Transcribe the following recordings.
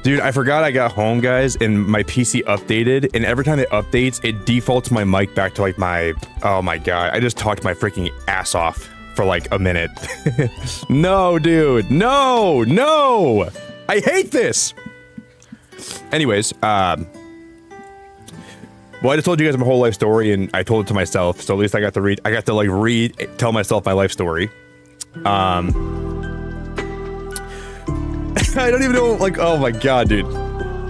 Dude, I forgot I got home, guys, and my PC updated, and every time it updates, it defaults my mic back to like my, oh my god, I just talked my freaking ass off for like a minute. No, dude, no, I hate this. Anyways, well, I just told you guys my whole life story, and I told it to myself, so at least I got to tell myself my life story. I don't even know, like, oh my god, dude.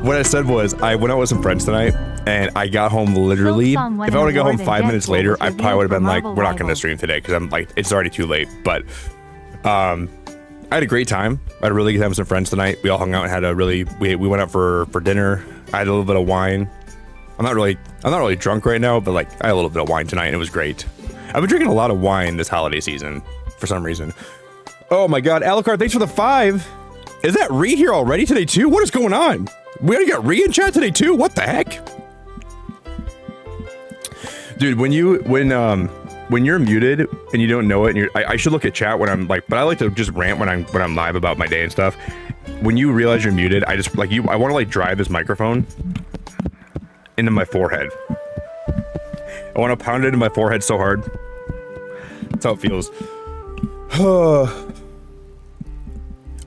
What I said was, I went out with some friends tonight, and I got home literally, if I would have got home 5 minutes later, I probably would have been like, we're not going to stream today, because I'm like, it's already too late, but, I had a great time. I had a really good time with some friends tonight. We all hung out and had a really, we went out for dinner. I had a little bit of wine. I'm not really drunk right now, but like, I had a little bit of wine tonight, and it was great. I've been drinking a lot of wine this holiday season, for some reason. Oh my god, Alucard, thanks for the 5! Is that Ree here already today too? What is going on? We already got Ree in chat today too? What the heck? Dude, when you're muted and you don't know it, and I should look at chat when I'm like, but I like to just rant when I'm live about my day and stuff. When you realize you're muted, I just like I want to like drive this microphone into my forehead. I want to pound it into my forehead so hard. That's how it feels.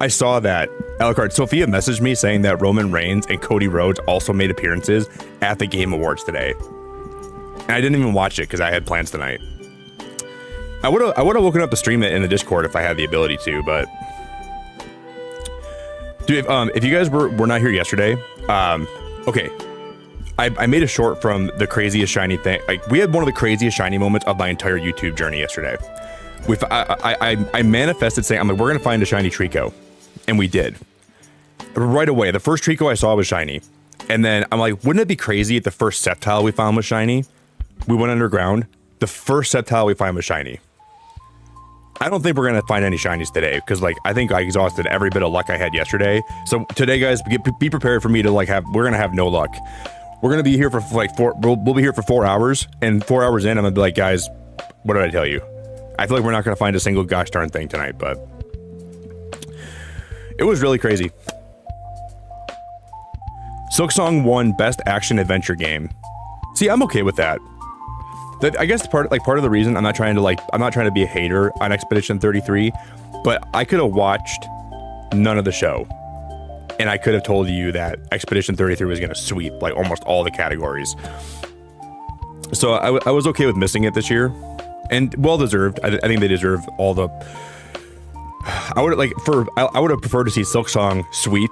I saw that. Alucard, Sophia messaged me saying that Roman Reigns and Cody Rhodes also made appearances at the Game Awards today. And I didn't even watch it because I had plans tonight. I would have woken up to stream it in the Discord if I had the ability to, but... Dude, if you guys were not here yesterday, okay. I made a short from the craziest shiny thing. Like, we had one of the craziest shiny moments of my entire YouTube journey yesterday. I manifested saying, I'm like, we're gonna find a shiny Trico. And we did. Right away, the first Trico I saw was shiny. And then I'm like, wouldn't it be crazy if the first Sceptile we found was shiny? We went underground. The first Sceptile we find was shiny. I don't think we're gonna find any shinies today, because like, I think I exhausted every bit of luck I had yesterday. So today, guys, be prepared for me to like we're gonna have no luck. We're gonna be here for like we'll be here for 4 hours, and 4 hours in, I'm gonna be like, guys, what did I tell you? I feel like we're not gonna find a single gosh darn thing tonight, but it was really crazy. Silksong won Best Action Adventure Game. See, I'm okay with that. I guess part of the reason I'm not trying to be a hater on Expedition 33, but I could have watched none of the show, and I could have told you that Expedition 33 was gonna sweep like almost all the categories. So I was okay with missing it this year, and well deserved. I think they deserve all the. I would have preferred to see Silksong sweep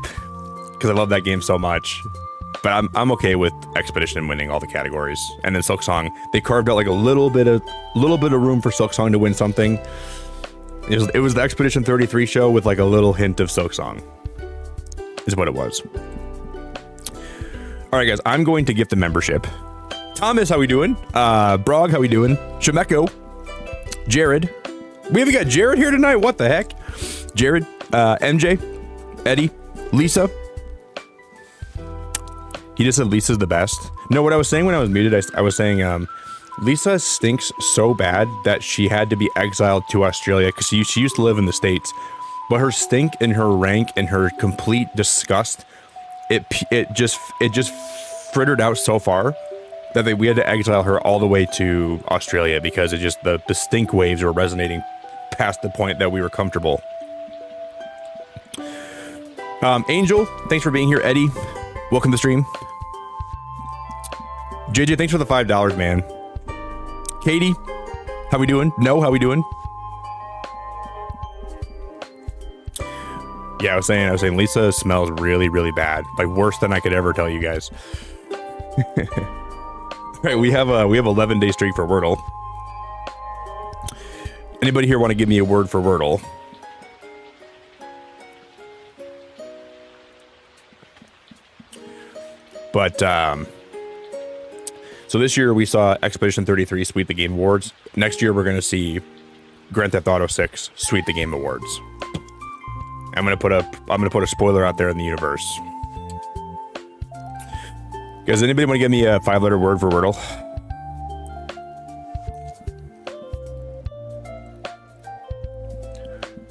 because I love that game so much. But I'm okay with Expedition winning all the categories, and then Silksong, they carved out like a little bit of room for Silksong to win something. It was the Expedition 33 show with like a little hint of Silksong, is what it was. All right, guys, I'm going to gift the membership. Thomas, how we doing? Brog, how we doing? Shemeko, Jared. We haven't got Jared here tonight. What the heck? Jared, MJ, Eddie, Lisa. He just said Lisa's the best. No, what I was saying when I was muted, I was saying Lisa stinks so bad that she had to be exiled to Australia because she used to live in the States. But her stink and her rank and her complete disgust, it just frittered out so far that we had to exile her all the way to Australia because it just the stink waves were resonating past the point that we were comfortable. Angel, thanks for being here. Eddie, welcome to the stream. JJ, thanks for the $5, man. Katie, how we doing? No, how we doing? Yeah, I was saying Lisa smells really, really bad. Like worse than I could ever tell you guys. All right, we have 11-day streak for Wordle. Anybody here want to give me a word for Wordle? But so this year we saw Expedition 33 sweep the Game Awards. Next year we're going to see Grand Theft Auto 6 sweep the Game Awards. I'm gonna put a spoiler out there in the universe. Guys, anybody want to give me a 5-letter word for Wordle?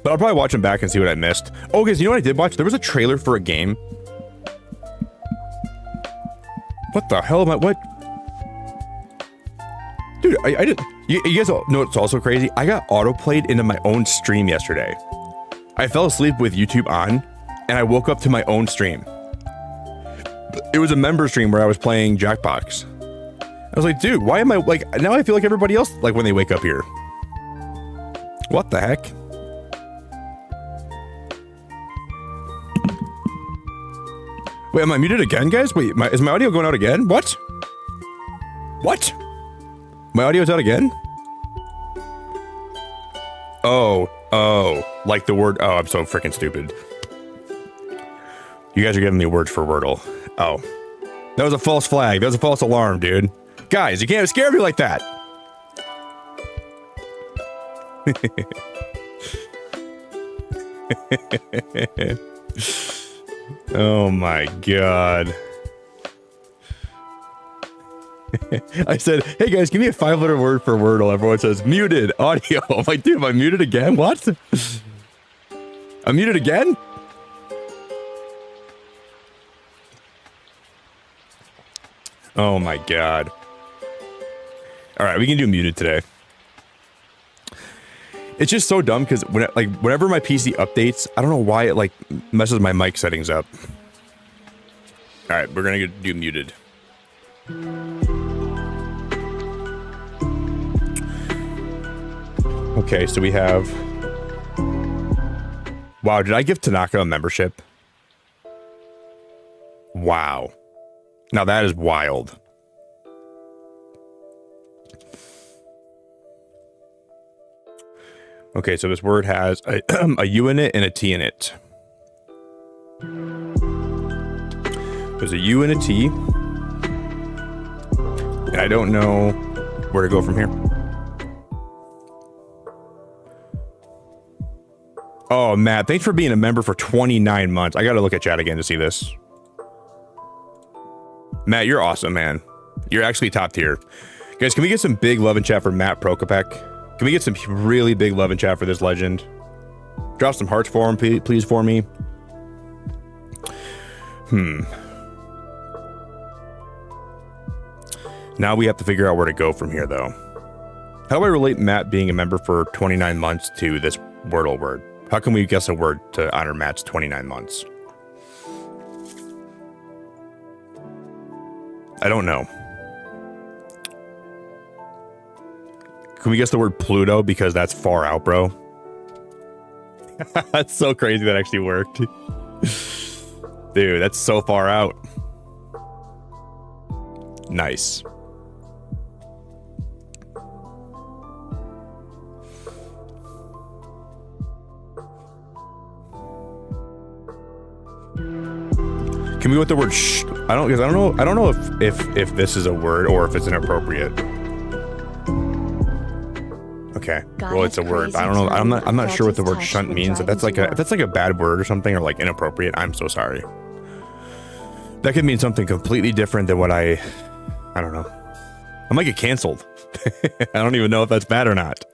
But I'll probably watch them back and see what I missed. Oh, guys, you know what I did watch? There was a trailer for a game What the hell am I? What? Dude, I did. You guys know what's also crazy? I got autoplayed into my own stream yesterday. I fell asleep with YouTube on, and I woke up to my own stream. It was a member stream where I was playing Jackbox. I was like, dude, why am I like, now I feel like everybody else, like when they wake up here. What the heck? Wait, am I muted again, guys? Wait, is my audio going out again? What? What? My audio's out again? Oh, like the word, oh, I'm so freaking stupid. You guys are giving me words for Wordle. Oh, that was a false flag. That was a false alarm, dude. Guys, you can't scare me like that. Oh my god. I said, hey guys, give me a 5-letter word for Wordle. Everyone says muted audio. I'm like, dude, am I muted again? What? I'm muted again? Oh my god. All right, we can do muted today. It's just so dumb because whenever my PC updates, I don't know why it like messes my mic settings up. All right, we're gonna do muted. Okay, so we have. Wow, did I give Tanaka a membership? Wow. Now that is wild. Okay, so this word has a U in it and a T in it. There's a U and a T. And I don't know where to go from here. Oh, Matt, thanks for being a member for 29 months. I gotta look at chat again to see this. Matt, you're awesome, man. You're actually top tier. Guys, can we get some big love in chat for Matt Prokopek? Can we get some really big love in chat for this legend? Drop some hearts for him, please, for me. Now we have to figure out where to go from here, though. How do I relate Matt being a member for 29 months to this Wordle word? How can we guess a word to honor Matt's 29 months? I don't know. Can we guess the word Pluto because that's far out, bro? That's so crazy that actually worked. Dude, that's so far out. Nice. Can we go with the word sh? I don't know if this is a word or if it's inappropriate. Okay. Well, it's a word. I don't know. I'm not sure what the word shunt means. If that's like a bad word or something, or like inappropriate, I'm so sorry. That could mean something completely different than what I don't know. I might get canceled. I don't even know if that's bad or not.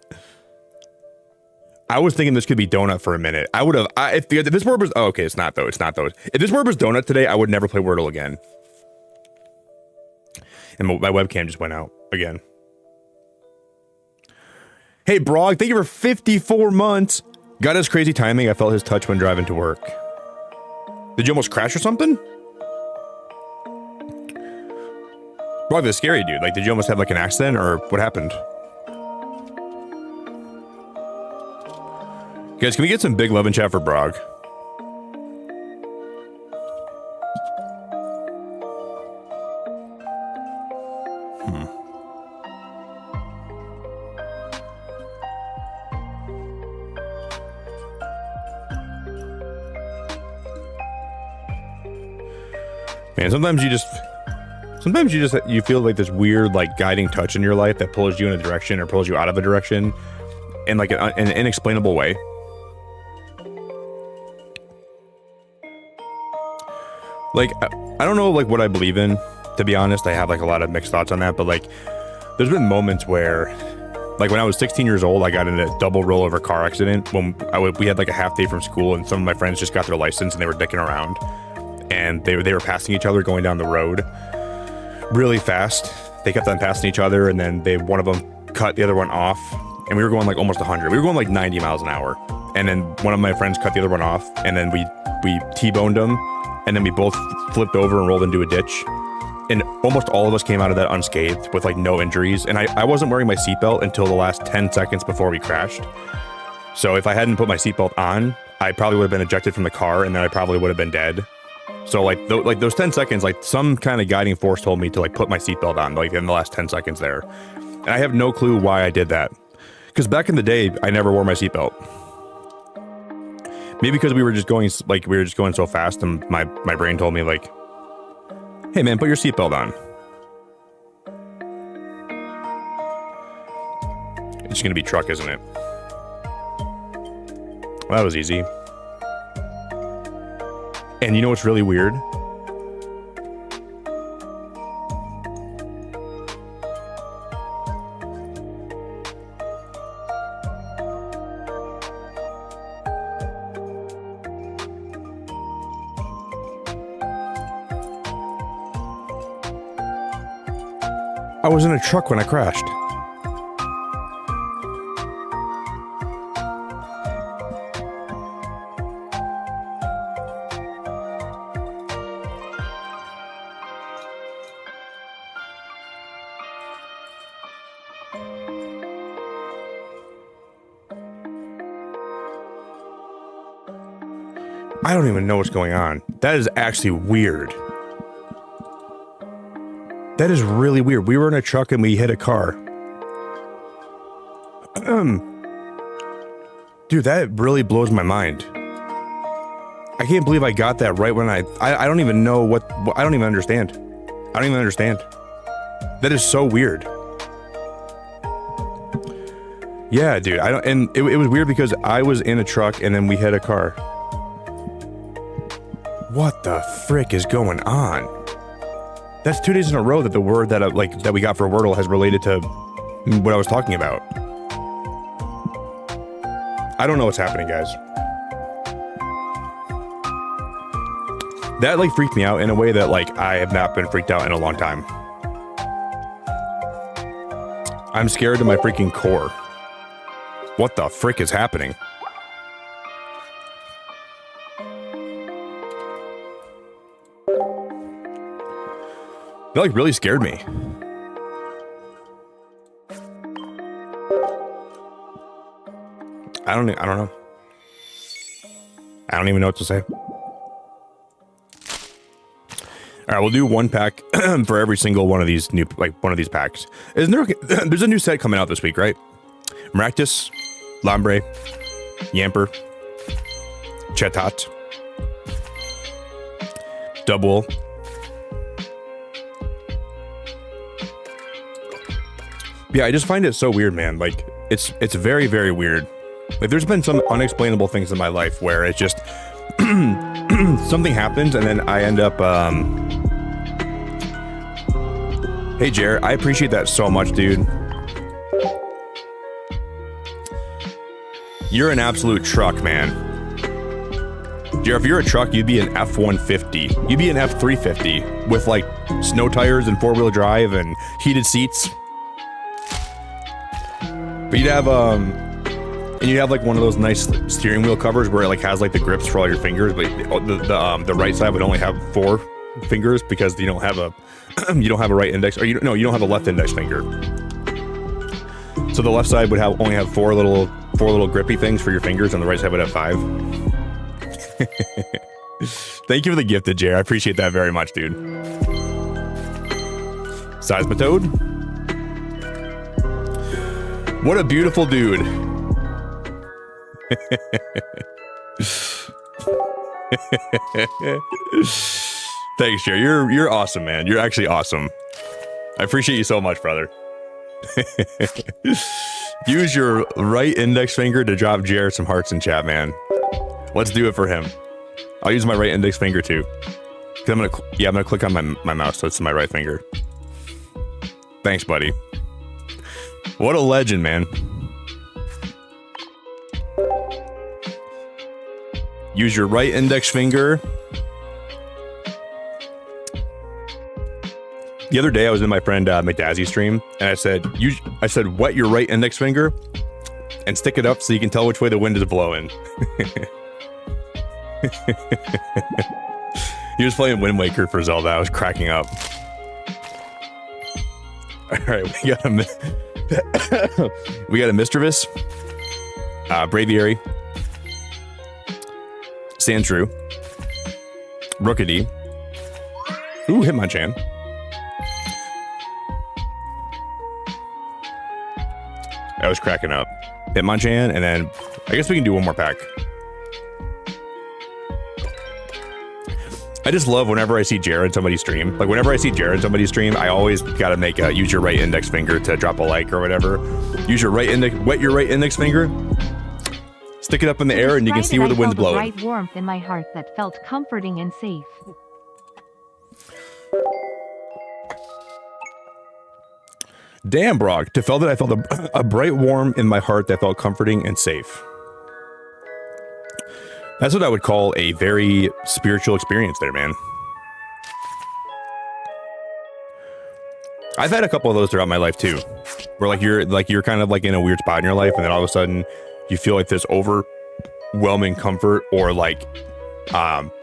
I was thinking this could be donut for a minute. I would have, if this word was, oh, okay, it's not though. It's not though. If this word was donut today, I would never play Wordle again. And my webcam just went out again. Hey, Brog, thank you for 54 months. Got his crazy timing. I felt his touch when driving to work. Did you almost crash or something? Brog, that's scary, dude. Like, did you almost have like an accident or what happened? Guys, can we get some big love in chat for Brog? Man, sometimes you feel like this weird like guiding touch in your life that pulls you in a direction or pulls you out of a direction in like an inexplainable way. Like, I don't know like what I believe in, to be honest. I have like a lot of mixed thoughts on that, but like there's been moments where like when I was 16 years old, I got in a double rollover car accident when we had like a half day from school and some of my friends just got their license and they were dicking around and they were passing each other going down the road. really fast. They kept on passing each other, and then one of them cut the other one off, and we were going like almost 100. We were going like 90 miles an hour, and then one of my friends cut the other one off, and then we T-boned him, and then we both flipped over and rolled into a ditch, and almost all of us came out of that unscathed with like no injuries. And I wasn't wearing my seatbelt until the last 10 seconds before we crashed. So if I hadn't put my seatbelt on, I probably would have been ejected from the car, and then I probably would have been dead. So like those 10 seconds, like some kind of guiding force told me to like put my seatbelt on, like in the last 10 seconds there. And I have no clue why I did that. Because back in the day, I never wore my seatbelt. Maybe because we were just going so fast, and my brain told me like, hey man, put your seatbelt on. It's gonna be truck, isn't it? Well, that was easy. And you know what's really weird? I was in a truck when I crashed. I don't even know what's going on. That is actually weird. That is really weird. We were in a truck and we hit a car. Dude, that really blows my mind. I can't believe I got that right when I don't even know what I don't even understand. I don't even understand. That is so weird. Yeah, dude. And it was weird because I was in a truck and then we hit a car. What the frick is going on? That's 2 days in a row that the word that we got for Wordle has related to what I was talking about. I don't know what's happening, guys. That like freaked me out in a way that like I have not been freaked out in a long time. I'm scared to my freaking core. What the frick is happening? That like really scared me. I don't know. I don't even know what to say. All right, we'll do one pack for every single one of these packs. Isn't there? There's a new set coming out this week, right? Maractus, Lambre, Yamper, Chetat, Double. Yeah, I just find it so weird, man. Like, it's very, very weird. Like, there's been some unexplainable things in my life where it's just something happens and then I end up. Hey, Jer, I appreciate that so much, dude. You're an absolute truck, man. Jer, if you're a truck, you'd be an F-150. You'd be an F-350 with like snow tires and four-wheel drive and heated seats. But you'd have like one of those nice steering wheel covers where it like has like the grips for all your fingers, but the right side would only have 4 fingers because you don't have a right index, or you don't have a left index finger. So the left side would only have four little grippy things for your fingers, and the right side would have 5. Thank you for the gifted, Jay. I appreciate that very much, dude. Seismitoad. What a beautiful dude. Thanks, Jerry. You're awesome, man. You're actually awesome. I appreciate you so much, brother. Use your right index finger to drop Jared some hearts in chat, man. Let's do it for him. I'll use my right index finger too. I'm gonna click on my mouse, so it's my right finger. Thanks, buddy. What a legend, man. Use your right index finger. The other day I was in my friend McDazzy's stream, and I said, wet your right index finger and stick it up so you can tell which way the wind is blowing. He was playing Wind Waker for Zelda. I was cracking up. All right, we got a Mischievous, Braviary, Sandshrew, Rookity. Ooh, Hitmonchan. I was cracking up. Hitmonchan, and then I guess we can do one more pack. I just love whenever I see Jared somebody stream. Like whenever I see Jared somebody stream, I always gotta make a use your right index finger to drop a like or whatever. Use your right index, wet your right index finger, stick it up in the air, and you can see where the wind's blowing. I felt a bright warmth in my heart that felt comforting and safe. Damn, Brock. To feel that I felt a bright warmth in my heart that felt comforting and safe. That's what I would call a very spiritual experience there, man. I've had a couple of those throughout my life too, where you're kind of like in a weird spot in your life, and then all of a sudden you feel like this overwhelming comfort or like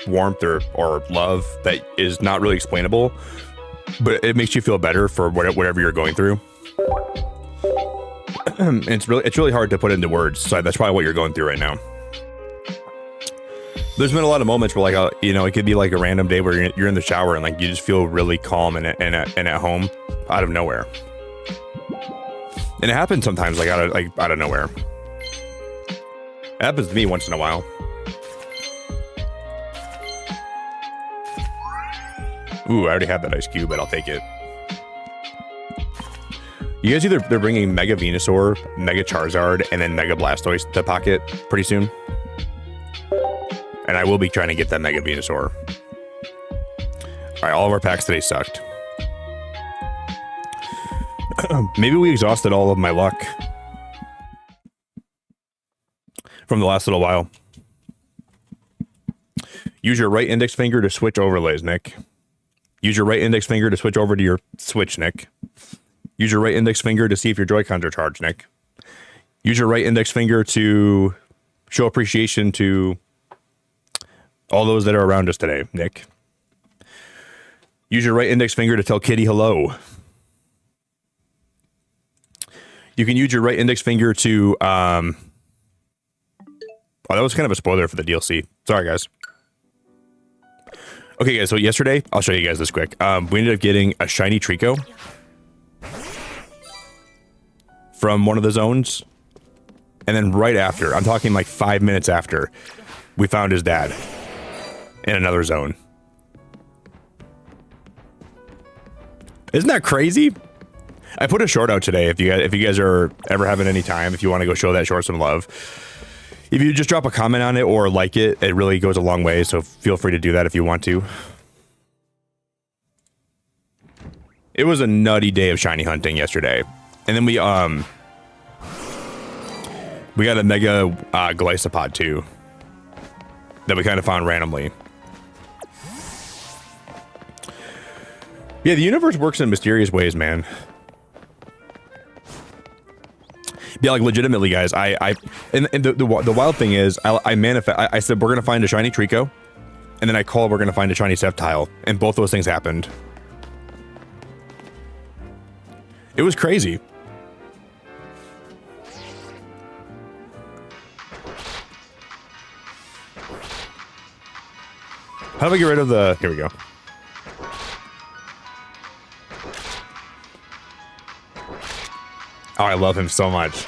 warmth or love that is not really explainable, but it makes you feel better for whatever you're going through. And it's really hard to put into words. So that's probably what you're going through right now. There's been a lot of moments where, like, it could be like a random day where you're in the shower and like you just feel really calm and at home out of nowhere. And it happens sometimes, like out of nowhere. It happens to me once in a while. Ooh, I already have that ice cube, but I'll take it. You guys they're bringing Mega Venusaur, Mega Charizard, and then Mega Blastoise to Pocket pretty soon. And I will be trying to get that Mega Venusaur. Alright, all of our packs today sucked. Maybe we exhausted all of my luck from the last little while. Use your right index finger to switch overlays, Nick. Use your right index finger to switch over to your Switch, Nick. Use your right index finger to see if your Joy-Cons are charged, Nick. Use your right index finger to show appreciation to all those that are around us today, Nick. Use your right index finger to tell Kitty hello. You can use your right index finger to... Oh, that was kind of a spoiler for the DLC. Sorry, guys. Okay, guys, so yesterday, I'll show you guys this quick. We ended up getting a shiny Trico from one of the zones. And then right after, I'm talking like 5 minutes after, we found his dad in another zone. Isn't that crazy? I put a short out today. If you guys are ever having any time, if you want to go show that short some love, if you just drop a comment on it or like it, it really goes a long way. So feel free to do that if you want to. It was a nutty day of shiny hunting yesterday, and then we got a Mega Glycopod too that we kind of found randomly. Yeah, the universe works in mysterious ways, man. Yeah, like legitimately, guys. And the wild thing is, I said we're gonna find a shiny Trico, and then I called we're gonna find a shiny Sceptile, and both those things happened. It was crazy. How do I get rid of the? Here we go. Oh, I love him so much.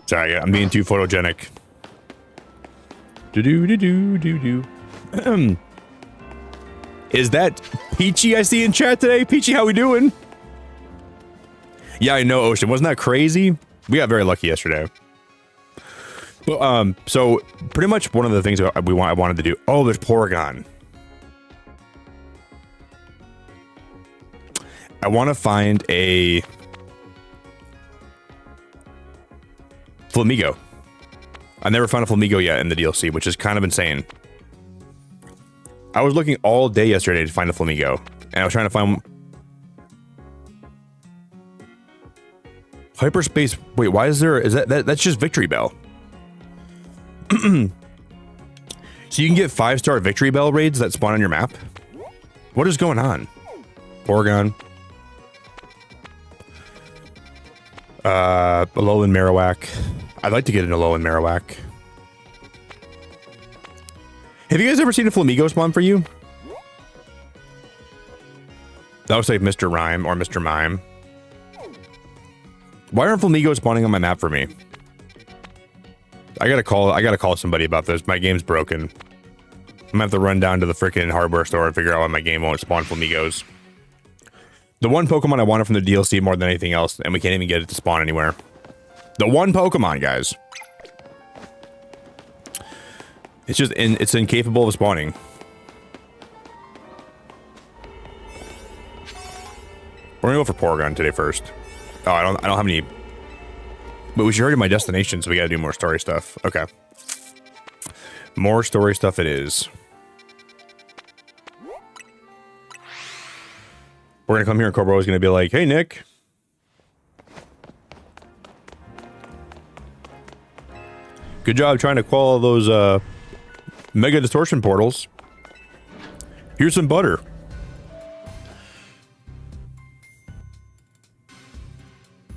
Sorry, I'm being too photogenic. Do. Is that Peachy I see in chat today? Peachy, how we doing? Yeah, I know, Ocean. Wasn't that crazy? We got very lucky yesterday. Well, so pretty much one of the things I wanted to do. Oh, there's Porygon. I want to find a Flamingo. I never found a Flamingo yet in the DLC, which is kind of insane. I was looking all day yesterday to find a Flamingo, and I was trying to find... Hyperspace... Wait, why is there... That's just Victory Bell. So you can get 5-star Victory Bell raids that spawn on your map? What is going on? Oregon. Alolan Marowak. I'd like to get an Alolan Marowak. Have you guys ever seen a Flamingo spawn for you? That was like Mr. Rhyme or Mr. Mime. Why aren't Flamingos spawning on my map for me? I gotta call somebody about this. My game's broken. I'm gonna have to run down to the freaking hardware store and figure out why my game won't spawn Flamingos. The one Pokemon I wanted from the DLC more than anything else, and we can't even get it to spawn anywhere. The one Pokemon, guys. It's incapable of spawning. We're gonna go for Porygon today first. Oh, I don't have any. But we should already my destination, so we gotta do more story stuff. Okay. More story stuff it is. We're gonna come here and Cobra is gonna be like, hey Nick. Good job trying to quell those Mega Distortion portals. Here's some butter.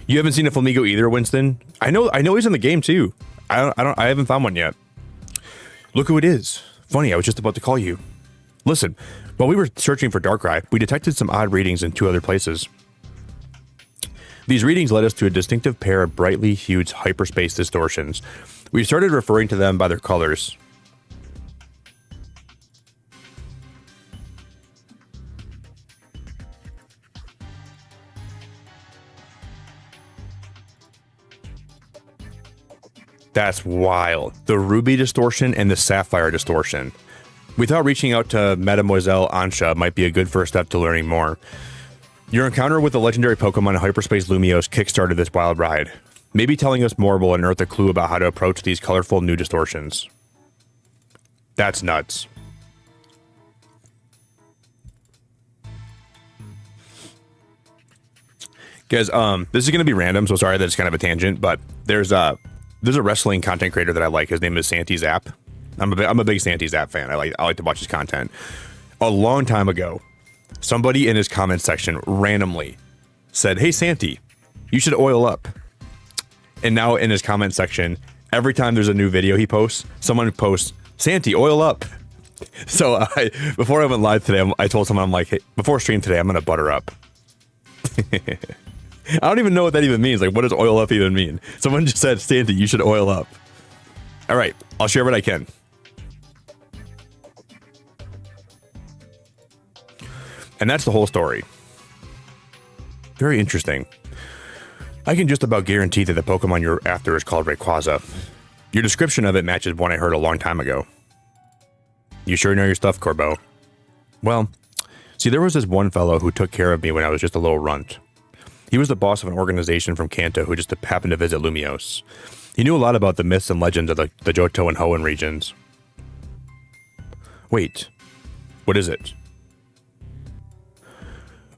You haven't seen a Flamingo either, Winston? I know he's in the game too. I haven't found one yet. Look who it is. Funny, I was just about to call you. Listen, while we were searching for Darkrai, we detected some odd readings in 2 other places. These readings led us to a distinctive pair of brightly hued hyperspace distortions. We started referring to them by their colors. That's wild. The Ruby Distortion and the Sapphire Distortion. We thought reaching out to Mademoiselle Ansha might be a good first step to learning more. Your encounter with the legendary Pokemon Hyperspace Lumiose kickstarted this wild ride. Maybe telling us more will unearth a clue about how to approach these colorful new distortions. That's nuts. Guys, this is going to be random, so sorry that it's kind of a tangent, but there's a wrestling content creator that I like. His name is Santi Zap. I'm a big Santi Zap fan. I like to watch his content. A long time ago, somebody in his comment section randomly said, "Hey Santi, you should oil up." And now in his comment section, every time there's a new video he posts, someone posts, "Santi, oil up." So before I went live today, I told someone, I'm like, hey, before stream today, I'm gonna butter up. I don't even know what that even means. Like, what does oil up even mean? Someone just said, Santi, you should oil up. All right, I'll share what I can. And that's the whole story. Very interesting. I can just about guarantee that the Pokemon you're after is called Rayquaza. Your description of it matches one I heard a long time ago. You sure know your stuff, Corbo. Well, see, there was this one fellow who took care of me when I was just a little runt. He was the boss of an organization from Kanto who just happened to visit Lumiose. He knew a lot about the myths and legends of the Johto and Hoenn regions. Wait, what is it?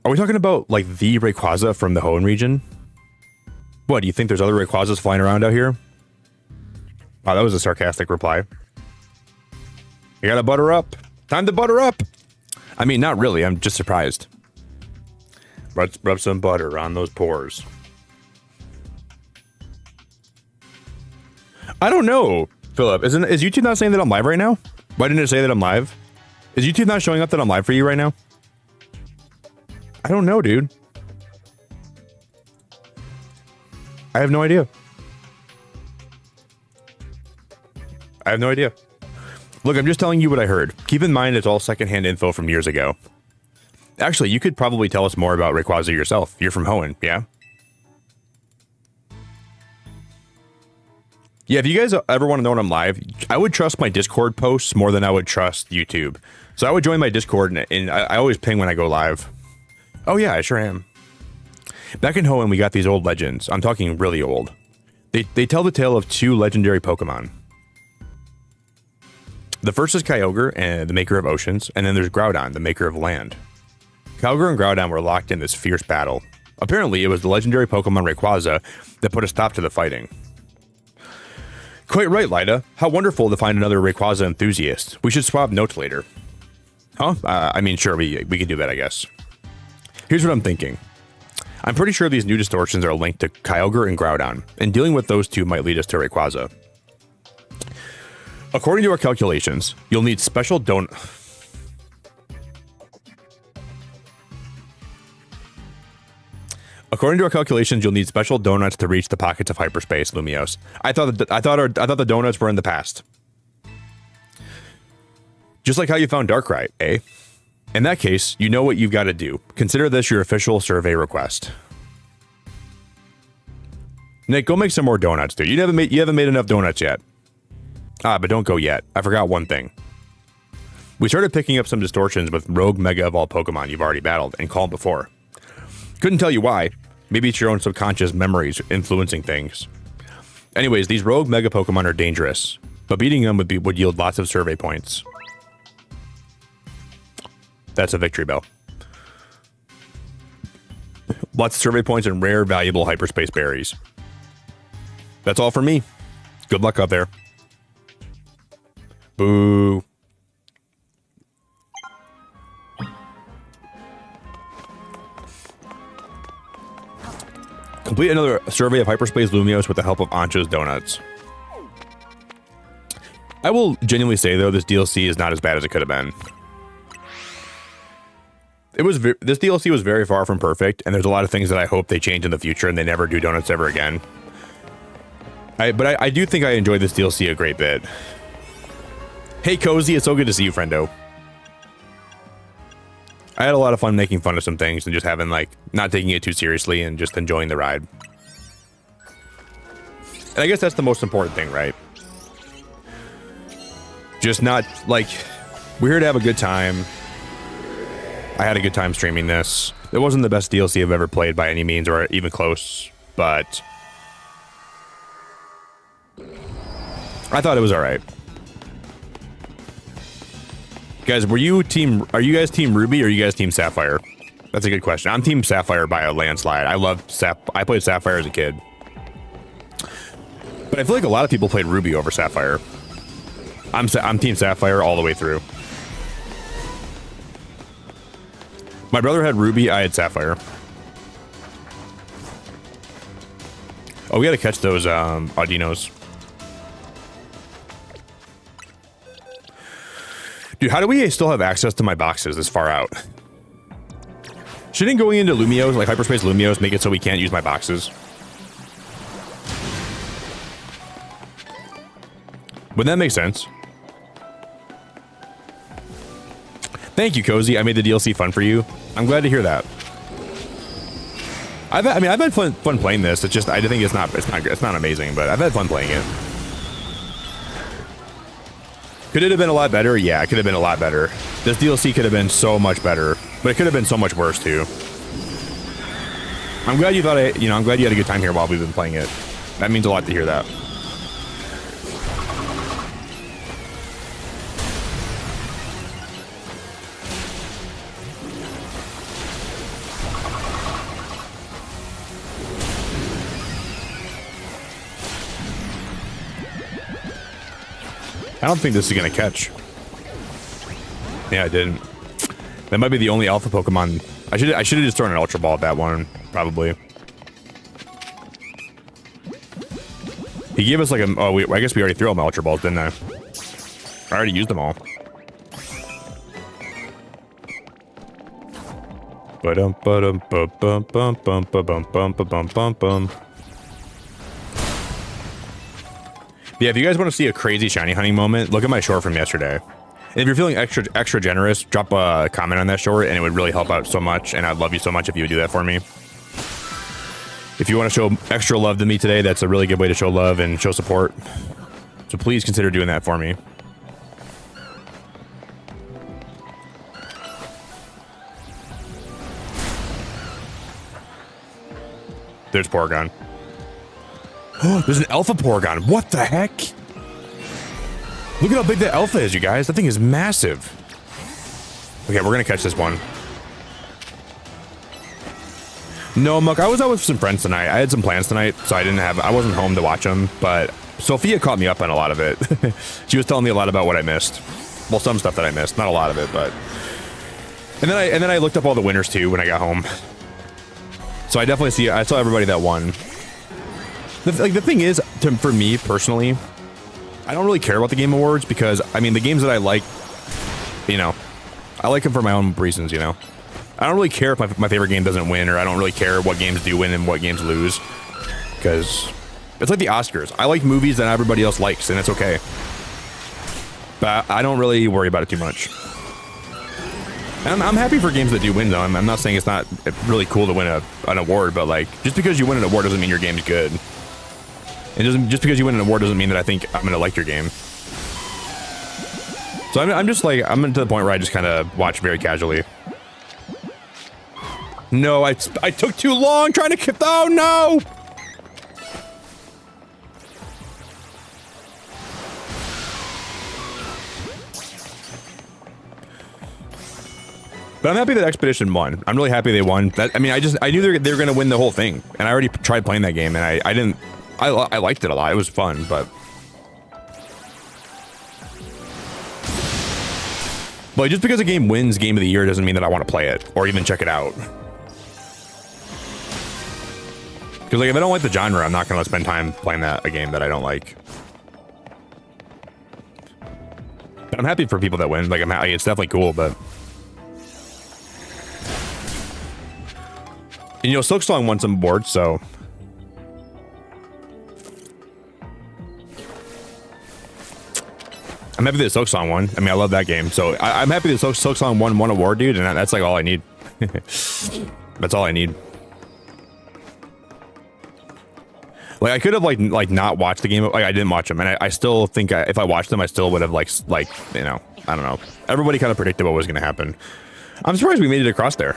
Are we talking about, like, the Rayquaza from the Hoenn region? What, do you think there's other Rayquazas flying around out here? Wow, that was a sarcastic reply. You gotta butter up. Time to butter up! I mean, not really, I'm just surprised. Rub some butter on those pores. I don't know, Philip. Is YouTube not saying that I'm live right now? Why didn't it say that I'm live? Is YouTube not showing up that I'm live for you right now? I don't know, dude. I have no idea. I have no idea. Look, I'm just telling you what I heard. Keep in mind it's all secondhand info from years ago. Actually, you could probably tell us more about Rayquaza yourself. You're from Hoenn, yeah? Yeah, if you guys ever want to know when I'm live, I would trust my Discord posts more than I would trust YouTube. So I would join my Discord, and I always ping when I go live. Oh yeah, I sure am. Back in Hoenn, we got these old legends. I'm talking really old. They tell the tale of 2 legendary Pokemon. The first is Kyogre, and the maker of oceans, and then there's Groudon, the maker of land. Kyogre and Groudon were locked in this fierce battle. Apparently, it was the legendary Pokemon Rayquaza that put a stop to the fighting. Quite right, Lida. How wonderful to find another Rayquaza enthusiast. We should swap notes later. Huh? I mean, sure, we can do that, I guess. Here's what I'm thinking. I'm pretty sure these new distortions are linked to Kyogre and Groudon, and dealing with those two might lead us to Rayquaza. According to our calculations, you'll need special According to our calculations, you'll need special donuts to reach the pockets of hyperspace, Lumiose. I thought the donuts were in the past. Just like how you found Darkrai, eh? In that case, you know what you've got to do. Consider this your official survey request. Nick, go make some more donuts, dude. You haven't made enough donuts yet. Ah, but don't go yet. I forgot one thing. We started picking up some distortions with rogue Mega Evolved Pokemon you've already battled and called before. Couldn't tell you why. Maybe it's your own subconscious memories influencing things. Anyways, these rogue Mega Pokemon are dangerous, but beating them would yield lots of survey points. That's a victory bell. Lots of survey points and rare, valuable hyperspace berries. That's all for me. Good luck out there. Boo. Complete another survey of Hyperspace Lumiose with the help of Ansha's donuts. I will genuinely say, though, this DLC is not as bad as it could have been. This DLC was very far from perfect, and there's a lot of things that I hope they change in the future and they never do donuts ever again. But I do think I enjoyed this DLC a great bit. Hey, Cozy, it's so good to see you, friendo. I had a lot of fun making fun of some things and just having, like, not taking it too seriously and just enjoying the ride. And I guess that's the most important thing, right? Just not, like, we're here to have a good time. I had a good time streaming this. It wasn't the best DLC I've ever played by any means or even close, but I thought it was all right. Guys, are you guys team Ruby or are you guys team Sapphire? That's a good question. I'm team Sapphire by a landslide. I played Sapphire as a kid. But I feel like a lot of people played Ruby over Sapphire. I'm team Sapphire all the way through. My brother had Ruby, I had Sapphire. Oh, we gotta catch those Audinos. Dude, how do we still have access to my boxes this far out? Shouldn't going into Lumiose, like Hyperspace Lumiose, make it so we can't use my boxes? Wouldn't that make sense? Thank you, Cozy. I made the DLC fun for you. I'm glad to hear that. I've had fun playing this. It's just I think it's not amazing, but I've had fun playing it. Could it have been a lot better? Yeah, it could have been a lot better. This DLC could have been so much better, but it could have been so much worse too. I'm glad you thought I'm glad you had a good time here while we've been playing it. That means a lot to hear that. I don't think this is gonna catch. Yeah, I didn't. That might be the only alpha Pokemon. I should have just thrown an Ultra Ball at that one, probably. He gave us like a. Oh, I guess we already threw all my Ultra Balls, didn't I? I already used them all. Ba-dum ba-dum ba-bum bum bum ba-bum bum ba-bum bum bum. Yeah, if you guys want to see a crazy shiny hunting moment, look at my short from yesterday. And if you're feeling extra generous, drop a comment on that short, and it would really help out so much. And I'd love you so much if you would do that for me. If you want to show extra love to me today, that's a really good way to show love and show support. So please consider doing that for me. There's Porygon. Oh, there's an Alpha Porygon. What the heck? Look at how big that alpha is, you guys. That thing is massive. Okay, we're gonna catch this one. No, Muck, I was out with some friends tonight. I had some plans tonight, so I wasn't home to watch them, but Sophia caught me up on a lot of it. She was telling me a lot about what I missed. Well, some stuff that I missed, not a lot of it, but... And then I looked up all the winners too when I got home. So I definitely I saw everybody that won. The thing is, for me personally, I don't really care about the Game Awards because, I mean, the games that I like, you know, I like them for my own reasons, you know. I don't really care if my favorite game doesn't win, or I don't really care what games do win and what games lose. Because it's like the Oscars. I like movies that everybody else likes, and it's okay. But I don't really worry about it too much. And I'm happy for games that do win, though. I'm not saying it's not really cool to win an award, but like, just because you win an award doesn't mean your game's good. Just because you win an award doesn't mean that I think I'm gonna like your game. So I'm just like, I'm to the point where I just kind of watch very casually. No, I took too long trying to, oh no! But I'm happy that Expedition won. I'm really happy they won. I mean, I knew they were gonna win the whole thing, and I already tried playing that game, and I liked it a lot. It was fun, but just because a game wins Game of the Year doesn't mean that I want to play it or even check it out. Because like, if I don't like the genre, I'm not gonna spend time playing a game that I don't like. But I'm happy for people that win. Like, it's definitely cool, but. And, you know, Silksong won some awards, so. I'm happy that Silksong won. I mean, I love that game. So I'm happy that Silksong won one award, dude, and that's like all I need. That's all I need. Like, I could have like not watched the game. Like, I didn't watch them, and I still think if I watched them, I still would have like you know, I don't know. Everybody kind of predicted what was going to happen. I'm surprised we made it across there.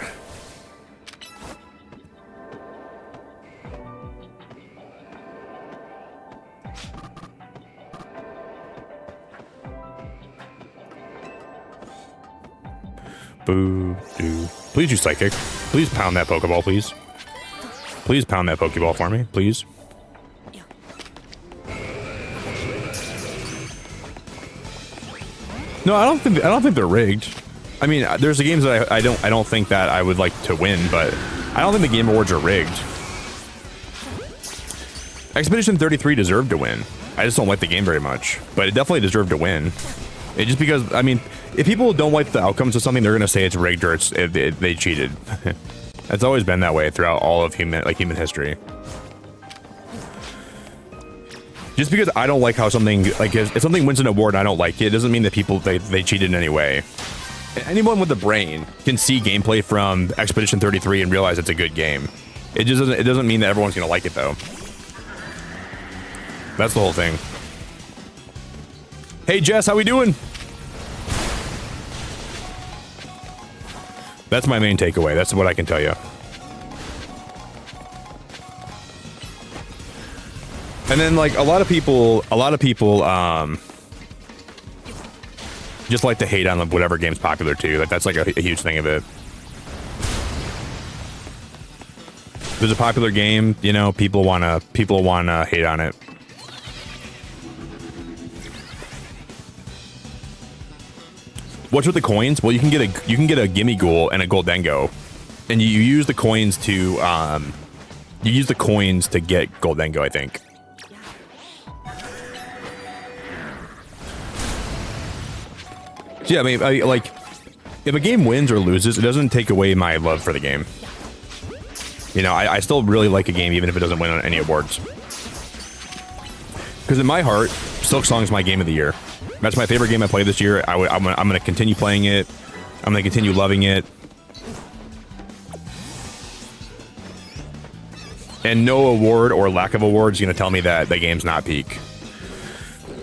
Boo, doo. Please use Psychic. Please pound that Pokeball, please. Please pound that Pokeball for me, please. No, I don't think they're rigged. I mean, there's the games that I don't think that I would like to win, but I don't think the Game Awards are rigged. Expedition 33 deserved to win. I just don't like the game very much, but it definitely deserved to win. It just because, I mean, if people don't like the outcomes of something, they're gonna say it's rigged or they cheated. It's always been that way throughout all of human history. Just because I don't like how something, like, if something wins an award and I don't like it, doesn't mean that they cheated in any way. Anyone with a brain can see gameplay from Expedition 33 and realize it's a good game. It doesn't mean that everyone's gonna like it though. That's the whole thing. Hey Jess, how we doing? That's my main takeaway. That's what I can tell you. And then, like, a lot of people, just like to hate on whatever game's popular too. Like, that's like a huge thing of it. If there's a popular game, you know, people wanna hate on it. What's with the coins? Well, you can get a Gimme Ghoul and a Goldengo, and you use the coins to get Goldengo, I think. So yeah, I mean, like, if a game wins or loses, it doesn't take away my love for the game. You know, I still really like a game even if it doesn't win on any awards. Because in my heart, Silksong's my game of the year. That's my favorite game I played this year. I'm going to continue playing it. I'm going to continue loving it. And no award or lack of awards is going to tell me that the game's not peak.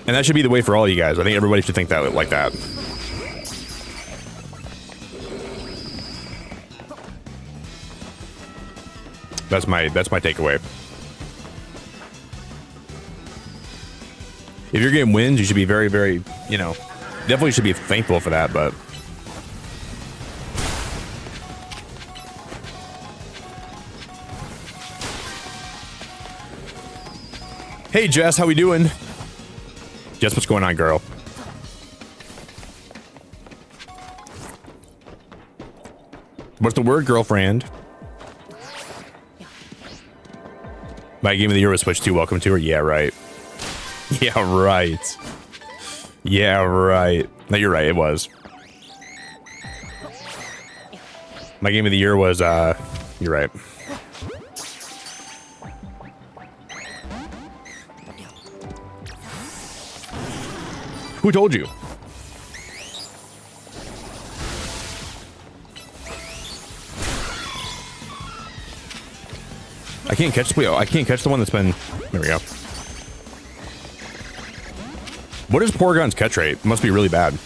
And that should be the way for all you guys. I think everybody should think that like that. That's my takeaway. If your game wins, you should be very, very you know, definitely should be thankful for that, but. Hey, Jess, how we doing? Jess, what's going on, girl? What's the word, girlfriend? My game of the year was Switch 2. Welcome to her. Yeah, right. Yeah, right. Yeah, right. No, you're right. It was. My game of the year was, you're right. Who told you? I can't catch the I can't catch the one that's been. There we go. What is Porygon's catch rate? It must be really bad.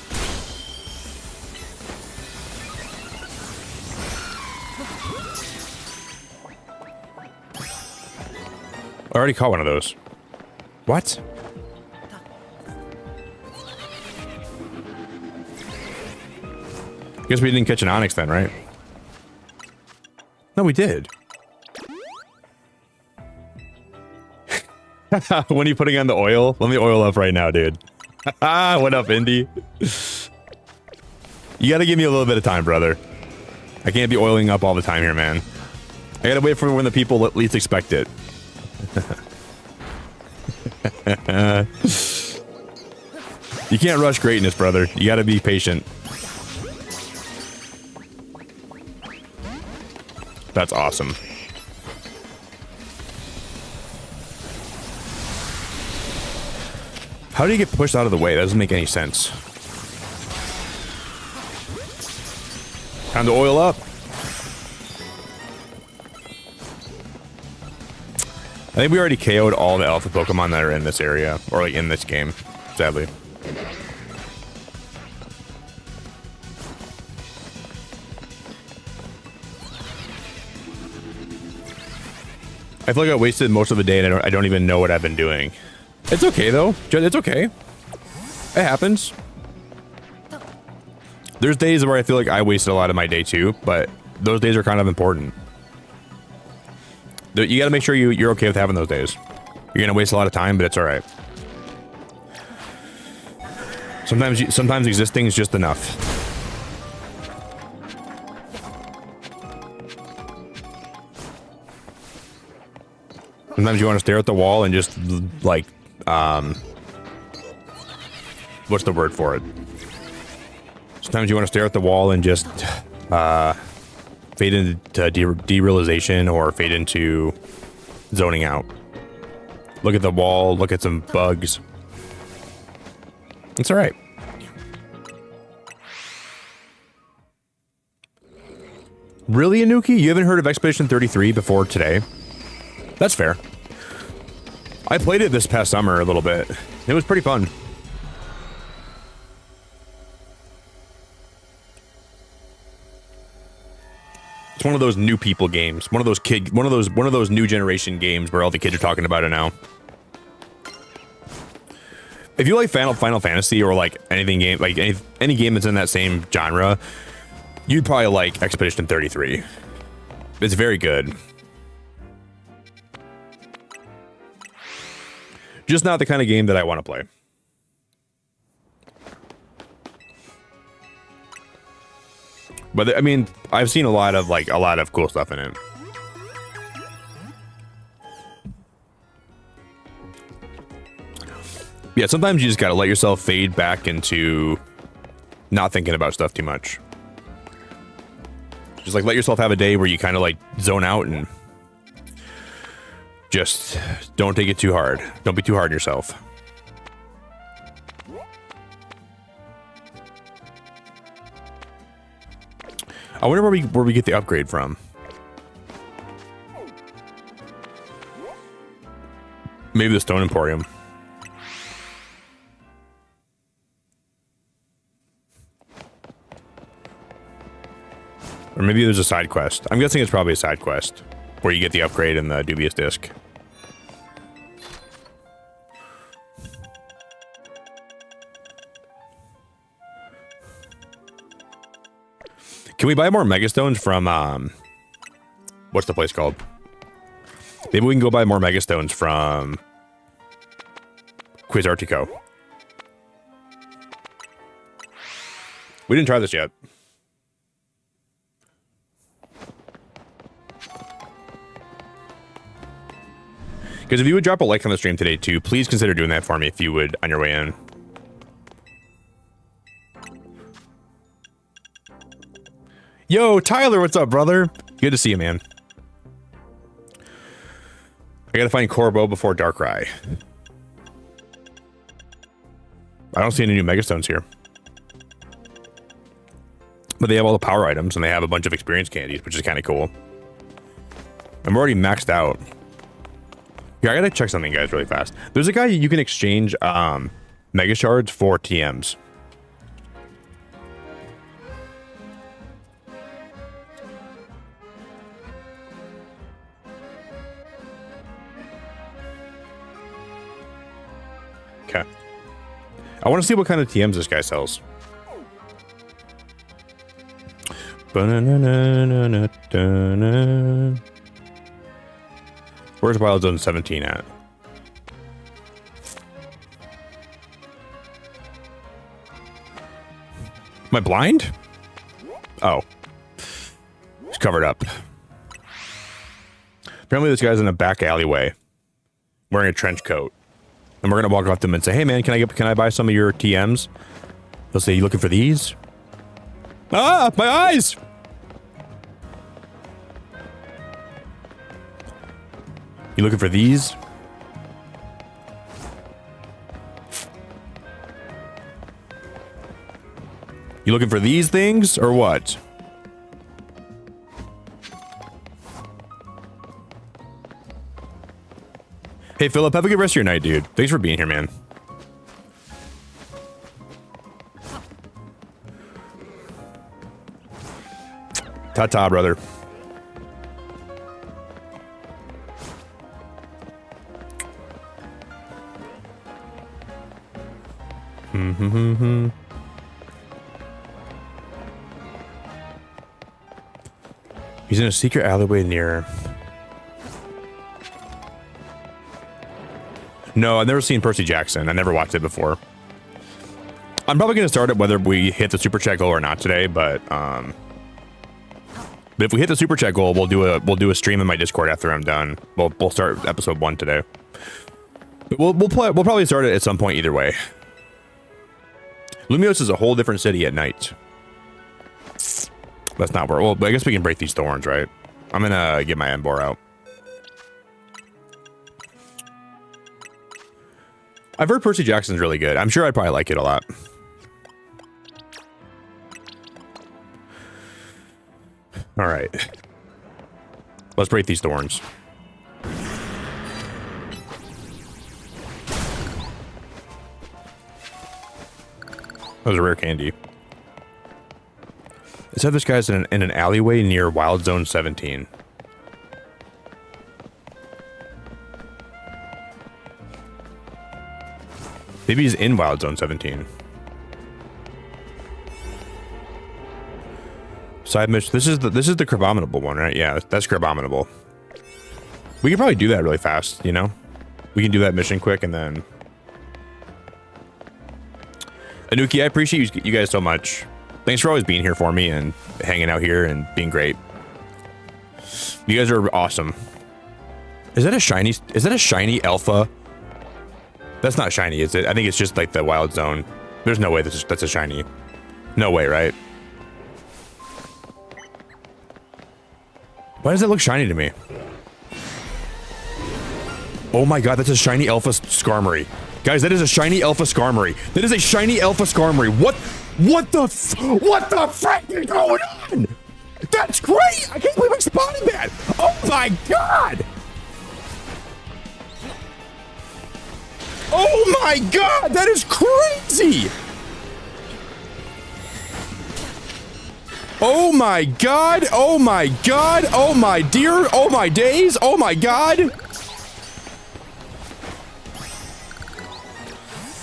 I already caught one of those. What? Guess we didn't catch an Onyx then, right? No, we did. When are you putting on the oil? Let me oil up right now, dude. What up, Indy? You gotta give me a little bit of time, brother. I can't be oiling up all the time here, man. I gotta wait for when the people at least expect it. You can't rush greatness, brother. You gotta be patient. That's awesome. How do you get pushed out of the way? That doesn't make any sense. Time to oil up. I think we already KO'd all the alpha Pokemon that are in this area, or like in this game, sadly. I feel like I wasted most of the day and I don't even know what I've been doing. It's okay though. It's okay. It happens. There's days where I feel like I wasted a lot of my day too, but those days are kind of important. You gotta make sure you're okay with having those days. You're gonna waste a lot of time, but it's all right. Sometimes existing is just enough. Sometimes you want to stare at the wall and just like, what's the word for it? Sometimes you want to stare at the wall and just fade into derealization or fade into zoning out. Look at the wall, look at some bugs. It's all right. Really, Anuki? You haven't heard of Expedition 33 before today? That's fair. I played it this past summer a little bit. It was pretty fun. It's one of those new people games. One of those new generation games where all the kids are talking about it now. If you like Final Fantasy or like anything game, like any game that's in that same genre, you'd probably like Expedition 33. It's very good. Just not the kind of game that I want to play. But I mean, I've seen a lot of cool stuff in it. Yeah, sometimes you just gotta let yourself fade back into not thinking about stuff too much. Just like let yourself have a day where you kind of like zone out and just don't take it too hard. Don't be too hard on yourself. I wonder where we get the upgrade from. Maybe the Stone Emporium. Or maybe there's a side quest. I'm guessing it's probably a side quest where you get the upgrade and the dubious disc. Can we buy more Megastones from, what's the place called? Maybe we can go buy more Megastones from Quizartico. We didn't try this yet. Because if you would drop a like on the stream today too, please consider doing that for me if you would on your way in. Yo, Tyler, what's up, brother? Good to see you, man. I gotta find Corbo before Darkrai. I don't see any new Megastones here. But they have all the power items, and they have a bunch of experience candies, which is kind of cool. I'm already maxed out. Yeah, I gotta check something, guys, really fast. There's a guy you can exchange Mega Shards for TMs. Okay. I want to see what kind of TMs this guy sells. Where's Wild Zone 17 at? Am I blind? Oh. It's covered up. Apparently this guy's in a back alleyway wearing a trench coat. And we're gonna walk up to him and say, hey man, can I buy some of your TMs? He'll say, you looking for these? Ah, my eyes! You looking for these? You looking for these things or what? Hey Philip, have a good rest of your night, dude. Thanks for being here, man. Ta-ta, brother. He's in a secret alleyway near... No, I've never seen Percy Jackson. I never watched it before. I'm probably going to start it whether we hit the super chat goal or not today, but if we hit the super chat goal, we'll do a stream in my Discord after I'm done. We'll start episode 1 today. But we'll probably start it at some point either way. Lumiose is a whole different city at night. That's not where... Well, I guess we can break these thorns, right? I'm gonna get my Embor out. I've heard Percy Jackson's really good. I'm sure I'd probably like it a lot. All right. Let's break these thorns. That was a rare candy. It said this guy's in an alleyway near Wild Zone 17. Maybe he's in Wild Zone 17. Side mission. This is the Crabominable one, right? Yeah, that's Crabominable. We could probably do that really fast, you know? We can do that mission quick and then... Anuki, I appreciate you guys so much. Thanks for always being here for me and hanging out here and being great. You guys are awesome. Is that a shiny alpha? That's not shiny, is it? I think it's just like the Wild Zone. There's no way that's a shiny. No way, right? Why does it look shiny to me? Oh my god, that's a shiny alpha Skarmory. Guys, that is a shiny alpha Skarmory. That is a shiny alpha Skarmory. What the frick is going on? That's great! I can't believe I spotted that! Oh my god! Oh my god, that is crazy! Oh my god, oh my god, oh my dear, oh my days, oh my god!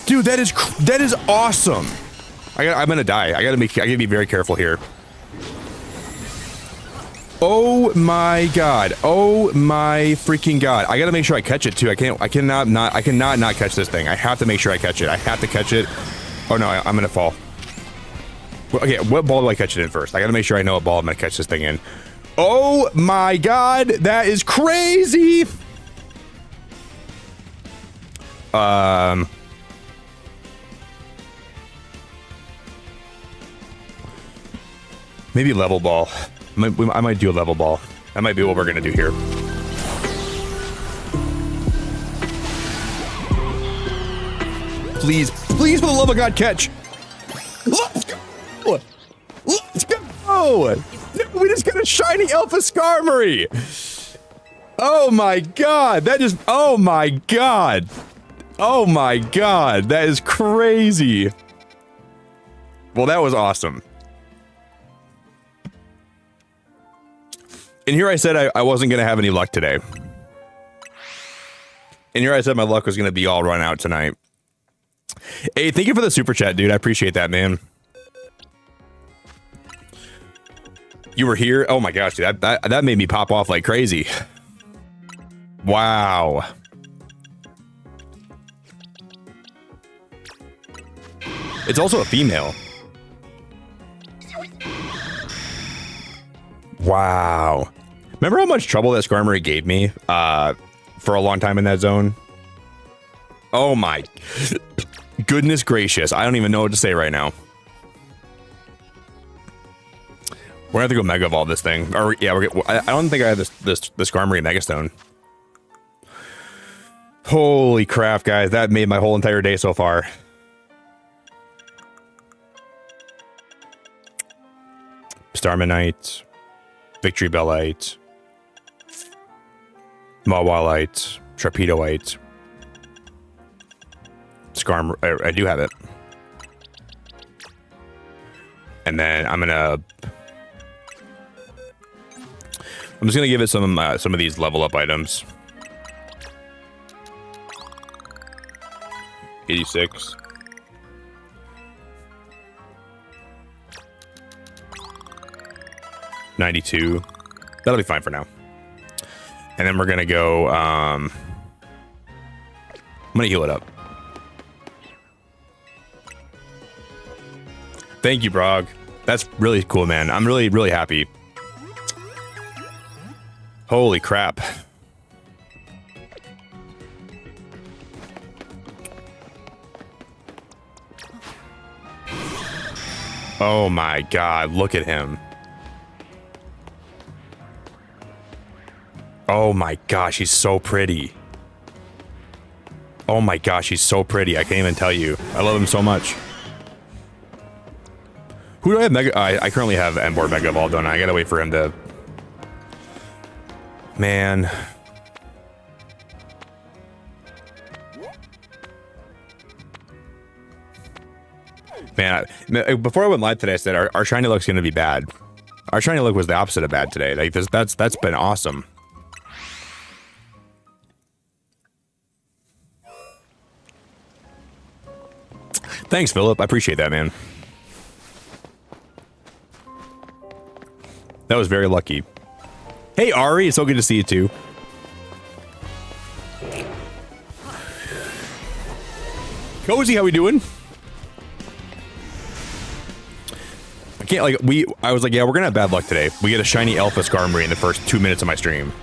Dude, that is awesome. I'm gonna die. I gotta be very careful here. Oh my god. Oh my freaking god. I gotta make sure I catch it too. I cannot not catch this thing. I have to make sure I catch it. I have to catch it. Oh no, I'm gonna fall. Okay, what ball do I catch it in first? I gotta make sure I know what ball I'm gonna catch this thing in. Oh my god, that is crazy! Maybe level ball. I might do a level ball. That might be what we're gonna do here. Please, please, for the love of God, catch! Let's go! Let's go! We just got a shiny Alpha Skarmory! Oh my god, that just, oh my god! Oh my god, that is crazy! Well, that was awesome. And here I said I wasn't going to have any luck today. And here I said my luck was going to be all run out tonight. Hey, thank you for the super chat, dude. I appreciate that, man. You were here? Oh my gosh, dude. That made me pop off like crazy. Wow. It's also a female. Wow. Remember how much trouble that Skarmory gave me for a long time in that zone? Oh my goodness gracious. I don't even know what to say right now. We're gonna have to go Mega Evolve this thing. Or yeah, I don't think I have this Skarmory Mega Stone. Holy crap, guys. That made my whole entire day so far. Starmanite. Victory Bellite, Mawilite, Torpedoite, Skarmory. I do have it. And then I'm just gonna give it some of these level up items. 86. $92. That'll be fine for now. And then we're gonna go. I'm gonna heal it up. Thank you, Brog. That's really cool, man. I'm really, really happy. Holy crap. Oh my god, look at him. Oh my gosh, he's so pretty. Oh my gosh, he's so pretty. I can't even tell you. I love him so much. Who do I have Mega? I currently have Emboar Mega Evolve, don't I? I gotta wait for him to... Man. Man, before I went live today, I said our shiny luck's gonna be bad. Our shiny luck was the opposite of bad today. Like that's been awesome. Thanks, Philip. I appreciate that, man. That was very lucky. Hey, Ari. It's so good to see you, too. Cozy, how we doing? I can't, like, I was like, yeah, we're gonna have bad luck today. We get a shiny Alpha Skarmory in the first 2 minutes of my stream.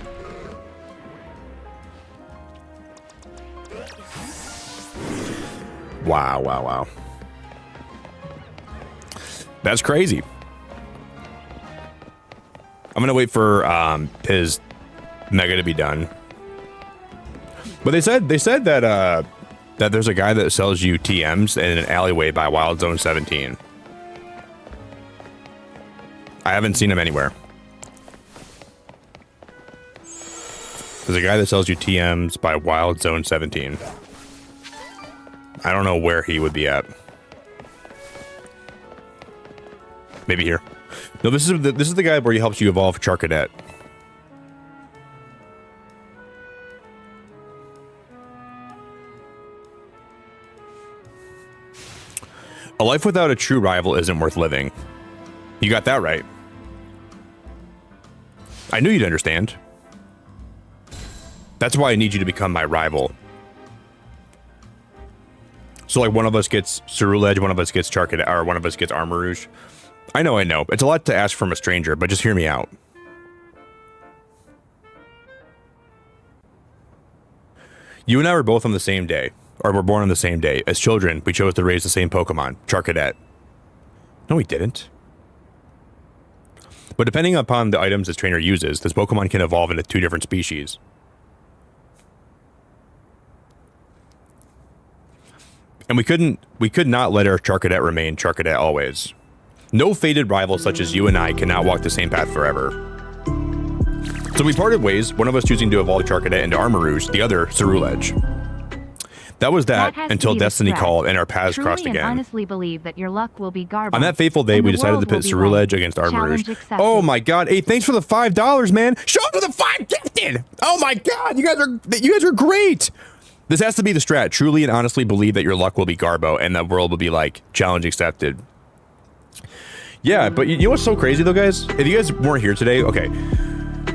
Wow, wow, wow. That's crazy. I'm gonna wait for his Mega to be done. But they said that that there's a guy that sells you TMs in an alleyway by Wild Zone 17. I haven't seen him anywhere. There's a guy that sells you TMs by Wild Zone 17. I don't know where he would be at. Maybe here. No, this is the guy where he helps you evolve Charcadet. A life without a true rival isn't worth living. You got that right. I knew you'd understand. That's why I need you to become my rival. So like one of us gets Ceruledge, one of us gets Charcadet, or one of us gets Armarouge. I know. It's a lot to ask from a stranger, but just hear me out. You and I were both on the same day, or were born on the same day. As children, we chose to raise the same Pokemon, Charcadet. No, we didn't. But depending upon the items this trainer uses, this Pokemon can evolve into 2 different species. And we could not let our Charcadet remain Charcadet always. No fated rival such as you and I cannot walk the same path forever. So we parted ways, one of us choosing to evolve Charcadet into Armarouge, the other Ceruledge. That was that until Destiny called and our paths crossed again. I honestly believe that your luck will be garbage. On that fateful day, we decided to pit Ceruledge against Armarouge. Oh my god. Hey, thanks for the $5, man. Show up with the 5 gifted. Oh my god, you guys are great. This has to be the strat. Truly and honestly believe that your luck will be Garbo and the world will be like, challenge accepted. Yeah, but you know what's so crazy though, guys? If you guys weren't here today, okay.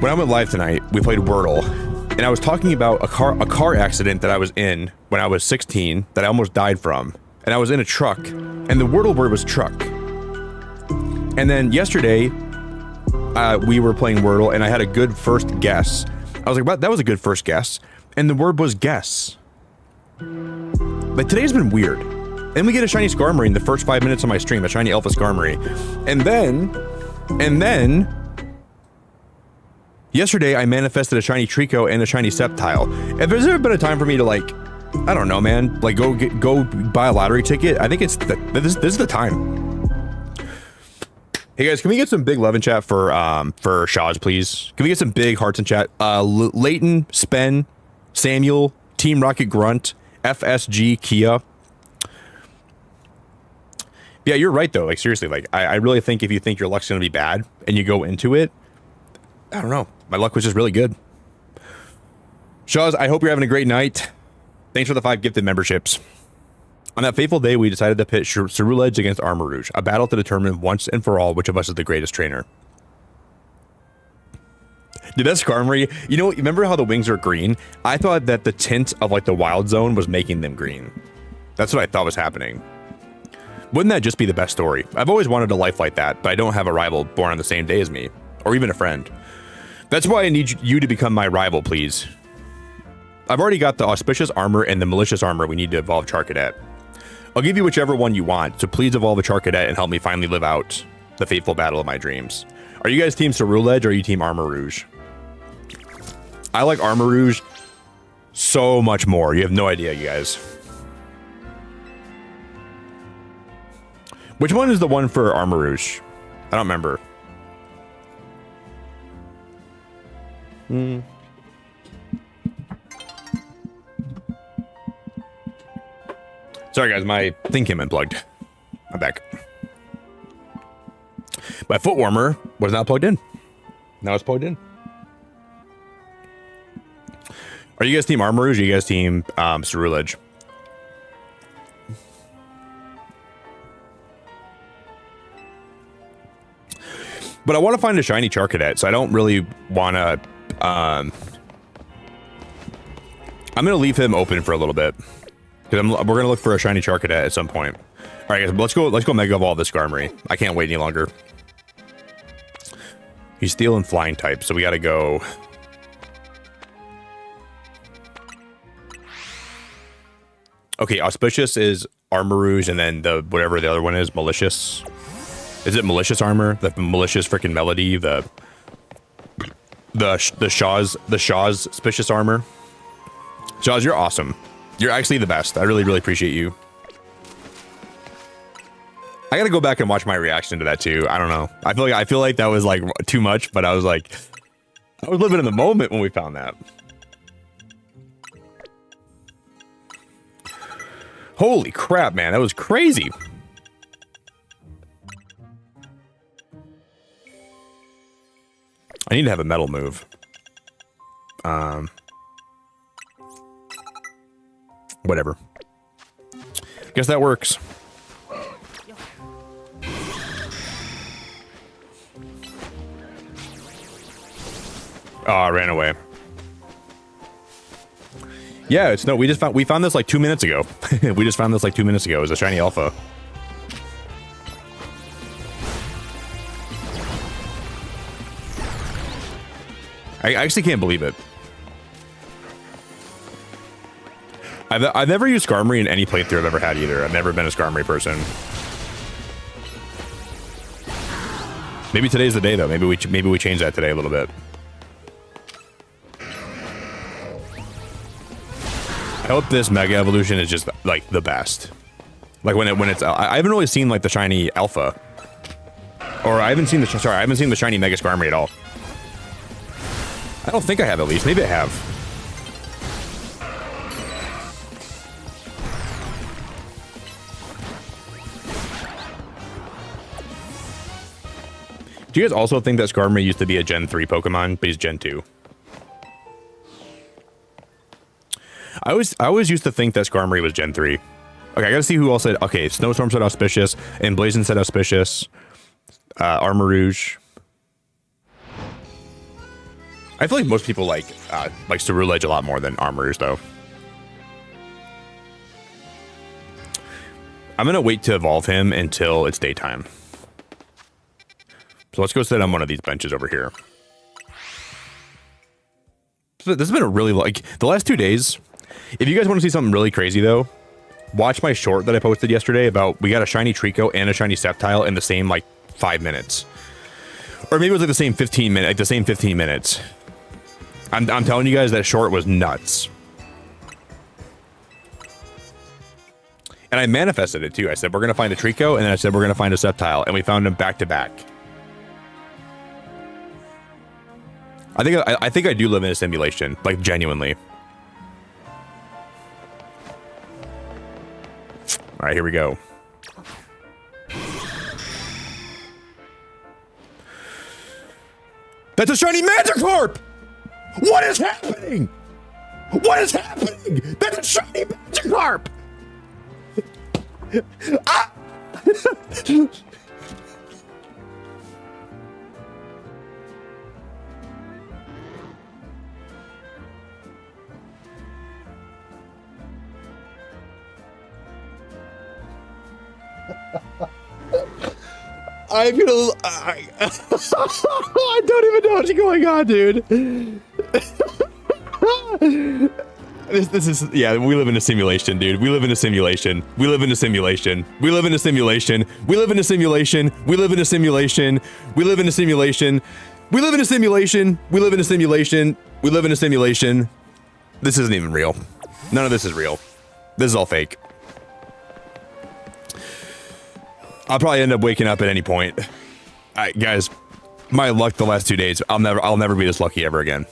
When I went live tonight, we played Wordle, and I was talking about a car accident that I was in when I was 16 that I almost died from. And I was in a truck, and the Wordle word was truck. And then yesterday, we were playing Wordle, and I had a good first guess. I was like, well, that was a good first guess. And the word was guess. Like, today's been weird. And we get a shiny Skarmory in the first 5 minutes of my stream, a shiny Alpha Skarmory. And then, yesterday I manifested a shiny Trico and a shiny Sceptile. If there's ever been a time for me to like, I don't know, man, like go buy a lottery ticket, I think it's this is the time. Hey guys, can we get some big love in chat for Shaz, please? Can we get some big hearts in chat? Leighton, Spen, Samuel, Team Rocket Grunt, FSG, Kia. Yeah, you're right though. Like seriously, like I really think if you think your luck's gonna be bad and you go into it, I don't know. My luck was just really good. Shaz, I hope you're having a great night. Thanks for the 5 gifted memberships. On that fateful day, we decided to pit Ceruledge against Armarouge, a battle to determine once and for all which of us is the greatest trainer. Dude, that Skarmory, you know, remember how the wings are green? I thought that the tint of like the wild zone was making them green. That's what I thought was happening. Wouldn't that just be the best story? I've always wanted a life like that, but I don't have a rival born on the same day as me, or even a friend. That's why I need you to become my rival, please. I've already got the auspicious armor and the malicious armor we need to evolve Charcadet. I'll give you whichever one you want, so please evolve a Charcadet and help me finally live out the fateful battle of my dreams. Are you guys team Ceruledge or are you team Armarouge? I like Armarouge so much more. You have no idea, you guys. Which one is the one for Armarouge? I don't remember. Sorry guys, my thing came unplugged. I'm back. My foot warmer was not plugged in. Now it's plugged in. Are you guys team Armarouge or are you guys team Ceruledge? But I want to find a shiny Charcadet, so I don't really want to... I'm going to leave him open for a little bit. Because we're going to look for a shiny Charcadet at some point. All right, guys, let's go Mega Evolve this Skarmory. I can't wait any longer. He's Steel and Flying type, so we got to go... Okay, Auspicious is Armarouge, and then the whatever the other one is, Malicious. Is it Malicious Armor? The Malicious freaking Melody, the Shaw's Suspicious Armor. Shaw's, you're awesome. You're actually the best. I really, really appreciate you. I gotta go back and watch my reaction to that too. I don't know. I feel like that was like too much, but I was living in the moment when we found that. Holy crap, man. That was crazy. I need to have a metal move. Whatever. Guess that works. Oh, I ran away. Yeah, it's no. We found this like 2 minutes ago. We just found this like 2 minutes ago. It was a shiny alpha. I actually can't believe it. I've never used Skarmory in any playthrough I've ever had either. I've never been a Skarmory person. Maybe today's the day though. Maybe we change that today a little bit. I hope this Mega Evolution is just like the best. Like when it's I haven't really seen like the shiny Alpha, or I haven't seen the shiny Mega Skarmory at all. I don't think I have, at least. Maybe I have. Do you guys also think that Skarmory used to be a Gen 3 Pokemon, but he's Gen 2? I always used to think that Skarmory was Gen 3. Okay, I gotta see who else said. Okay, Snowstorm said auspicious, and Blazin said auspicious. Armarouge. I feel like most people like Ceruledge a lot more than Armarouge, though. I'm gonna wait to evolve him until it's daytime. So let's go sit on one of these benches over here. So this has been a really, like, the last 2 days. If you guys want to see something really crazy, though, watch my short that I posted yesterday about we got a shiny Trico and a shiny Sceptile in the same, like, 5 minutes. Or maybe it was like the same 15 minutes, like the same 15 minutes. I'm telling you guys that short was nuts. And I manifested it, too. I said, we're going to find a Trico, and then I said, we're going to find a Sceptile, and we found them back to back. I think I do live in a simulation, like genuinely. All right, here we go. That's a shiny Magikarp! What is happening? What is happening? That's a shiny Magikarp! Ah! I'm gonna. I don't even know what's going on, dude. This is, yeah, we live in a simulation, dude. We live in a simulation. We live in a simulation. We live in a simulation. We live in a simulation. We live in a simulation. We live in a simulation. We live in a simulation. We live in a simulation. We live in a simulation. This isn't even real. None of this is real. This is all fake. I'll probably end up waking up at any point. Guys, my luck the last 2 days, I'll never be this lucky ever again.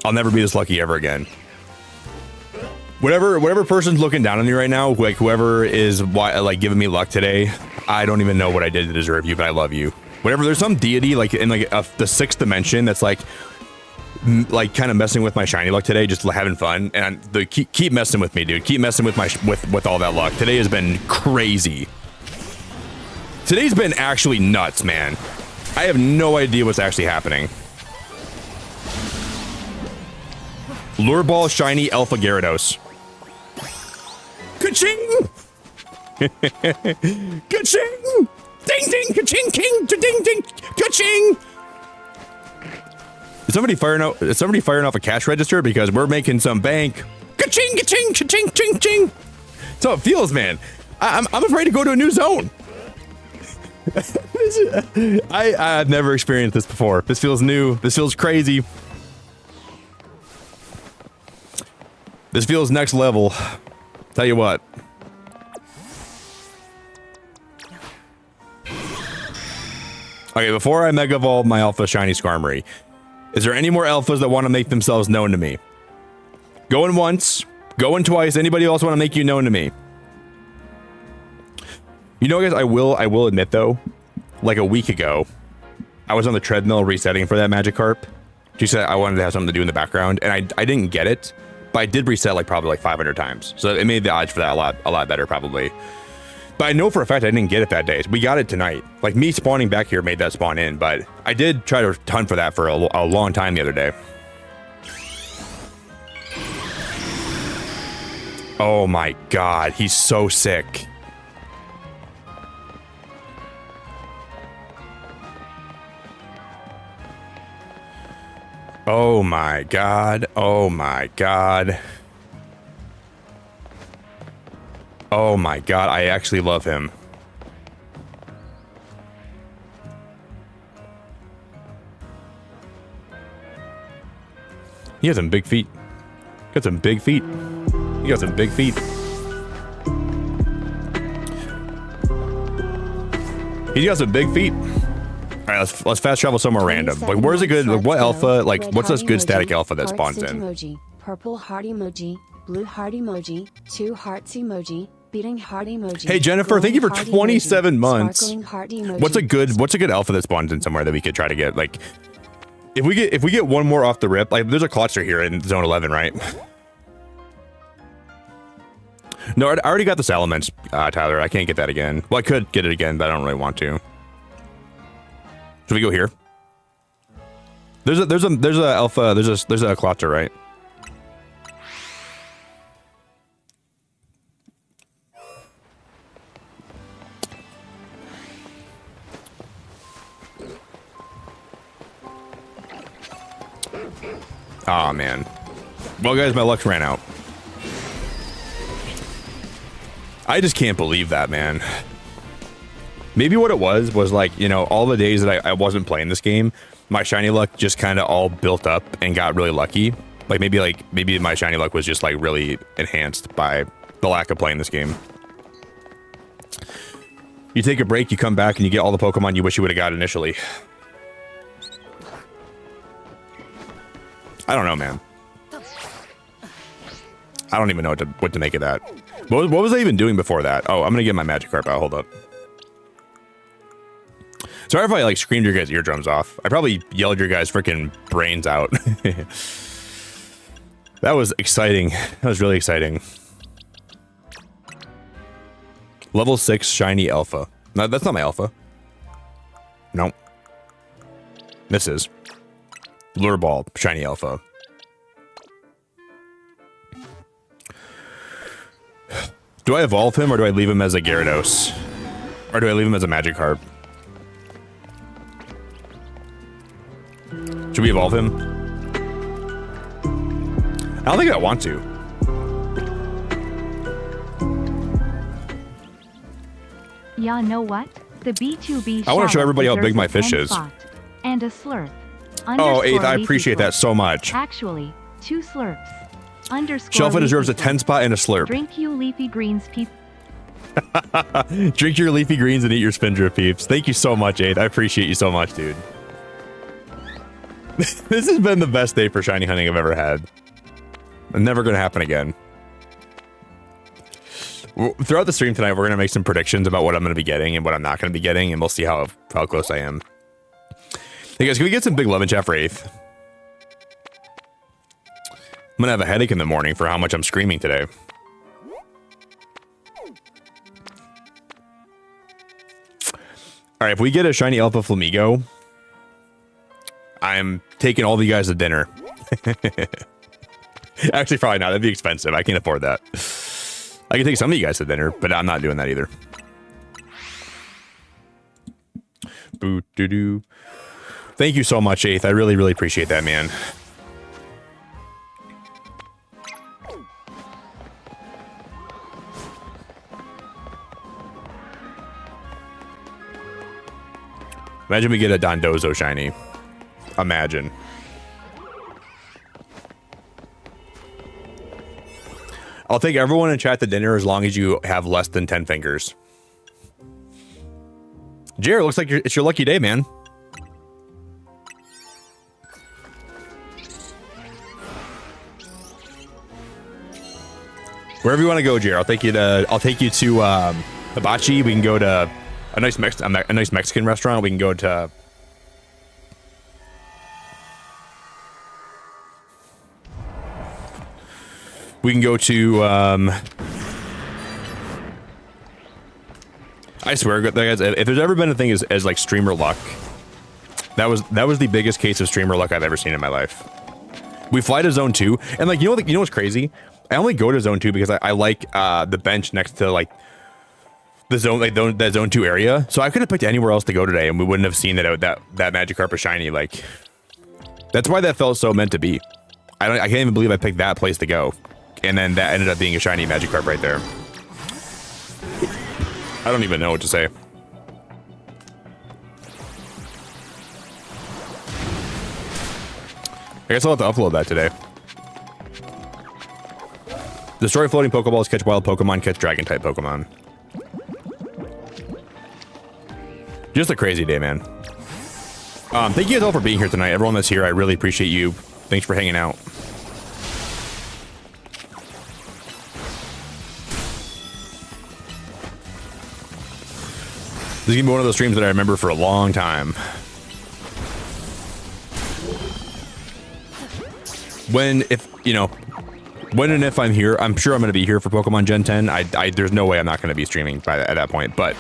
I'll never be this lucky ever again. Whatever person's looking down on you right now, like whoever is like giving me luck today, I don't even know what I did to deserve you, but I love you. Whatever, there's some deity like in like the 6th dimension that's like kind of messing with my shiny luck today, just having fun, and keep messing with me, dude. Keep messing with with all that luck. Today has been crazy. Today's been actually nuts, man. I have no idea what's actually happening. Lure Ball shiny Alpha Gyarados. Ka-ching! Ka-ching! Ding ding! Ka-ching! King! Ding ding! Ka-ching! Is somebody firing off a cash register because we're making some bank? Ka-ching! Ka-ching! Ka-ching! Ching! Ching! That's how it feels, man. I'm afraid to go to a new zone. I've never experienced this before. This feels new. This feels crazy. This feels next level. Tell you what. Okay, before I Mega Evolve my Alpha Shiny Skarmory, is there any more Alphas that want to make themselves known to me? Going once, going twice. Anybody else want to make you known to me? You know, guys, I will admit though, like a week ago, I was on the treadmill resetting for that Magikarp. She said I wanted to have something to do in the background, and I didn't get it, but I did reset like probably like 500 times, so it made the odds for that a lot better probably. But I know for a fact I didn't get it that day. We got it tonight. Like, me spawning back here made that spawn in, but I did try to hunt for that for a long time the other day. Oh my god, he's so sick. Oh my god, oh my god. Oh my god, I actually love him. He has some big feet. Got some big feet. He got some big feet. He's got some big feet. All right, let's fast travel somewhere random. Like, where's a good, like, what alpha, like, what's this good static alpha that spawns in? Emoji, purple heart emoji, blue heart emoji, 2 hearts emoji, beating heart emoji. Hey Jennifer, thank you for 27 emoji, months. Heart emoji. What's a good alpha that spawns in somewhere that we could try to get? Like, if we get one more off the rip, like, there's a cluster here in zone 11, right? No, I already got the Salamence, Tyler. I can't get that again. Well, I could get it again, but I don't really want to. Should we go here? There's a alpha. There's a cluster, right? Aw, man. Well, guys, my luck ran out. I just can't believe that, man. Maybe what it was like, you know, all the days that I wasn't playing this game, my shiny luck just kind of all built up and got really lucky. Like, maybe my shiny luck was just, like, really enhanced by the lack of playing this game. You take a break, you come back, and you get all the Pokemon you wish you would have got initially. I don't know, man. I don't even know what to make of that. What was I even doing before that? Oh, I'm gonna get my Magikarp out. Hold up. Sorry if I, like, screamed your guys' eardrums off. I probably yelled your guys' freaking brains out. That was exciting. That was really exciting. Level 6 shiny alpha. No, that's not my alpha. Nope. This is Lure Ball shiny alpha. Do I evolve him, or do I leave him as a Gyarados? Or do I leave him as a Magikarp? Should we evolve him? I don't think I want to. Yeah, know what? The B2B I want to show everybody how big my fish is. And a slurp. Oh, 8th, I appreciate that so much. Actually, 2 slurps. Shelfa deserves a 10 spot and a slurp. Drink you leafy greens, peeps. Drink your leafy greens and eat your Spindrift, peeps. Thank you so much, 8th. I appreciate you so much, dude. This has been the best day for shiny hunting I've ever had. Never gonna happen again. Throughout the stream tonight, we're gonna make some predictions about what I'm gonna be getting and what I'm not gonna be getting, and we'll see how close I am. Hey guys, can we get some big love in chat for 8th? I'm gonna have a headache in the morning for how much I'm screaming today. All right, if we get a shiny alpha Flamingo, I'm taking all of you guys to dinner. Actually, probably not. That'd be expensive. I can't afford that. I can take some of you guys to dinner, but I'm not doing that either. Boo-doo-doo. Thank you so much, 8th. I really, really appreciate that, man. Imagine we get a Dondozo shiny. Imagine. I'll take everyone in chat to dinner as long as you have less than 10 fingers. Jared, looks like it's your lucky day, man. Wherever you want to go, Jared. I'll take you to Hibachi. We can go to a nice Mexican restaurant. We can go to I swear, guys, if there's ever been a thing as like streamer luck, that was the biggest case of streamer luck I've ever seen in my life. We fly to zone 2, and like you know what's crazy? I only go to zone 2 because I like the bench next to like the zone, like that zone 2 area. So I could have picked anywhere else to go today, and we wouldn't have seen that Magikarp was shiny. Like that's why that felt so meant to be. I can't even believe I picked that place to go, and then that ended up being a shiny Magikarp right there. I don't even know what to say. I guess I'll have to upload that today. Destroy floating Pokeballs, catch wild Pokemon, catch Dragon-type Pokemon. Just a crazy day, man. Thank you guys all for being here tonight. Everyone that's here, I really appreciate you. Thanks for hanging out. This is gonna be one of those streams that I remember for a long time. When and if I'm here, I'm sure I'm going to be here for Pokemon Gen 10. There's no way I'm not going to be streaming at that point. But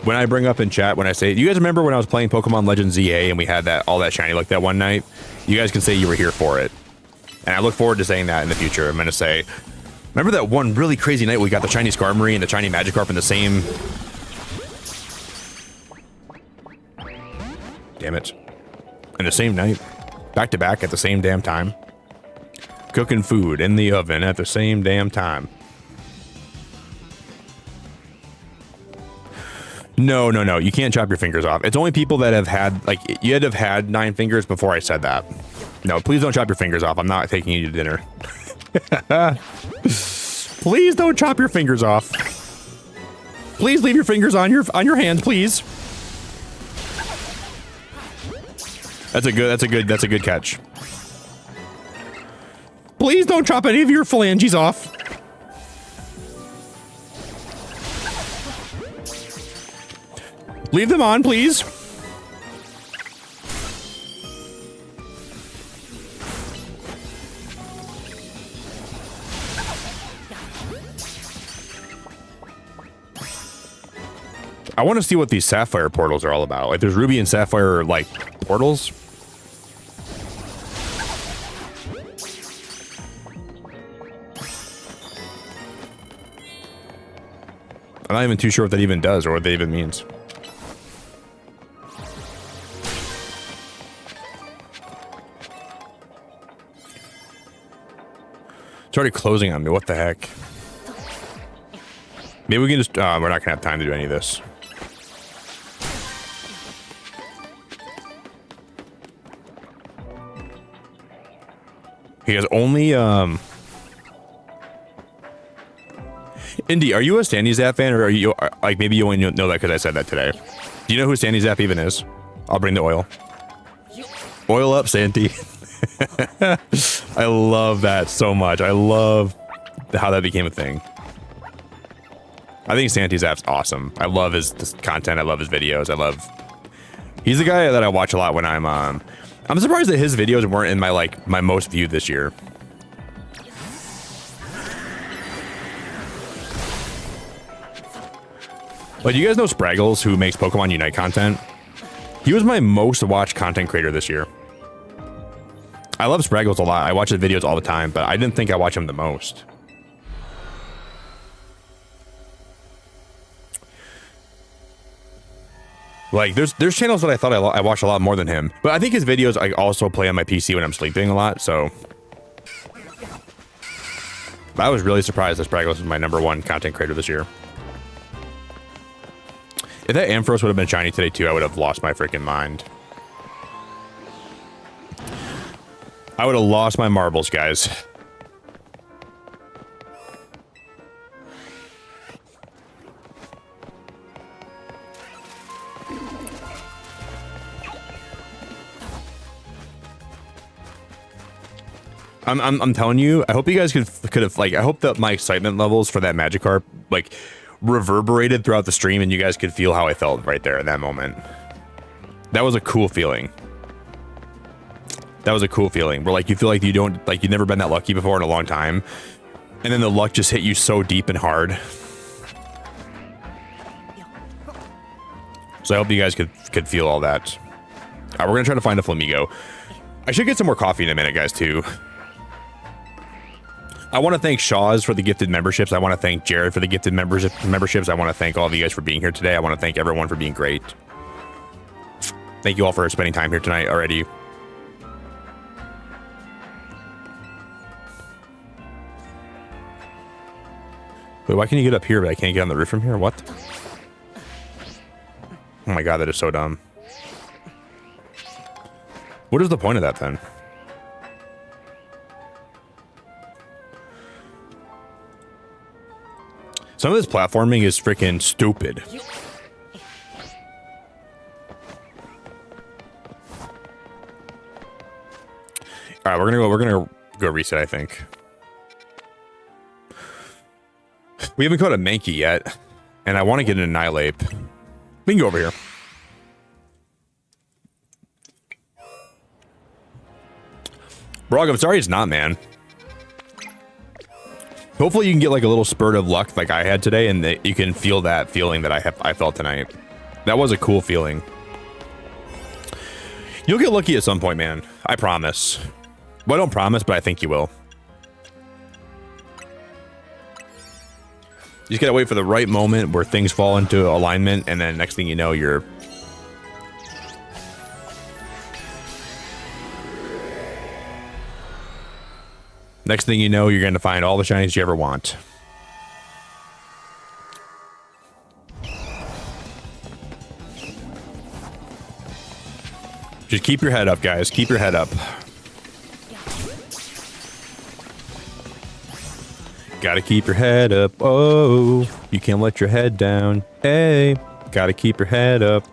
when I bring up in chat, when I say, do you guys remember when I was playing Pokemon Legends ZA and we had all that shiny luck that one night? You guys can say you were here for it. And I look forward to saying that in the future. I'm going to say, remember that one really crazy night we got the shiny Skarmory and the shiny Magikarp in the same... Damn it. In the same night. Back to back at the same damn time. Cooking food in the oven at the same damn time. No. You can't chop your fingers off. It's only people that have had, like, you had to have had 9 fingers before I said that. No, please don't chop your fingers off. I'm not taking you to dinner. Please don't chop your fingers off. Please leave your fingers on your hands, please. That's a good catch. Please don't chop any of your phalanges off. Leave them on, please. I want to see what these Sapphire portals are all about. Like, there's Ruby and Sapphire, like, portals. I'm not even too sure what that even does or what that even means. It's already closing on me. What the heck? Maybe we can just... we're not gonna have time to do any of this. He has only... Indy, are you a Sandy Zap fan, or are you... like, maybe you only know that because I said that today. Do you know who Sandy Zap even is? I'll bring the oil. Oil up, Sandy. I love that so much. I love how that became a thing. I think Sandy Zap's awesome. I love his content. I love his videos. He's the guy that I watch a lot when I'm surprised that his videos weren't in my most viewed this year. Like, do you guys know Spraggles, who makes Pokemon Unite content? He was my most watched content creator this year. I love Spraggles a lot. I watch his videos all the time, but I didn't think I watch him the most. Like, there's channels that I thought I watched a lot more than him. But I think his videos I also play on my PC when I'm sleeping a lot, so... I was really surprised that Spraggles was my #1 content creator this year. If that Ampharos would have been shiny today too, I would have lost my freaking mind. I would have lost my marbles, guys. I'm telling you, I hope you guys could have, like, I hope that my excitement levels for that Magikarp, like, reverberated throughout the stream and you guys could feel how I felt right there in that moment. That was a cool feeling. That was a cool feeling where, like, you feel like you've never been that lucky before in a long time. And then the luck just hit you so deep and hard. So I hope you guys could feel all that. All right, we're gonna try to find a Flamingo. I should get some more coffee in a minute, guys, too. I want to thank Shaw's for the gifted memberships. I want to thank Jared for the gifted memberships. I want to thank all of you guys for being here today. I want to thank everyone for being great. Thank you all for spending time here tonight already. Wait, why can you get up here, but I can't get on the roof from here? What? Oh my god, that is so dumb. What is the point of that, then? Some of this platforming is freaking stupid. All right, we're gonna go reset, I think. We haven't caught a Mankey yet, and I want to get an Annihilate. We can go over here. Brog, I'm sorry it's not, man. Hopefully you can get like a little spurt of luck like I had today, and that you can feel that feeling that I felt tonight. That was a cool feeling. You'll get lucky at some point, man. I promise. Well, I don't promise, but I think you will. You just gotta wait for the right moment where things fall into alignment, and then next thing you know, you're... Next thing you know, you're going to find all the shinies you ever want. Just keep your head up, guys. Keep your head up. Gotta keep your head up. Oh, you can't let your head down. Hey, gotta keep your head up.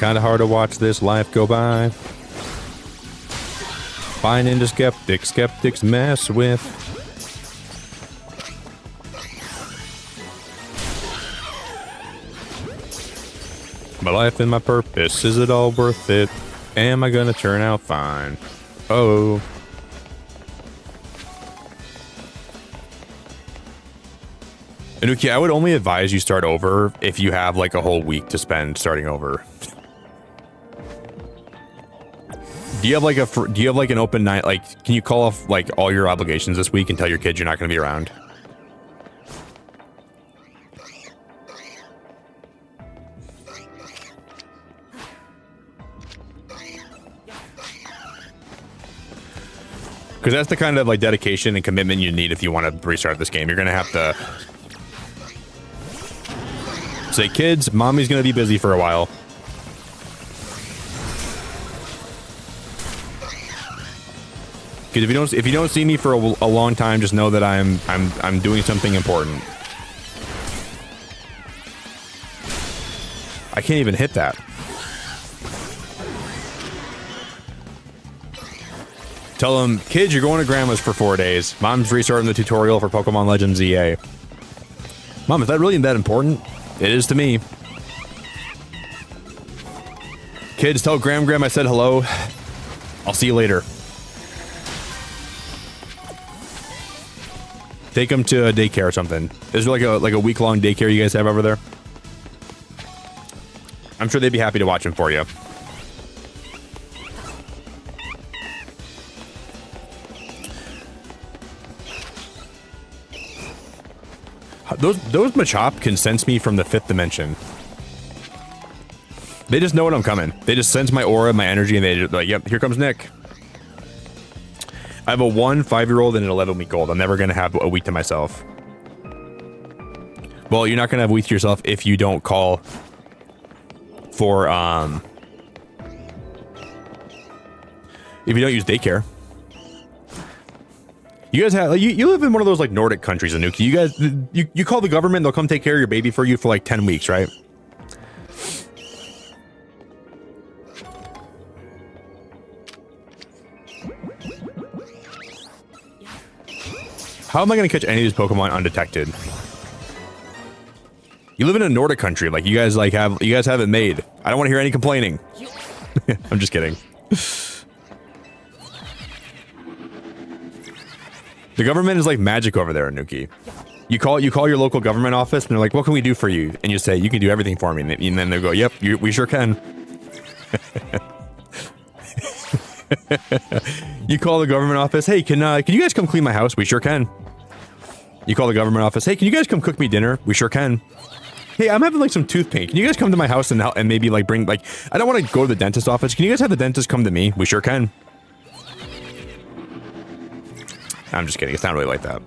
Kinda hard to watch this life go by. Finding the skeptics mess with. My life and my purpose, is it all worth it? Am I gonna turn out fine? Oh. Anuki, I would only advise you start over if you have like a whole week to spend starting over. Do you have like an open night? Like, can you call off like all your obligations this week and tell your kids you're not going to be around? Because that's the kind of like dedication and commitment you need if you want to restart this game. You're going to have to say, kids, mommy's going to be busy for a while. Because if you don't see me for a long time, just know that I'm doing something important. I can't even hit that. Tell them, kids, you're going to grandma's for 4 days. Mom's restarting the tutorial for Pokémon Legends ZA. Mom, is that really that important? It is to me. Kids, tell Graham I said hello. I'll see you later. Take them to a daycare or something. Is there like a week-long daycare you guys have over there? I'm sure they'd be happy to watch them for you. Those Machop can sense me from the 5th dimension. They just know when I'm coming. They just sense my aura, my energy, and they're like, yep, here comes Nick. I have a 5-year-old and an 11-week-old. I'm never going to have a week to myself. Well, you're not going to have a week to yourself if you don't call for, if you don't use daycare. You guys have, you live in one of those, like, Nordic countries, Anuki. You guys, you call the government, they'll come take care of your baby for you for, like, 10 weeks, right? How am I going to catch any of these Pokemon undetected? You live in a Nordic country, like you guys have it made. I don't want to hear any complaining. I'm just kidding. The government is like magic over there, Anuki. You call your local government office, and they're like, "What can we do for you?" And you say, "You can do everything for me." And then they go, "Yep, we sure can." You call the government office, "Hey, can you guys come clean my house?" "We sure can." You call the government office, "Hey, can you guys come cook me dinner?" "We sure can." "Hey, I'm having like some tooth pain. Can you guys come to my house and help, and maybe like bring like I don't want to go to the dentist office. Can you guys have the dentist come to me?" "We sure can." I'm just kidding. It's not really like that.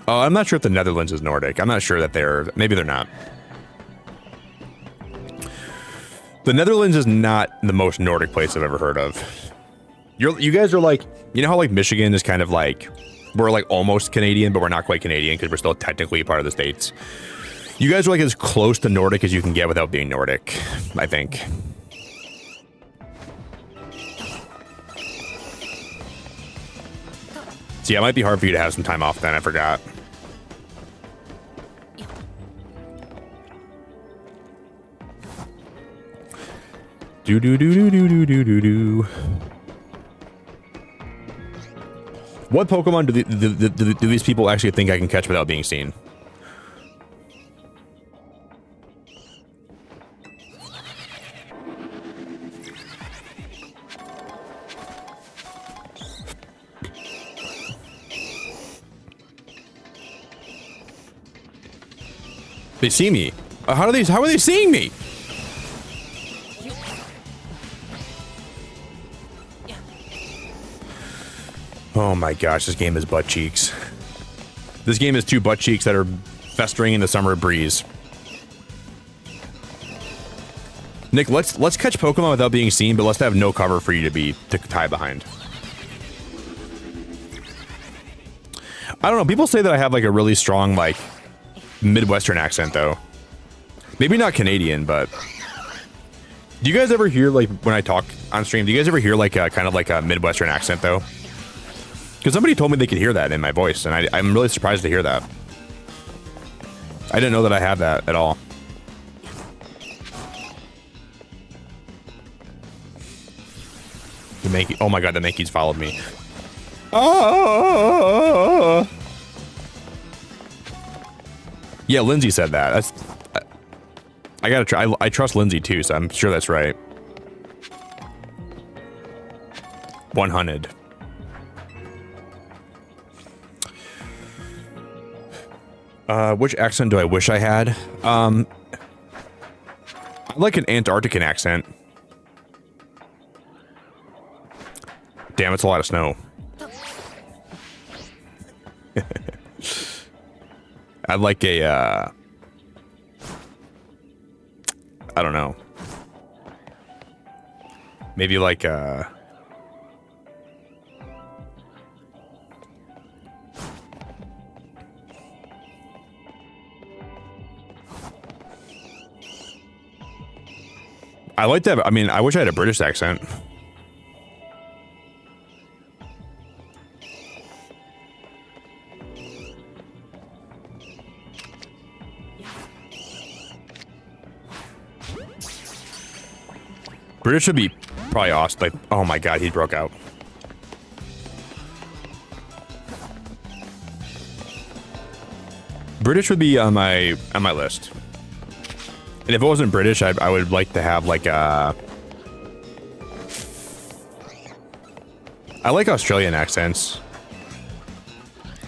I'm not sure if the Netherlands is Nordic. I'm not sure that maybe they're not. The Netherlands is not the most Nordic place I've ever heard of. You guys are like, you know how like Michigan is kind of like, we're like almost Canadian, but we're not quite Canadian because we're still technically a part of the States. You guys are like as close to Nordic as you can get without being Nordic, I think. So yeah, it might be hard for you to have some time off then, I forgot. Do. What Pokemon do these people actually think I can catch without being seen? They see me. How are they seeing me? Oh my gosh, this game is butt cheeks. This game is two butt cheeks that are festering in the summer breeze. Nick, let's catch Pokemon without being seen, but let's have no cover for you to tie behind. I don't know. People say that I have like a really strong like Midwestern accent though. Maybe not Canadian, but do you guys ever hear like when I talk on stream? Do you guys ever hear like a kind of like a Midwestern accent though? Because somebody told me they could hear that in my voice, and I'm really surprised to hear that. I didn't know that I had that at all. The Mankey, oh my god, the Mankey's followed me. Oh! Yeah, Lindsay said that. I gotta try. I trust Lindsay too, so I'm sure that's right. 100. Which accent do I wish I had? I like an Antarctican accent. Damn, it's a lot of snow. I'd like a, I don't know. Maybe like a... I like that. I mean, I wish I had a British accent. British would be probably awesome. Like, oh my god, he broke out. British would be on my list. And if it wasn't British, I would like to have like a... I like Australian accents.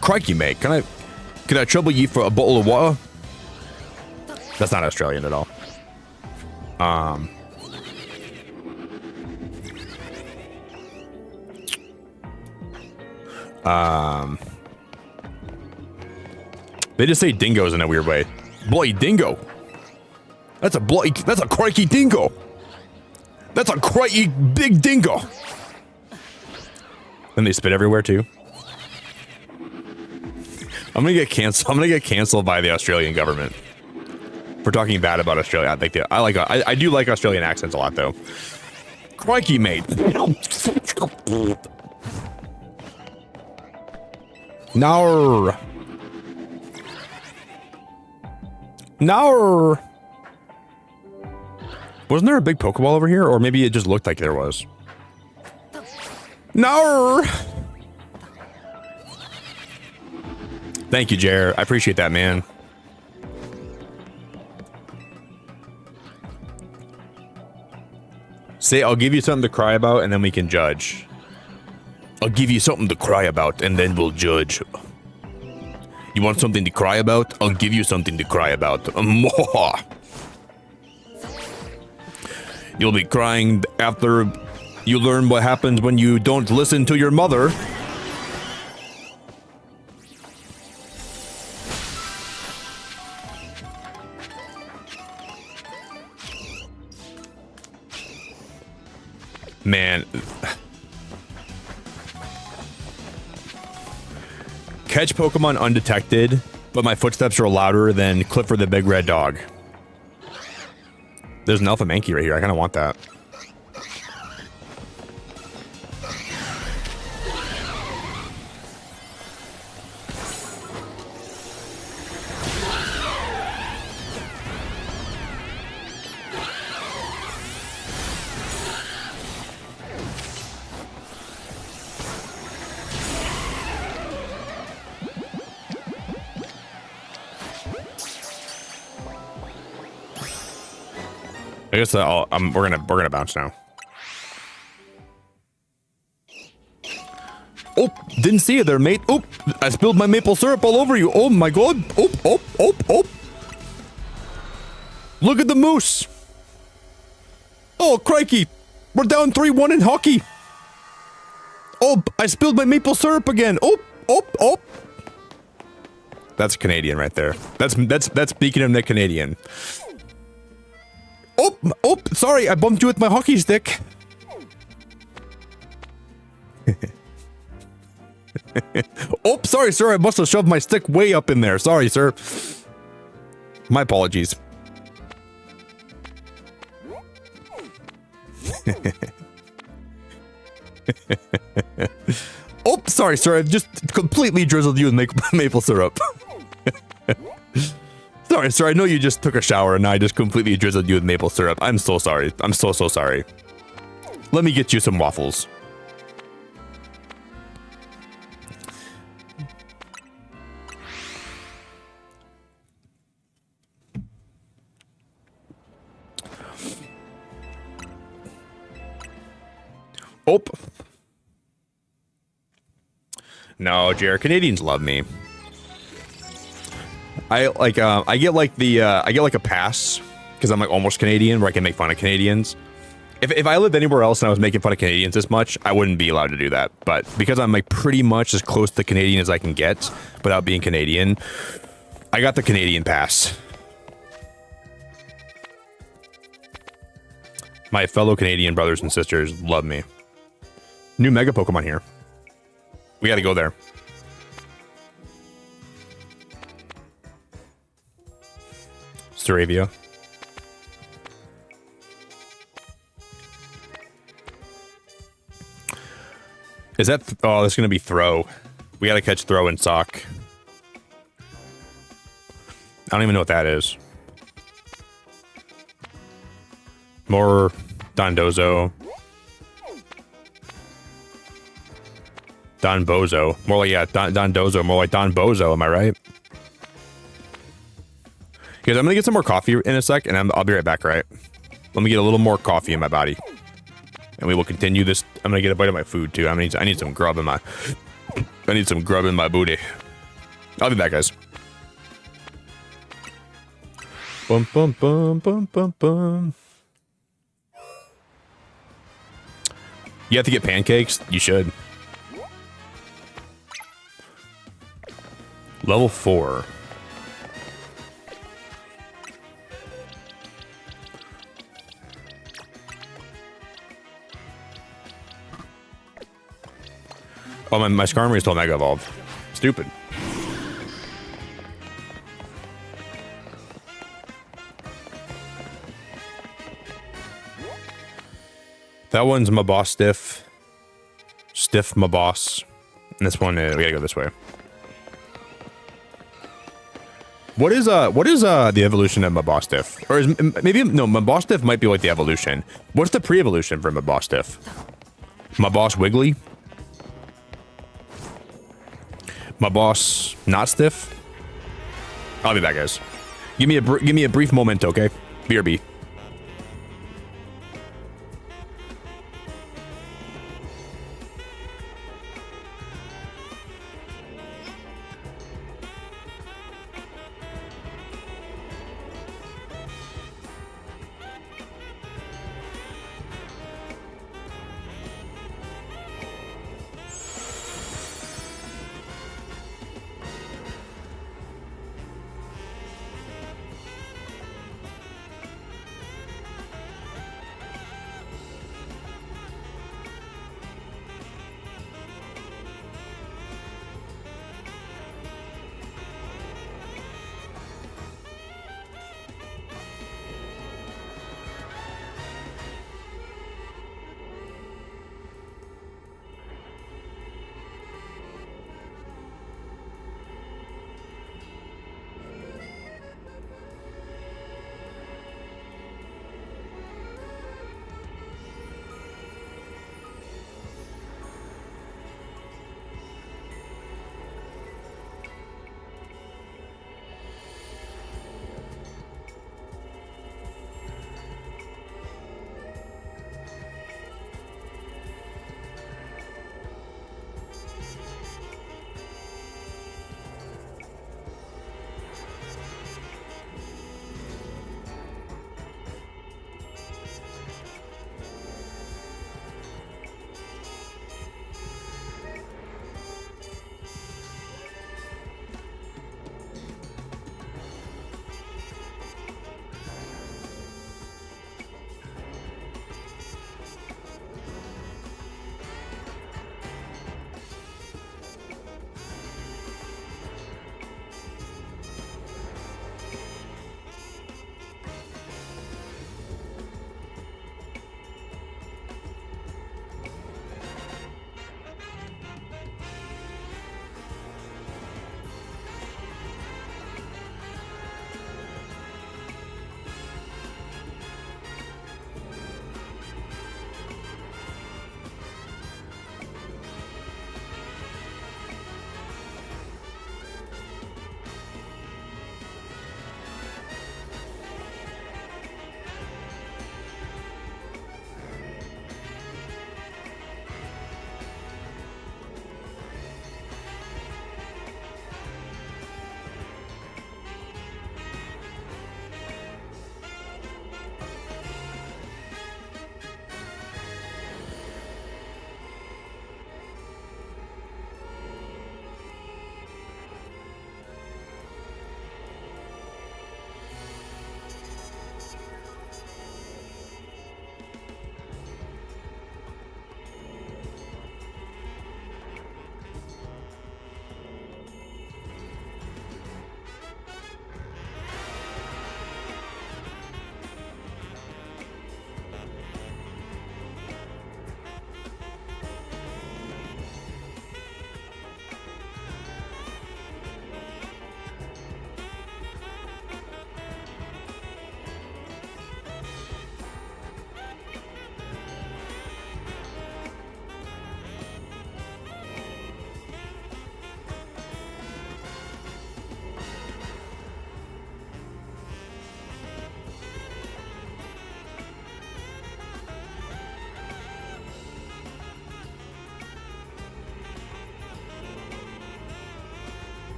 Crikey, mate. Can I trouble you for a bottle of water? That's not Australian at all. They just say dingoes in a weird way. Bloody dingo. That's a crikey dingo. That's a crikey big dingo. And they spit everywhere too. I'm gonna get canceled by the Australian government for talking bad about Australia. I do like Australian accents a lot though. Crikey, mate. No. No. Wasn't there a big Pokeball over here? Or maybe it just looked like there was. No. Thank you, Jer. I appreciate that, man. Say, I'll give you something to cry about, and then we can judge. I'll give you something to cry about, and then we'll judge. You want something to cry about? I'll give you something to cry about. You'll be crying after you learn what happens when you don't listen to your mother. Man. Catch Pokemon undetected, but my footsteps are louder than Clifford the Big Red Dog. There's an Alpha Mankey right here. I kind of want that. I guess we're gonna bounce now. Oh, didn't see you there, mate. Oh, I spilled my maple syrup all over you. Oh my god. Oh, oh, oh, oh. Look at the moose. Oh, crikey. We're down 3-1 in hockey. Oh, I spilled my maple syrup again. Oh, oh, oh. That's Canadian right there. That's speaking of the Canadian. Oh, oh, sorry, I bumped you with my hockey stick. Oh, sorry, sir, I must have shoved my stick way up in there. Sorry, sir. My apologies. Oh, sorry, sir, I've just completely drizzled you with maple syrup. Sorry, sir, I know you just took a shower and I just completely drizzled you with maple syrup. I'm so sorry. I'm so sorry. Let me get you some waffles. Oh. No, Jared, Canadians love me. I get like a pass because I'm like almost Canadian where I can make fun of Canadians. If I lived anywhere else and I was making fun of Canadians this much, I wouldn't be allowed to do that. But because I'm like pretty much as close to Canadian as I can get without being Canadian, I got the Canadian pass. My fellow Canadian brothers and sisters love me. New Mega Pokemon here. We gotta go there. Staravia. Is that... oh, that's gonna be Throw. We gotta catch Throw and Sock. I don't even know what that is. More Dondozo. Don Bozo. More like, yeah, Dondozo. More like Don Bozo, am I right? Guys, I'm gonna get some more coffee in a sec, and I'll be right back, right? Let me get a little more coffee in my body. And we will continue this. I'm gonna get a bite of my food, too. I need some grub in my... I need some grub in my booty. I'll be back, guys. Bum, bum, bum, bum, bum, bum. You have to get pancakes? You should. Level 4. Oh, my Skarmory is still Mega Evolved. Stupid. That one's my boss stiff. Stiff my boss. And this one, we gotta go this way. What is the evolution of Mabostiff? Or is maybe no, Mabostiff might be like the evolution. What's the pre-evolution for Mabostiff? Maboss Wiggly? My boss not stiff. I'll be back, guys. Give me a brief moment, okay? BRB.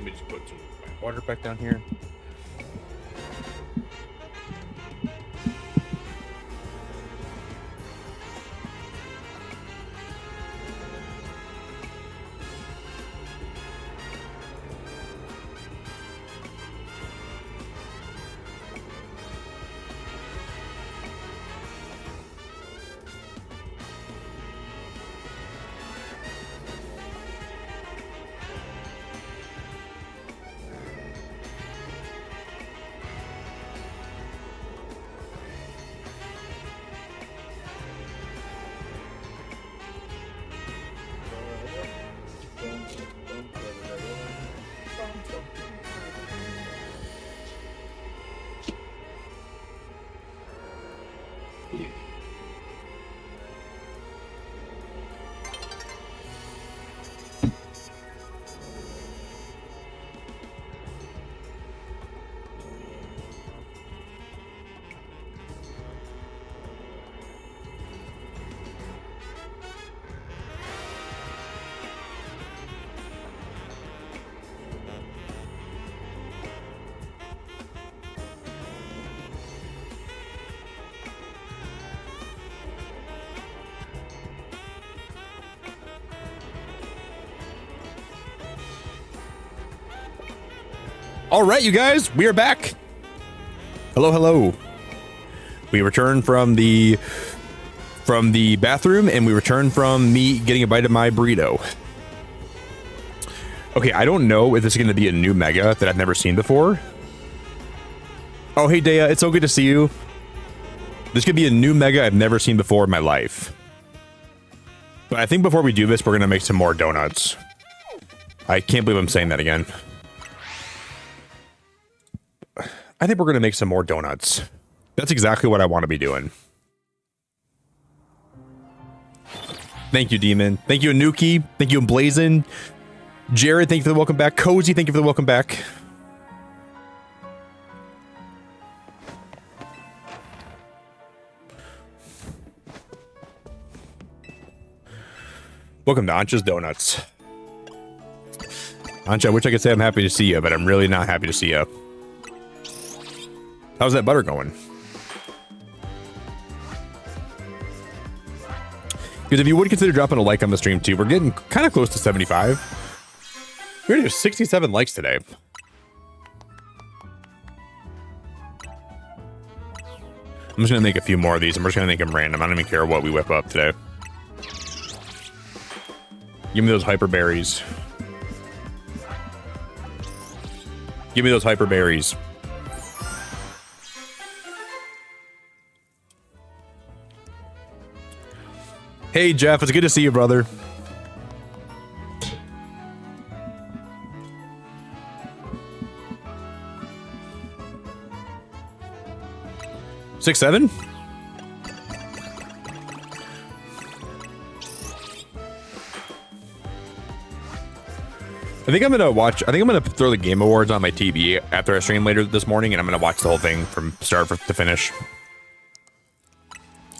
Let me just put some water back down here. All right, you guys, we are back. Hello, hello. We returned from the bathroom, and we returned from me getting a bite of my burrito. Okay, I don't know if this is going to be a new mega that I've never seen before. Oh, hey, Dea, it's so good to see you. This could be a new mega I've never seen before in my life. But I think before we do this, we're going to make some more donuts. I can't believe I'm saying that again. I think we're going to make some more donuts. That's exactly what I want to be doing. Thank you, Demon. Thank you, Anuki. Thank you, Blazin. Jared, thank you for the welcome back. Cozy, thank you for the welcome back. Welcome to Ansha's Donuts. Ansha, I wish I could say I'm happy to see you, but I'm really not happy to see you. How's that butter going? Because if you would consider dropping a like on the stream too, we're getting kind of close to 75. We already have 67 likes today. I'm just going to make a few more of these. I'm just going to make them random. I don't even care what we whip up today. Give me those hyper berries. Give me those hyper berries. Hey, Jeff, it's good to see you, brother. Six, seven? I think I'm gonna throw the Game Awards on my TV after I stream later this morning, and I'm gonna watch the whole thing from start to finish.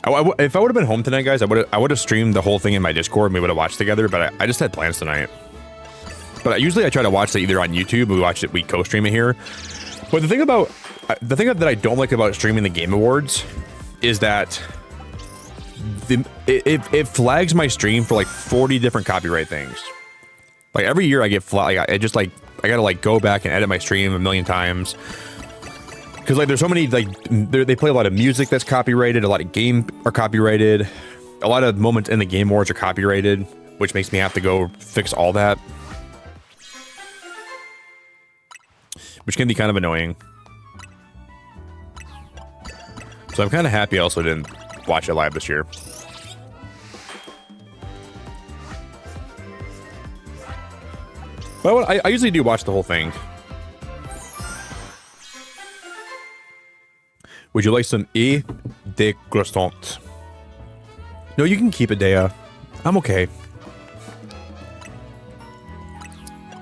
If I would have been home tonight, guys, I would have streamed the whole thing in my Discord and we would have watched together, but I just had plans tonight. But usually I try to watch it either on YouTube, we co-stream it here. But the thing that I don't like about streaming the Game Awards is that it flags my stream for like 40 different copyright things. Like every year I get flagged. I gotta like go back and edit my stream a million times. Because like there's so many, like they play a lot of music that's copyrighted, a lot of games are copyrighted, a lot of moments in the Game Awards are copyrighted, which makes me have to go fix all that, which can be kind of annoying. So I'm kind of happy I also didn't watch it live this year. But I usually do watch the whole thing. Would you like some de croissant? No, you can keep it, Dea. I'm okay.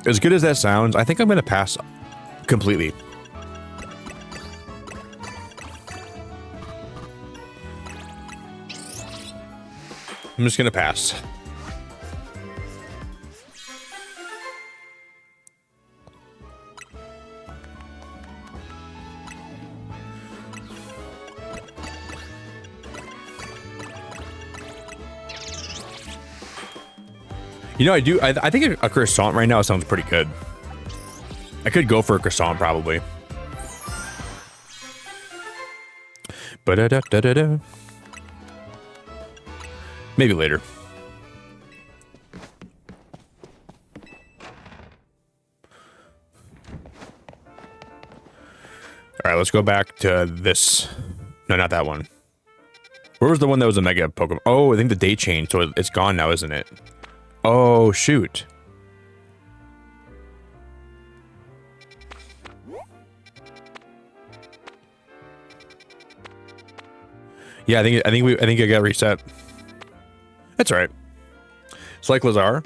As good as that sounds, I think I'm going to pass completely. I'm just going to pass. You know, I think a croissant right now sounds pretty good. I could go for a croissant probably. Ba-da-da-da-da-da. Maybe later. All right, let's go back to this. No, not that one. Where was the one that was a Mega Pokemon? Oh, I think the date changed, so it's gone now, isn't it? Oh, shoot. Yeah, I think it got reset. That's all right. Cyclizar.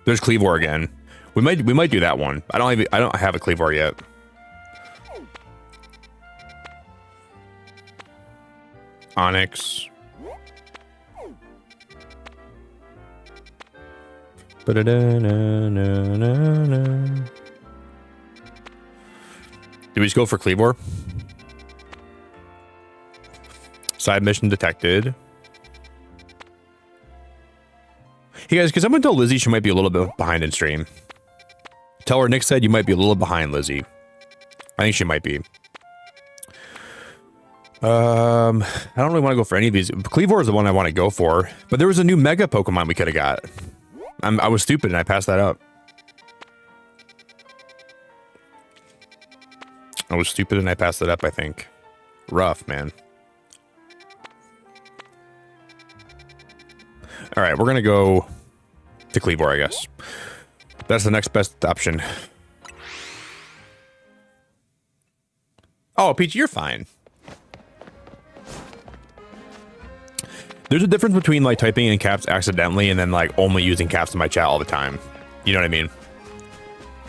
There's Cleavor again. We might do that one. I don't have a Cleavor yet. Onyx. Do we just go for Cleavor? Side mission detected. Hey guys, can someone tell Lizzie she might be a little bit behind in stream? Tell her Nick said you might be a little behind, Lizzie. I think she might be. I don't really want to go for any of these. Cleavor is the one I want to go for, but there was a new Mega Pokemon we could have got. I was stupid and I passed that up. I was stupid and I passed it up, I think. Rough, man. All right, we're going to go to Cleavor, I guess. That's the next best option. Oh, Peach, you're fine. There's a difference between like typing in caps accidentally and then like only using caps in my chat all the time. You know what I mean?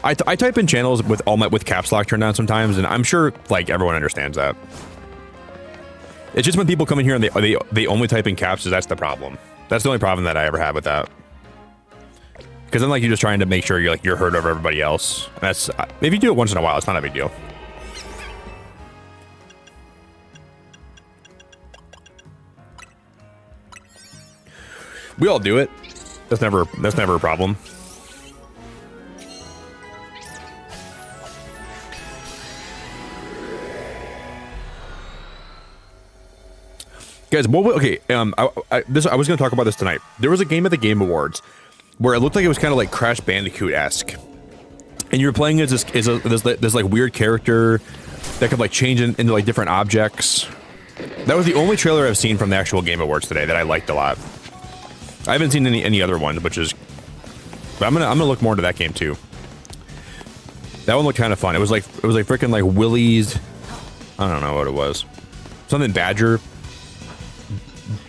I type in channels with caps lock turned on sometimes, and I'm sure like everyone understands that. It's just when people come in here and they only type in caps, that's the problem. That's the only problem that I ever had with that. Because then like you're just trying to make sure you're heard over everybody else. And that's if you do it once in a while, it's not a big deal. We all do it. That's never a problem. Guys, okay, I was going to talk about this tonight. There was a game at the Game Awards where it looked like it was kind of like Crash Bandicoot-esque. And you were playing as this like weird character that could like change into like different objects. That was the only trailer I've seen from the actual Game Awards today that I liked a lot. I haven't seen any other ones, which is... But I'm gonna look more into that game too. That one looked kind of fun. It was like freaking like Willie's... I don't know what it was. Something Badger.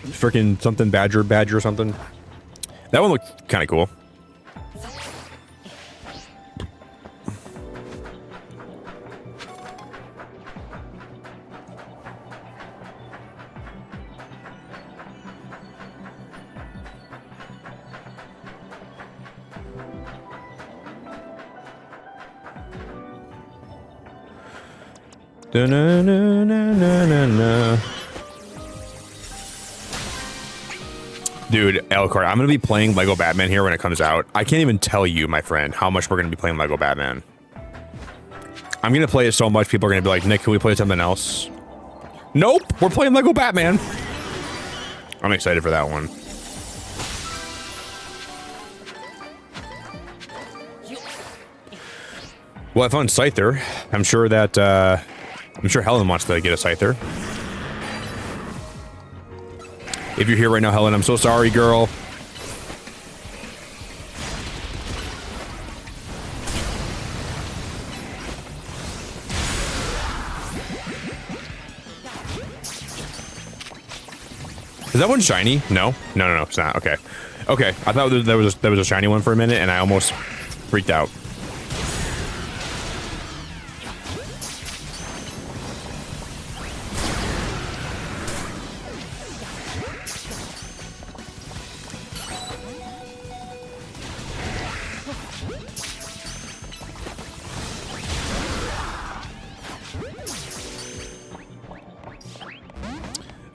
Freaking something Badger or something. That one looked kind of cool. Da-na-na-na-na-na. Dude, Elcor, I'm going to be playing Lego Batman here when it comes out. I can't even tell you, my friend, how much we're going to be playing Lego Batman. I'm going to play it so much, people are going to be like, Nick, can we play something else? Nope, we're playing Lego Batman. I'm excited for that one. Well, I found Scyther. I'm sure Helen wants to get a Scyther. If you're here right now, Helen, I'm so sorry, girl. Is that one shiny? No, it's not. Okay, I thought there was a shiny one for a minute, and I almost freaked out.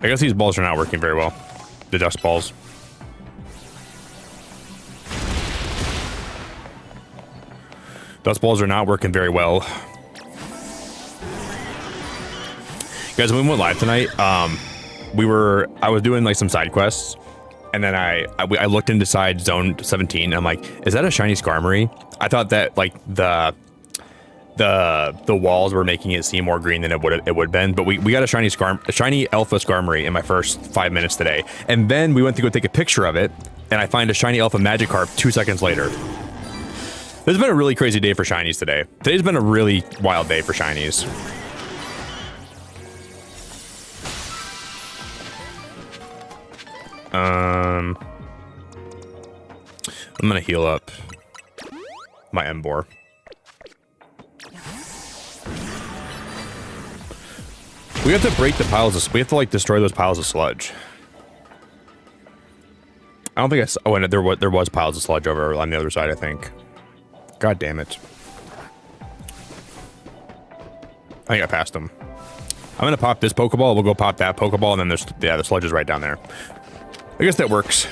I guess these balls are not working very well. The dust balls. Dust balls are not working very well. Guys, when we went live tonight, I was doing like some side quests, and then I looked inside zone 17, and I'm like, is that a shiny Skarmory? I thought that like the walls were making it seem more green than it would have been, but we got a shiny alpha Skarmory in my first 5 minutes today, and then we went to go take a picture of it, and I find a shiny alpha Magikarp 2 seconds later. This has been a really crazy day for shinies today. Today's been a really wild day for shinies. I'm gonna heal up my Emboar. We have to break the piles of... We have to, like, destroy those piles of sludge. I don't think I saw... Oh, and there was piles of sludge over on the other side, I think. God damn it. I think I passed them. I'm gonna pop this Pokeball, we'll go pop that Pokeball, and then there's... Yeah, the sludge is right down there. I guess that works.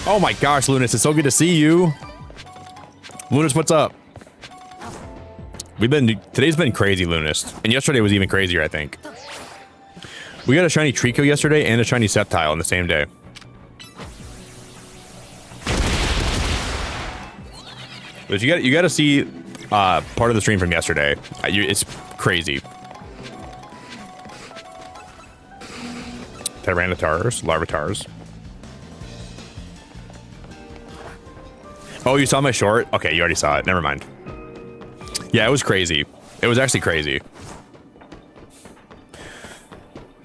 Oh my gosh, Lunas, it's so good to see you. Lunas, what's up? Today's been crazy, Lunas. And yesterday was even crazier, I think. We got a shiny Trico yesterday and a shiny Sceptile on the same day. But you got to see part of the stream from yesterday. It's crazy. Tyrannotars, Larvatars. Oh, you saw my short? Okay, you already saw it. Never mind. Yeah, it was crazy. It was actually crazy.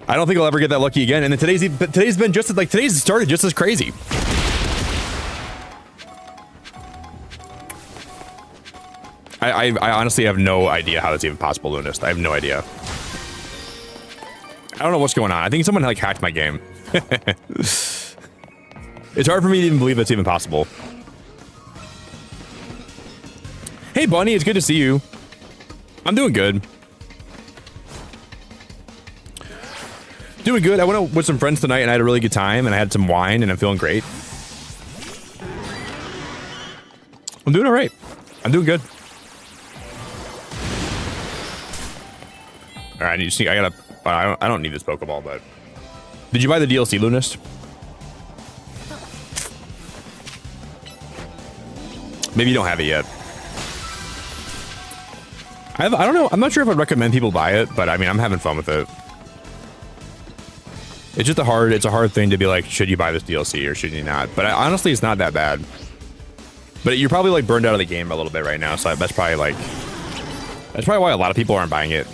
I don't think I'll ever get that lucky again. And then today's been just as, like, today's started just as crazy. I honestly have no idea how that's even possible, Lunas. I have no idea. I don't know what's going on. I think someone like hacked my game. It's hard for me to even believe that's even possible. Hey, Bunny, it's good to see you. I'm doing good. Doing good. I went out with some friends tonight and I had a really good time and I had some wine and I'm feeling great. I'm doing all right. I'm doing good. All right, I don't need this Pokeball, but did you buy the DLC, Lunist? Maybe you don't have it yet. I don't know. I'm not sure if I'd recommend people buy it, but I mean, I'm having fun with it. It's just it's a hard thing to be like, should you buy this DLC or should you not? But honestly, it's not that bad. But you're probably like burned out of the game a little bit right now, so that's probably why a lot of people aren't buying it.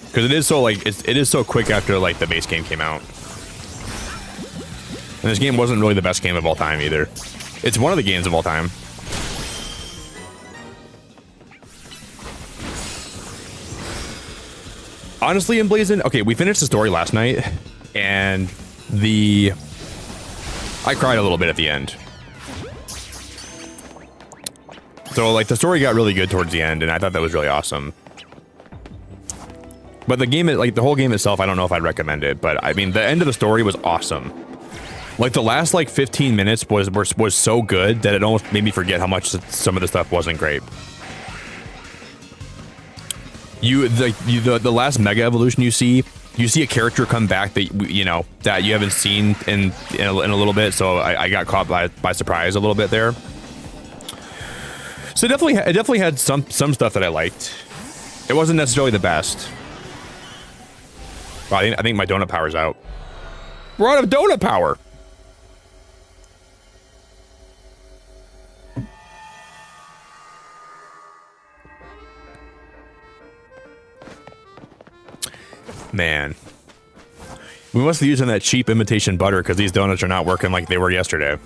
Because it is so like it is so quick after like the base game came out. And this game wasn't really the best game of all time either. It's one of the games of all time. Honestly, in Blazin', okay, we finished the story last night, and I cried a little bit at the end. So, like, the story got really good towards the end, and I thought that was really awesome. But the game, like, the whole game itself, I don't know if I'd recommend it, but, I mean, the end of the story was awesome. Like, the last, like, 15 minutes was so good that it almost made me forget how much some of the stuff wasn't great. The last Mega Evolution you see a character come back that that you haven't seen in a little bit, so I got caught by surprise a little bit there. So it definitely had some stuff that I liked. It wasn't necessarily the best. Wow, I think my donut power's out. We're out of donut power. Man, we must be using that cheap imitation butter because these donuts are not working like they were yesterday.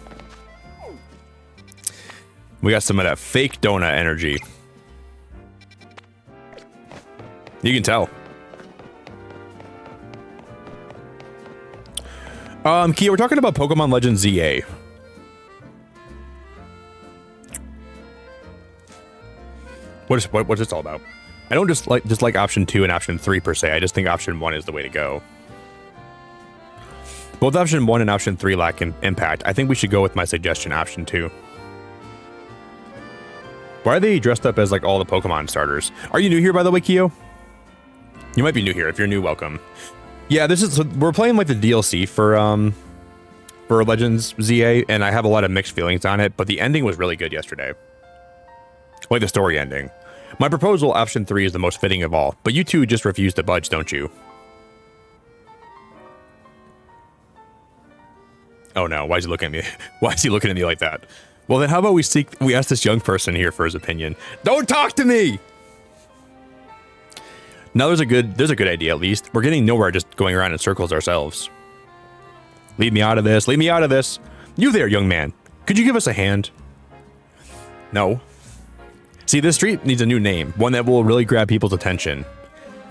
We got some of that fake donut energy. You can tell. Kia, we're talking about Pokémon Legends ZA. What's this all about? I don't just like option 2 and option 3 per se. I just think option 1 is the way to go. Both option 1 and option 3 lack impact. I think we should go with my suggestion, option 2. Why are they dressed up as like all the Pokemon starters? Are you new here, by the way, Kyo? You might be new here. If you're new, welcome. Yeah, this is, so we're playing like the DLC for Legends ZA, and I have a lot of mixed feelings on it, but the ending was really good yesterday. Like the story ending. My proposal, option 3, is the most fitting of all, but you two just refuse to budge, don't you? Oh no, why is he looking at me? Why is he looking at me like that? Well then how about we ask this young person here for his opinion. Don't talk to me! Now there's a good idea at least. We're getting nowhere just going around in circles ourselves. Leave me out of this, leave me out of this. You there, young man. Could you give us a hand? No. See, this street needs a new name, one that will really grab people's attention.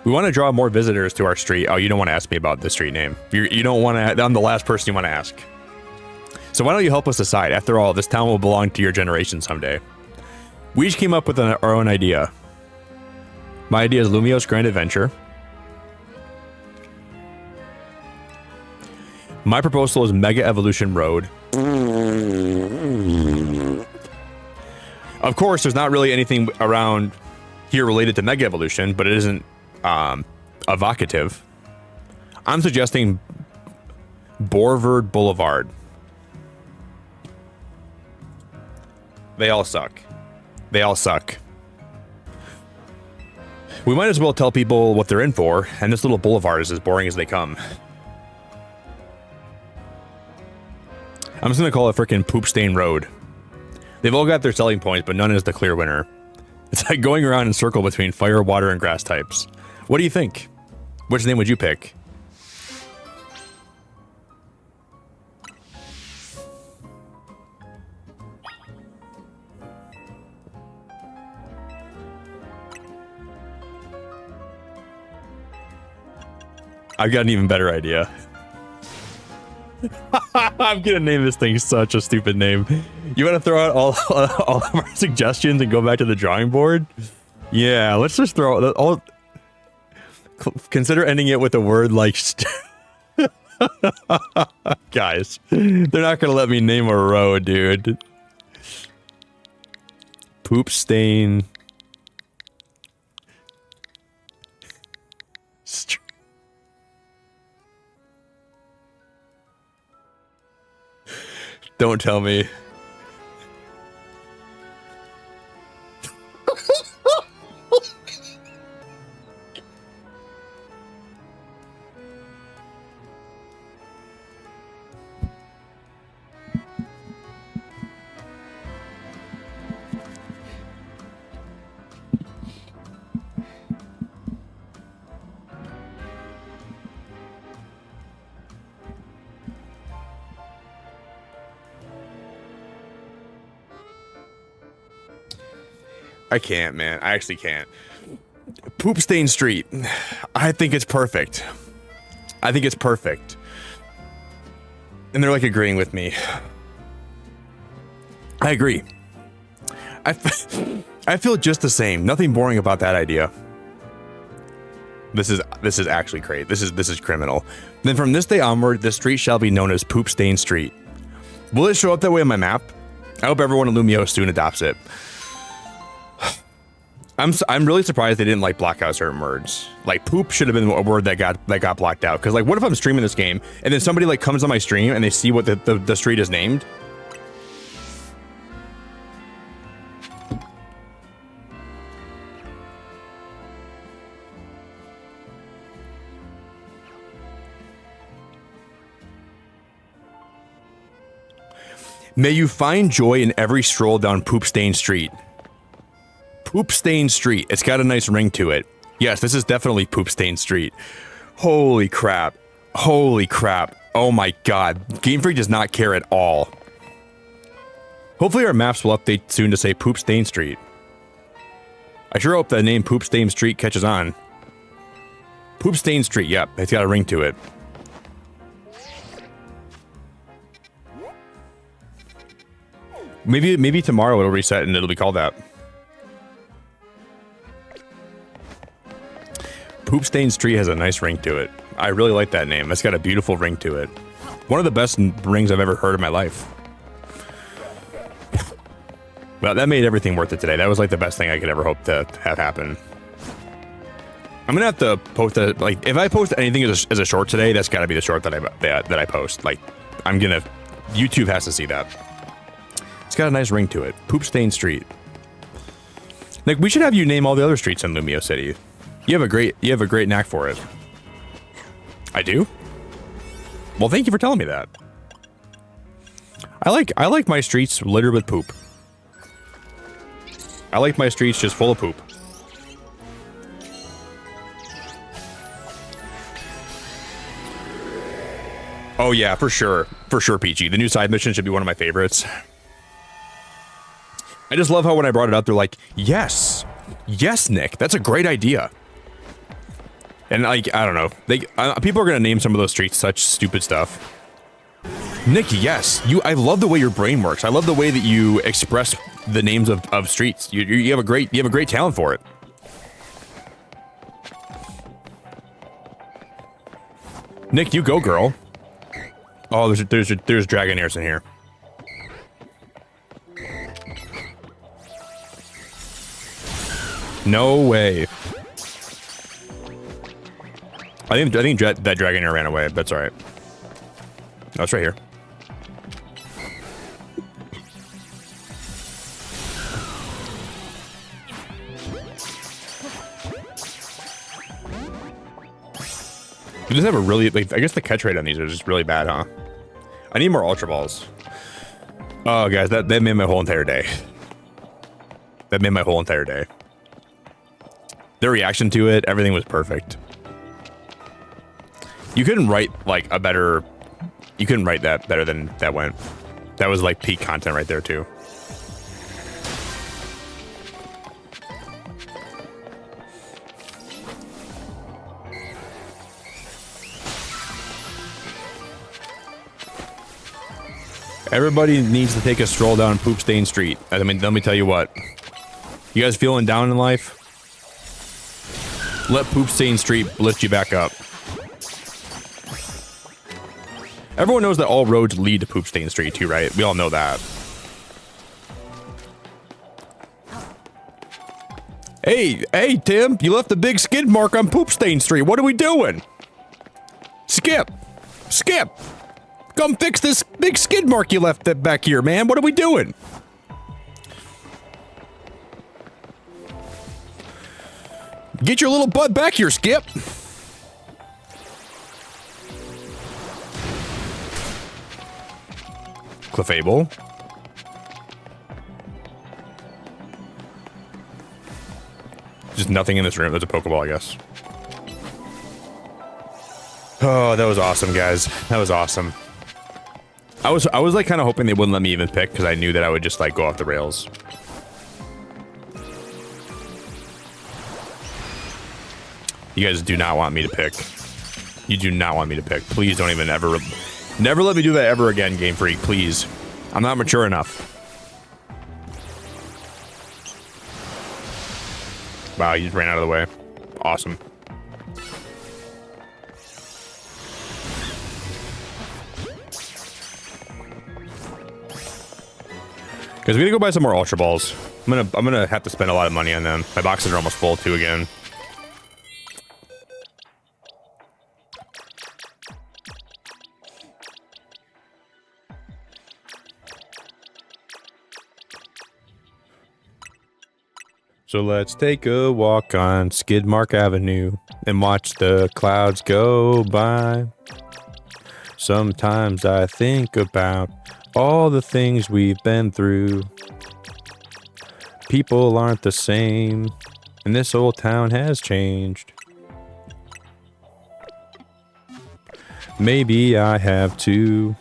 We want to draw more visitors to our street. Oh, you don't want to ask me about the street name. You don't want to, I'm the last person you want to ask. So why don't you help us decide? After all, this town will belong to your generation someday. We each came up with our own idea. My idea is Lumiose Grand Adventure. My proposal is Mega Evolution Road. Of course, there's not really anything around here related to Mega Evolution, but it isn't evocative. I'm suggesting Borvard Boulevard. They all suck. They all suck. We might as well tell people what they're in for, and this little boulevard is as boring as they come. I'm just gonna call it frickin' Poop Stain Road. They've all got their selling points, but none is the clear winner. It's like going around in a circle between fire, water, and grass types. What do you think? Which name would you pick? I've got an even better idea. I'm gonna name this thing such a stupid name. You want to throw out all of our suggestions and go back to the drawing board? Yeah, let's just throw all. Consider ending it with a word like. Guys, they're not gonna let me name a road, dude. Poop stain. Don't tell me. I can't, man. I actually can't. Poop Stain Street. I think it's perfect. I think it's perfect. And they're like agreeing with me. I agree. I feel just the same. Nothing boring about that idea. This is actually great. This is criminal. Then from this day onward, the street shall be known as Poop Stain Street. Will it show up that way on my map? I hope everyone in Lumiose soon adopts it. I'm really surprised they didn't like block out certain words. Like poop should have been a word that got blocked out. Because like, what if I'm streaming this game and then somebody like comes on my stream and they see what the street is named? May you find joy in every stroll down Poop Stain Street. Poop Stain Street. It's got a nice ring to it. Yes, this is definitely Poop Stain Street. Holy crap. Holy crap. Oh my god. Game Freak does not care at all. Hopefully our maps will update soon to say Poop Stain Street. I sure hope the name Poop Stain Street catches on. Poop Stain Street, yep, it's got a ring to it. Maybe tomorrow it'll reset and it'll be called that. Poop Stain Street has a nice ring to it. I really like that name. It's got a beautiful ring to it. One of the best rings I've ever heard in my life. Well, that made everything worth it today. That was like the best thing I could ever hope to have happen. I'm gonna have to post a, like, if I post anything as a short today, that's got to be the short that I post. Like, YouTube has to see that. It's got a nice ring to it. Poop Stain Street. Like, we should have you name all the other streets in Lumiose City. You have a great knack for it. I do? Well, thank you for telling me that. I like my streets littered with poop. I like my streets just full of poop. Oh yeah, for sure. For sure, Peachy. The new side mission should be one of my favorites. I just love how when I brought it up, they're like, yes. Yes, Nick. That's a great idea. And like, I don't know. People are going to name some of those streets such stupid stuff. Nick, yes. I love the way your brain works. I love the way that you express the names of streets. You have a great talent for it. Nick, you go, girl. Oh, there's Dragonairs in here. No way. I think that Dragonair ran away. That's all right. Oh, it's right here. You just have a really, like, I guess the catch rate on these is just really bad, huh? I need more Ultra Balls. Oh, guys, that made my whole entire day. That made my whole entire day. Their reaction to it, everything was perfect. You couldn't write, like, a better... You couldn't write that better than that went. That was, like, peak content right there, too. Everybody needs to take a stroll down Poop Stain Street. I mean, let me tell you what. You guys feeling down in life? Let Poop Stain Street lift you back up. Everyone knows that all roads lead to Poop Stain Street too, right? We all know that. Hey, Tim, you left a big skid mark on Poop Stain Street. What are we doing? Skip! Come fix this big skid mark you left back here, man. What are we doing? Get your little butt back here, Skip. Clefable. Just nothing in this room. There's a Pokeball, I guess. Oh, that was awesome, guys. That was awesome. I was like kind of hoping they wouldn't let me even pick because I knew that I would just like go off the rails. You guys do not want me to pick. You do not want me to pick. Please don't even ever... Never let me do that ever again, Game Freak, please. I'm not mature enough. Wow, you just ran out of the way. Awesome. Guys, we gotta go buy some more Ultra Balls. I'm gonna have to spend a lot of money on them. My boxes are almost full too again. So let's take a walk on Skidmark Avenue and watch the clouds go by. Sometimes I think about all the things we've been through. People aren't the same, and this old town has changed. Maybe I have too.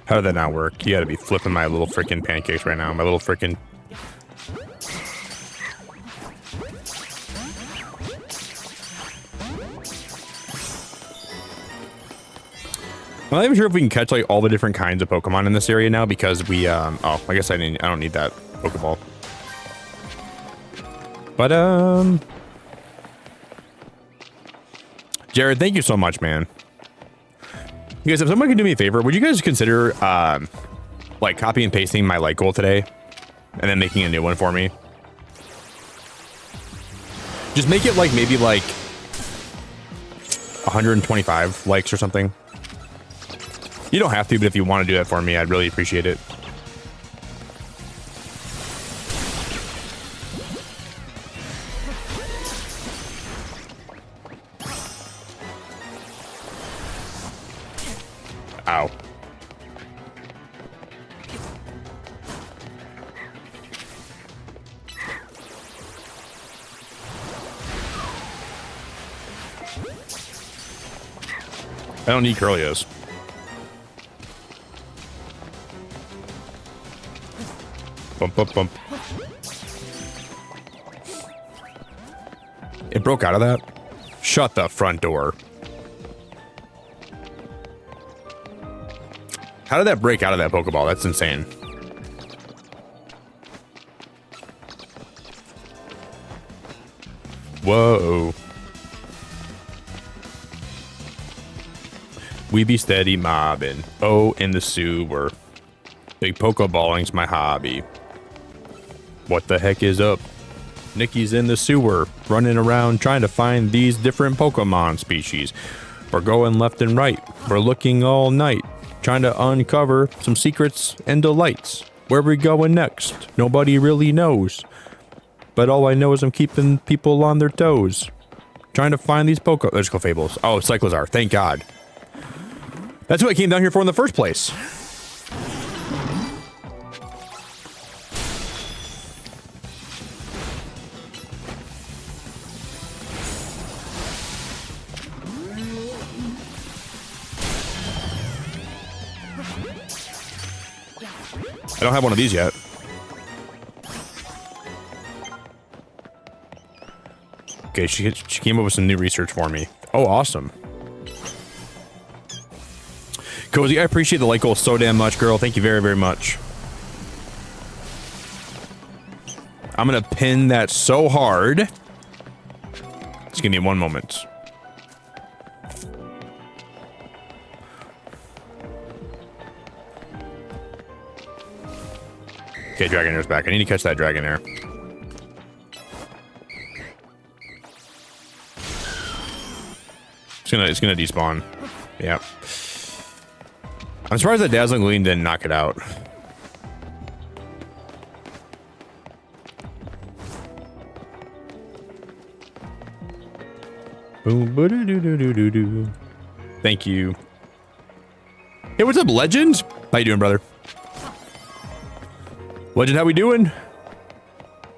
How did that not work? You gotta be flipping my little freaking pancakes right now. My little freaking... I'm not even sure if we can catch like all the different kinds of Pokemon in this area now because we oh, I guess I don't need that Pokeball. But Jared, thank you so much, man. You guys, if someone can do me a favor, would you guys consider like copy and pasting my like goal today and then making a new one for me. Just make it like maybe like 125 likes or something. You don't have to, but if you want to do that for me, I'd really appreciate it. Ow. I don't need Curlios. Bump, bump, bump. It broke out of that? Shut the front door. How did that break out of that Pokeball? That's insane. Whoa. We be steady mobbing. Oh, in the sewer. Big Pokeballing's my hobby. What the heck is up? Nikki's in the sewer, running around trying to find these different Pokemon species. We're going left and right. We're looking all night, trying to uncover some secrets and delights. Where we going next? Nobody really knows. But all I know is I'm keeping people on their toes. Trying to find these Let's go Fables. Oh, Cyclizar. Thank God. That's what I came down here for in the first place. I don't have one of these yet. Okay, she came up with some new research for me. Oh, awesome. Cozy, I appreciate the like goal so damn much, girl. Thank you very, very much. I'm gonna pin that so hard. Just give me one moment. Okay, Dragonaire's back. I need to catch that Dragonair. It's gonna despawn. Yeah. I'm surprised that Dazzling Gleam didn't knock it out. Boom, doo doo doo doo doo. Thank you. Hey, what's up, Legend? How you doing, brother? Legend, how we doing?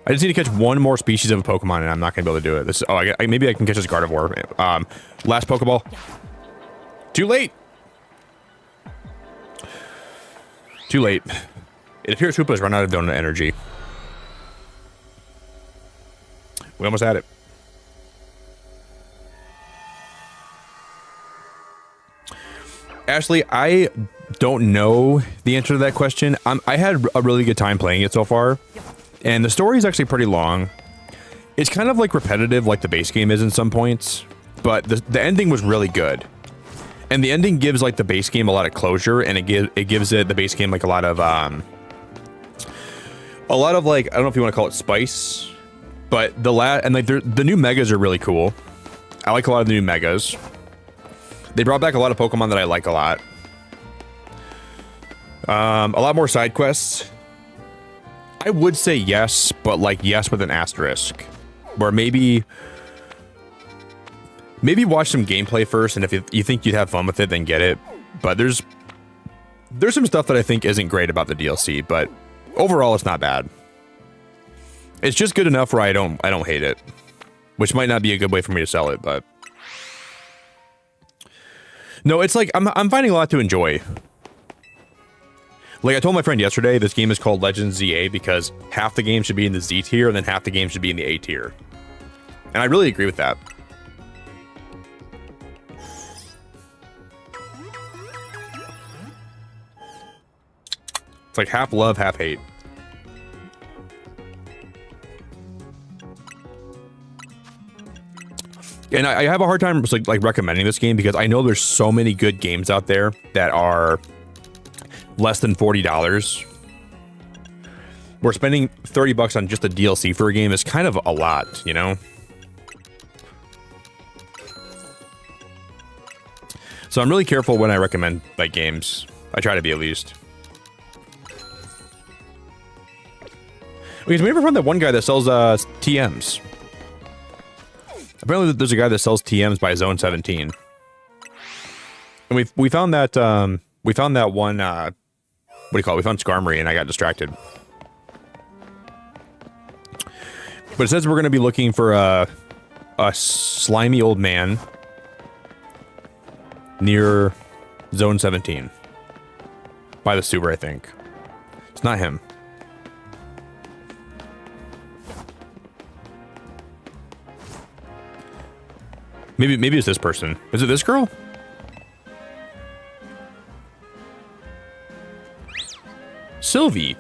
I just need to catch one more species of a Pokemon, and I'm not gonna be able to do it. This, oh, maybe I can catch this Gardevoir. Last Pokeball. Too late. Too late. It appears Hoopa's run out of donut energy. We almost had it. Ashley, I don't know the answer to that question. I had a really good time playing it so far, and the story is actually pretty long. It's kind of like repetitive, like the base game is in some points, but the ending was really good. And the ending gives like the base game a lot of closure, and it gives the base game like a lot of like, I don't know if you want to call it spice, but the new megas are really cool. I like a lot of the new megas. They brought back a lot of Pokemon that I like a lot. A lot more side quests. I would say yes, but like yes with an asterisk. Where maybe watch some gameplay first, and if you think you'd have fun with it, then get it. But there's some stuff that I think isn't great about the DLC, but overall it's not bad. It's just good enough where I don't hate it. Which might not be a good way for me to sell it, but no, it's like I'm finding a lot to enjoy. Like I told my friend yesterday, this game is called Legends ZA because half the game should be in the Z tier and then half the game should be in the A tier. And I really agree with that. It's like half love, half hate. And I have a hard time like recommending this game because I know there's so many good games out there that are less than $40. We're spending 30 bucks on just a DLC for a game is kind of a lot, you know? So I'm really careful when I recommend like games. I try to be at least. Because we never found that one guy that sells TMs. Apparently there's a guy that sells TMs by Zone 17. And we found that one what do you call it? We found Skarmory and I got distracted. But it says we're gonna be looking for a slimy old man near Zone 17. By the sewer, I think. It's not him. Maybe it's this person. Is it this girl? Sylvie.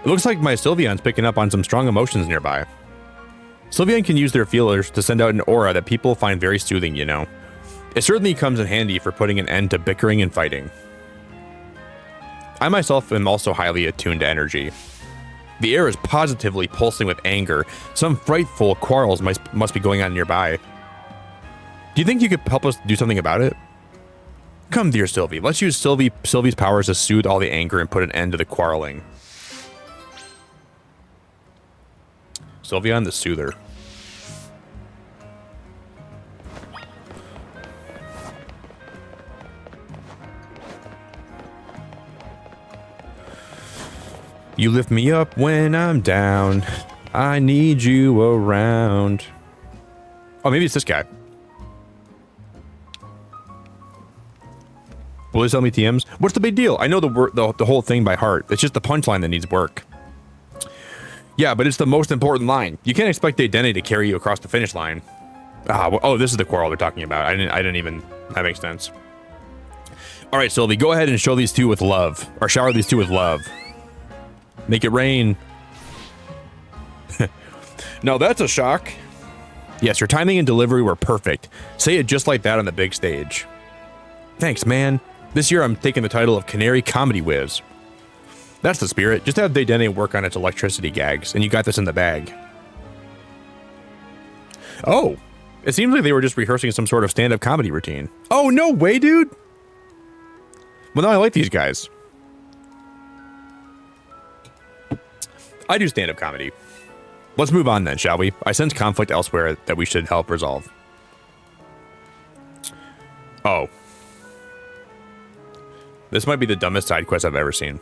It looks like my Sylveon's picking up on some strong emotions nearby. Sylveon can use their feelers to send out an aura that people find very soothing, you know. It certainly comes in handy for putting an end to bickering and fighting. I myself am also highly attuned to energy. The air is positively pulsing with anger. Some frightful quarrels must be going on nearby. Do you think you could help us do something about it? Come, dear Sylvie. Let's use Sylvie's powers to soothe all the anger and put an end to the quarreling. Sylveon the Soother. You lift me up when I'm down. I need you around. Oh, maybe it's this guy. Will they sell me TMs? What's the big deal? I know the whole thing by heart. It's just the punchline that needs work. Yeah, but it's the most important line. You can't expect the identity to carry you across the finish line. Oh, this is the quarrel they're talking about. I didn't even. That makes sense. All right, Sylvie, go ahead and show these two with love, or shower these two with love. Make it rain. No, that's a shock. Yes, your timing and delivery were perfect. Say it just like that on the big stage. Thanks, man. This year I'm taking the title of Canary Comedy Whiz. That's the spirit. Just have Daydene work on its electricity gags, and you got this in the bag. Oh, it seems like they were just rehearsing some sort of stand-up comedy routine. Oh, no way, dude. Well, no, I like these guys. I do stand-up comedy. Let's move on then, shall we? I sense conflict elsewhere that we should help resolve. Oh. This might be the dumbest side quest I've ever seen.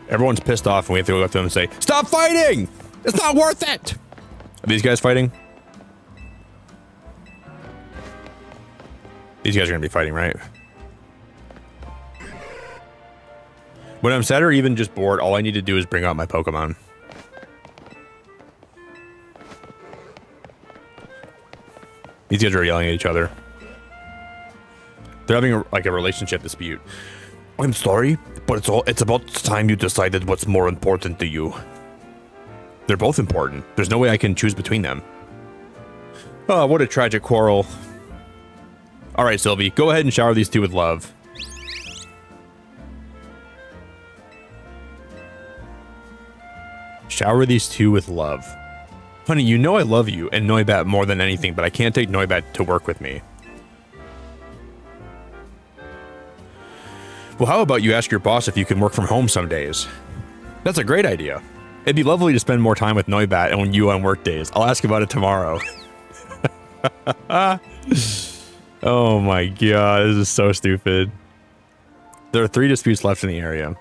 Everyone's pissed off and we have to go up to them and say, "Stop fighting! It's not worth it!" Are these guys fighting? These guys are gonna be fighting, right? When I'm sad or even just bored, all I need to do is bring out my Pokemon. These guys are yelling at each other. They're having a relationship dispute. I'm sorry, but it's about time you decided what's more important to you. They're both important. There's no way I can choose between them. Oh, what a tragic quarrel. All right, Sylvie, go ahead and shower these two with love. Shower these two with love. Honey, you know I love you and Noibat more than anything, but I can't take Noibat to work with me. Well, how about you ask your boss if you can work from home some days? That's a great idea. It'd be lovely to spend more time with Noibat and when you on work days. I'll ask about it tomorrow. Oh my god, this is so stupid. There are 3 disputes left in the area.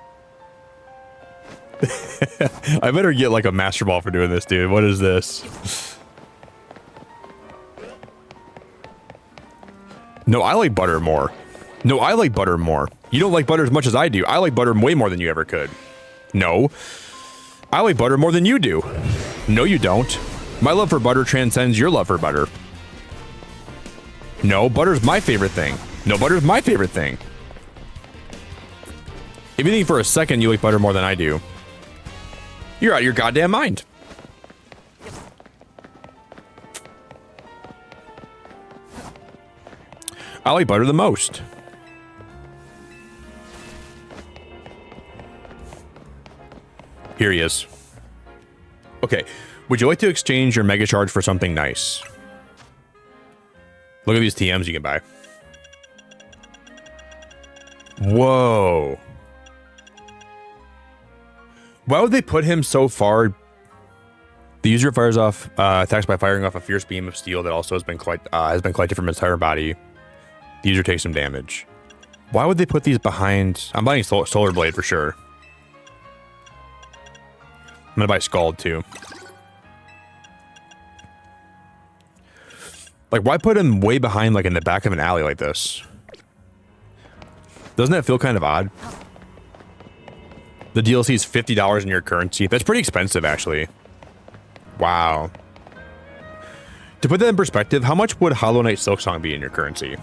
I better get like a Master Ball for doing this, dude. What is this? No, I like butter more. No, I like butter more. You don't like butter as much as I do. I like butter way more than you ever could. No. I like butter more than you do. No, you don't. My love for butter transcends your love for butter. No, butter's my favorite thing. No, butter's my favorite thing. If you think for a second you like butter more than I do, you're out of your goddamn mind. I like butter the most. Here he is. Okay, would you like to exchange your Mega Charge for something nice? Look at these TMs you can buy. Whoa. Why would they put him so far? The user fires off attacks by firing off a fierce beam of steel that also has been collected from his entire body. The user takes some damage. Why would they put these behind? I'm buying Solar Blade for sure. I'm gonna buy Scald too. Like, why put him way behind, like in the back of an alley like this? Doesn't that feel kind of odd? The DLC is $50 in your currency. That's pretty expensive, actually. Wow. To put that in perspective, how much would Hollow Knight Silksong be in your currency?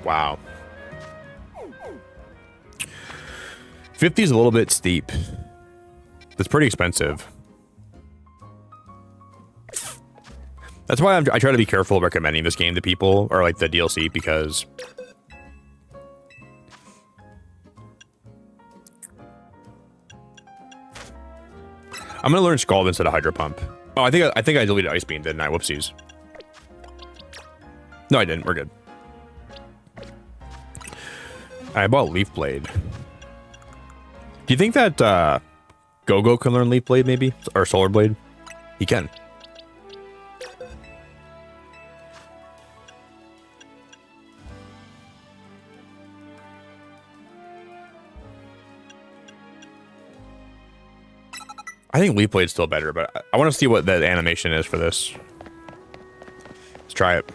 Wow. 50 is a little bit steep. That's pretty expensive. That's why I try to be careful recommending this game to people, or like the DLC, because I'm gonna learn Scald instead of Hydro Pump. Oh, I think I deleted Ice Beam, didn't I? Whoopsies. No, I didn't. We're good. I bought Leaf Blade. Do you think that Go-Go can learn Leaf Blade, maybe? Or Solar Blade? He can. I think Leaf Blade's still better, but I want to see what the animation is for this. Let's try it.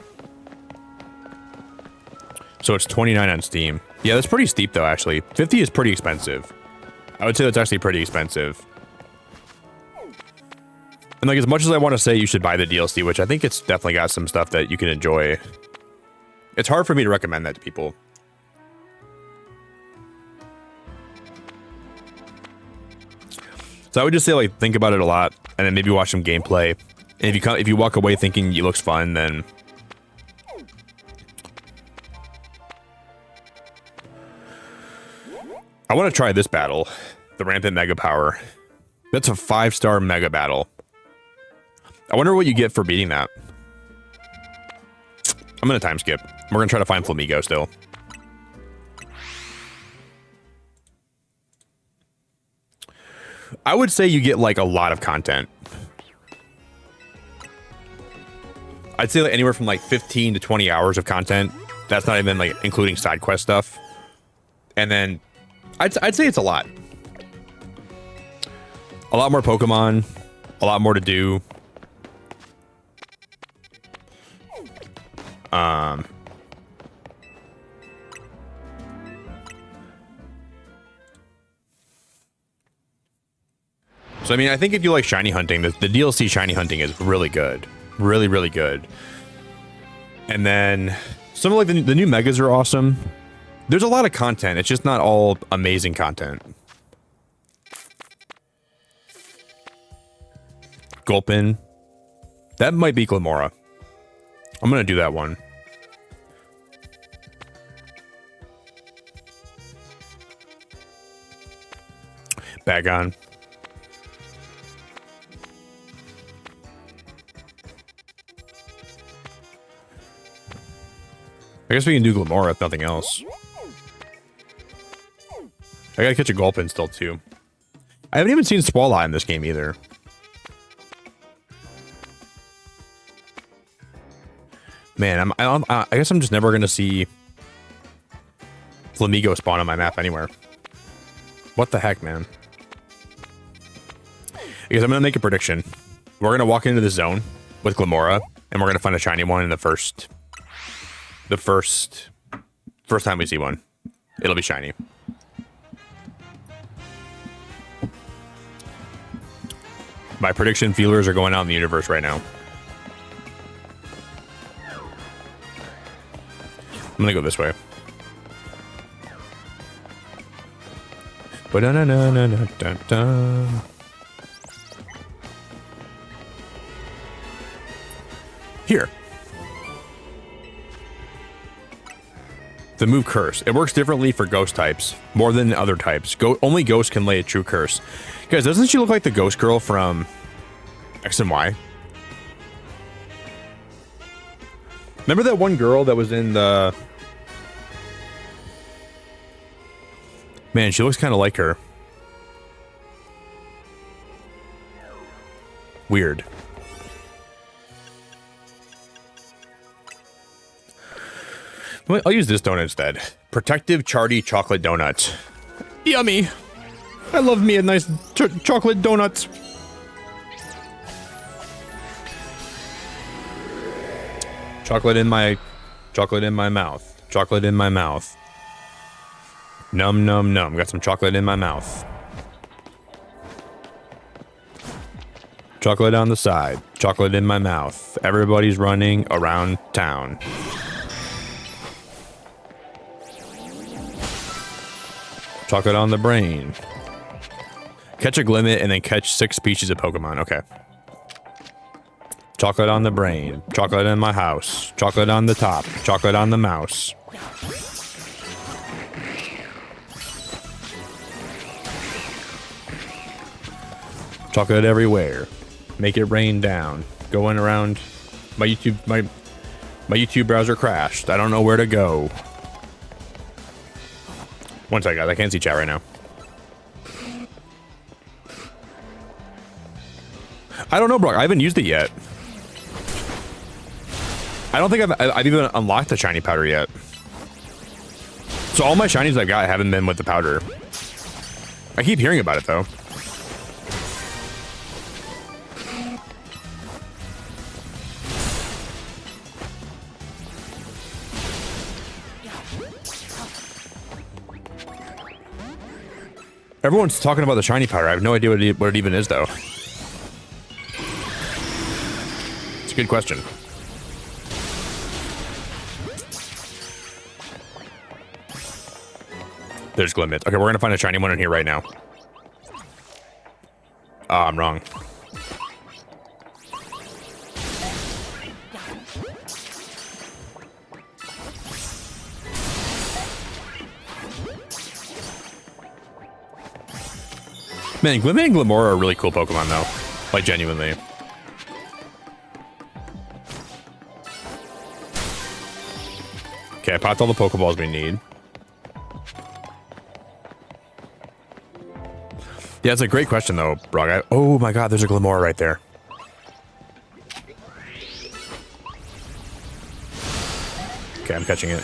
So it's 29 on Steam. Yeah, that's pretty steep though, actually. 50 is pretty expensive. I would say that's actually pretty expensive. And like, as much as I want to say you should buy the DLC, which I think it's definitely got some stuff that you can enjoy, it's hard for me to recommend that to people. So I would just say, like, think about it a lot, and then maybe watch some gameplay. And if you walk away thinking it looks fun, then I want to try this battle, the Rampant Mega Power. That's a 5-star Mega Battle. I wonder what you get for beating that. I'm gonna time skip. We're gonna try to find Flamingo still. I would say you get like a lot of content. I'd say like anywhere from like 15 to 20 hours of content. That's not even like including side quest stuff. And then I'd say it's a lot. A lot more Pokemon, a lot more to do. So, I mean, I think if you like shiny hunting, the DLC shiny hunting is really good. Really, really good. And then some of like the new megas are awesome. There's a lot of content. It's just not all amazing content. Gulpin. That might be Glamora. I'm going to do that one. Bagon. I guess we can do Glamora if nothing else. I gotta catch a Gulpin still too. I haven't even seen Swallow in this game either. Man, I guess I'm just never gonna see Flamingo spawn on my map anywhere. What the heck, man? I guess I'm gonna make a prediction. We're gonna walk into the zone with Glamora, and we're gonna find a shiny one in the first time we see one. It'll be shiny. My prediction feelers are going out in the universe right now. I'm gonna go this way. Here. The move curse. It works differently for ghost types, more than other types. Only ghosts can lay a true curse. Guys, doesn't she look like the ghost girl from X and Y? Remember that one girl that was in the... Man, she looks kind of like her. Weird. I'll use this donut instead. Protective Charty Chocolate Donuts. Yummy! I love me a nice chocolate donuts. Chocolate in my mouth. Chocolate in my mouth. Num num num. Got some chocolate in my mouth. Chocolate on the side. Chocolate in my mouth. Everybody's running around town. Chocolate on the brain. Catch a Glimmet and then catch 6 species of Pokemon. Okay. Chocolate on the brain. Chocolate in my house. Chocolate on the top. Chocolate on the mouse. Chocolate everywhere. Make it rain down. Going around. My YouTube browser crashed. I don't know where to go. One second, guys. I can't see chat right now. I don't know, Brock. I haven't used it yet. I don't think I've even unlocked the shiny powder yet. So all my shinies I've got haven't been with the powder. I keep hearing about it, though. Everyone's talking about the shiny powder. I have no idea what it even is, though. It's a good question. There's Glimmet. Okay, we're gonna find a shiny one in here right now. Oh, I'm wrong. Man, Glimmet and Glimora are really cool Pokemon, though. Like, genuinely. Okay, I popped all the Pokeballs we need. Yeah, it's a great question, though, Brog. Oh my god, there's a Glimora right there. Okay, I'm catching it.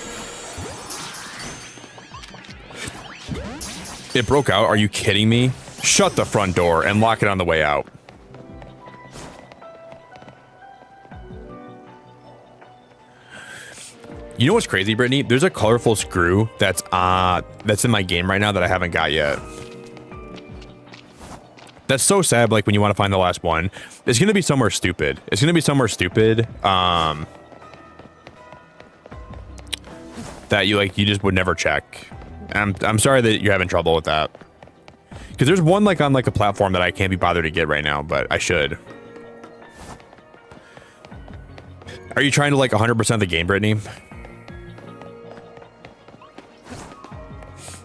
It broke out? Are you kidding me? Shut the front door and lock it on the way out. You know what's crazy, Brittany? There's a colorful screw that's in my game right now that I haven't got yet. That's so sad, like, when you want to find the last one. It's going to be somewhere stupid. It's going to be somewhere stupid that you just would never check. I'm sorry that you're having trouble with that. Because there's one, like, on, like, a platform that I can't be bothered to get right now, but I should. Are you trying to, like, 100% the game, Brittany?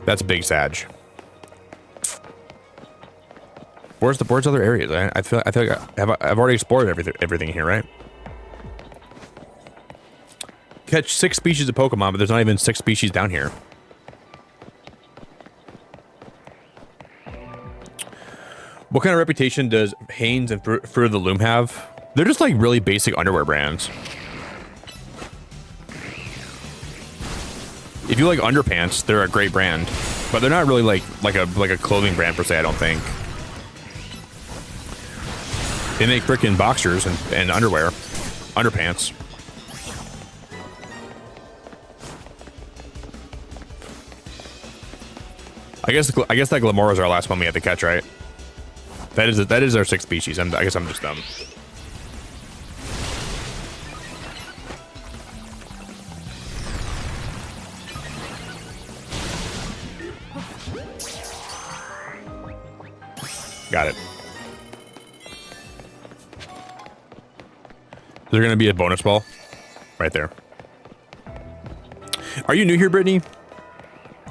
That's big Sag. Where's other areas? I feel like I've already explored everything here, right? Catch 6 species of Pokemon, but there's not even 6 species down here. What kind of reputation does Hanes and Fruit of the Loom have? They're just like really basic underwear brands. If you like underpants, they're a great brand, but they're not really like a clothing brand per se. I don't think. They make frickin' boxers and underwear, underpants. I guess that Glimora is our last one we have to catch, right? That is our 6th species. I guess I'm just dumb. Got it. Is there gonna be a bonus ball? Right there. Are you new here, Brittany?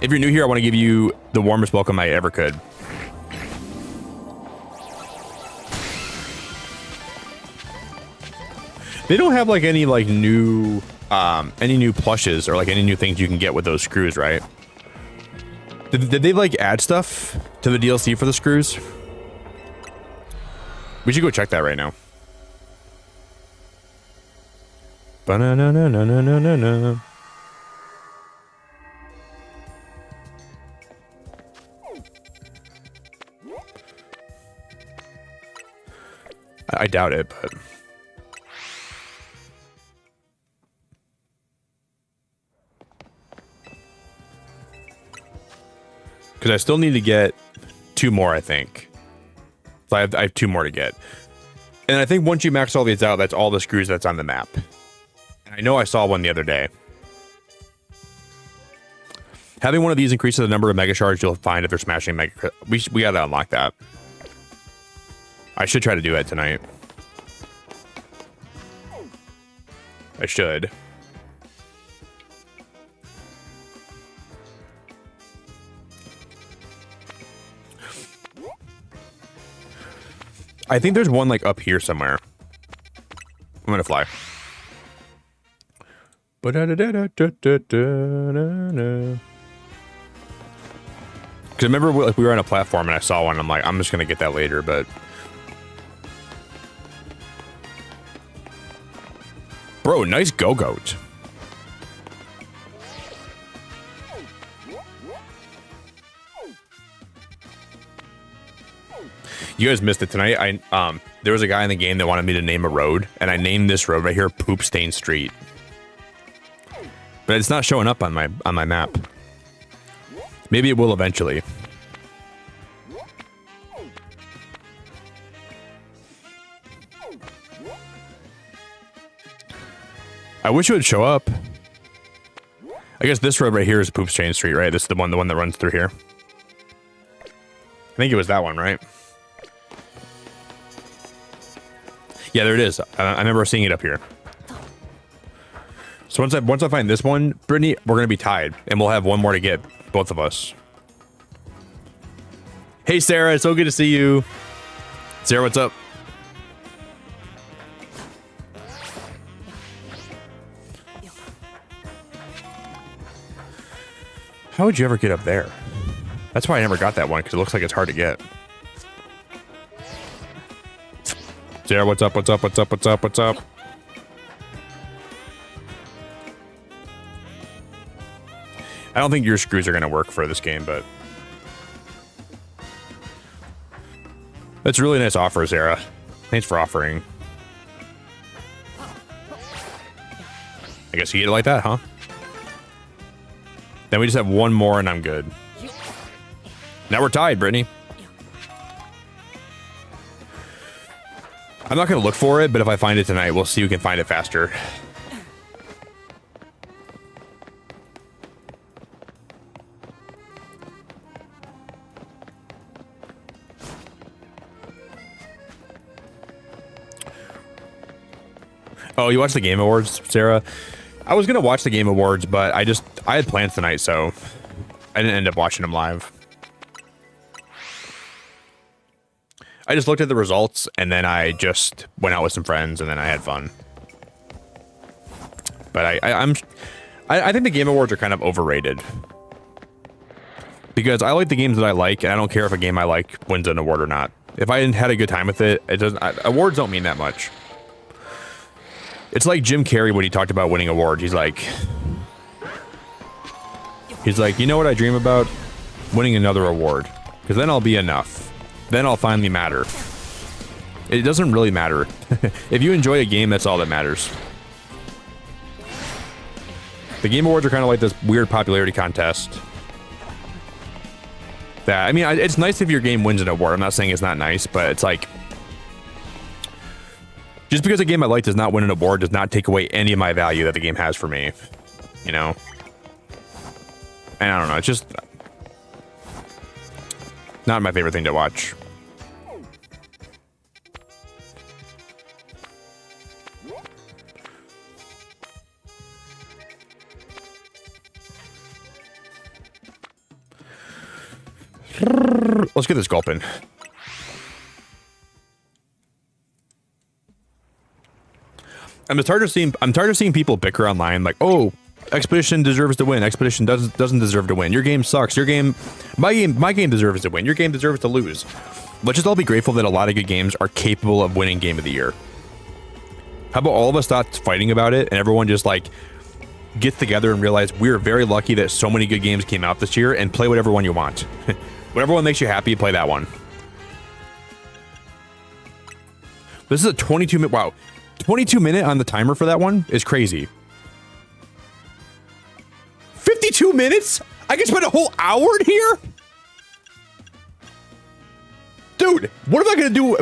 If you're new here, I want to give you the warmest welcome I ever could. They don't have like any like new plushes or like any new things you can get with those screws, right? Did they like add stuff to the DLC for the screws? We should go check that right now. Ba-na-na-na-na-na-na-na. I doubt it, but because I still need to get 2 more, I think. So I have 2 more to get. And I think once you max all these out, that's all the screws that's on the map. And I know I saw one the other day. Having one of these increases the number of mega shards you'll find if they're smashing mega. We gotta unlock that. I should try to do that tonight. I should. I think there's one like up here somewhere. I'm gonna fly. Because I remember like we were on a platform and I saw one. I'm like, I'm just gonna get that later, but bro, nice go-goat. You guys missed it tonight. There was a guy in the game that wanted me to name a road, and I named this road right here Poop Stain Street. But it's not showing up on my map. Maybe it will eventually. I wish it would show up. I guess this road right here is Poop Stain Street, right? This is the one that runs through here. I think it was that one, right? Yeah, there it is. I remember seeing it up here. So once I find this one, Brittany, we're gonna be tied, and we'll have one more to get, both of us. Hey, Sarah, it's so good to see you. Sarah, what's up? How would you ever get up there? That's why I never got that one, because it looks like it's hard to get. Sarah, what's up? What's up? What's up? What's up? What's up? I don't think your screws are going to work for this game, but that's a really nice offer, Sarah. Thanks for offering. I guess you get it like that, huh? Then we just have one more and I'm good. Now we're tied, Brittany. I'm not going to look for it, but if I find it tonight, we'll see who can find it faster. Oh, you watched the Game Awards, Sarah? I was going to watch the Game Awards, but I had plans tonight, so I didn't end up watching them live. I just looked at the results, and then I just went out with some friends, and then I had fun. But I think the Game Awards are kind of overrated. Because I like the games that I like, and I don't care if a game I like wins an award or not. If I had a good time with it, awards don't mean that much. It's like Jim Carrey when he talked about winning awards. He's like, you know what I dream about? Winning another award. Because then I'll be enough. Then I'll finally matter. It doesn't really matter. If you enjoy a game, that's all that matters. The Game Awards are kind of like this weird popularity contest. That, I mean, it's nice if your game wins an award. I'm not saying it's not nice, but it's like, just because a game I like does not win an award does not take away any of my value that the game has for me. You know? And I don't know, it's just not my favorite thing to watch. Let's get this gulping. I'm tired of seeing people bicker online like, oh, Expedition deserves to win. Expedition doesn't deserve to win. Your game sucks. My game deserves to win. Your game deserves to lose. Let's just all be grateful that a lot of good games are capable of winning Game of the Year. How about all of us stop fighting about it and everyone just like gets together and realize we're very lucky that so many good games came out this year and play whatever one you want. Whatever one makes you happy, play that one. This is a 22-minute, wow. 22-minute on the timer for that one is crazy. 52 minutes? I can spend a whole hour in here? Dude, what am I going to do?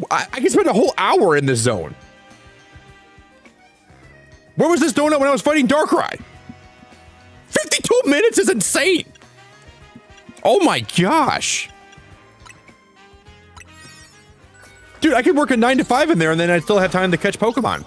I can spend a whole hour in this zone. Where was this donut when I was fighting Darkrai? 52 minutes is insane. Oh my gosh. Dude, I could work a 9 to 5 in there and then I'd still have time to catch Pokemon.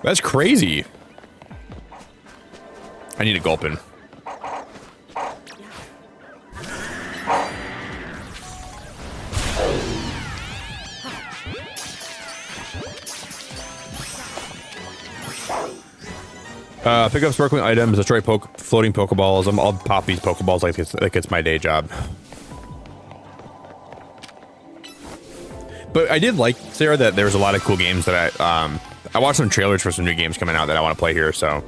That's crazy. I need a gulpin. Pick up sparkling items, destroy floating Pokeballs. I'll pop these Pokeballs like it's my day job. But I did like, Sarah, that there was a lot of cool games that I watched some trailers for some new games coming out that I want to play here, so.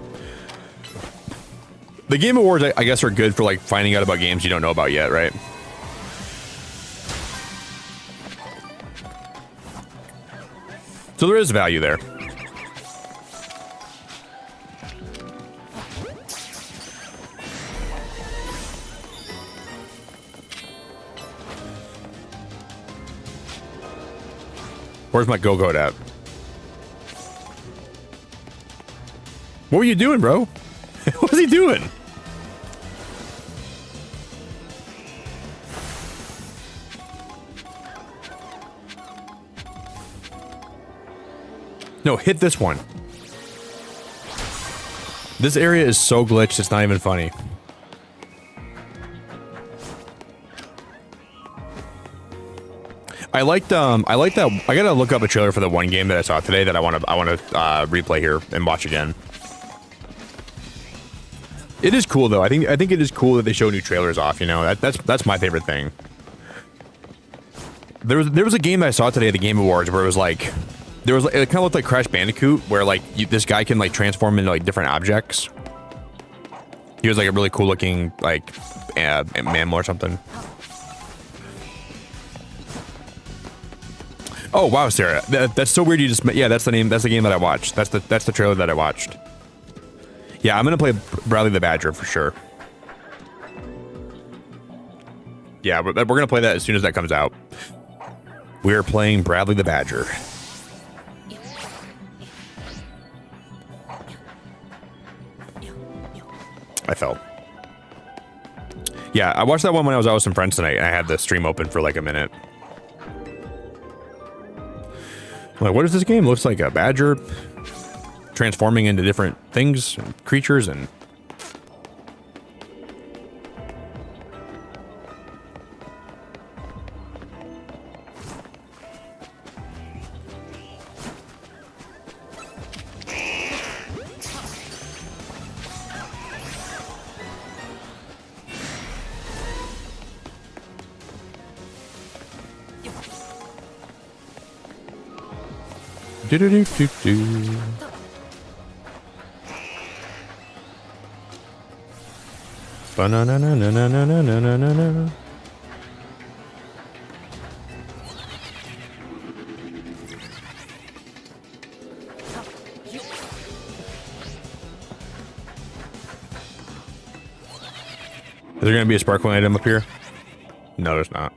The Game Awards, I guess, are good for like finding out about games you don't know about yet, right? So there is value there. Where's my go-go at? What were you doing, bro? What was he doing? No, hit this one. This area is so glitched, it's not even funny. I like that. I gotta look up a trailer for the one game that I saw today that I want to replay here and watch again. It is cool though. I think it is cool that they show new trailers off. You know, that's my favorite thing. There was a game that I saw today at the Game Awards where it was like it kind of looked like Crash Bandicoot, where like this guy can like transform into like different objects. He was like a really cool looking like mammal or something. Oh wow, Sarah, that's so weird. You just yeah, that's the name. That's the game that I watched. That's the trailer that I watched. Yeah, I'm gonna play Bradley the Badger for sure. Yeah, we're gonna play that as soon as that comes out. We're playing Bradley the Badger. I fell. Yeah, I watched that one when I was out with some friends tonight, and I had the stream open for like a minute. I'm like, what is this game? It looks like a badger transforming into different things and creatures and... Do-do-do-do-do. Ba-na-na-na-na-na-na-na-na-na. Is there gonna be a sparkling item up here? No, there's not.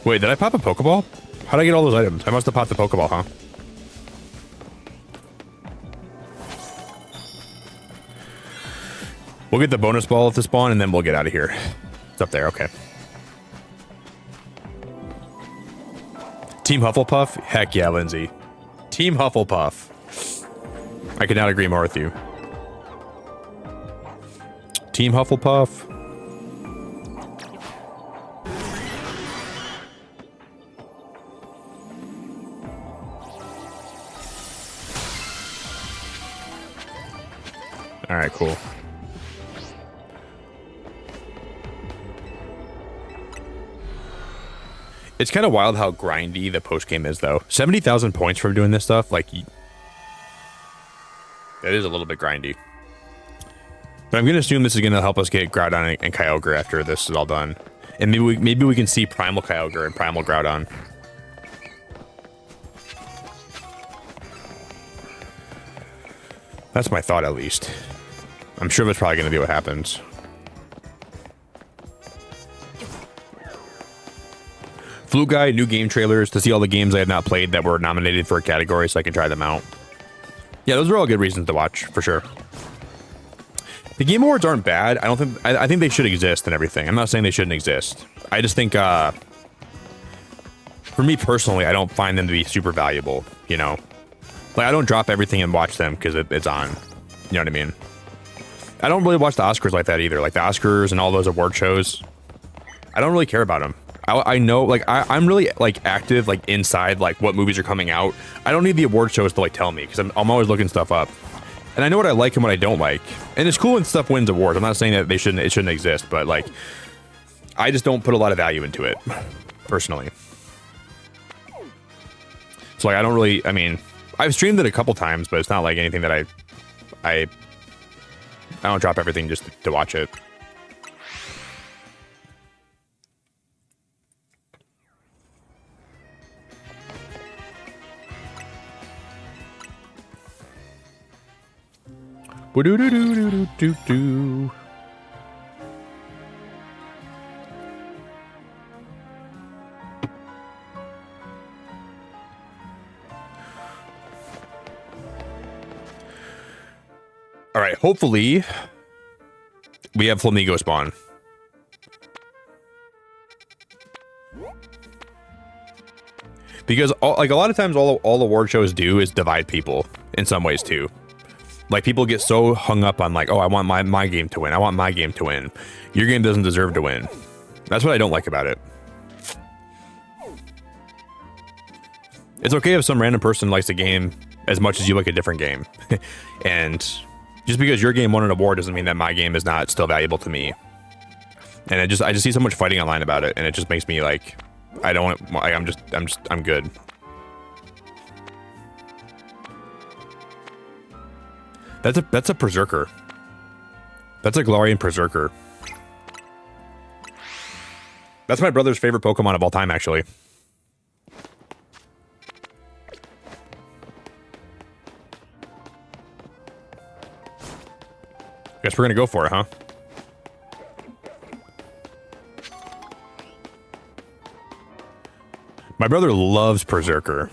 Wait, did I pop a Pokeball? How'd I get all those items? I must have popped the Pokeball, huh? We'll get the bonus ball at the spawn, and then we'll get out of here. It's up there, okay. Team Hufflepuff? Heck yeah, Lindsay. Team Hufflepuff. I could not agree more with you. Team Hufflepuff. All right, cool. It's kind of wild how grindy the post game is, though. 70,000 points from doing this stuff, like, that is a little bit grindy. But I'm gonna assume this is gonna help us get Groudon and Kyogre after this is all done, and maybe we can see Primal Kyogre and Primal Groudon. That's my thought, at least. I'm sure that's probably gonna be what happens. Flute Guy, new game trailers to see all the games I have not played that were nominated for a category so I can try them out. Yeah, those are all good reasons to watch, for sure. The Game Awards aren't bad. I think they should exist and everything. I'm not saying they shouldn't exist. I just think, for me personally, I don't find them to be super valuable, you know? Like, I don't drop everything and watch them because it's on. You know what I mean? I don't really watch the Oscars like that either. Like, the Oscars and all those award shows. I don't really care about them. I know, like, I'm really, like, active, like, inside, like, what movies are coming out. I don't need the award shows to, like, tell me, because I'm always looking stuff up. And I know what I like and what I don't like. And it's cool when stuff wins awards. I'm not saying that it shouldn't exist, but, like, I just don't put a lot of value into it, personally. So, like, I don't really, I mean, I've streamed it a couple times, but it's not, like, anything that I don't drop everything just to watch it. Woo-doo-doo-doo-doo-doo-doo. All right, hopefully we have Flamingo spawn. Because like a lot of times all award shows do is divide people in some ways too. Like, people get so hung up on, like, oh, I want my game to win. I want my game to win. Your game doesn't deserve to win. That's what I don't like about it. It's okay if some random person likes a game as much as you like a different game. And just because your game won an award doesn't mean that my game is not still valuable to me. And I just see so much fighting online about it, and it just makes me, like, I'm good. That's a Berserker. That's a Galarian Berserker. That's my brother's favorite Pokemon of all time, actually. Guess we're gonna go for it, huh? My brother loves Berserker.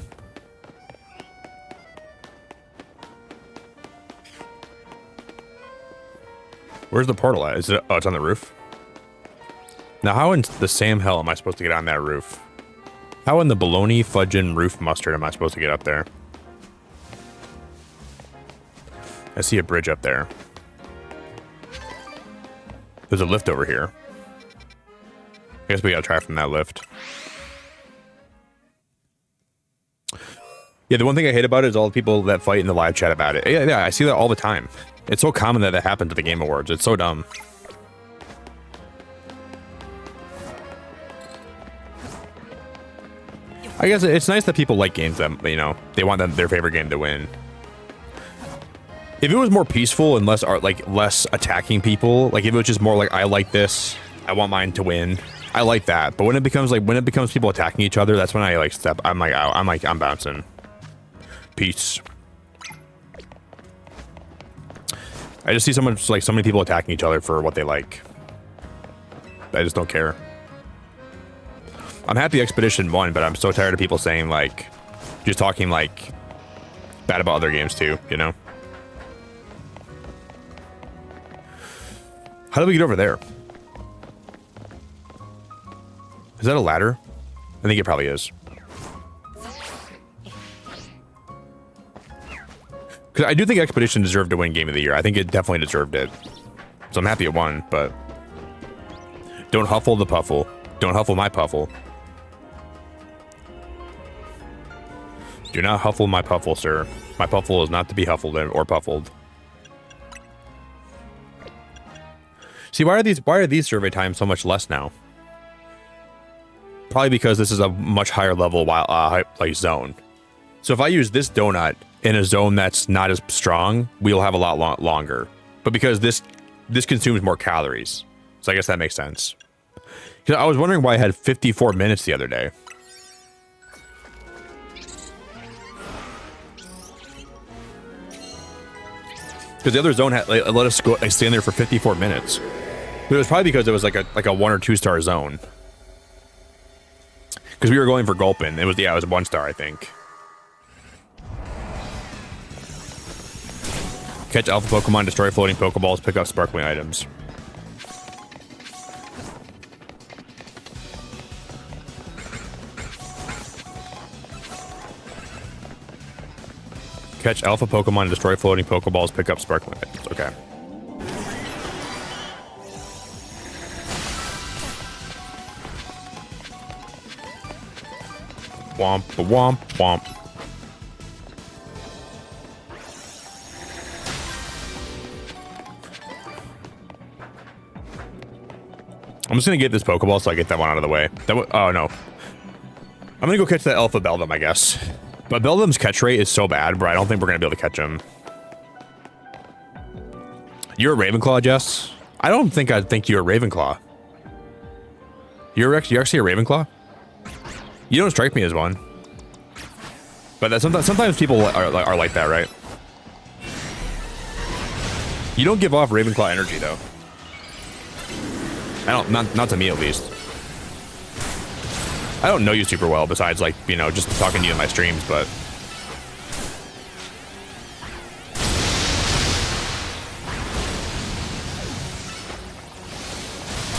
Where's the portal at? Is it? Oh, it's on the roof. Now, how in the Sam hell am I supposed to get on that roof? How in the bologna fudgin' roof mustard am I supposed to get up there? I see a bridge up there. There's a lift over here. I guess we gotta try from that lift. Yeah, the one thing I hate about it is all the people that fight in the live chat about it. Yeah, I see that all the time. It's so common that happens at the Game Awards. It's so dumb. I guess it's nice that people like games that, you know, they want their favorite game to win. If it was more peaceful and less attacking people, like if it was just more like, I like this, I want mine to win, I like that. But when it becomes people attacking each other, that's when I like step. I'm bouncing. Peace. I just see so many people attacking each other for what they like. I just don't care. I'm happy Expedition won, but I'm so tired of people saying, like, just talking, like, bad about other games, too, you know? How do we get over there? Is that a ladder? I think it probably is. Because I do think Expedition deserved to win Game of the Year. I think it definitely deserved it. So I'm happy it won, but... Don't huffle the puffle. Don't huffle my puffle. Do not huffle my puffle, sir. My puffle is not to be huffled or puffled. See, why are these survey times so much less now? Probably because this is a much higher level like zone. So if I use this donut in a zone that's not as strong, we'll have a lot longer. But because this consumes more calories, so I guess that makes sense. I was wondering why I had 54 minutes the other day. Because the other zone had let us go stand there for 54 minutes. But it was probably because it was like a 1 or 2 star zone. Because we were going for Gulpin. It was 1 star, I think. Catch alpha Pokemon, destroy floating Pokeballs, pick up sparkling items. Catch alpha Pokemon, destroy floating Pokeballs, pick up sparkling items. Okay. Womp, womp, womp. I'm just gonna get this Pokeball so I get that one out of the way. Oh no. I'm gonna go catch that Alpha Beldum, I guess. But Beldum's catch rate is so bad, bro. I don't think we're gonna be able to catch him. You're a Ravenclaw, Jess? I don't think I'd think you're a Ravenclaw. You're actually a Ravenclaw? You don't strike me as one. But that sometimes people are like that, right? You don't give off Ravenclaw energy, though. I don't, not to me at least. I don't know you super well, besides, like, you know, just talking to you in my streams, but...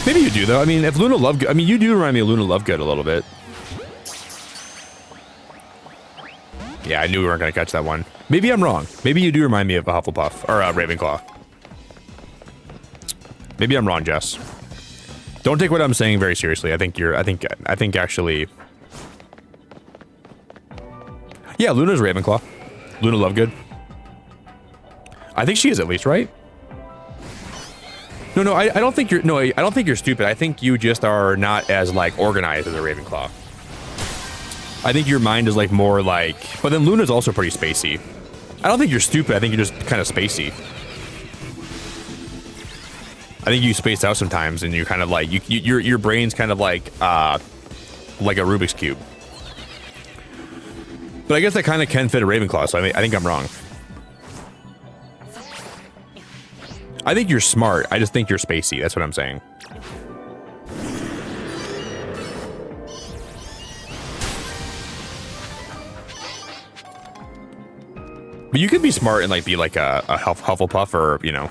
Maybe you do, though. I mean, if Luna Lovegood... I mean, you do remind me of Luna Lovegood a little bit. Yeah, I knew we weren't going to catch that one. Maybe I'm wrong. Maybe you do remind me of a Hufflepuff, or a Ravenclaw. Maybe I'm wrong, Jess. Don't take what I'm saying very seriously. I think actually... Yeah, Luna's Ravenclaw. Luna Lovegood. I think she is at least, right? No, I don't think you're... No, I don't think you're stupid. I think you just are not as, like, organized as a Ravenclaw. I think your mind is, like, more, like... But then Luna's also pretty spacey. I don't think you're stupid. I think you're just kind of spacey. I think you space out sometimes, and you kind of, like... Your brain's kind of, like a Rubik's Cube. But I guess that kind of can fit a Ravenclaw, so I think I'm wrong. I think you're smart. I just think you're spacey. That's what I'm saying. But you could be smart and, like, be like a Hufflepuff, or, you know.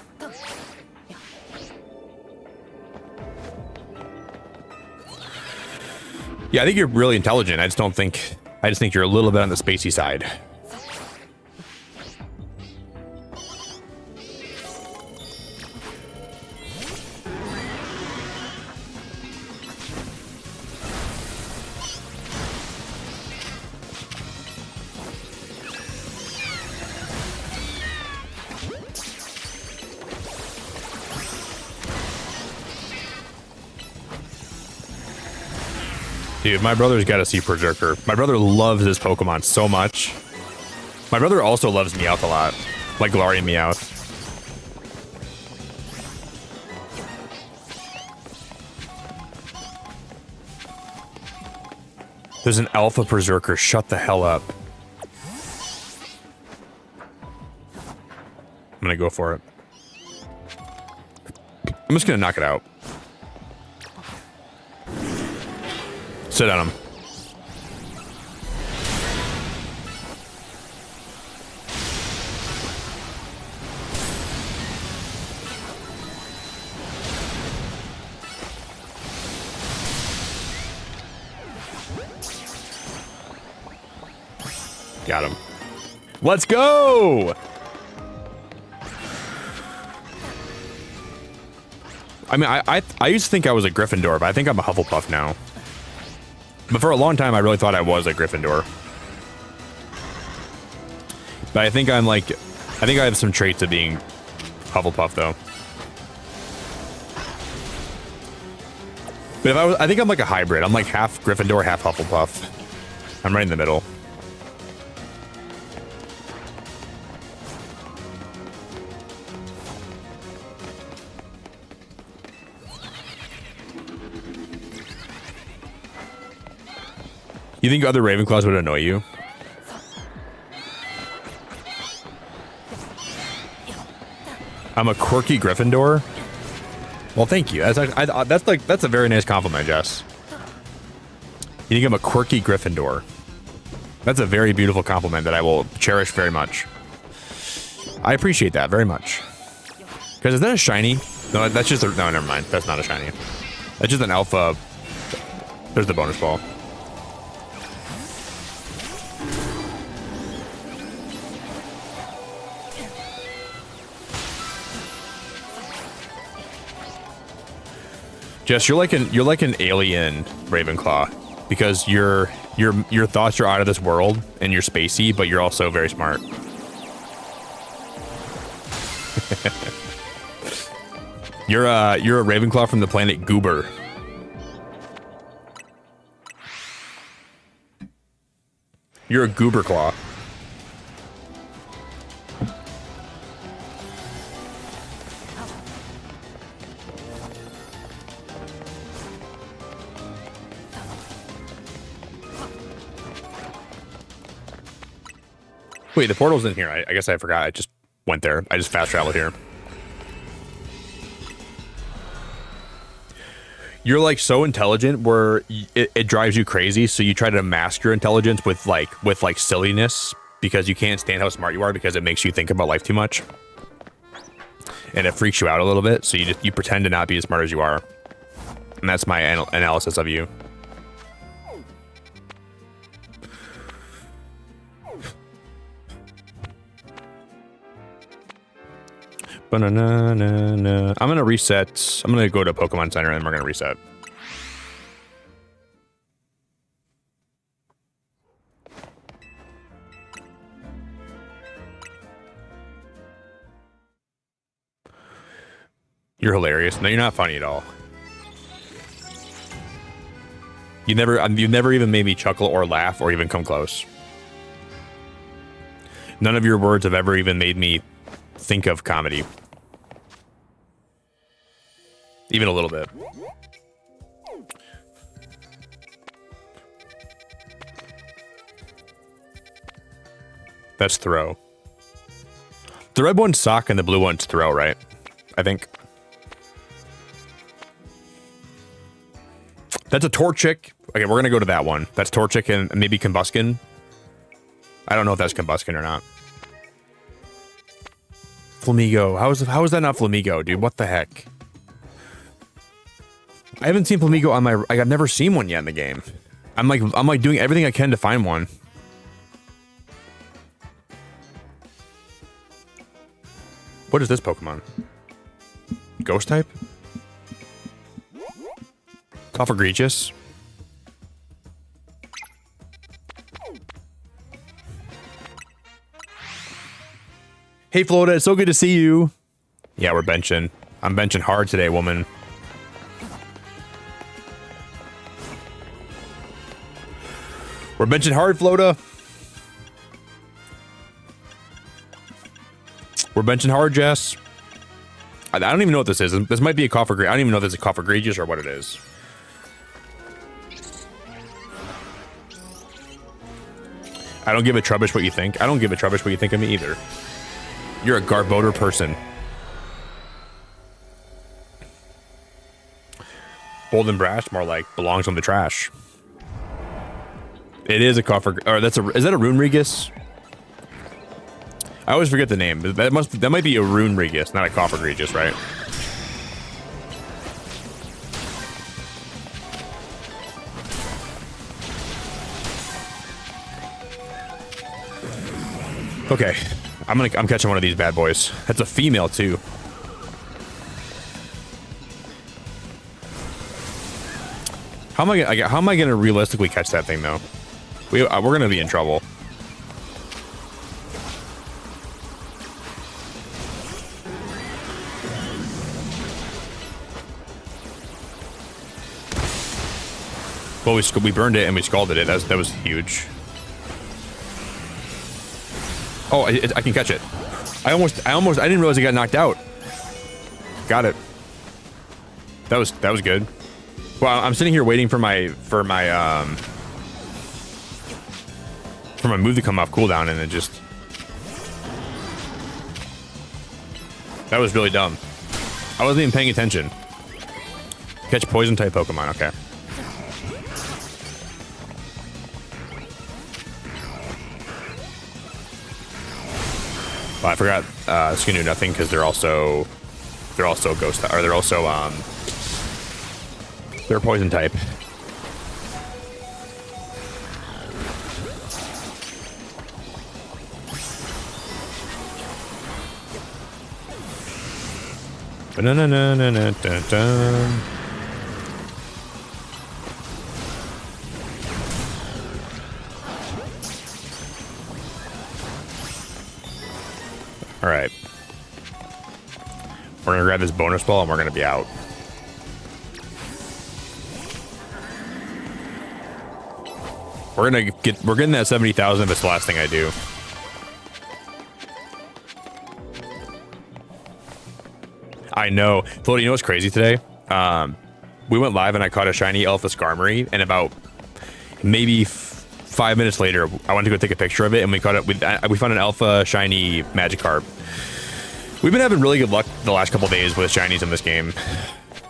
Yeah, I think you're really intelligent. I just think you're a little bit on the spacey side. Dude, my brother's got to see Berserker. My brother loves this Pokemon so much. My brother also loves Meowth a lot. Like Galarian Meowth. There's an Alpha Berserker. Shut the hell up. I'm gonna go for it. I'm just gonna knock it out. Sit on him. Got him. Let's go! I mean, I used to think I was a Gryffindor, but I think I'm a Hufflepuff now. But for a long time, I really thought I was a Gryffindor. But I think I'm like, I think I have some traits of being Hufflepuff, though. But if I think I'm like a hybrid. I'm like half Gryffindor, half Hufflepuff. I'm right in the middle. You think other Ravenclaws would annoy you? I'm a quirky Gryffindor. Well, thank you. That's a very nice compliment, Jess. You think I'm a quirky Gryffindor? That's a very beautiful compliment that I will cherish very much. I appreciate that very much. Because is that a shiny? No, that's just a, no. Never mind. That's not a shiny. That's just an alpha. There's the bonus ball. Jess, you're like an alien Ravenclaw, because your thoughts are out of this world and you're spacey, but you're also very smart. You're a Ravenclaw from the planet Goober. You're a Goober Claw. Wait, the portal's in here. I guess I forgot. I just went there. I just fast traveled here. You're like so intelligent where it drives you crazy, so you try to mask your intelligence with like silliness, because you can't stand how smart you are, because it makes you think about life too much. And it freaks you out a little bit, so you pretend to not be as smart as you are. And that's my analysis of you. Ba-na-na-na-na. I'm gonna reset. I'm gonna go to Pokemon Center and we're gonna reset. You're hilarious. No, you're not funny at all. You've never even made me chuckle or laugh or even come close. None of your words have ever even made me think of comedy. Even a little bit. That's throw. The red one's sock and the blue one's throw, right? I think. That's a Torchic. Okay, we're gonna go to that one. That's Torchic and maybe Combuskin. I don't know if that's Combuskin or not. Flamingo. How is that not Flamingo, dude? What the heck? I haven't seen Flamingo on my. Like, I've never seen one yet in the game. I'm like doing everything I can to find one. What is this Pokemon? Ghost type? Cofagrigus? Hey Florida, it's so good to see you. Yeah, we're benching. I'm benching hard today, woman. We're benching hard, Florida. We're benching hard, Jess. I don't even know what this is. This might be a Cofagrigus. I don't even know if this is a Cofagrigus or what it is. I don't give a trubbish what you think. I don't give a trubbish what you think of me either. You're a Garbodor person. Bold and brash, more like belongs on the trash. It is a coffer, or is that a Rune Regus? I always forget the name. That might be a Rune Regus, not a coffer Regis, right? Okay, I'm catching one of these bad boys. That's a female too. How am I gonna realistically catch that thing though? We're gonna be in trouble. Well, we burned it and we scalded it. That was huge. Oh, I can catch it. I didn't realize it got knocked out. Got it. That was good. Well, I'm sitting here waiting for my move to come off cooldown, and it just... That was really dumb. I wasn't even paying attention. Catch poison type Pokemon, okay. Well, I forgot it's gonna do nothing because they're also ghost, or they're also they're poison type. Ba-na-na-na-na-na-na-na. All right. We're gonna grab this bonus ball and we're gonna be out. We're getting that 70,000 if it's the last thing I do. I know. Floaty, you know what's crazy today? We went live and I caught a shiny Alpha Skarmory, and about maybe 5 minutes later, I went to go take a picture of it, and we found an Alpha shiny Magikarp. We've been having really good luck the last couple days with shinies in this game.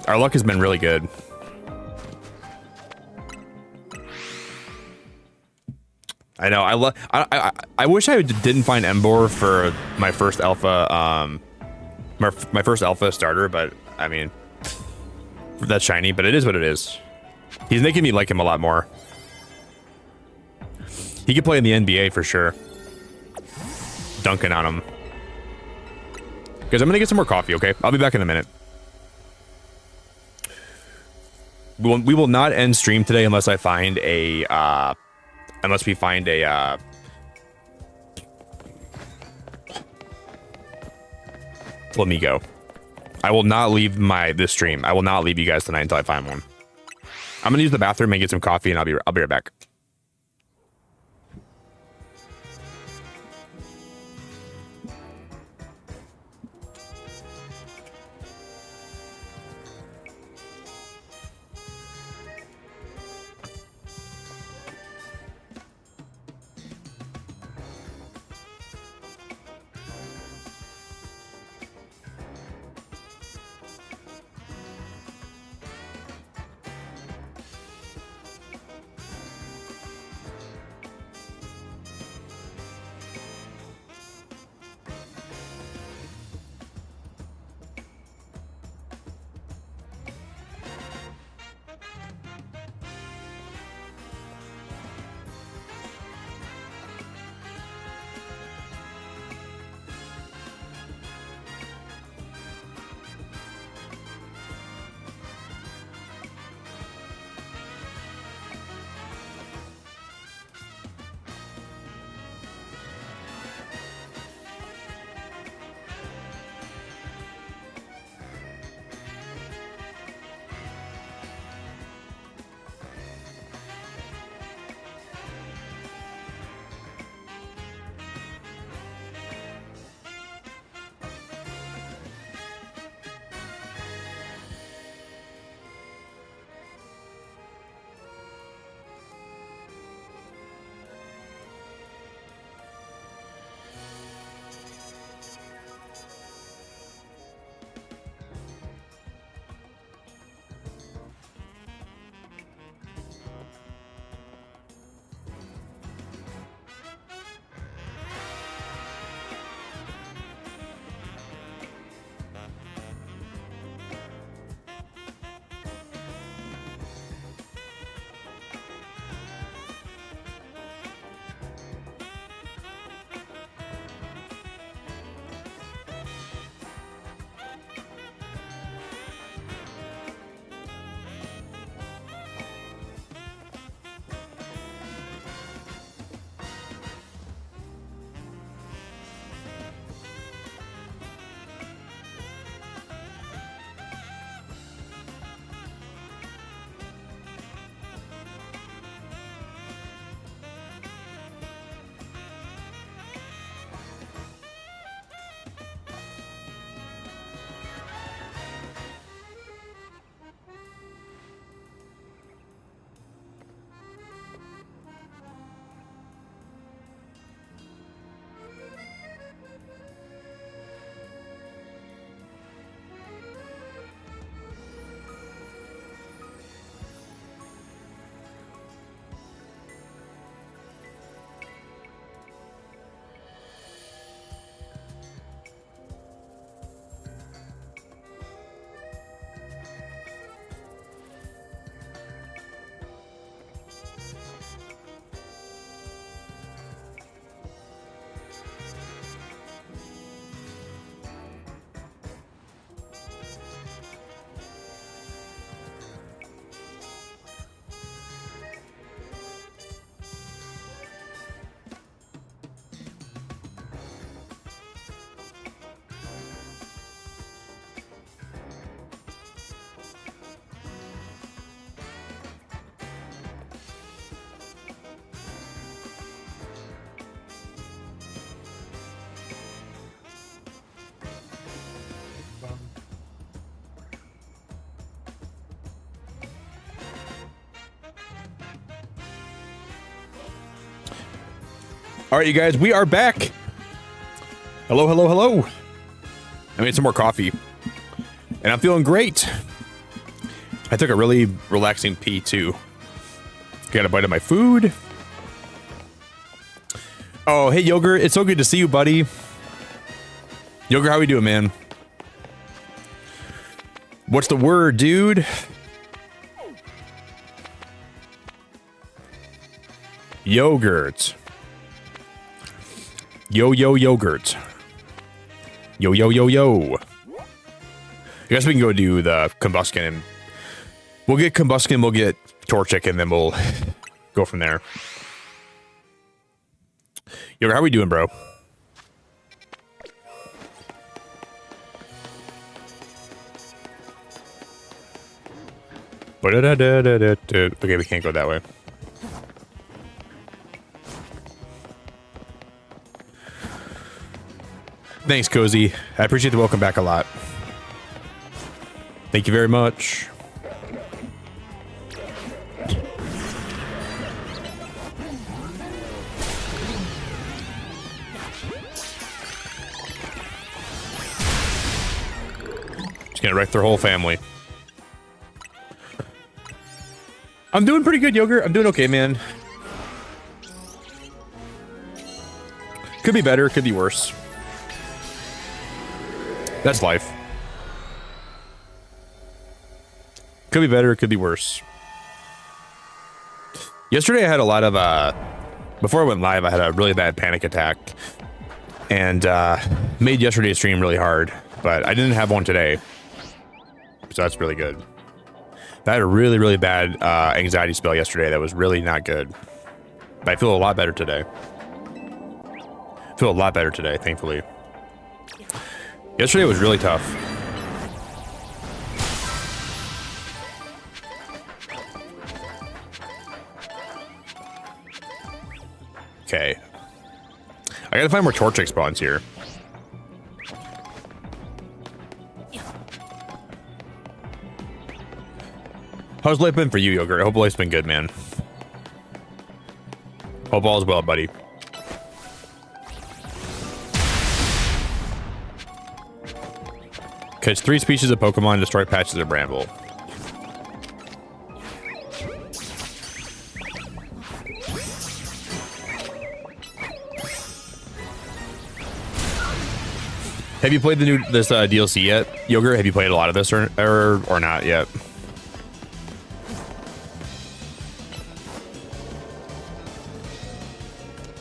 Our luck has been really good. I know. I wish I didn't find Emboar for my first Alpha. My first Alpha starter, but I mean, that's shiny. But it is what it is. He's making me like him a lot more. He could play in the NBA for sure. Dunking on him. Guys, I'm gonna get some more coffee. Okay, I'll be back in a minute. We will not end stream today unless I find a. Unless we find a Flamingo. I will not leave this stream. I will not leave you guys tonight until I find one. I'm gonna use the bathroom and get some coffee, and I'll be right back. All right, you guys, we are back. Hello, hello, hello. I made some more coffee, and I'm feeling great. I took a really relaxing pee, too. Got a bite of my food. Oh, hey, Yogurt. It's so good to see you, buddy. Yogurt, how we doing, man? What's the word, dude? Yogurt. Yo, yogurt. Yo, yo. I guess we can go do the combustion and we'll get combustion, we'll get Torchic, and then we'll go from there. Yo, how we doing, bro? Okay, we can't go that way. Thanks, Cozy. I appreciate the welcome back a lot. Thank you very much. Just gonna wreck their whole family. I'm doing pretty good, Yogurt. I'm doing okay, man. Could be better, could be worse. That's life. Could be better, could be worse. Yesterday I had a lot of, before I went live, I had a really bad panic attack. And made yesterday's stream really hard. But I didn't have one today. So that's really good. I had a really, really bad anxiety spell yesterday that was really not good. But I feel a lot better today. Thankfully. Yesterday was really tough. Okay. I gotta find more Torchic spawns here. How's life been for you, Yogurt? I hope life's been good, man. Hope all is well, buddy. Catch 3 species of Pokemon, destroy patches of Bramble. Have you played this DLC yet, Yogurt? Have you played a lot of this or not yet?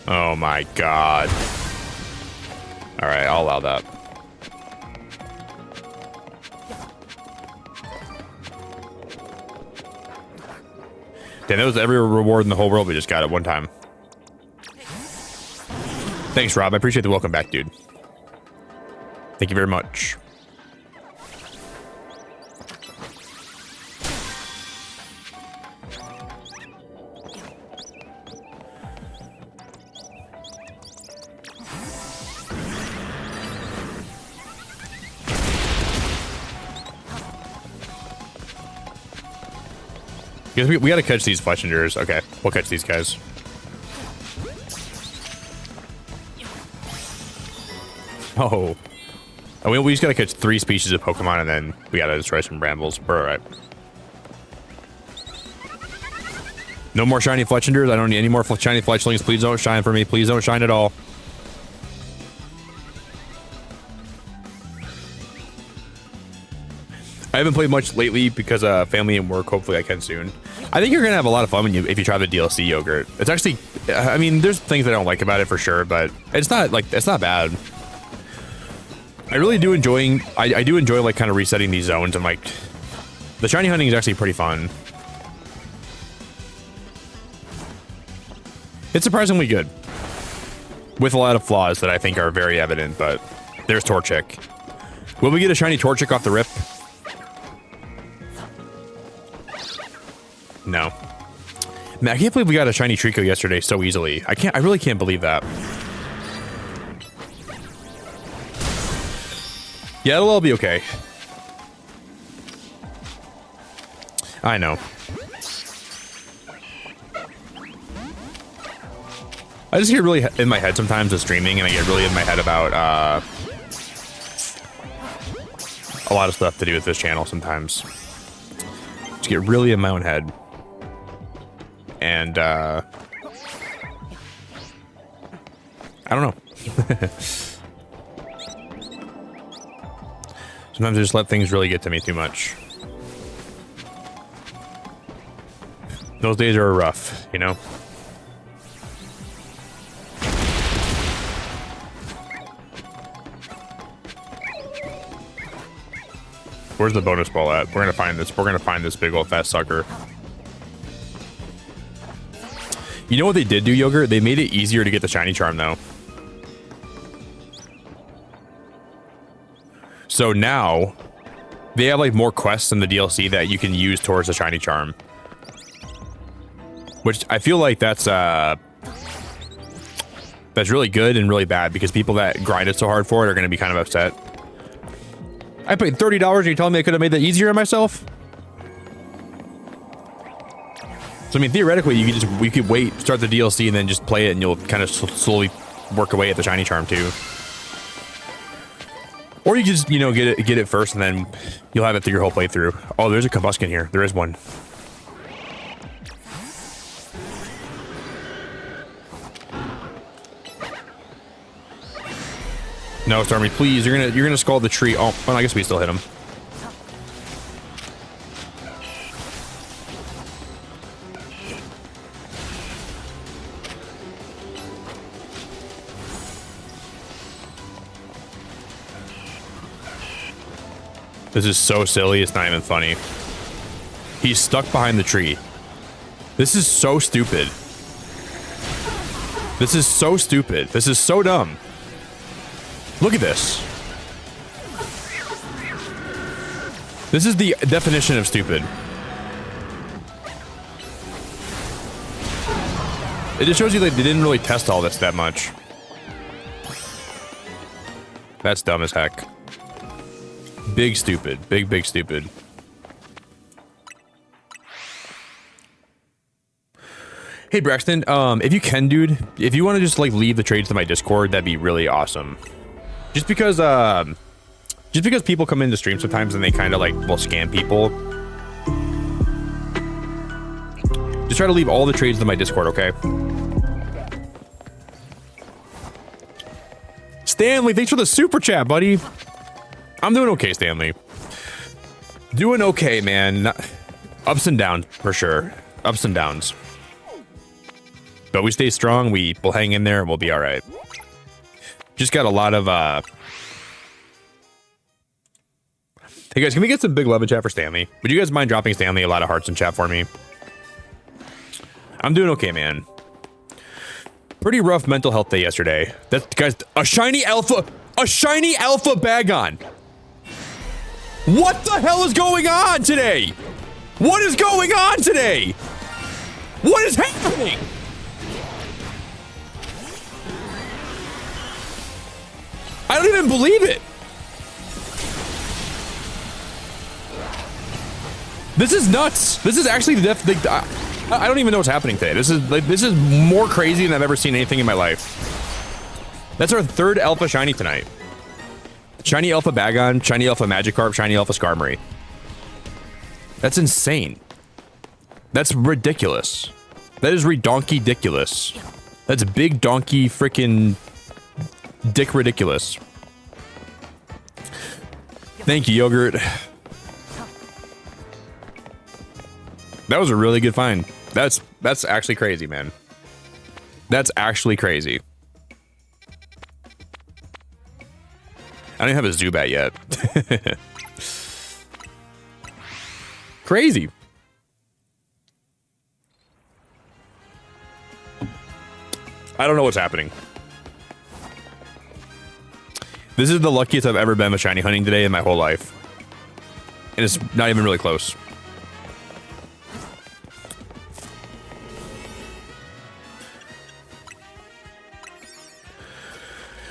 Oh my god. Alright, I'll allow that. Damn, that was every reward in the whole world we just got at one time. Thanks, Rob. I appreciate the welcome back, dude. Thank you very much. Guess we gotta catch these Fletchingers. Okay, we'll catch these guys. Oh. We just gotta catch 3 species of Pokemon and then we gotta destroy some Brambles. We're alright. No more shiny Fletchingers. I don't need any more shiny Fletchlings. Please don't shine for me. Please don't shine at all. I haven't played much lately because of family and work. Hopefully I can soon. I think you're gonna have a lot of fun if you try the DLC, Yogurt. It's actually, I mean, there's things I don't like about it for sure, but it's not bad. I really do enjoy, I do enjoy like kind of resetting these zones, and like the shiny hunting is actually pretty fun. It's surprisingly good with a lot of flaws that I think are very evident, but there's Torchic. Will we get a shiny Torchic off the rip? No. Man, I can't believe we got a shiny Trico yesterday so easily. I really can't believe that. Yeah, it'll all be okay. I know. I just get really in my head sometimes with streaming, and I get really in my head about a lot of stuff to do with this channel sometimes. Just get really in my own head. And I don't know. Sometimes I just let things really get to me too much. Those days are rough, you know? Where's the bonus ball at? We're gonna find this. We're gonna find this big old fat sucker. You know what they did do, Yogurt? They made it easier to get the shiny charm, though. So now, they have like more quests in the DLC that you can use towards the shiny charm. Which I feel like that's really good and really bad, because people that grinded so hard for it are going to be kind of upset. I paid $30 and you're telling me I could have made that easier on myself? So I mean, theoretically, we could wait, start the DLC, and then just play it, and you'll kind of slowly work away at the shiny charm too. Or you just, you know, get it first, and then you'll have it through your whole playthrough. Oh, there's a Combuskin here. There is one. No, Stormy, please. You're gonna scald the tree. Oh, well, I guess we still hit him. This is so silly, it's not even funny. He's stuck behind the tree. This is so stupid. This is so stupid. This is so dumb. Look at this. This is the definition of stupid. It just shows you that they didn't really test all this that much. That's dumb as heck. Big stupid. Big stupid. Hey Braxton, if you can, dude, if you want to just like leave the trades to my Discord, that'd be really awesome. Just because people come into stream sometimes and they kind of like will scam people. Just try to leave all the trades to my Discord, okay? Stanley, thanks for the super chat, buddy. I'm doing okay, Stanley. Doing okay, man. Ups and downs, for sure. Ups and downs. But we stay strong, we'll hang in there, and we'll be alright. Just got a lot of, Hey guys, can we get some big love in chat for Stanley? Would you guys mind dropping Stanley a lot of hearts in chat for me? I'm doing okay, man. Pretty rough mental health day yesterday. That, guys, a shiny alpha Bagon. What the hell is going on today? What is going on today? What is happening? I don't even believe it. This is nuts. This is actually I don't even know what's happening today. This is more crazy than I've ever seen anything in my life. That's our third alpha shiny tonight. Shiny alpha Bagon, shiny alpha Magikarp, shiny alpha Skarmory. That's insane. That's ridiculous. That is redonky-diculous. That's big donkey freaking dick ridiculous. Thank you, Yogurt. That was a really good find. That's actually crazy, man. That's actually crazy. I don't even have a Zubat yet. Crazy. I don't know what's happening. This is the luckiest I've ever been with shiny hunting today in my whole life. And it's not even really close.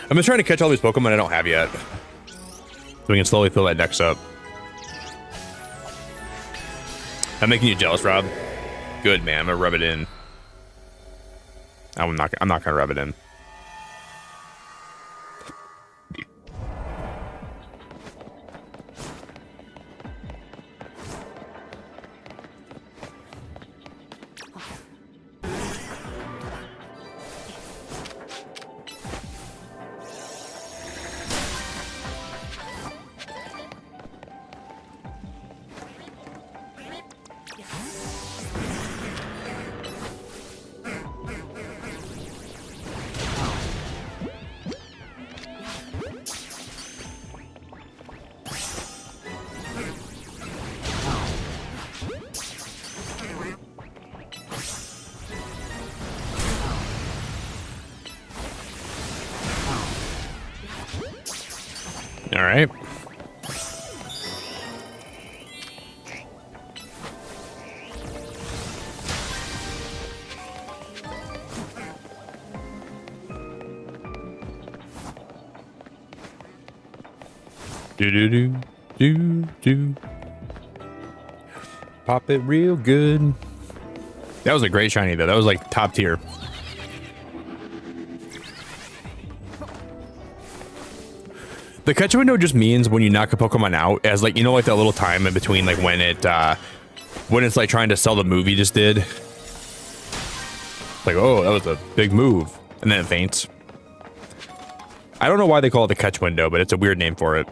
I've been trying to catch all these Pokemon I don't have yet. So we can slowly fill that dex up. I'm making you jealous, Rob. Good, man. I'm gonna rub it in. I'm not gonna rub it in. All right. Do do do do do. Pop it real good. That was a great shiny though. That was like top tier. The catch window just means when you knock a Pokemon out, as like, you know, like that little time in between, like when it's like trying to sell the move you just did. Like, oh, that was a big move, and then it faints. I don't know why they call it the catch window, but it's a weird name for it.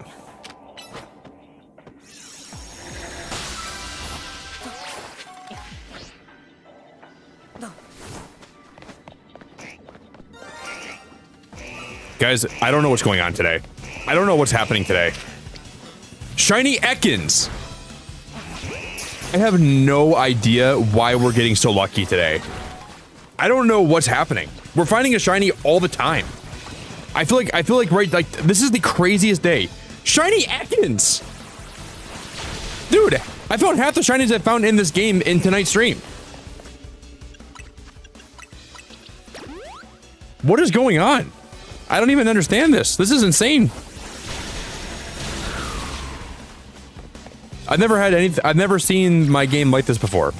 Guys, I don't know what's going on today. I don't know what's happening today. Shiny Ekans! I have no idea why we're getting so lucky today. I don't know what's happening. We're finding a shiny all the time. I feel like right, like this is the craziest day. Shiny Ekans! Dude, I found half the shinies I found in this game in tonight's stream. What is going on? I don't even understand this. This is insane. I've never seen my game like this before.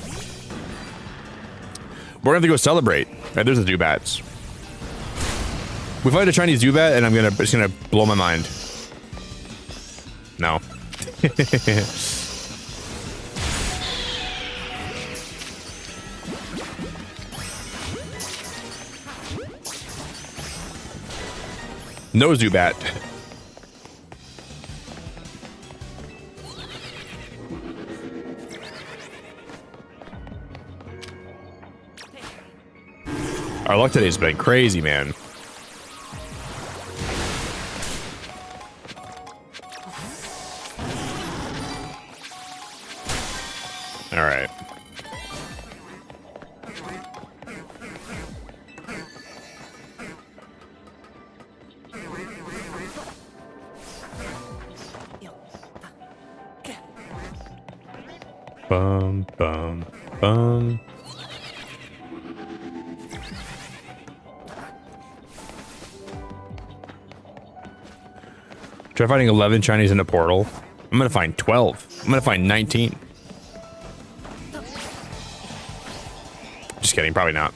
We're gonna have to go celebrate. Right, there's the Zubats. We find a Chinese Zubat and it's gonna blow my mind. No. No Zubat. Our luck today's been crazy, man. All right. Bum, bum, bum. Try finding 11 Chinese in a portal. I'm gonna find 12. I'm gonna find 19. Just kidding, probably not.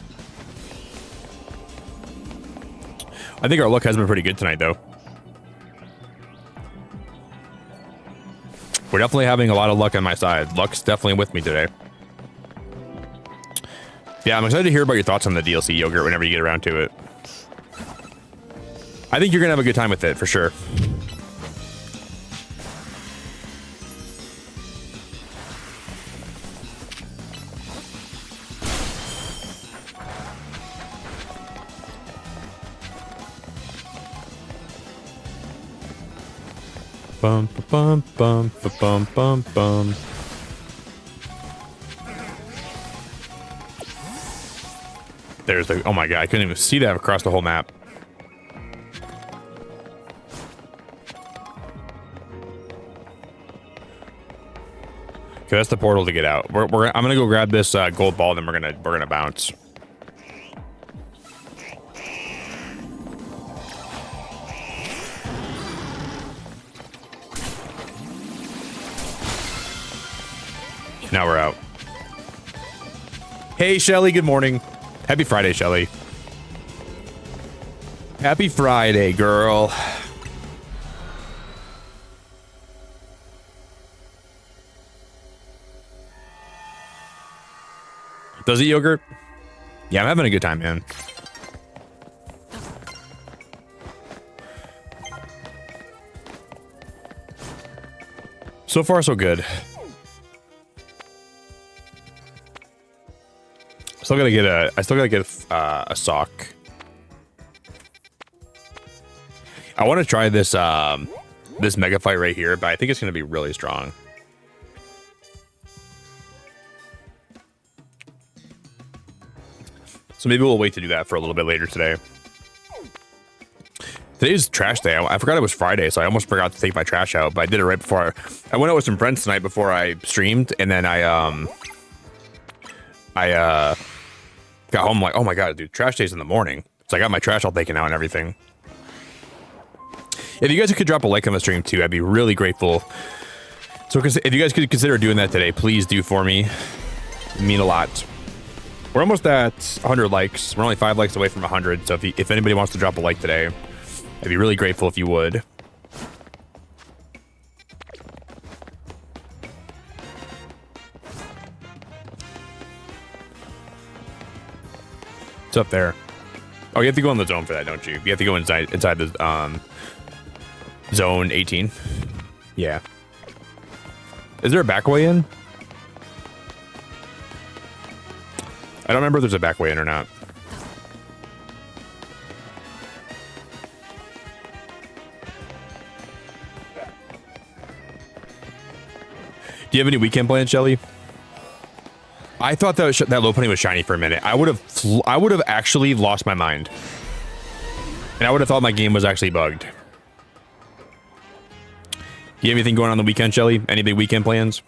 I think our luck has been pretty good tonight, though. We're definitely having a lot of luck on my side. Luck's definitely with me today. Yeah, I'm excited to hear about your thoughts on the DLC yogurt whenever you get around to it. I think you're gonna have a good time with it, for sure. Bum bum bum bum bum bum. There's the, oh my god, I couldn't even see that across the whole map. Okay, that's the portal to get out. I'm gonna go grab this gold ball, then we're gonna bounce. Now we're out. Hey, Shelly, good morning. Happy Friday, Shelly. Happy Friday, girl. Does it, yogurt? Yeah, I'm having a good time, man. So far, so good. I still gotta get a sock. I want to try this this mega fight right here, but I think it's gonna be really strong. So maybe we'll wait to do that for a little bit later today. Today's trash day. I forgot it was Friday, so I almost forgot to take my trash out, but I did it right before I went out with some friends tonight before I streamed, and then I got home like, oh my god, dude, trash day's in the morning. So I got my trash all taken out and everything. If you guys could drop a like on the stream too, I'd be really grateful. So if you guys could consider doing that today, please do for me. It'd mean a lot. We're almost at 100 likes. We're only 5 likes away from 100. So if anybody wants to drop a like today, I'd be really grateful if you would. It's up there. Oh, you have to go in the zone for that, don't you? You have to go inside the zone 18. Yeah. Is there a back way in? I don't remember if there's a back way in or not. Do you have any weekend plans, Shelly? I thought that low pony was shiny for a minute. I would have actually lost my mind, and I would have thought my game was actually bugged. You have anything going on the weekend, Shelly? Any big weekend plans?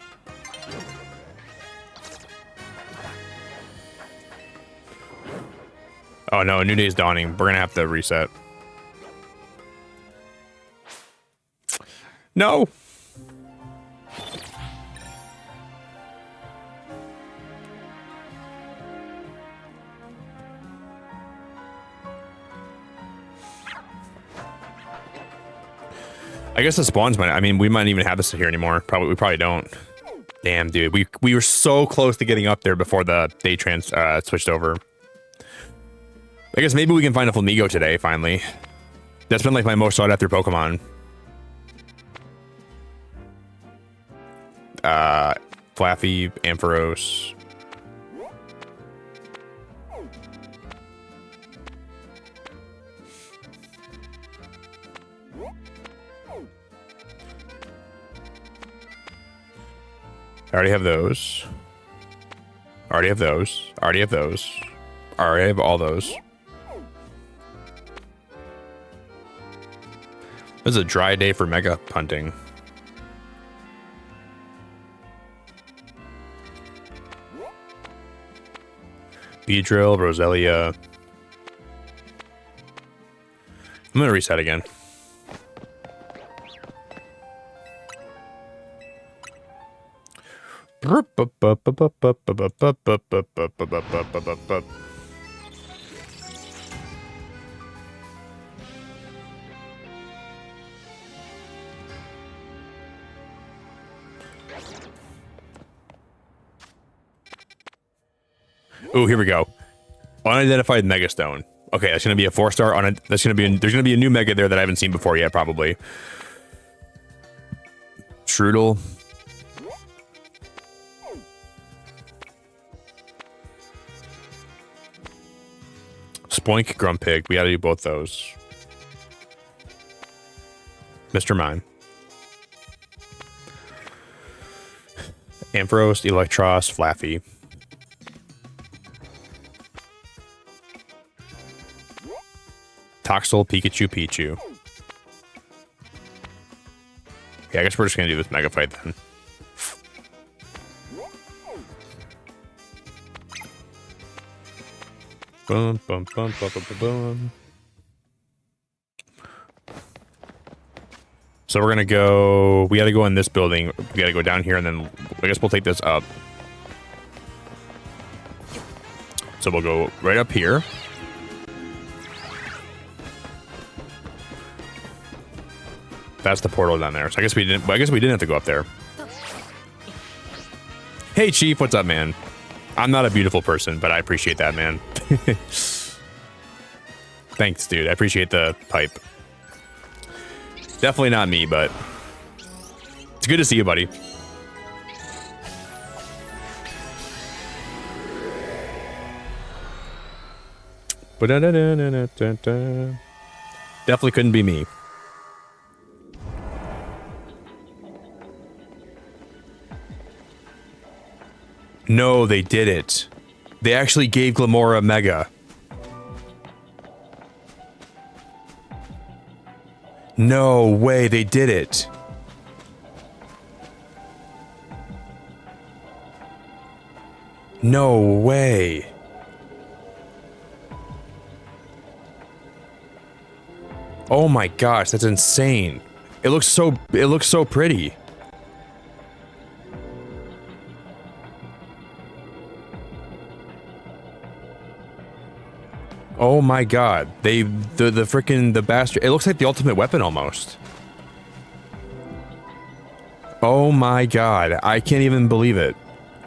Oh no, a new day's dawning. We're gonna have to reset. No. I guess the spawns might. I mean, we might even have this here anymore. We probably don't. Damn, dude. We were so close to getting up there before the day switched over. I guess maybe we can find a Flamingo today, finally. That's been like my most sought after Pokemon. Flaffy, Ampharos. I already have those. Already have those. Already have those. Already have all those. This is a dry day for mega hunting. Beedrill, Roselia. I'm gonna reset again. Oh, here we go. Unidentified Megastone. Okay, that's gonna be a 4-star. There's gonna be a new Mega there that I haven't seen before yet, probably. Strudel. Spoink, Grumpig. We gotta do both those. Mr. Mime. Ampharos, Electros, Flaffy. Toxel, Pikachu, Pichu. Okay, I guess we're just gonna do this mega fight then. Boom, boom, boom, boom, boom, boom. So we're gonna go. We gotta go in this building. We gotta go down here, and then I guess we'll take this up. So we'll go right up here. That's the portal down there. So I guess we didn't have to go up there. Hey, Chief, what's up, man? I'm not a beautiful person, but I appreciate that, man. Thanks, dude. I appreciate the pipe. Definitely not me, but it's good to see you, buddy. Definitely couldn't be me. No, they did it. They actually gave Glamora Mega. No way, they did it. No way. Oh my gosh, that's insane. It looks so pretty. Oh my god. The freaking bastard. It looks like the ultimate weapon almost. Oh my god. I can't even believe it.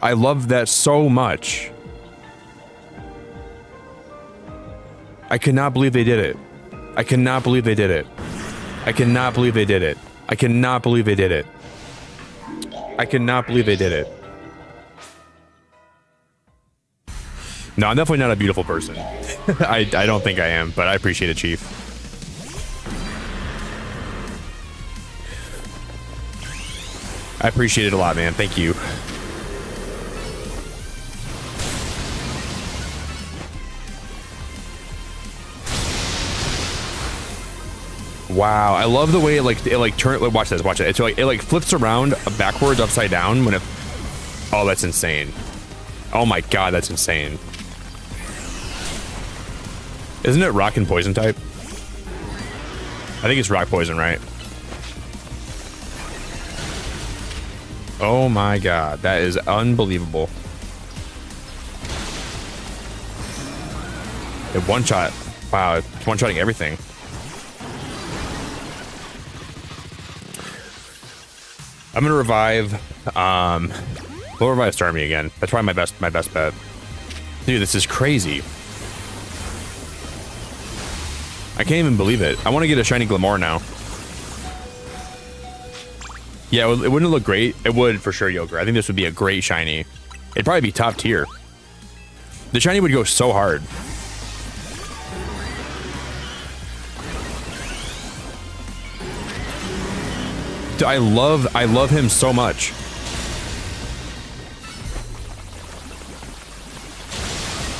I love that so much. I cannot believe they did it. I cannot believe they did it. I cannot believe they did it. I cannot believe they did it. I cannot believe they did it. No, I'm definitely not a beautiful person. I don't think I am, but I appreciate it, Chief. I appreciate it a lot, man. Thank you. Wow, I love the way it turn. Watch this, watch it. It's like it flips around backwards, upside down when it. Oh, that's insane. Oh my god, that's insane. Isn't it rock and poison type? I think it's rock poison, right? Oh my god, that is unbelievable. It one shot. Wow, it's one shotting everything. I'm gonna revive. We'll revive Starmie again. That's probably my best bet. Dude, this is crazy. I can't even believe it. I want to get a shiny Glamor now. Yeah, it wouldn't look great. It would for sure, Yoker. I think this would be a great shiny. It'd probably be top tier. The shiny would go so hard. I love him so much.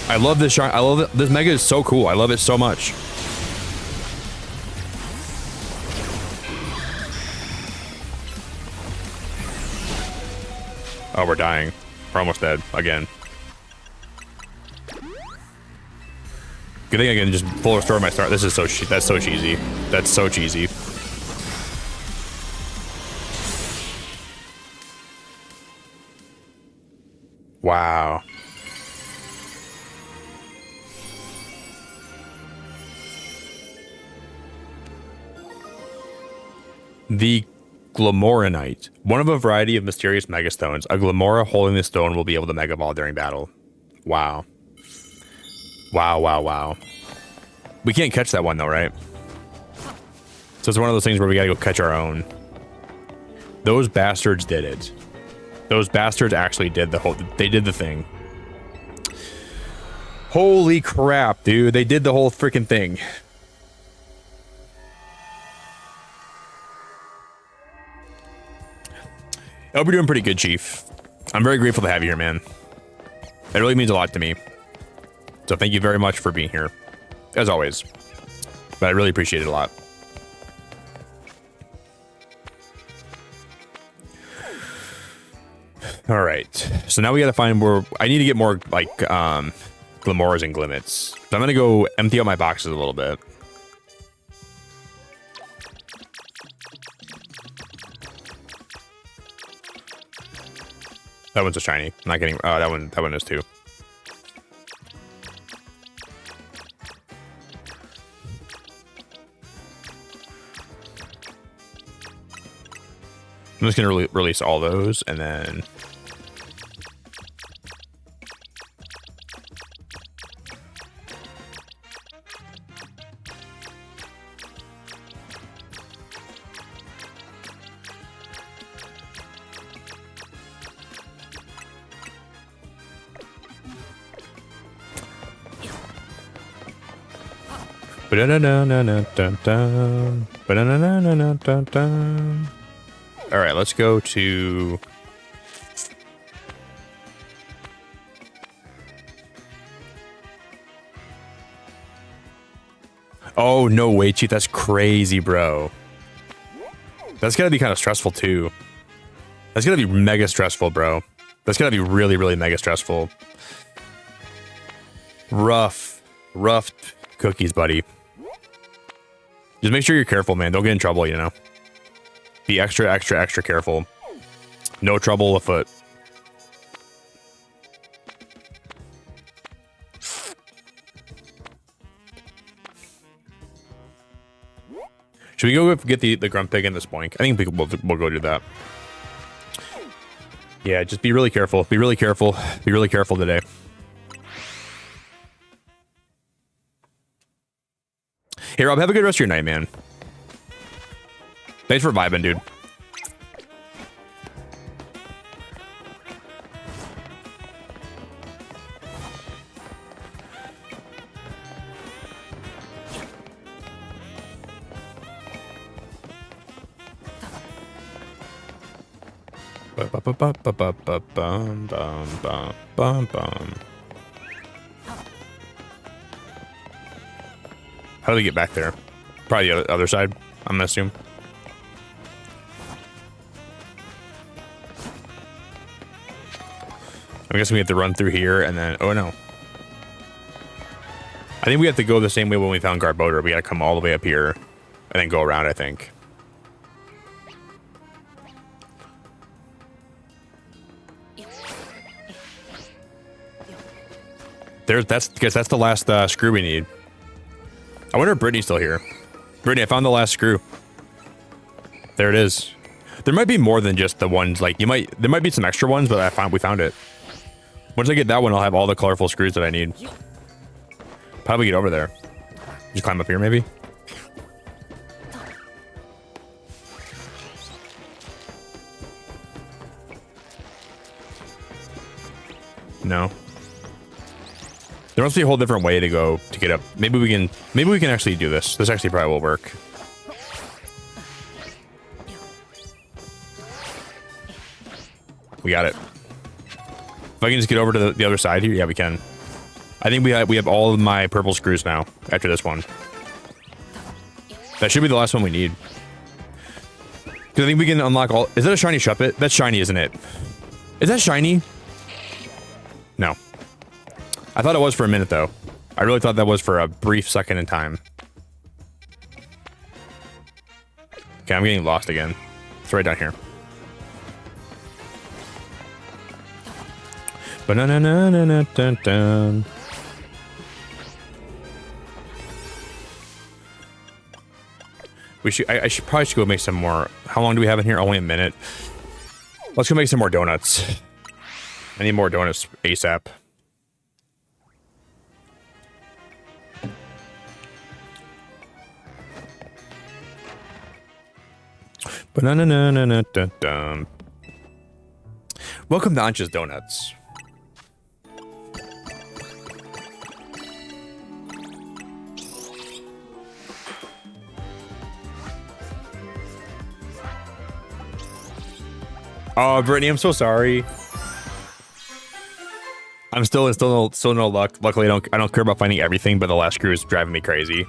I love this shiny. I love it. This Mega is so cool. I love it so much. Oh, we're dying. We're almost dead again. Good thing I can just full restore my start. This is so that's so cheesy. That's so cheesy. Wow. The Glamoranite. One of a variety of mysterious Mega Stones. A Glamora holding the stone will be able to Mega Ball during battle. Wow. Wow, wow, wow. We can't catch that one though, right? So it's one of those things where we gotta go catch our own. Those bastards did it. Those bastards actually did they did the thing. Holy crap, dude. They did the whole freaking thing. I hope you're doing pretty good, Chief. I'm very grateful to have you here, man. It really means a lot to me. So thank you very much for being here, as always. But I really appreciate it a lot. All right. So now we got to find where I need to get more like Glamoras and Glimmets. So I'm going to go empty out my boxes a little bit. That one's a shiny. I'm not getting. Oh, that one is too. I'm just gonna release all those and then. All right, let's go to. Oh, no way, Chief. That's crazy, bro. That's gotta be kind of stressful, too. That's gotta be mega stressful, bro. That's gotta be really, really mega stressful. Rough cookies, buddy. Just make sure you're careful, man. Don't get in trouble, you know? Be extra careful. No trouble afoot. Should we go get the grunt pig and the spoink? I think we'll go do that. Yeah, just be really careful. Be really careful. Be really careful today. Hey, Rob, have a good rest of your night, man. Thanks for vibing, dude. How do we get back there? Probably the other side, I'm gonna assume. I'm guessing we have to run through here and then... Oh, no. I think we have to go the same way when we found Garbodor. We gotta come all the way up here and then go around, I think. That's the last screw we need. I wonder if Brittany's still here. Brittany, I found the last screw. There it is. There might be more than just the ones, like, there might be some extra ones, but we found it. Once I get that one, I'll have all the colorful screws that I need. How do we get over there? Just climb up here, maybe? No. There must be a whole different way to go to get up. Maybe we can actually do this. This actually probably will work. We got it. If I can just get over to the other side here, yeah, we can. I think we have all of my purple screws now after this one. That should be the last one we need. Because I think we can unlock all... Is that a shiny Shuppet? That's shiny, isn't it? Is that shiny? No. I thought it was for a minute, though. I really thought that was for a brief second in time. Okay, I'm getting lost again. It's right down here. Ba-na-na-na-na-na-dun-dun. I should probably go make some more. How long do we have in here? Only a minute. Let's go make some more donuts. I need more donuts ASAP. Ba-na-na-na-na-na-dun. Welcome to Ansha's Donuts. Oh, Brittany, I'm so sorry. I'm still no luck. Luckily, I don't care about finding everything, but the last screw is driving me crazy.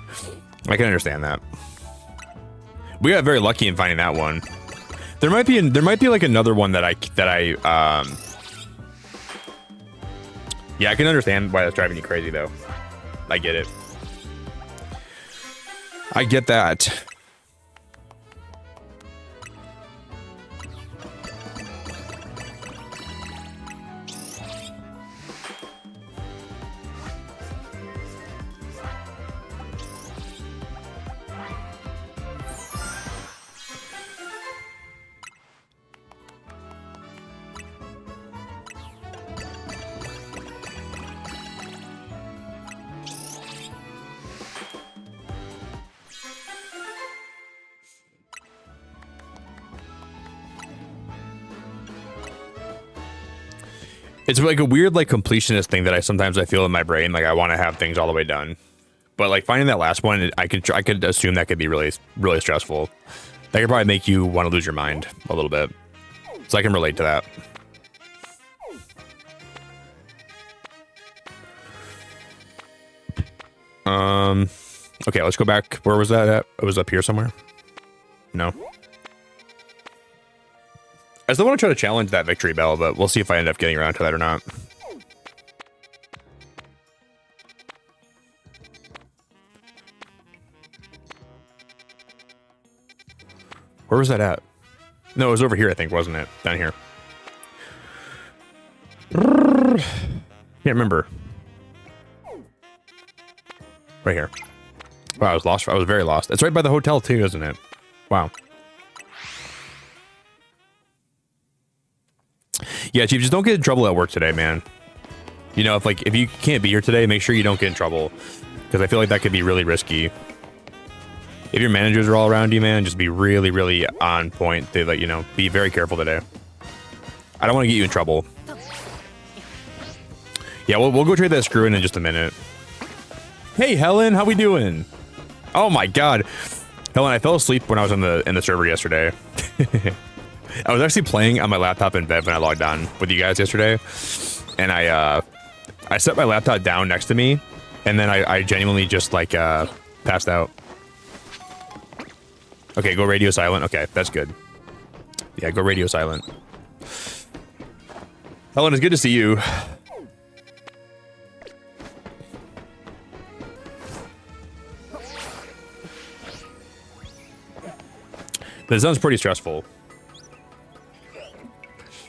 I can understand that. We got very lucky in finding that one. There might be like another one that I yeah, I can understand why that's driving you crazy though. I get it. I get that. It's like a weird like completionist thing that sometimes I feel in my brain, like I want to have things all the way done. But like finding that last one, I could assume that could be really stressful. That could probably make you want to lose your mind a little bit. So I can relate to that. Okay, let's go back. Where was that at? It was up here somewhere. No. I still want to try to challenge that victory bell, but we'll see if I end up getting around to that or not. Where was that at? No, it was over here, I think, wasn't it? Down here. Can't remember. Right here. Wow, I was lost. I was very lost. It's right by the hotel too, isn't it? Wow. Yeah, Chief, just don't get in trouble at work today, man. You know, if you can't be here today, make sure you don't get in trouble, because I feel like that could be really risky. If your managers are all around you, man, just be really, really on point. They let you know, be very careful today. I don't want to get you in trouble. Yeah, we'll go trade that screw in just a minute. Hey, Helen, how we doing? Oh my God, Helen, I fell asleep when I was in the server yesterday. I was actually playing on my laptop in bed when I logged on with you guys yesterday, and I set my laptop down next to me, and then I genuinely just like passed out. Okay, go radio silent. Okay, that's good. Yeah, go radio silent. Helen, it's good to see you. But it sounds pretty stressful.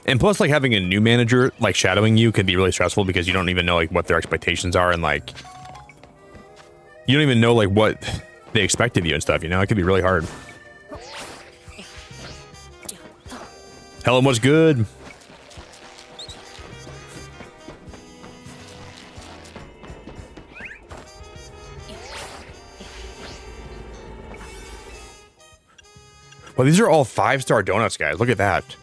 And plus, like, having a new manager, like, shadowing you can be really stressful because you don't even know, like, what their expectations are, and, like, you don't even know, like, what they expect of you and stuff, you know? It can be really hard. Helen, what's good? Well, these are all 5-star donuts, guys. Look at that.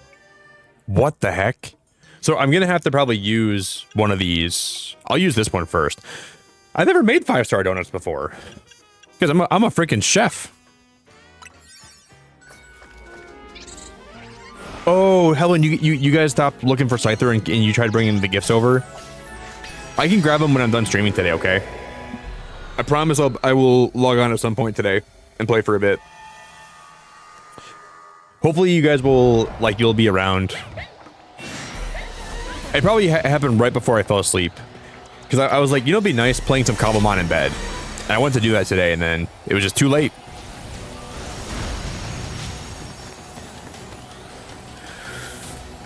What the heck? So I'm going to have to probably use one of these. I'll use this one first. I've never made 5-star donuts before, because I'm a freaking chef. Oh, Helen, you guys stopped looking for Scyther and you tried bringing the gifts over. I can grab them when I'm done streaming today, okay? I promise I will log on at some point today and play for a bit. Hopefully you guys will, like, you'll be around. It probably happened right before I fell asleep, because I was like, you know, it'd be nice playing some Cobblemon in bed. And I went to do that today, and then it was just too late.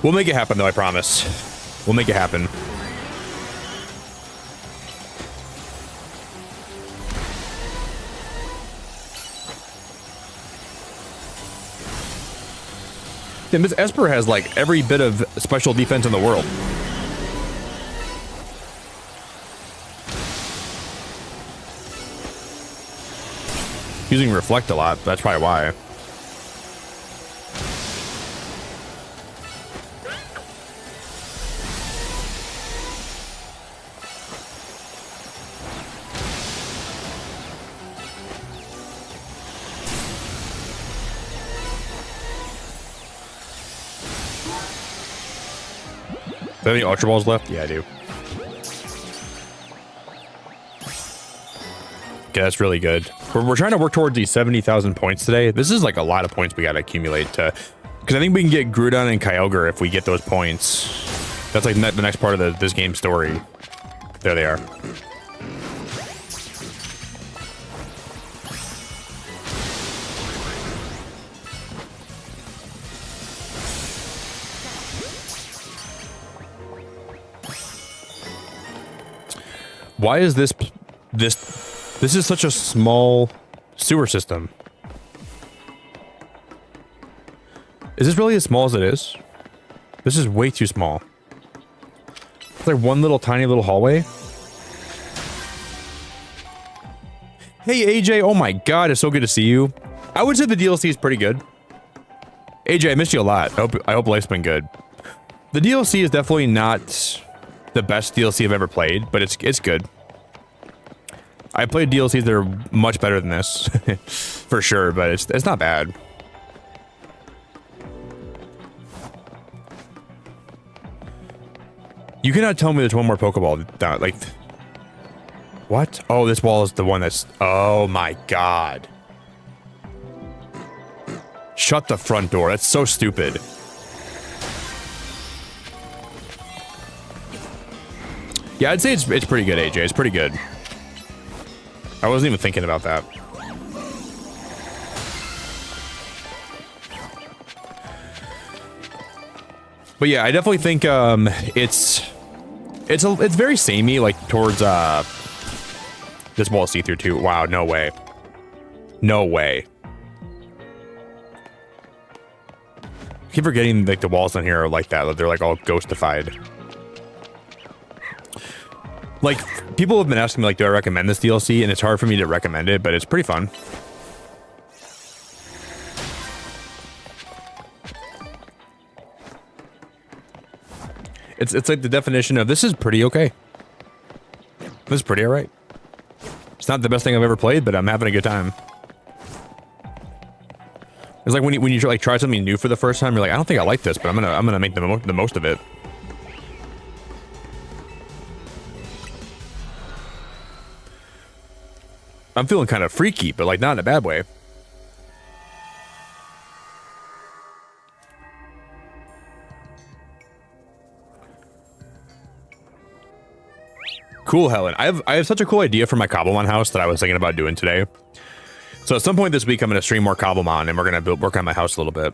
We'll make it happen, though, I promise. We'll make it happen. And Miss Esper has, like, every bit of special defense in the world. Using Reflect a lot, that's probably why. Do you have any Ultra Balls left? Yeah, I do. Okay, that's really good. We're trying to work towards these 70,000 points today. This is like a lot of points we got to accumulate to, because I think we can get Groudon and Kyogre if we get those points. That's like the next part of this game's story. There they are. Why is this is such a small sewer system? Is this really as small as it is? This is way too small. It's like one little tiny little hallway. Hey AJ, oh my god, it's so good to see you. I would say the DLC is pretty good. AJ, I missed you a lot. I hope life's been good. The DLC is definitely not the best DLC I've ever played, but it's good. I played DLCs that are much better than this, for sure, but it's not bad. You cannot tell me there's one more Pokeball down, like... What? Oh, this wall is the one that's... Oh my god. Shut the front door. That's so stupid. Yeah, I'd say it's pretty good, AJ. It's pretty good. I wasn't even thinking about that. But yeah, I definitely think it's very samey, like towards this wall see-through too. Wow, no way. No way. I keep forgetting like the walls on here are like that. They're like all ghostified. Like, people have been asking me, like, do I recommend this DLC? And it's hard for me to recommend it, but it's pretty fun. It's like the definition of this is pretty okay. This is pretty alright. It's not the best thing I've ever played, but I'm having a good time. It's like when you like try something new for the first time, you're like, I don't think I like this, but I'm gonna make the most of it. I'm feeling kind of freaky, but like not in a bad way. Cool, Helen. I have such a cool idea for my Cobblemon house that I was thinking about doing today. So at some point this week, I'm going to stream more Cobblemon, and we're going to work on my house a little bit.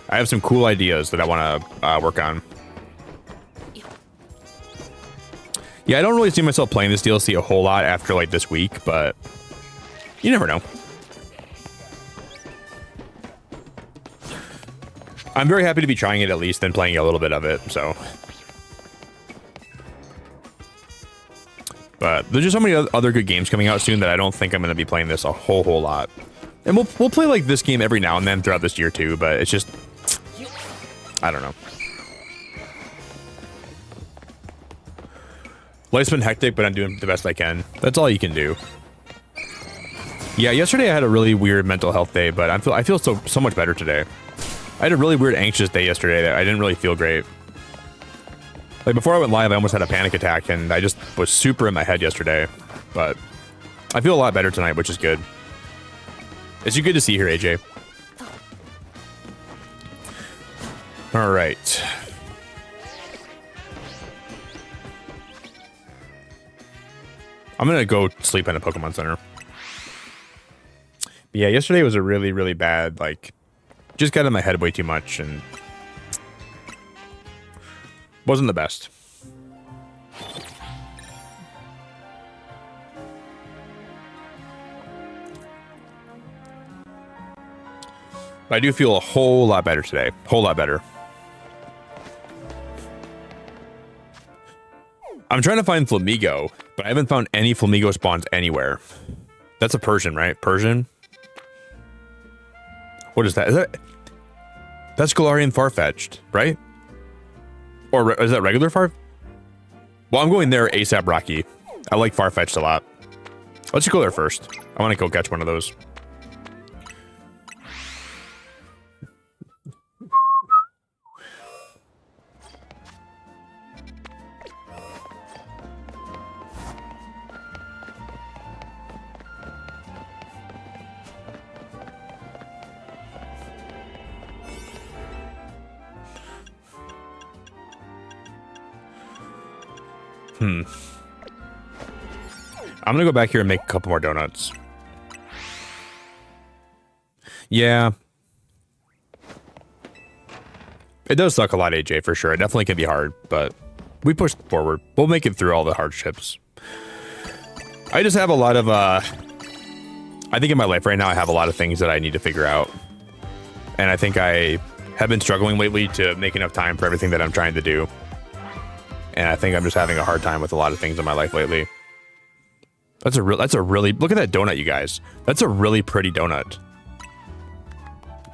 I have some cool ideas that I want to work on. Yeah, I don't really see myself playing this DLC a whole lot after like this week, but you never know. I'm very happy to be trying it at least and playing a little bit of it, so. But there's just so many other good games coming out soon that I don't think I'm going to be playing this a whole lot. And we'll play like this game every now and then throughout this year too, but it's just, I don't know. Life's been hectic, but I'm doing the best I can. That's all you can do. Yeah, yesterday I had a really weird mental health day, but I feel so much better today. I had a really weird anxious day yesterday that I didn't really feel great. Like before I went live, I almost had a panic attack, and I just was super in my head yesterday. But I feel a lot better tonight, which is good. It's good to see you here, AJ. All right. I'm gonna go sleep in a Pokemon Center. But yeah, yesterday was a really, really bad, like, just got in my head way too much and wasn't the best. But I do feel a whole lot better today. Whole lot better. I'm trying to find Flamingo, but I haven't found any Flamingo spawns anywhere. That's a Persian, right? Persian? What is that? That's Galarian Farfetch'd, right? Or is that regular Farf? Well, I'm going there ASAP, Rocky. I like Farfetch'd a lot. Let's go there first. I want to go catch one of those. I'm gonna go back here and make a couple more donuts. Yeah. It does suck a lot, AJ, for sure. It definitely can be hard, but we push forward. We'll make it through all the hardships. I just have a lot of, I think in my life right now, I have a lot of things that I need to figure out. And I think I have been struggling lately to make enough time for everything that I'm trying to do. And I think I'm just having a hard time with a lot of things in my life lately. That's a really, look at that donut, you guys. That's a really pretty donut.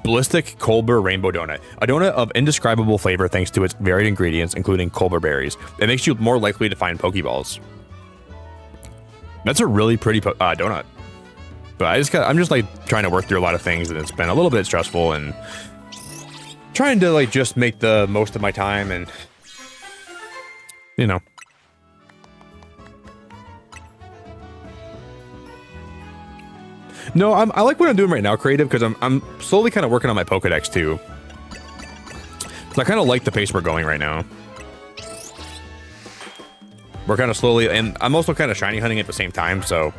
Ballistic Colbur Rainbow Donut. A donut of indescribable flavor thanks to its varied ingredients, including Colbur berries. It makes you more likely to find Pokeballs. That's a really pretty donut. But I'm just like trying to work through a lot of things, and it's been a little bit stressful, and trying to like just make the most of my time, and you know. No, I like what I'm doing right now, creative, because I'm slowly kind of working on my Pokedex too. So I kind of like the pace we're going right now. We're kind of slowly, and I'm also kind of shiny hunting at the same time, so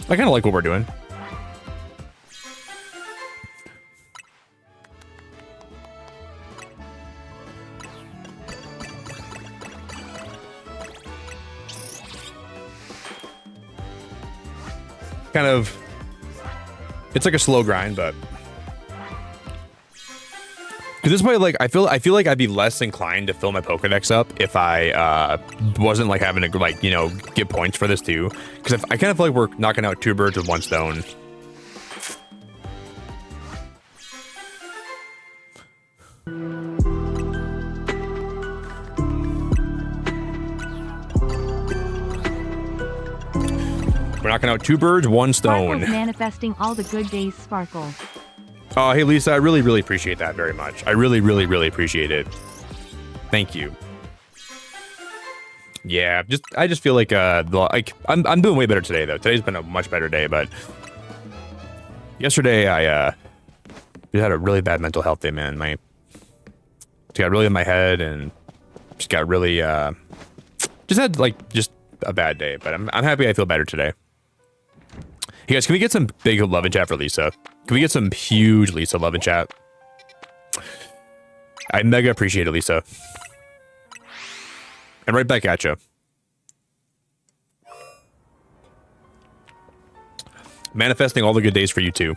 I kind of like what we're doing. Kind of, it's like a slow grind, but because this way, like I feel like I'd be less inclined to fill my Pokedex up if I wasn't like having to like, you know, get points for this too. Because I kind of feel like we're knocking out 2 birds with 1 stone. We're knocking out 2 birds, 1 stone. Sparkle's manifesting all the good days, Sparkle. Oh, hey Lisa, I really appreciate that very much. I really appreciate it. Thank you. Yeah, I just feel like I'm doing way better today though. Today's been a much better day, but yesterday I had a really bad mental health day, man. Just got really in my head and just got really just had like just a bad day, but I'm happy I feel better today. Hey guys, can we get some big love in chat for Lisa? Can we get some huge Lisa love in chat? I mega appreciate it, Lisa. And right back at you. Manifesting all the good days for you too.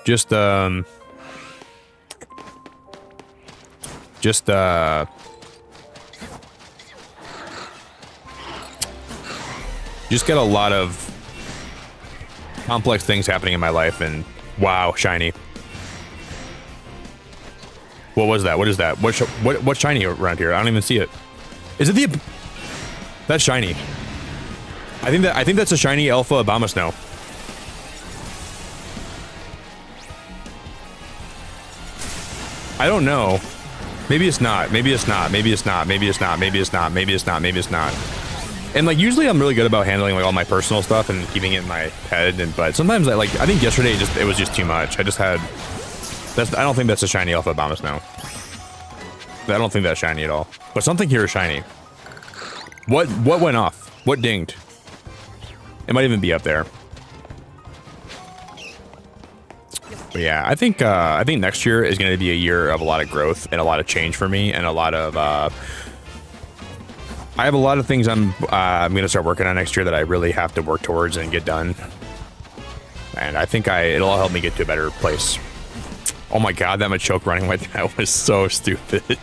Just got a lot of complex things happening in my life, and wow, shiny. What was that? What is that? What's shiny around here? I don't even see it. Is it the? That's shiny. I think that's a shiny Alpha Abomasnow. I don't know. Maybe it's not. Maybe it's not. Maybe it's not. Maybe it's not. Maybe it's not. Maybe it's not. Maybe it's not. And like usually I'm really good about handling like all my personal stuff and keeping it in my head, but sometimes I think yesterday it was just too much. I don't think that's a shiny Alpha Abomasnow. I don't think that's shiny at all. But something here is shiny. What went off? What dinged? It might even be up there. But yeah, I think next year is going to be a year of a lot of growth and a lot of change for me, and a lot of I have a lot of things I'm going to start working on next year that I really have to work towards and get done. And I think it'll all help me get to a better place. Oh my god, that Machoke running like that was so stupid.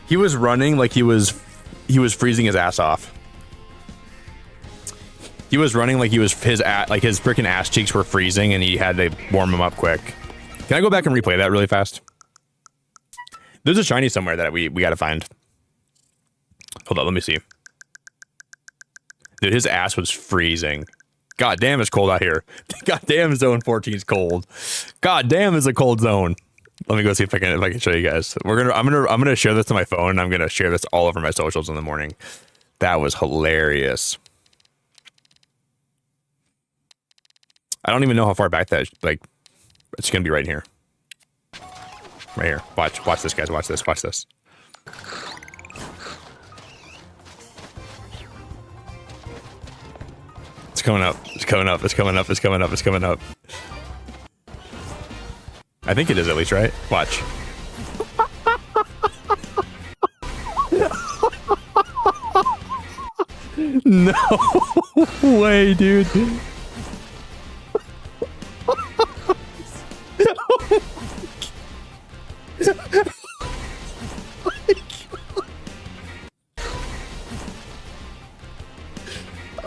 He was running like he was freezing his ass off. He was running like his freaking ass cheeks were freezing, and he had to warm them up quick. Can I go back and replay that really fast? There's a shiny somewhere that we gotta find. Hold on, let me see. Dude, his ass was freezing. God damn, it's cold out here. God damn, zone 14 is cold. God damn, it's a cold zone. Let me go see if I can show you guys. I'm gonna share this to my phone, and I'm gonna share this all over my socials in the morning. That was hilarious. I don't even know how far back that is. Like, it's gonna be right here. Right here. Watch this, guys. Watch this. Watch this. It's coming up. It's coming up. It's coming up. It's coming up. It's coming up. I think it is at least, right? Watch. No way, dude.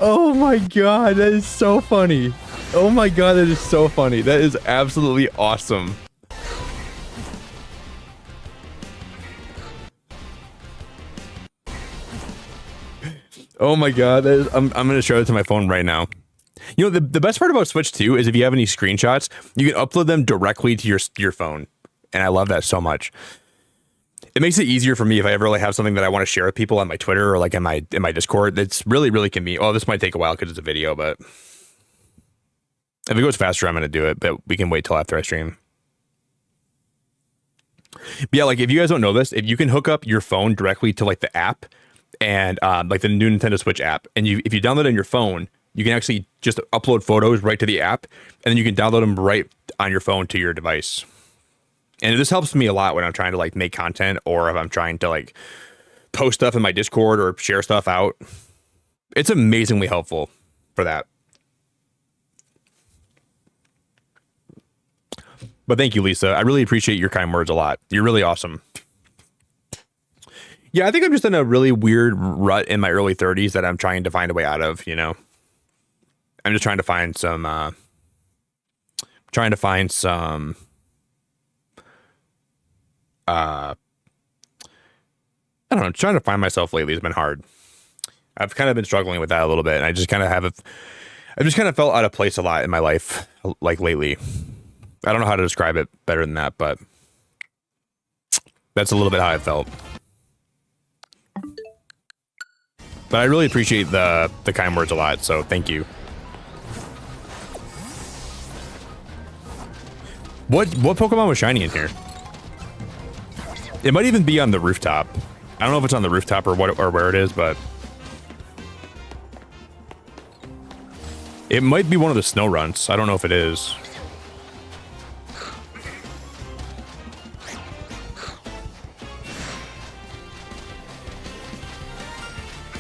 Oh my god, that is so funny. Oh my god, that is so funny. That is absolutely awesome. Oh my god, that is, I'm gonna show it to my phone right now. You know, the best part about Switch 2 is if you have any screenshots, you can upload them directly to your phone. And I love that so much. It makes it easier for me if I ever like have something that I want to share with people on my Twitter or like in my Discord. It's really, really convenient. Oh, this might take a while because it's a video, but if it goes faster, I'm gonna do it, but we can wait till after I stream. But yeah, like if you guys don't know this, if you can hook up your phone directly to like the app and like the new Nintendo Switch app, and if you download it on your phone, you can actually just upload photos right to the app, and then you can download them right on your phone to your device. And this helps me a lot when I'm trying to like make content or if I'm trying to like post stuff in my Discord or share stuff out. It's amazingly helpful for that. But thank you, Lisa. I really appreciate your kind words a lot. You're really awesome. Yeah, I think I'm just in a really weird rut in my early 30s that I'm trying to find a way out of, you know. I'm just trying to find some I don't know, trying to find myself lately has been hard. I've kind of been struggling with that a little bit, and I just kind of felt out of place a lot in my life, like lately. I don't know how to describe it better than that, but that's a little bit how I felt. But I really appreciate the kind words a lot, so thank you. What Pokemon was shiny in here? It might even be on the rooftop. I don't know if it's on the rooftop or what or where it is, but it might be one of the snow runs. I don't know if it is.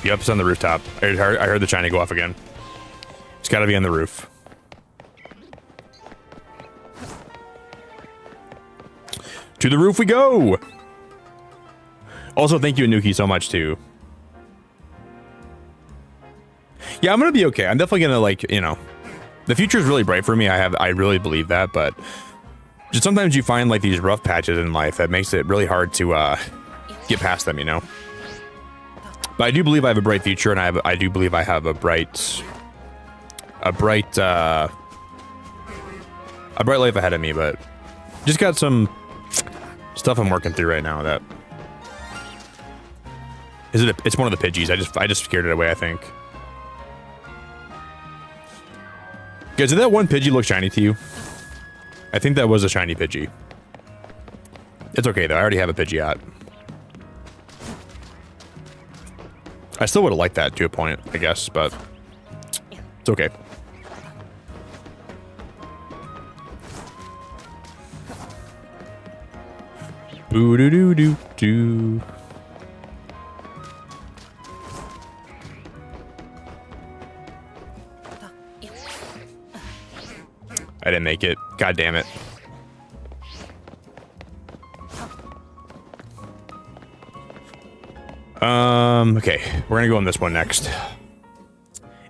Yep, it's on the rooftop. I heard the shiny go off again. It's got to be on the roof. To the roof we go! Also, thank you, Anuki, so much, too. Yeah, I'm gonna be okay. I'm definitely gonna, like, you know... The future is really bright for me. I really believe that, but... Just sometimes you find, like, these rough patches in life that makes it really hard to, get past them, you know? But I do believe I have a bright future, and I do believe I have a bright life ahead of me, but... Just got some... stuff I'm working through right now that... It's one of the Pidgeys. I just scared it away, I think. Guys, did that one Pidgey look shiny to you? I think that was a shiny Pidgey. It's okay, though. I already have a Pidgeot. I still would have liked that to a point, I guess, but... It's okay. Boo-doo-doo-doo-doo. I didn't make it. God damn it. Okay, we're gonna go on this one next.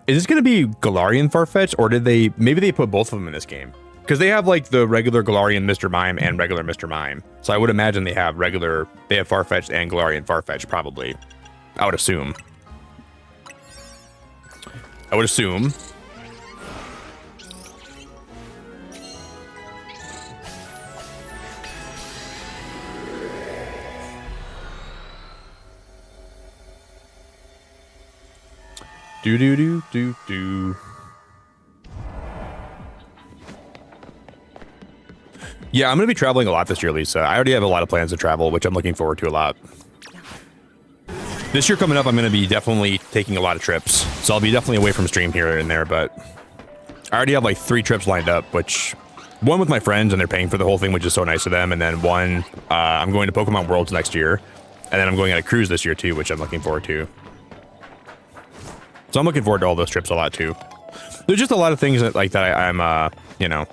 Is this gonna be Galarian Farfetch, or maybe they put both of them in this game? Because they have like the regular Galarian Mr. Mime and regular Mr. Mime. So I would imagine they have Farfetch and Galarian Farfetch, probably. I would assume. Do. Yeah, I'm going to be traveling a lot this year, Lisa. I already have a lot of plans to travel, which I'm looking forward to a lot. This year coming up, I'm going to be definitely taking a lot of trips. So I'll be definitely away from stream here and there, but I already have like 3 trips lined up, which one with my friends and they're paying for the whole thing, which is so nice of them. And then one, I'm going to Pokemon Worlds next year. And then I'm going on a cruise this year too, which I'm looking forward to. So I'm looking forward to all those trips a lot too. There's just a lot of things that, like that I'm, you know,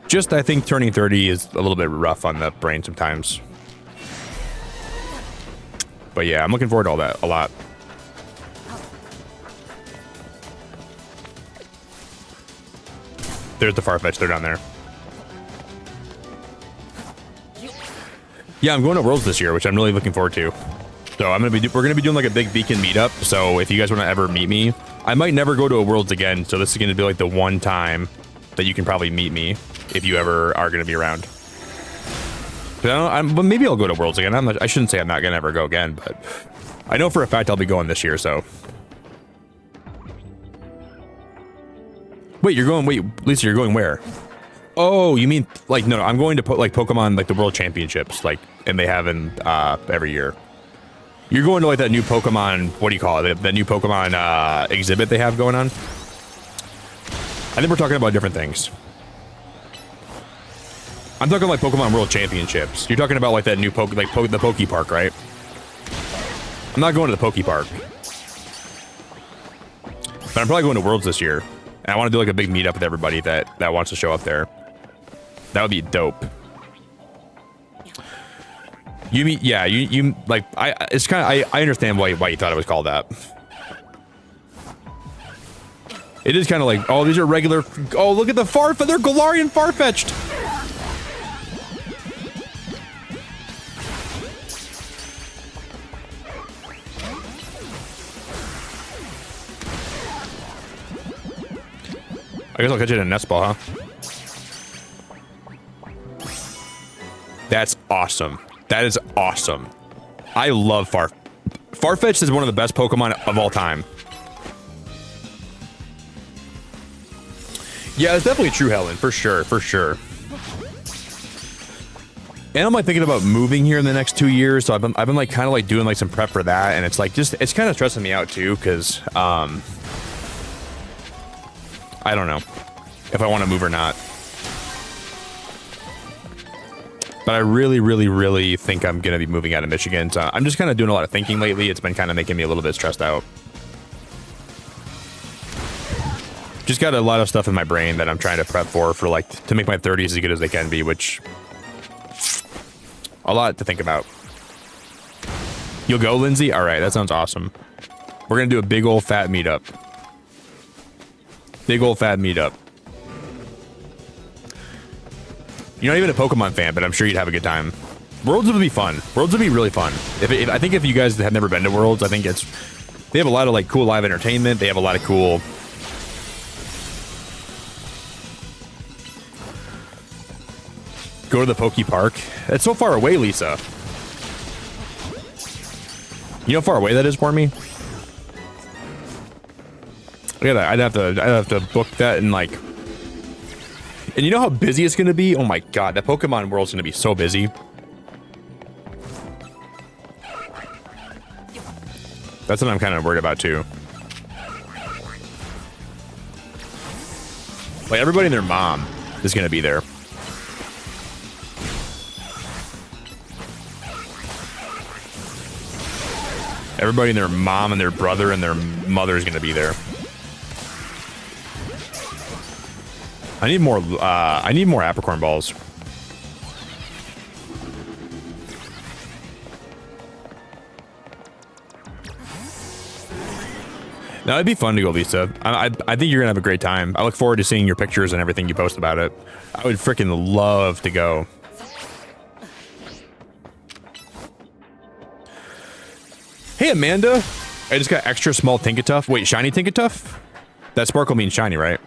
just I think turning 30 is a little bit rough on the brain sometimes. But yeah, I'm looking forward to all that a lot. There's the Farfetch. They're down there. Yeah, I'm going to Worlds this year, which I'm really looking forward to. So we're gonna be doing like a big Beacon meetup. So if you guys want to ever meet me, I might never go to a Worlds again. So this is gonna be like the one time that you can probably meet me if you ever are gonna be around. But maybe I'll go to Worlds again. I shouldn't say I'm not gonna ever go again, but I know for a fact I'll be going this year. So wait, Lisa, you're going where? Oh, you mean like no? I'm going to put like Pokemon like the World Championships, like, and they have in every year. You're going to like that new Pokemon, what do you call it? That new Pokemon exhibit they have going on? I think we're talking about different things. I'm talking like Pokemon World Championships. You're talking about like that new the Poke Park, right? I'm not going to the Poke Park. But I'm probably going to Worlds this year. And I want to do like a big meetup with everybody that wants to show up there. That would be dope. You mean, yeah, you like, it's kind of, I understand why you thought it was called that. It is kind of like, oh, these are regular, oh, look at the Farfetch, they're Galarian Farfetched. I guess I'll catch it in a nest ball, huh? That's awesome. That is awesome. I love Farfetch'd is one of the best Pokemon of all time. Yeah, it's definitely true, Helen, for sure, for sure. And I'm like thinking about moving here in the next 2 years, so I've been like kind of like doing like some prep for that, and it's like just it's kind of stressing me out too, because I don't know if I want to move or not. But I really, really, really think I'm going to be moving out of Michigan. So I'm just kind of doing a lot of thinking lately. It's been kind of making me a little bit stressed out. Just got a lot of stuff in my brain that I'm trying to prep for like, to make my 30s as good as they can be, which... a lot to think about. You'll go, Lindsay? All right, that sounds awesome. We're going to do a big old fat meetup. Big old fat meetup. You're not even a Pokemon fan, but I'm sure you'd have a good time. Worlds would be fun. Worlds would be really fun. I think if you guys have never been to Worlds, I think they have a lot of like cool live entertainment. They have a lot of cool... Go to the Poke Park. It's so far away, Lisa. You know how far away that is for me? Look at that. I'd have to book that in like... And you know how busy it's going to be? Oh my god, that Pokemon World's going to be so busy. That's what I'm kind of worried about too. Like everybody and their mom is going to be there. Everybody and their mom and their brother and their mother is going to be there. I need more apricorn balls. Now it'd be fun to go, Lisa. I think you're gonna have a great time. I look forward to seeing your pictures and everything you post about it. I would freaking love to go. Hey, Amanda. I just got extra small Tinkatuff. Wait, shiny Tinkatuff? That sparkle means shiny, right?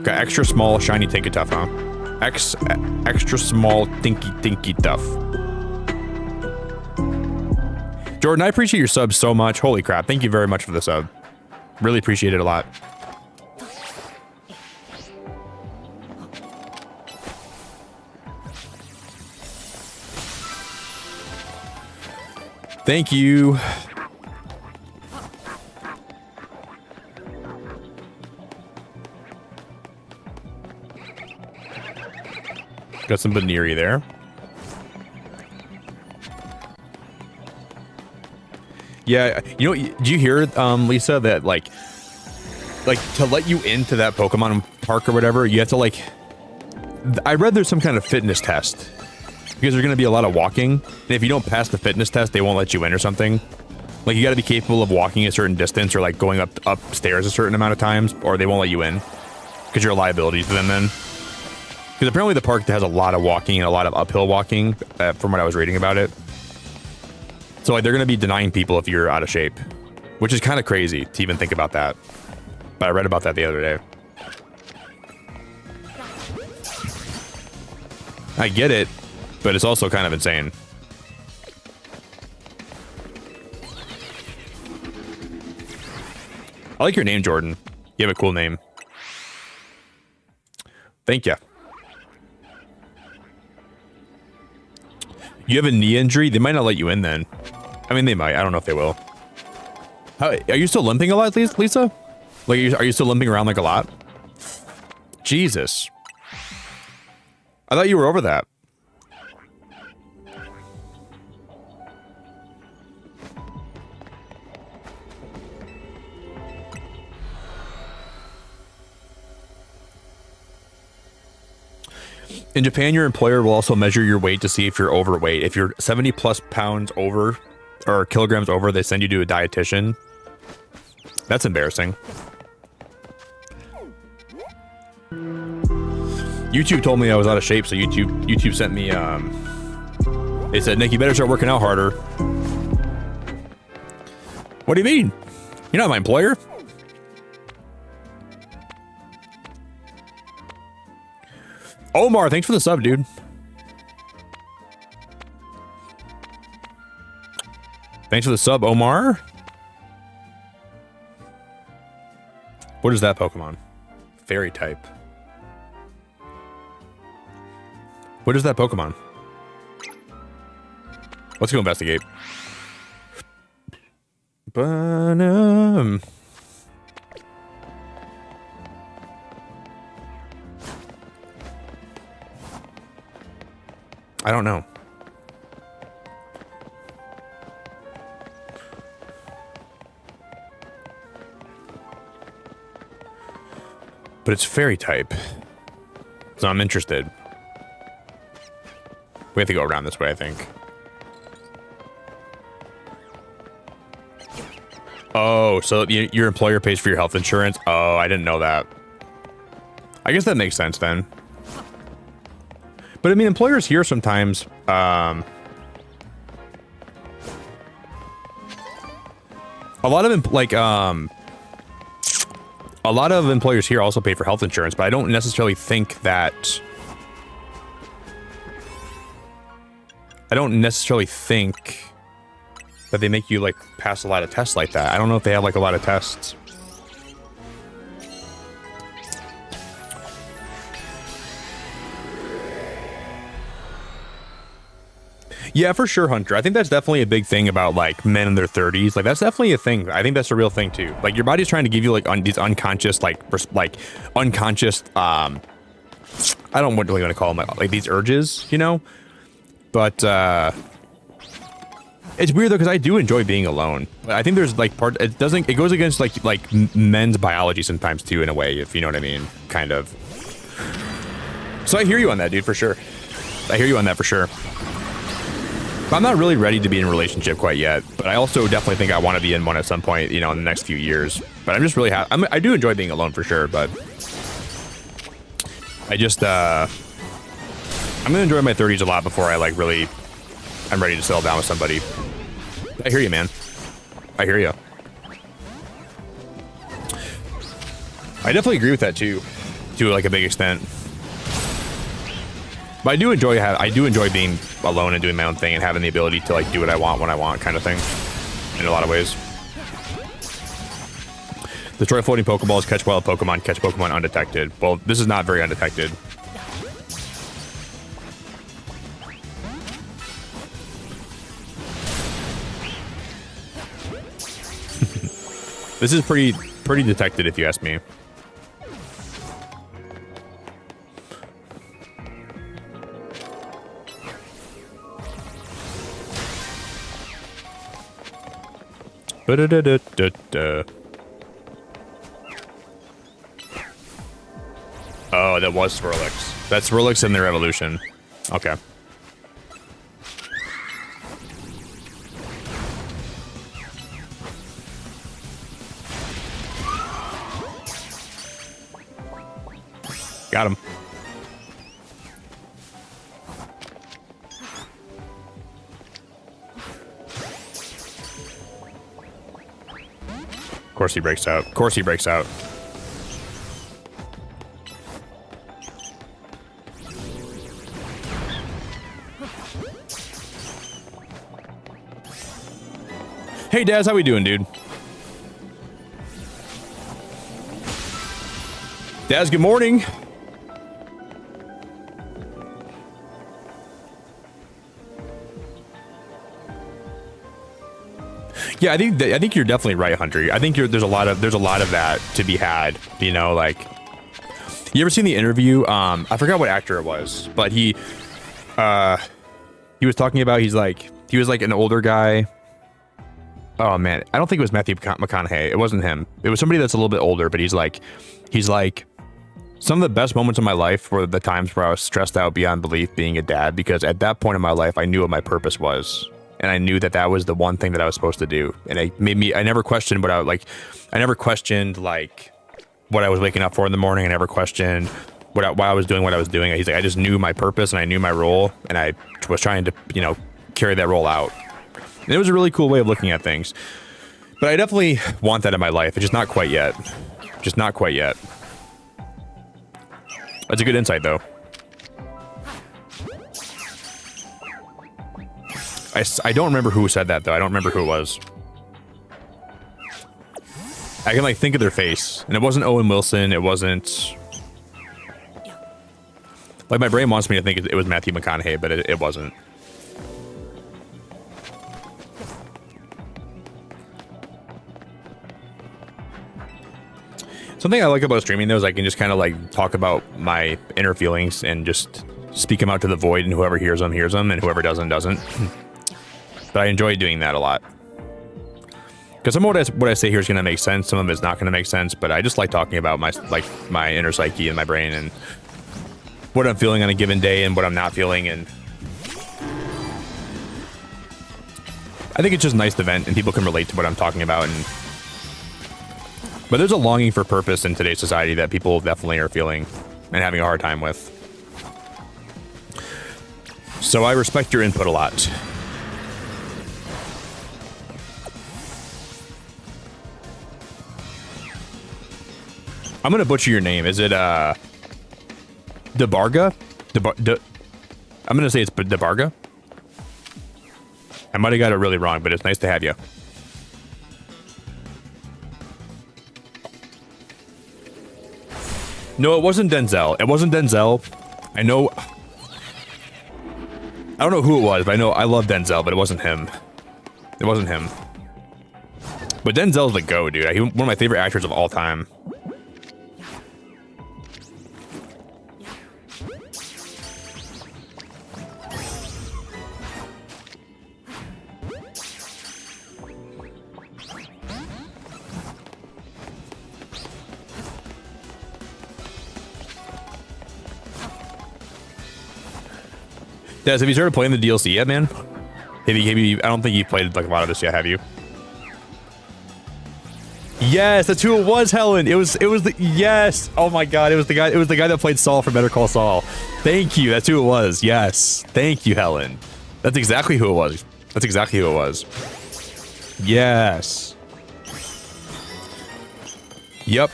Got extra small shiny Tinkatuff, huh? Extra small Tinky Tuff. Jordan, I appreciate your sub so much. Holy crap. Thank you very much for the sub. Really appreciate it a lot. Thank you. Got some Baneri there. Yeah, you know, do you hear, Lisa, that like to let you into that Pokemon park or whatever, you have to like, I read there's some kind of fitness test because there's going to be a lot of walking. And if you don't pass the fitness test, they won't let you in or something. Like you got to be capable of walking a certain distance or like going upstairs a certain amount of times, or they won't let you in because you're a liability to them then. Because apparently the park has a lot of walking and a lot of uphill walking from what I was reading about it. So like they're going to be denying people if you're out of shape, which is kind of crazy to even think about that. But I read about that the other day. I get it, but it's also kind of insane. I like your name, Jordan. You have a cool name. Thank you. You have a knee injury? They might not let you in then. I mean, they might. I don't know if they will. How, are you still limping a lot, Lisa? Like, are you still limping around like a lot? Jesus. I thought you were over that. In Japan, your employer will also measure your weight to see if you're overweight. If you're 70 plus pounds over or kilograms over, they send you to a dietitian. That's embarrassing. YouTube told me I was out of shape, so YouTube sent me, they said, Nick, you better start working out harder. What do you mean? You're not my employer. Omar, thanks for the sub, dude. Thanks for the sub, Omar. What is that Pokemon? Fairy type. What is that Pokemon? Let's go investigate. I don't know. But it's fairy type. So I'm interested. We have to go around this way, I think. Oh, so your employer pays for your health insurance? Oh, I didn't know that. I guess that makes sense then. But I mean, employers here sometimes, a lot of employers here also pay for health insurance, but I don't necessarily think that. They make you like pass a lot of tests like that. I don't know if they have like a lot of tests. Yeah, for sure, Hunter. I think that's definitely a big thing about like men in their 30s. Like that's definitely a thing. I think that's a real thing too. Like your body's trying to give you like these unconscious, unconscious. I don't really want to call them like these urges, you know. But it's weird though because I do enjoy being alone. I think there's like it goes against like men's biology sometimes too in a way, if you know what I mean, kind of. So I hear you on that, dude, for sure. I hear you on that for sure. I'm not really ready to be in a relationship quite yet, but I also definitely think I want to be in one at some point, you know, in the next few years. But I'm just really happy. I do enjoy being alone for sure, but I just, I'm going to enjoy my 30s a lot before I like really, I'm ready to settle down with somebody. I hear you, man. I hear you. I definitely agree with that too, to like a big extent. But I do enjoy being alone and doing my own thing and having the ability to like do what I want when I want, kind of thing, in a lot of ways. Destroy floating Pokeballs, catch wild Pokemon, catch Pokemon undetected. Well, this is not very undetected. This is pretty detected, if you ask me. Ba-da-da-da-da-da. Oh, that was Swirlix. That's Swirlix in their evolution. Okay. Got him. Of course he breaks out. Of course he breaks out. Hey Daz, how we doing, dude? Daz, good morning. Yeah, I think you're definitely right, Hunter. I think there's a lot of that to be had. You know, like, you ever seen the interview? I forgot what actor it was, but he was talking about he was like an older guy. Oh man, I don't think it was Matthew McConaughey. It wasn't him. It was somebody that's a little bit older, but he's like, some of the best moments of my life were the times where I was stressed out beyond belief being a dad, because at that point in my life, I knew what my purpose was. And I knew that was the one thing that I was supposed to do. And it made me, I never questioned what I was waking up for in the morning. I never questioned why I was doing what I was doing. He's like, I just knew my purpose and I knew my role, and I was trying to, carry that role out. And it was a really cool way of looking at things. But I definitely want that in my life. It's just not quite yet. Just not quite yet. That's a good insight, though. I don't remember who said that, though. I don't remember who it was. I can, think of their face. And it wasn't Owen Wilson. It wasn't... my brain wants me to think it was Matthew McConaughey, but it wasn't. Something I like about streaming, though, is I can just kind of, talk about my inner feelings and just speak them out to the void, and whoever hears them, and whoever doesn't. But I enjoy doing that a lot. Because some of what I say here is going to make sense, some of it's not going to make sense, but I just like talking about my inner psyche and my brain and what I'm feeling on a given day and what I'm not feeling. And I think it's just nice to vent and people can relate to what I'm talking about. But there's a longing for purpose in today's society that people definitely are feeling and having a hard time with. So I respect your input a lot. I'm gonna butcher your name. Is it Debarga? I'm gonna say it's Debarga. I might have got it really wrong, but it's nice to have you. No, it wasn't Denzel. It wasn't Denzel. I know. I don't know who it was, but I know I love Denzel, but it wasn't him. It wasn't him. But Denzel's the GOAT, dude. He's one of my favorite actors of all time. Des, have you started playing the DLC yet, man? Have you, I don't think you played a lot of this yet, have you? Yes, that's who it was, Helen. It was the, yes. Oh my God, it was the guy that played Saul from Better Call Saul. Thank you. That's who it was. Yes. Thank you, Helen. That's exactly who it was. That's exactly who it was. Yes. Yep.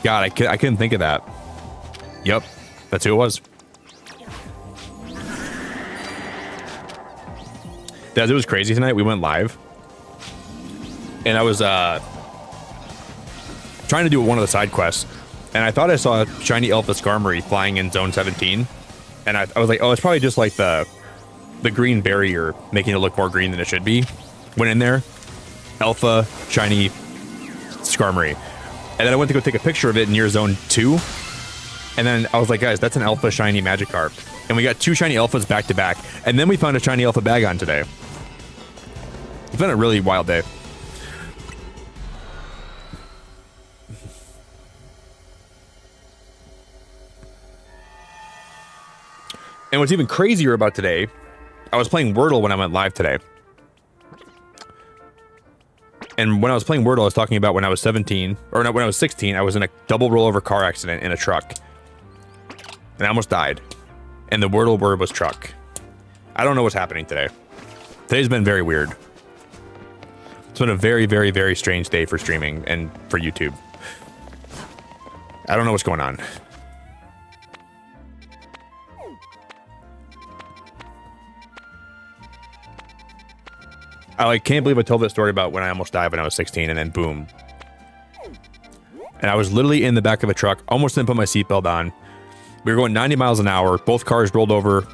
God, I couldn't think of that. Yep. That's who it was. It was crazy tonight. We went live, and I was trying to do one of the side quests, and I thought I saw a shiny Alpha Skarmory flying in Zone 17, and I was like, oh, it's probably just like the green barrier making it look more green than it should be. Went in there, Alpha shiny Skarmory, and then I went to go take a picture of it near Zone 2, and then I was like, guys, that's an Alpha shiny Magikarp, and we got 2 shiny Alphas back to back, and then we found a shiny Alpha Bagon today. It's been a really wild day. And what's even crazier about today, I was playing Wordle when I went live today. And when I was playing Wordle, I was talking about when I was 17, or no, when I was 16, I was in a double rollover car accident in a truck. And I almost died. And the Wordle word was truck. I don't know what's happening today. Today's been very weird. It's been a very, very, very strange day for streaming and for YouTube. I don't know what's going on. I can't believe I told that story about when I almost died when I was 16 and then boom. And I was literally in the back of a truck, almost didn't put my seatbelt on. We were going 90 miles an hour. Both cars rolled over.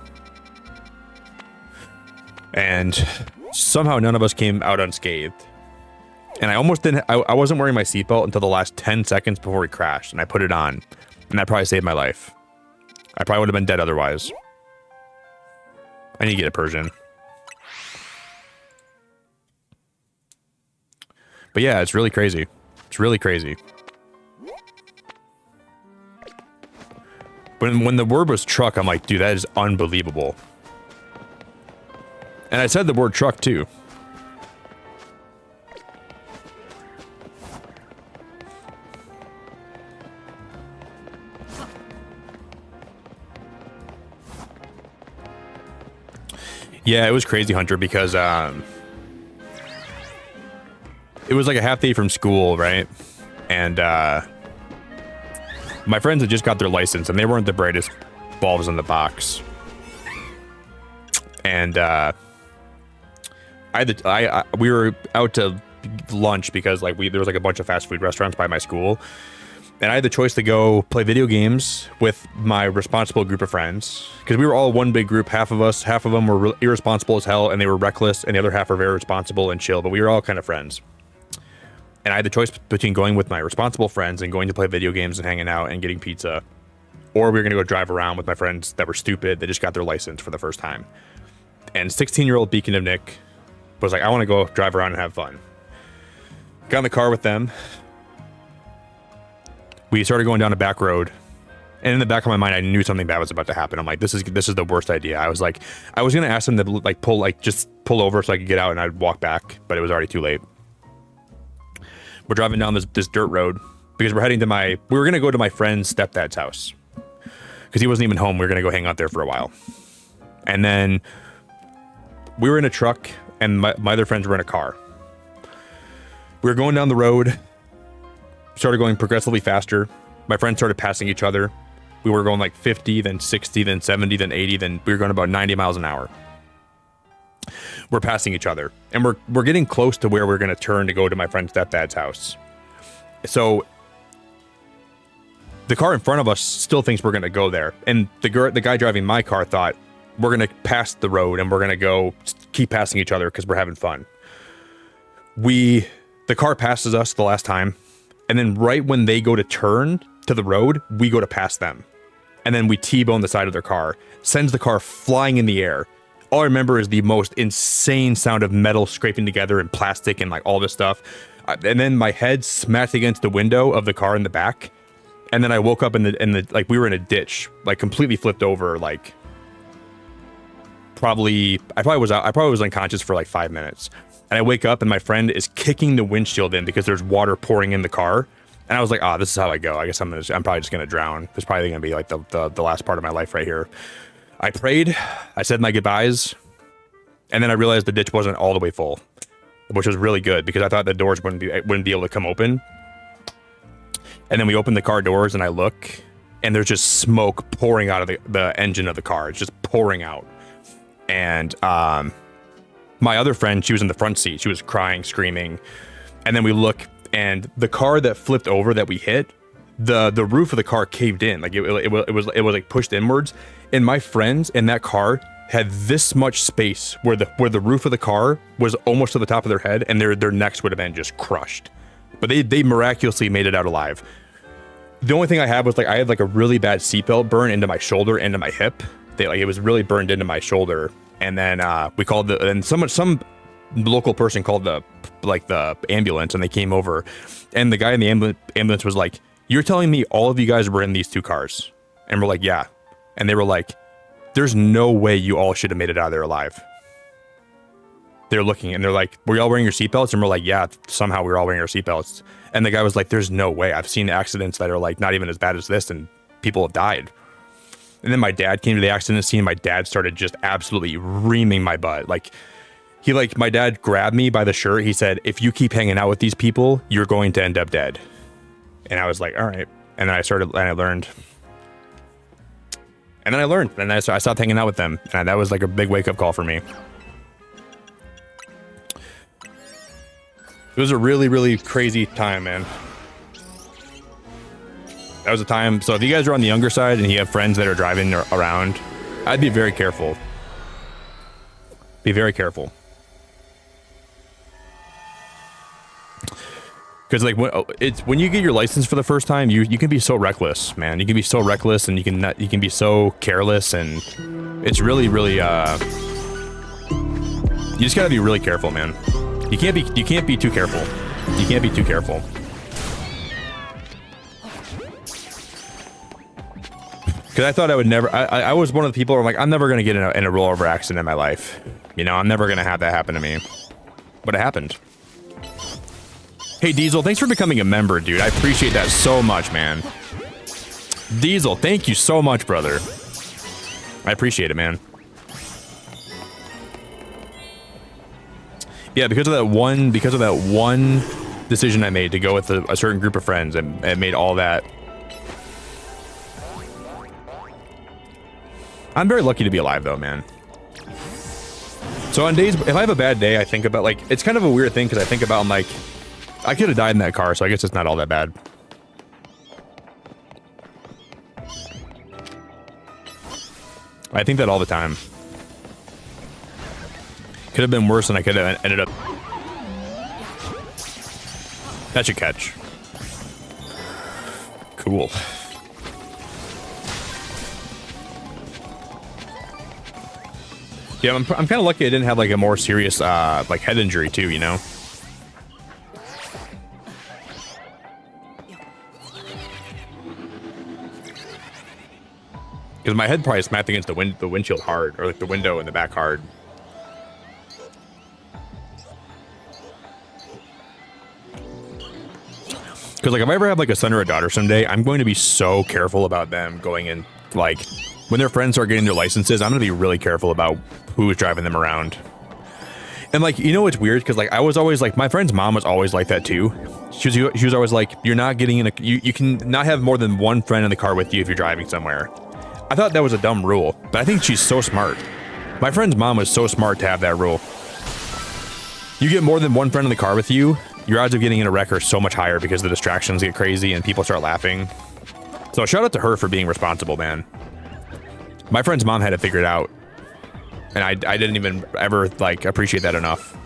And somehow none of us came out unscathed. And I almost didn't, I wasn't wearing my seatbelt until the last 10 seconds before we crashed. And I put it on. And that probably saved my life. I probably would have been dead otherwise. I need to get a Persian. But yeah, it's really crazy. It's really crazy. When the word was truck, I'm like, dude, that is unbelievable. And I said the word truck too. Yeah, it was crazy, Hunter, because it was like a half day from school, right? And my friends had just got their license, and they weren't the brightest bulbs in the box. And we were out to lunch because there was like a bunch of fast food restaurants by my school, and I had the choice to go play video games with my responsible group of friends because we were all one big group. Half of them were irresponsible as hell, and they were reckless, and the other half were very responsible and chill. But we were all kind of friends. And I had the choice between going with my responsible friends and going to play video games and hanging out and getting pizza, or we were going to go drive around with my friends that were stupid, that just got their license for the first time. And 16-year-old Beacon of Nick was like, I want to go drive around and have fun. Got in the car with them. We started going down a back road. And in the back of my mind, I knew something bad was about to happen. I'm like, this is the worst idea. I was going to ask them to just pull over so I could get out and I'd walk back, but it was already too late. We're driving down this dirt road because we're heading to we were going to go to my friend's stepdad's house because he wasn't even home. We were going to go hang out there for a while. And then we were in a truck and my other friends were in a car. We were going down the road, started going progressively faster. My friends started passing each other. We were going like 50, then 60, then 70, then 80, then we were going about 90 miles an hour. We're passing each other, and we're getting close to where we're going to turn to go to my friend's stepdad's house. So the car in front of us still thinks we're going to go there, and the guy driving my car thought we're going to pass the road and we're going to go keep passing each other because we're having fun. The car passes us the last time, and then right when they go to turn to the road, we go to pass them, and then we T-bone the side of their car, sends the car flying in the air. All I remember is the most insane sound of metal scraping together and plastic and like all this stuff. And then my head smacked against the window of the car in the back. And then I woke up in the we were in a ditch, like completely flipped over, like I probably was unconscious for like 5 minutes. And I wake up and my friend is kicking the windshield in because there's water pouring in the car. And I was like, this is how I go. I guess I'm probably just gonna drown. It's probably gonna be like the last part of my life right here. I prayed, I said my goodbyes, and then I realized the ditch wasn't all the way full, which was really good because I thought the doors wouldn't be able to come open. And then we opened the car doors and I look, and there's just smoke pouring out of the engine of the car. It's just pouring out. And my other friend, she was in the front seat. She was crying, screaming. And then we look, and the car that flipped over that we hit, the roof of the car caved in. Like it was like pushed inwards. And my friends in that car had this much space where the roof of the car was almost to the top of their head, and their necks would have been just crushed. But they miraculously made it out alive. The only thing I had was I had a really bad seatbelt burn into my shoulder and into my hip. It was really burned into my shoulder. And then we called some local person called the ambulance, and they came over, and the guy in the ambulance was like, "You're telling me all of you guys were in these two cars?" And we're like, "Yeah." And they were like, there's no way you all should have made it out of there alive. They're looking and they're like, were you all wearing your seatbelts? And we're like, yeah, somehow we were all wearing our seatbelts. And the guy was like, there's no way. I've seen accidents that are like not even as bad as this, and people have died. And then my dad came to the accident scene. My dad started just absolutely reaming my butt. Like, my dad grabbed me by the shirt. He said, if you keep hanging out with these people, you're going to end up dead. And I was like, all right. And then I learned. And then I learned. And I stopped hanging out with them. And that was like a big wake-up call for me. It was a really, really crazy time, man. That was a time. So if you guys are on the younger side and you have friends that are driving around, I'd be very careful. Be very careful. Because like when you get your license for the first time, you can be so reckless, man. You can be so reckless, and you can be so careless, and it's really, really you just gotta be really careful, man. You can't be too careful. You can't be too careful. Because I thought I would never. I was one of the people where I'm like, I'm never gonna get in a rollover accident in my life. You know, I'm never gonna have that happen to me. But it happened. Hey Diesel, thanks for becoming a member, dude. I appreciate that so much, man. Diesel, thank you so much, brother. I appreciate it, man. Yeah, because of that one decision I made to go with a certain group of friends, and it made all that. I'm very lucky to be alive, though, man. So on days, if I have a bad day, I think about, like, it's kind of a weird thing, because I think about, I'm like, I could have died in that car, so I guess it's not all that bad. I think that all the time. Could have been worse, and I could have ended up. That should catch. Cool. Yeah, I'm kind of lucky I didn't have like a more serious like head injury too, you know. Because my head probably smacked against the windshield hard, or like the window in the back hard. Because like if I ever have like a son or a daughter someday, I'm going to be so careful about them going in, like when their friends start getting their licenses, I'm going to be really careful about who's driving them around. And like, you know what's weird? Because like I was always like, my friend's mom was always like that too. She was always like, you're not getting in a, you can not have more than one friend in the car with you if you're driving somewhere. I thought that was a dumb rule, but I think she's so smart. My friend's mom was so smart to have that rule. You get more than one friend in the car with you, your odds of getting in a wreck are so much higher because the distractions get crazy and people start laughing. So shout out to her for being responsible, man. My friend's mom had it figured out, and I didn't even ever like appreciate that enough.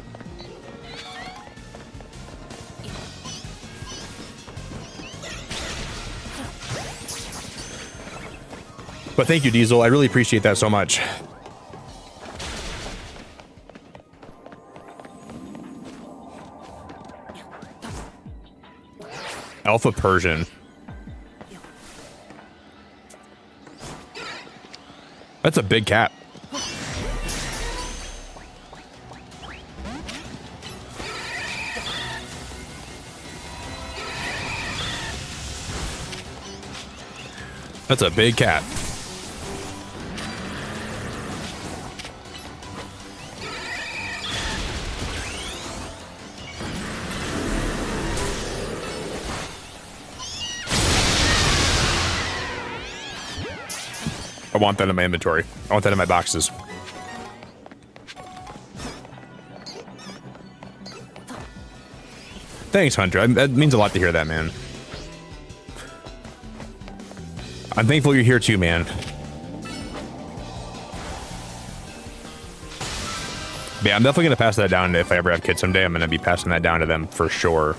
But thank you, Diesel. I really appreciate that so much. Alpha Persian. That's a big cat. That's a big cat. I want that in my inventory. I want that in my boxes. Thanks, Hunter. That means a lot to hear that, man. I'm thankful you're here too, man. But yeah, I'm definitely gonna pass that down. If I ever have kids someday, I'm gonna be passing that down to them for sure.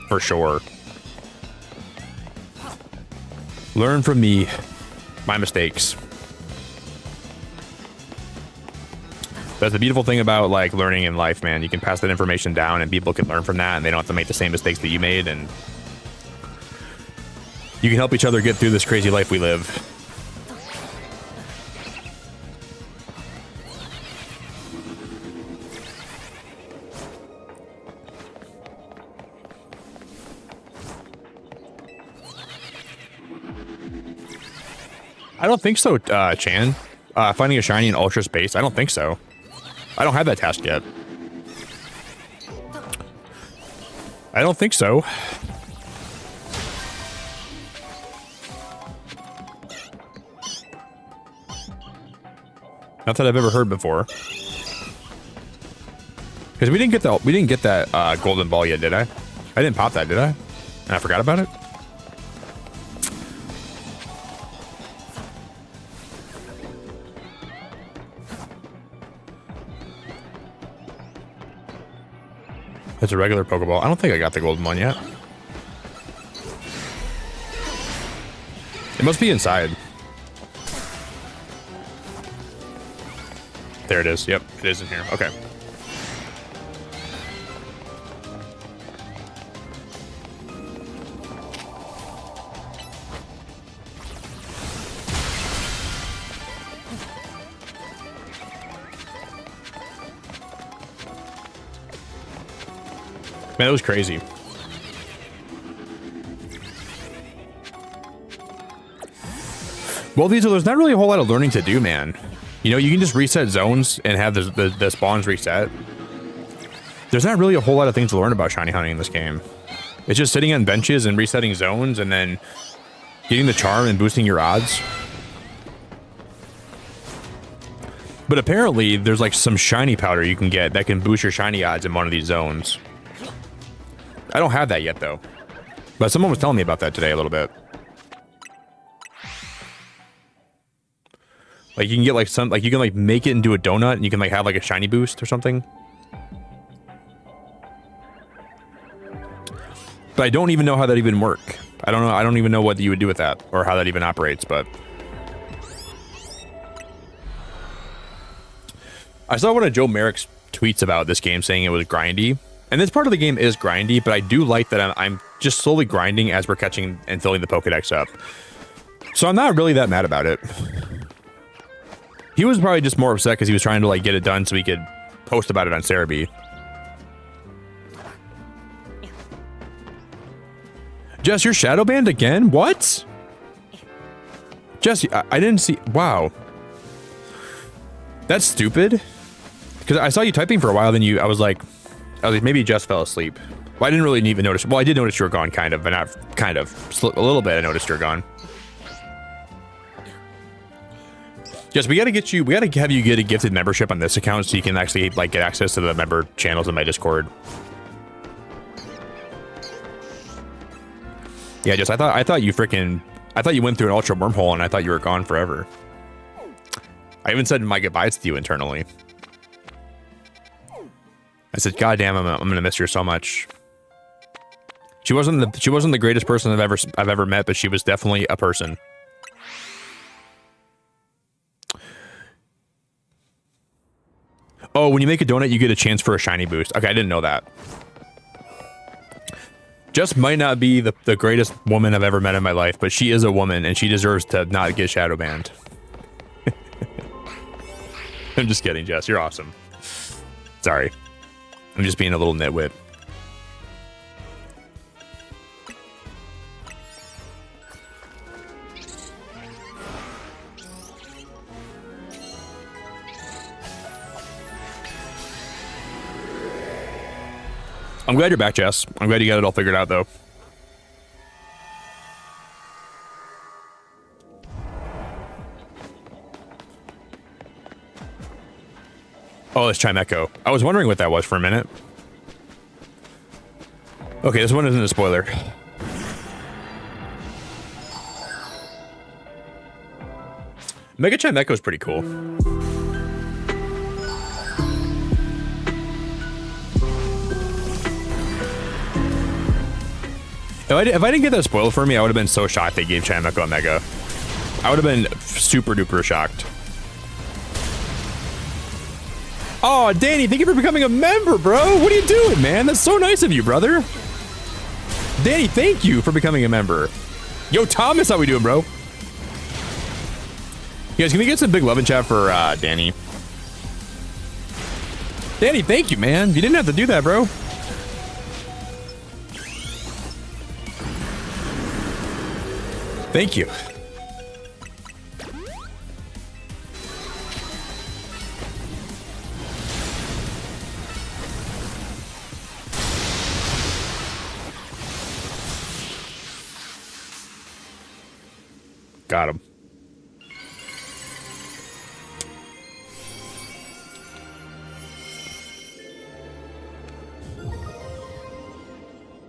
For sure. Learn from me. My mistakes. That's the beautiful thing about like learning in life, man. You can pass that information down and people can learn from that and they don't have to make the same mistakes that you made, and you can help each other get through this crazy life we live. I don't think so, Chan. Finding a shiny in Ultra Space? I don't think so. I don't have that task yet. I don't think so. Not that I've ever heard before. Because we didn't get that golden ball yet, did I? I didn't pop that, did I? And I forgot about it. It's a regular Pokeball. I don't think I got the golden one yet. It must be inside. There it is. Yep, it is in here. Okay. Man, that was crazy. Well, there's not really a whole lot of learning to do, man. You know, you can just reset zones and have the spawns reset. There's not really a whole lot of things to learn about shiny hunting in this game. It's just sitting on benches and resetting zones and then getting the charm and boosting your odds. But apparently, there's like some shiny powder you can get that can boost your shiny odds in one of these zones. I don't have that yet, though. But someone was telling me about that today a little bit. Like, you can get, like, you can, like, make it into a donut, and you can, like, have, like, a shiny boost or something. But I don't even know how that even work. I don't know. I don't even know what you would do with that, or how that even operates, but... I saw one of Joe Merrick's tweets about this game saying it was grindy. And this part of the game is grindy, but I do like that I'm just slowly grinding as we're catching and filling the Pokedex up. So I'm not really that mad about it. He was probably just more upset because he was trying to like get it done so he could post about it on Cerebi. Jess, you're shadow banned again? What? Jess, I didn't see... Wow. That's stupid. Because I saw you typing for a while, then I was like, maybe Jess fell asleep. Well, I didn't really even notice. Well, I did notice you were gone, kind of, but not kind of. A little bit, I noticed you were gone. Jess, we gotta have you get a gifted membership on this account so you can actually like get access to the member channels in my Discord. Yeah, Jess, I thought you went through an ultra wormhole and I thought you were gone forever. I even said my goodbyes to you internally. I said, "God damn, I'm gonna miss her so much." She wasn't the greatest person I've ever met, but she was definitely a person. Oh, when you make a donut, you get a chance for a shiny boost. Okay, I didn't know that. Jess might not be the greatest woman I've ever met in my life, but she is a woman, and she deserves to not get shadow banned. I'm just kidding, Jess. You're awesome. Sorry. I'm just being a little nitwit. I'm glad you're back, Jess. I'm glad you got it all figured out, though. Oh, it's Chimecho. I was wondering what that was for a minute. Okay, this one isn't a spoiler. Mega Chimecho is pretty cool. If I didn't get that spoiled for me, I would have been so shocked they gave Chimecho a Mega. I would have been super duper shocked. Oh, Danny, thank you for becoming a member, bro. What are you doing, man? That's so nice of you, brother. Danny, thank you for becoming a member. Yo, Thomas, how we doing, bro? You guys, can we get some big love in chat for Danny? Danny, thank you, man. You didn't have to do that, bro. Thank you. Got him.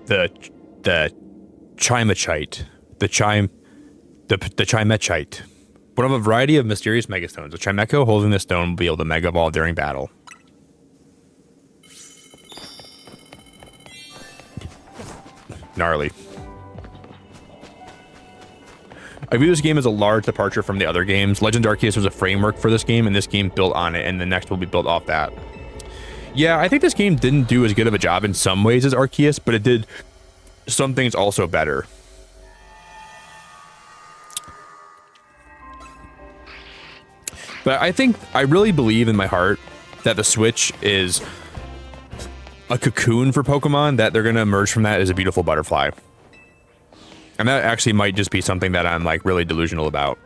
The Chimechite. The Chimechite. One of a variety of mysterious megastones. A Chimecho holding the stone will be able to mega evolve during battle. Gnarly. I view this game as a large departure from the other games. Legend Arceus was a framework for this game, and this game built on it, and the next will be built off that. Yeah, I think this game didn't do as good of a job in some ways as Arceus, but it did some things also better. But I really believe in my heart that the Switch is a cocoon for Pokemon, that they're going to emerge from that as a beautiful butterfly. And that actually might just be something that I'm like really delusional about.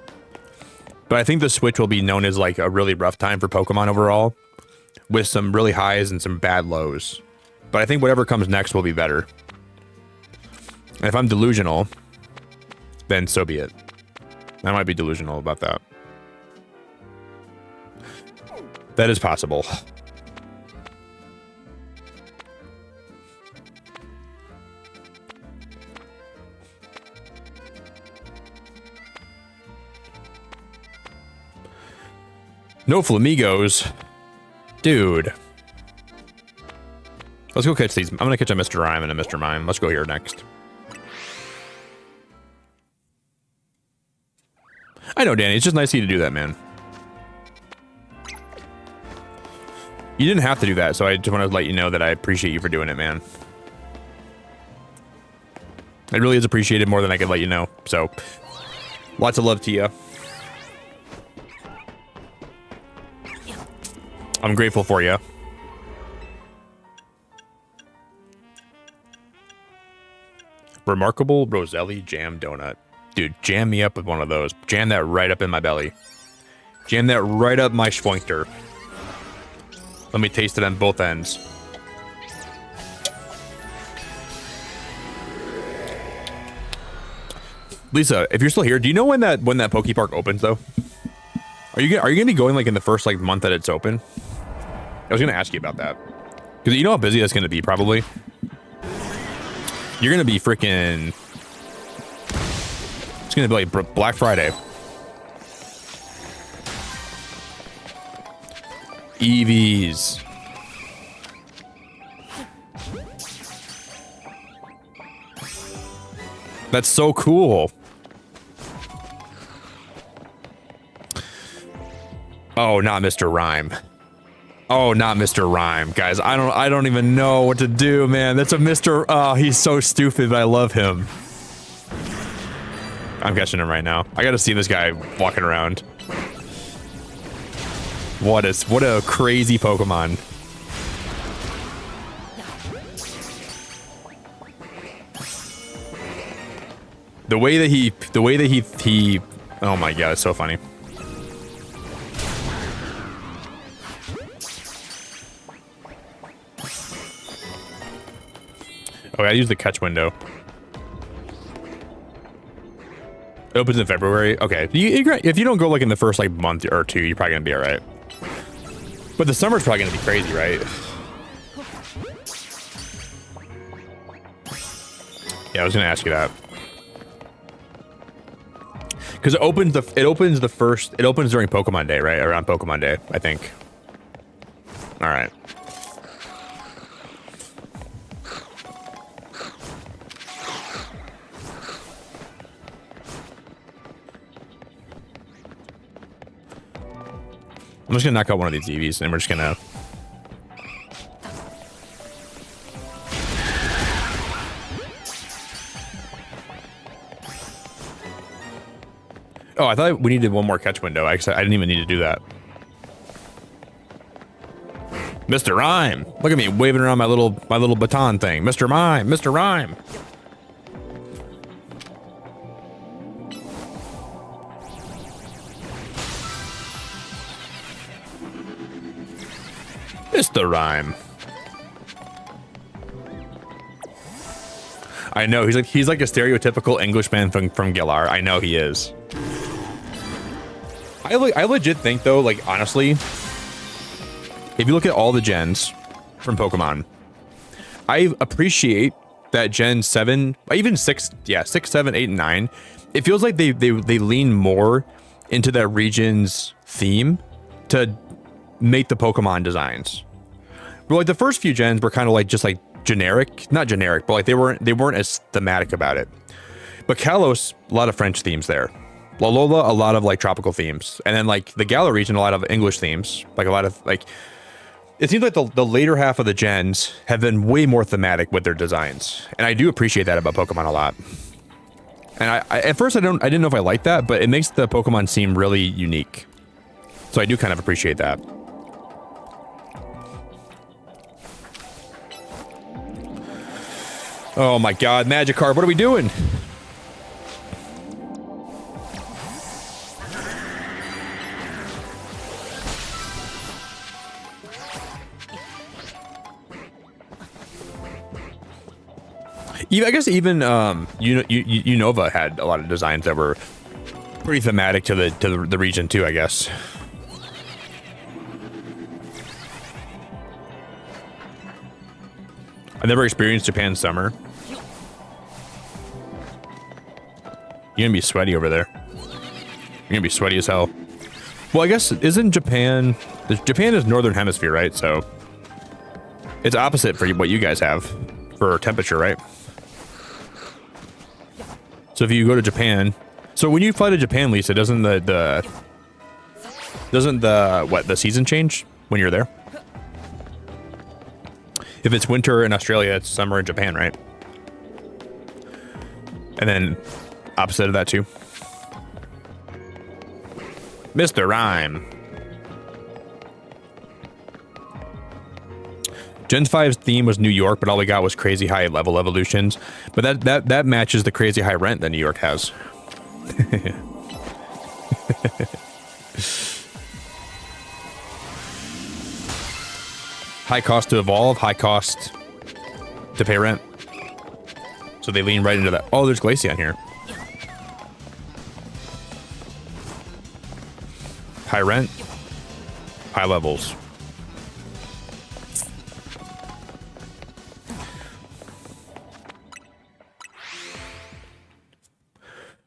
But I think the Switch will be known as like a really rough time for Pokemon overall, with some really highs and some bad lows. But I think whatever comes next will be better. And if I'm delusional, then so be it. I might be delusional about that. That is possible. No Flamingos. Dude. Let's go catch these. I'm gonna catch a Mr. Rhyme and a Mr. Mime. Let's go here next. I know, Danny. It's just nice of you to do that, man. You didn't have to do that, so I just want to let you know that I appreciate you for doing it, man. It really is appreciated more than I could let you know. So, lots of love to you. I'm grateful for you. Remarkable Roselli Jam Donut. Dude, jam me up with one of those. Jam that right up in my belly. Jam that right up my sphincter. Let me taste it on both ends. Lisa, if you're still here, do you know when that Poke Park opens though? Are you gonna be going like in the first like month that it's open? I was gonna ask you about that. Because you know how busy that's gonna be, probably. You're gonna be freaking. It's gonna be like Black Friday. EVs. That's so cool. Oh, not Mr. Rhyme. Oh, not Mr. Rhyme. Guys, I don't even know what to do, man. That's a Mr. Oh, he's so stupid, but I love him. I'm catching him right now. I gotta see this guy walking around. What a crazy Pokemon. The way that he oh my god, it's so funny. Oh, I use the catch window. It opens in February. Okay, if you don't go like in the first like month or two, you're probably gonna be all right. But the summer's probably gonna be crazy, right? Yeah, I was gonna ask you that. Because it opens during Pokemon Day, right? Around Pokemon Day, I think. All right. I'm just gonna knock out one of these EVs, and we're just gonna. Oh, I thought we needed one more catch window. I didn't even need to do that. Mr. Rhyme, look at me waving around my little baton thing. Mr. Mime, Mr. Rhyme. Mr. Rhyme. I know he's like a stereotypical Englishman from Galar. I know he is. I legit think though, like honestly, if you look at all the gens from Pokemon, I appreciate that Gen 7, even 6, yeah, 6, 7, 8, and 9. It feels like they lean more into that region's theme to make the Pokemon designs. But like the first few gens were kind of like just like generic, not generic, but like they weren't as thematic about it. But Kalos, a lot of French themes there. Alola, a lot of like tropical themes, and then like the Galar region, a lot of English themes, like a lot of like. It seems like the later half of the gens have been way more thematic with their designs, and I do appreciate that about Pokemon a lot. And I at first I didn't know if I liked that, but it makes the Pokemon seem really unique. So I do kind of appreciate that. Oh my God, Magikarp, what are we doing? I guess even Unova had a lot of designs that were pretty thematic to the region too, I guess. I've never experienced Japan's summer. You're gonna be sweaty over there. You're gonna be sweaty as hell. Well, I guess isn't Japan is northern hemisphere, right? So it's opposite for what you guys have for temperature, right? So if you go to Japan, so when you fly to Japan, Lisa, doesn't the season change when you're there? If it's winter in Australia, it's summer in Japan, right? And then opposite of that too. Mr. Rhyme. Gen 5's theme was New York, but all we got was crazy high level evolutions. But that matches the crazy high rent that New York has. High cost to evolve, high cost to pay rent. So they lean right into that. Oh, there's Glaceon here. High rent, high levels.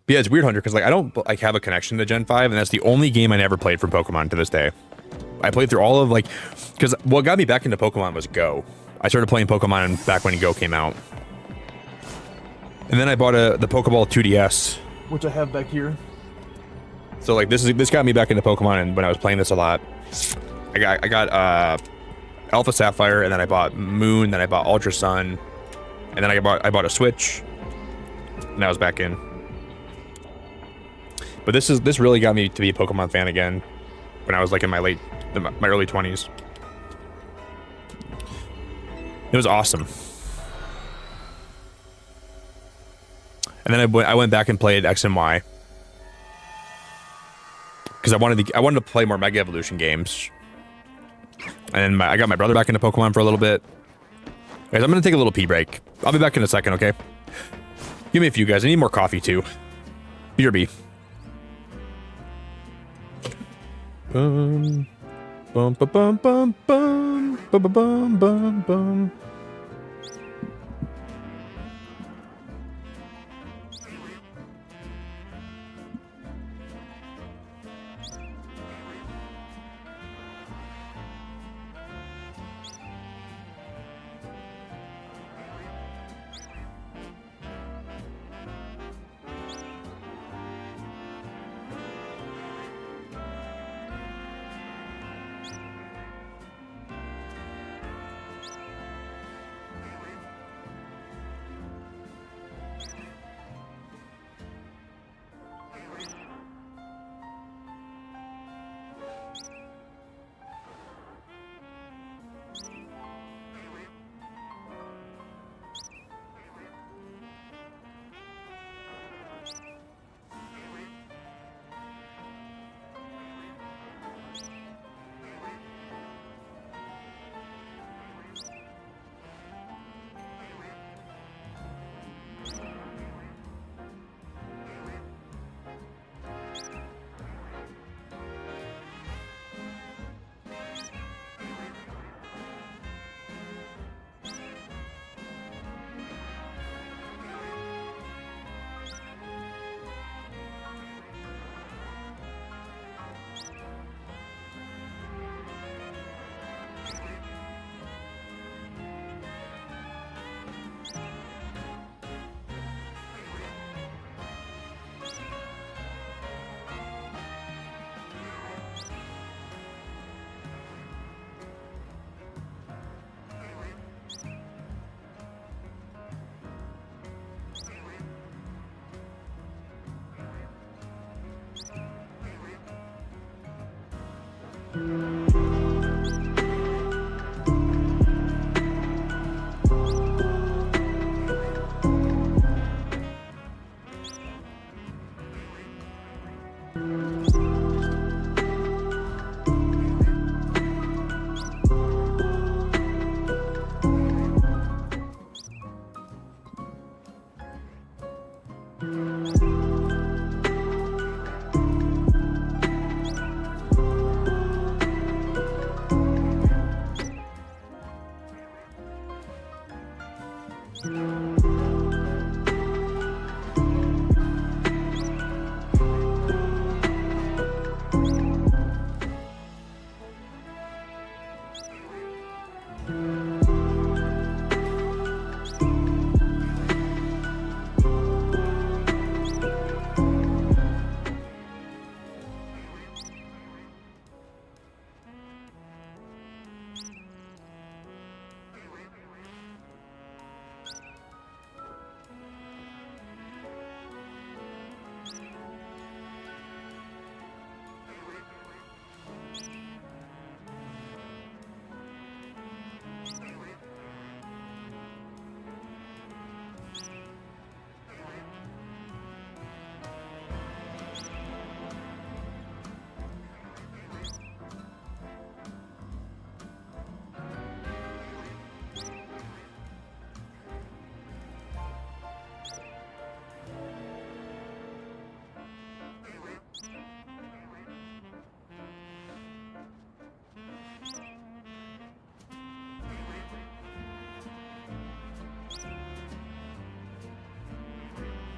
But yeah, it's weird, Hunter, because like I don't like have a connection to Gen 5, and that's the only game I never played from Pokemon to this day. I played through all of like, because what got me back into Pokemon was Go. I started playing Pokemon back when Go came out, and then I bought the Pokeball 2DS, which I have back here. So like this got me back into Pokemon, and when I was playing this a lot, I got Alpha Sapphire, and then I bought Moon, then I bought Ultra Sun, and then I bought a Switch, and I was back in. But this really got me to be a Pokemon fan again when I was like in my early 20s. It was awesome. And then I went back and played X and Y because I wanted to play more Mega Evolution games. And I got my brother back into Pokemon for a little bit. Guys, I'm gonna take a little pee break. I'll be back in a second, okay? Give me a few, guys. I need more coffee too. BRB. Bum bum bum bum bum bum bum bum bum bum.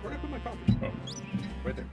Where did I put my coffee? Oh, right there.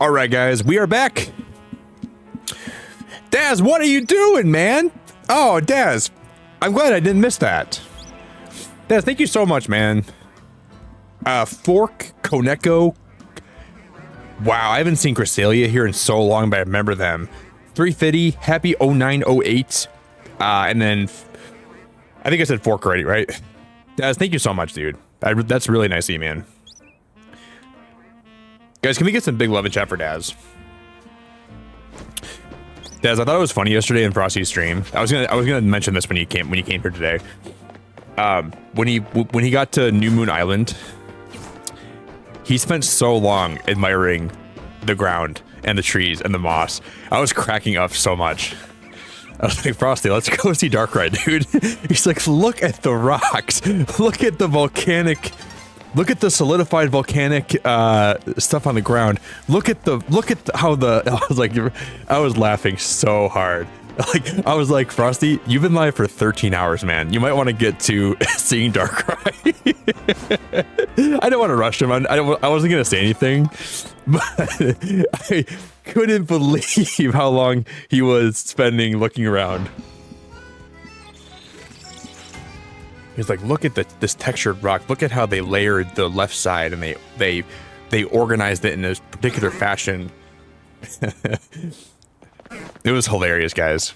All right, guys, we are back. Daz, what are you doing, man? Oh, Daz, I'm glad I didn't miss that. Daz, thank you so much, man. Fork, Koneko. Wow, I haven't seen Cresselia here in so long, but I remember them. 350, happy 0908. And then, I think I said Fork already, right? Daz, thank you so much, dude. That's really nice of you, man. Guys, can we get some big love in chat for Daz? Daz, I thought it was funny yesterday in Frosty's stream. I was gonna mention this when you came here today. When he got to New Moon Island, he spent so long admiring the ground and the trees and the moss. I was cracking up so much. I was like, Frosty, let's go see Darkrai, dude. He's like, look at the rocks. Look at the volcanic. Look at the solidified volcanic stuff on the ground. Look at how the. I was laughing so hard. Like, I was like, Frosty, you've been live for 13 hours, man. You might want to get to seeing Darkrai. I don't want to rush him. I wasn't gonna say anything, but I couldn't believe how long he was spending looking around. He's like, look at this textured rock. Look at how they layered the left side and they organized it in a particular fashion. It was hilarious, guys.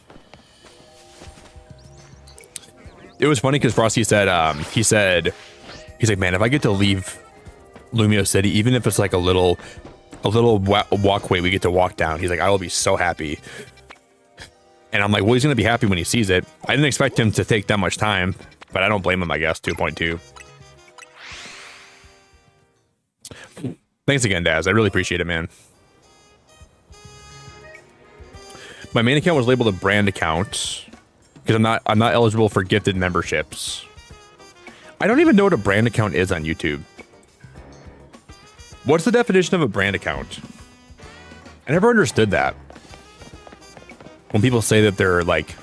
It was funny because Frosty said, he's like, man, if I get to leave Lumiose City, even if it's like a little walkway we get to walk down, he's like, I will be so happy. And I'm like, well, he's gonna be happy when he sees it. I didn't expect him to take that much time, but I don't blame him, I guess. 2.2. Thanks again, Daz. I really appreciate it, man. My main account was labeled a brand account because I'm not eligible for gifted memberships. I don't even know what a brand account is on YouTube. What's the definition of a brand account? I never understood that. When people say that they're like,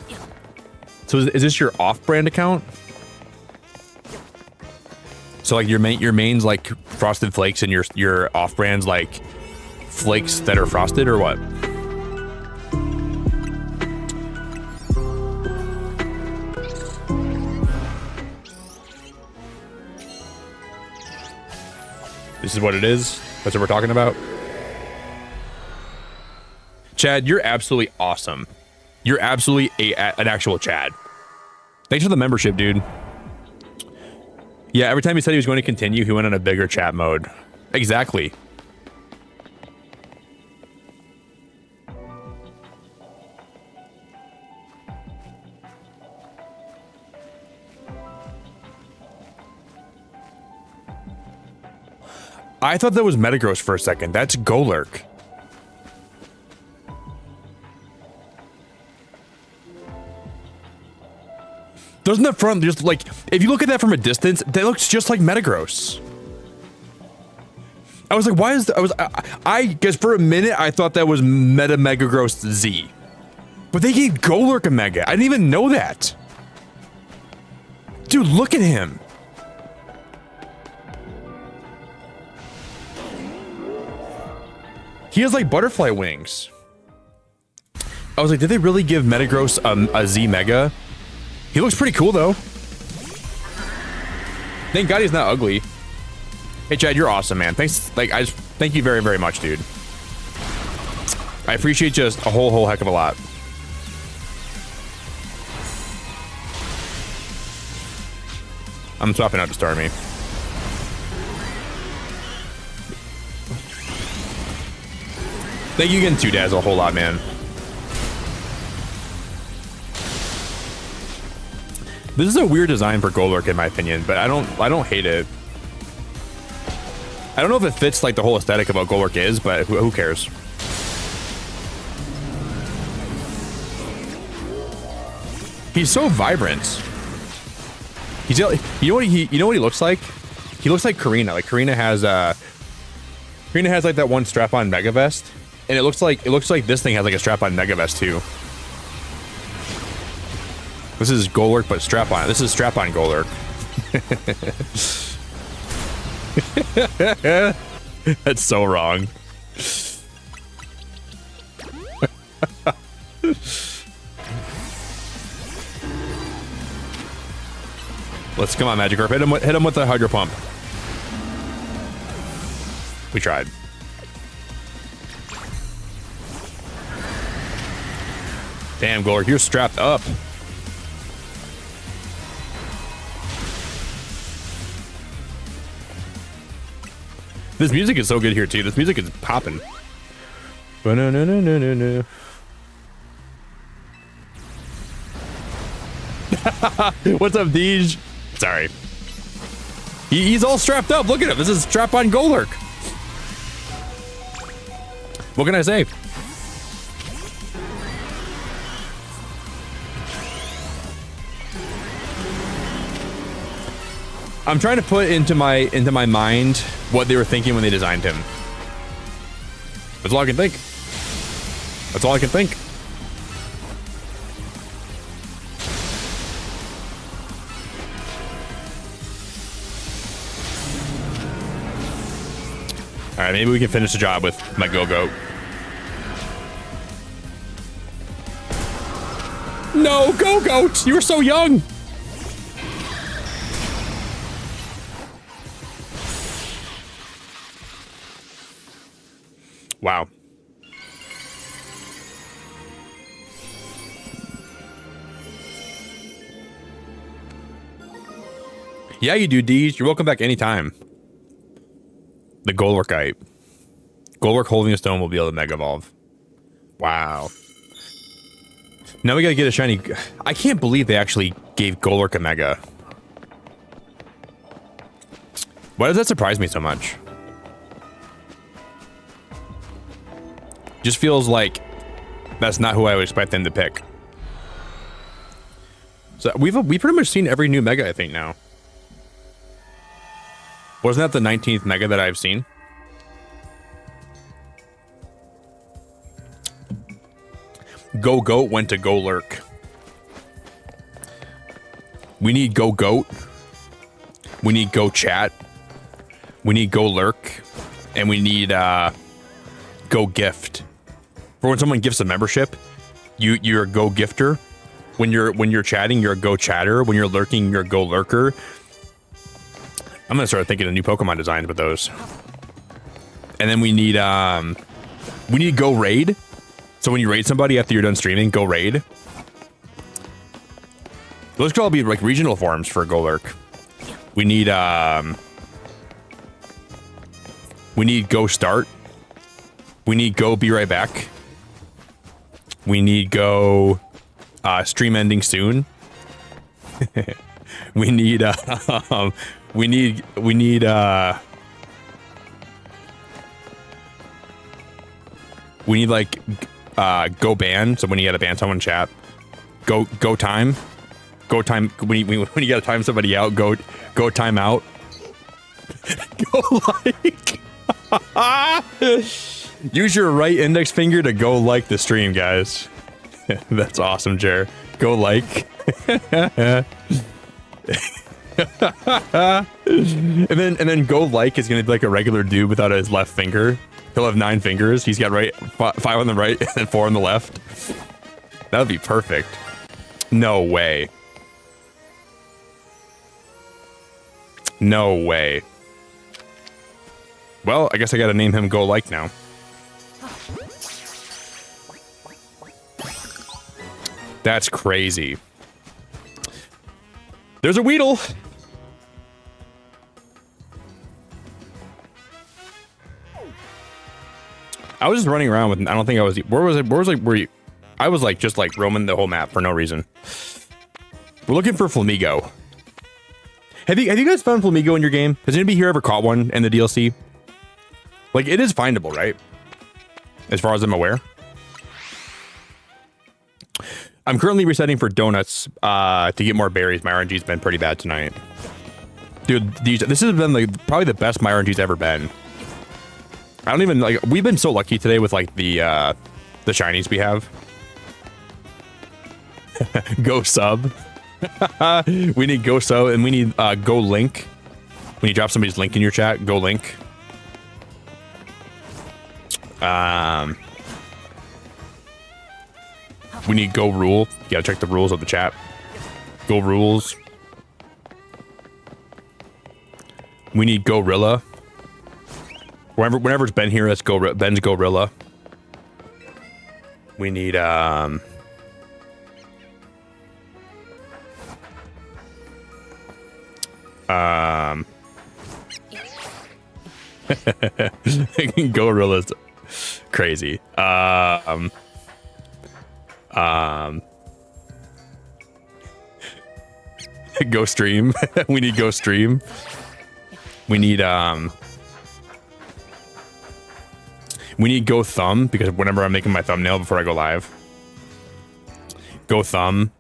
so is this your off-brand account? So like your main's like Frosted Flakes and your off-brand's like flakes that are frosted, or what? This is what it is? That's what we're talking about? Chad, you're absolutely awesome. You're absolutely an actual Chad. Thanks for the membership, dude. Yeah, every time he said he was going to continue, he went on a bigger chat mode. Exactly. I thought that was Metagross for a second. That's Golurk. Doesn't the front just like, if you look at that from a distance, that looks just like Metagross. I was like, why is that? I guess for a minute I thought that was Megagross Z. But they gave Golurk a Mega. I didn't even know that. Dude, look at him. He has like butterfly wings. I was like, did they really give Metagross a Z Mega? He looks pretty cool though. Thank God he's not ugly. Hey Chad, you're awesome, man. Thanks. Like, thank you very, very much, dude. I appreciate just a whole heck of a lot. I'm swapping out to Starmie. Thank you again too, Daz, a whole lot, man. This is a weird design for Golurk in my opinion, but I don't hate it. I don't know if it fits like the whole aesthetic of what Golurk is, but who cares? He's so vibrant. He's, you know what he looks like? He looks like Karina. Like Karina has like that one strap-on Mega Vest, and it looks like this thing has like a strap-on Mega Vest too. This is Golurk, but strap-on. This is strap-on Golurk. That's so wrong. Let's come on, Magikarp. Hit him with the Hydro Pump. We tried. Damn, Golurk, you're strapped up. This music is so good here too. This music is popping. No. What's up, Deej? Sorry. He's all strapped up. Look at him. This is strap-on Golurk. What can I say? I'm trying to put into my mind what they were thinking when they designed him. That's all I can think. That's all I can think. All right, maybe we can finish the job with my Go-Goat. No, Go-Goat! You were so young! Wow. Yeah, you do, Deej. You're welcome back anytime. The Golurkite. Golurk holding a stone will be able to Mega Evolve. Wow. Now we gotta get a shiny... I can't believe they actually gave Golurk a Mega. Why does that surprise me so much? Just feels like that's not who I would expect them to pick. So we've pretty much seen every new Mega, I think, now. Wasn't that the 19th Mega that I've seen? Go-Goat went to Golurk. We need Go-Goat. We need Go-Chat. We need Golurk. And we need Go-Gift. For when someone gifts a membership, you're a Go-Gifter. When you're chatting, you're a Go-Chatter. When you're lurking, you're a Go-Lurker. I'm gonna start thinking of new Pokemon designs with those. And then we need Go Raid. So when you raid somebody after you're done streaming, Go Raid. Those could all be like regional forms for Golurk. We need Go Start. We need Go Be Right Back. We need Go Stream Ending Soon. We need like Go Ban. So when you gotta ban someone in chat, go time. When you gotta time somebody out, go time out. Go like. Use your right index finger to go like the stream, guys. That's awesome, Jer. Go like. and then Go Like is gonna be like a regular dude without his left finger. He'll have 9 fingers. He's got 5 on the right and 4 on the left. That would be perfect. No way. No way. Well, I guess I gotta name him Go Like now. That's crazy. There's a Weedle. I was just running around with, I don't think I was, where was you? I was like, just like roaming the whole map for no reason. We're looking for Flamingo. Have you guys found Flamingo in your game? Has anybody here ever caught one in the DLC? Like, it is findable, right? As far as I'm aware. I'm currently resetting for donuts to get more berries. My RNG's been pretty bad tonight. Dude, this has been like probably the best my RNG's ever been. I don't even like, we've been so lucky today with like the shinies we have. Go Sub. We need Go Sub and we need Go Link. When you drop somebody's link in your chat, Go Link. We need Go Rule. You gotta check the rules of the chat. Go Rules. We need Gorilla. Whenever it's Ben here, that's Ben's Gorilla. We need Gorilla's crazy. Go stream. We need go stream. We need go thumb, because whenever I'm making my thumbnail before I go live. Go thumb.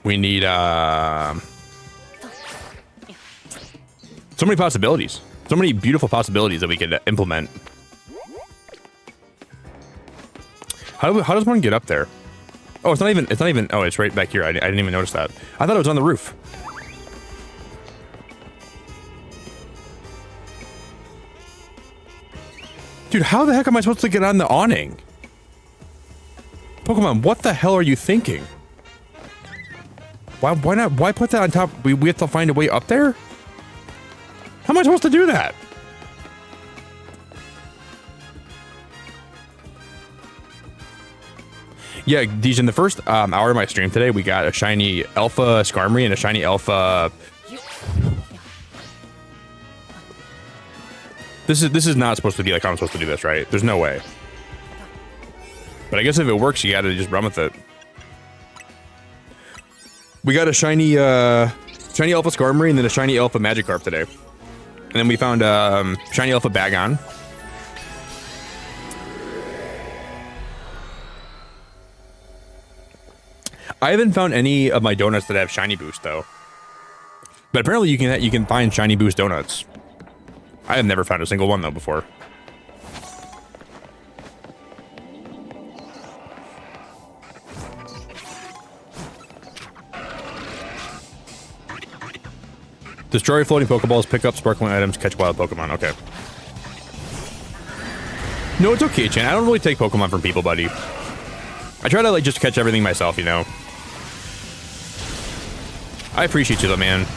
We need so many possibilities. So many beautiful possibilities that we could implement. How does one get up there? Oh, it's not even, oh, it's right back here. I didn't even notice that. I thought it was on the roof. Dude, how the heck am I supposed to get on the awning? Pokemon, what the hell are you thinking? Why not? Why put that on top? We have to find a way up there? How am I supposed to do that? Yeah, Deej, in the first hour of my stream today, we got a shiny Alpha Skarmory and a shiny Alpha... This is not supposed to be like how I'm supposed to do this, right? There's no way. But I guess if it works, you gotta just run with it. We got a shiny shiny Alpha Skarmory and then a shiny Alpha Magikarp today. And then we found shiny Alpha Bagon. I haven't found any of my donuts that have shiny boost though. But apparently you can find shiny boost donuts. I have never found a single one though before. Destroy floating Pokeballs, pick up sparkling items, catch wild Pokemon. Okay. No, it's okay, Chan. I don't really take Pokemon from people, buddy. I try to like just catch everything myself, you know. I appreciate you though, man.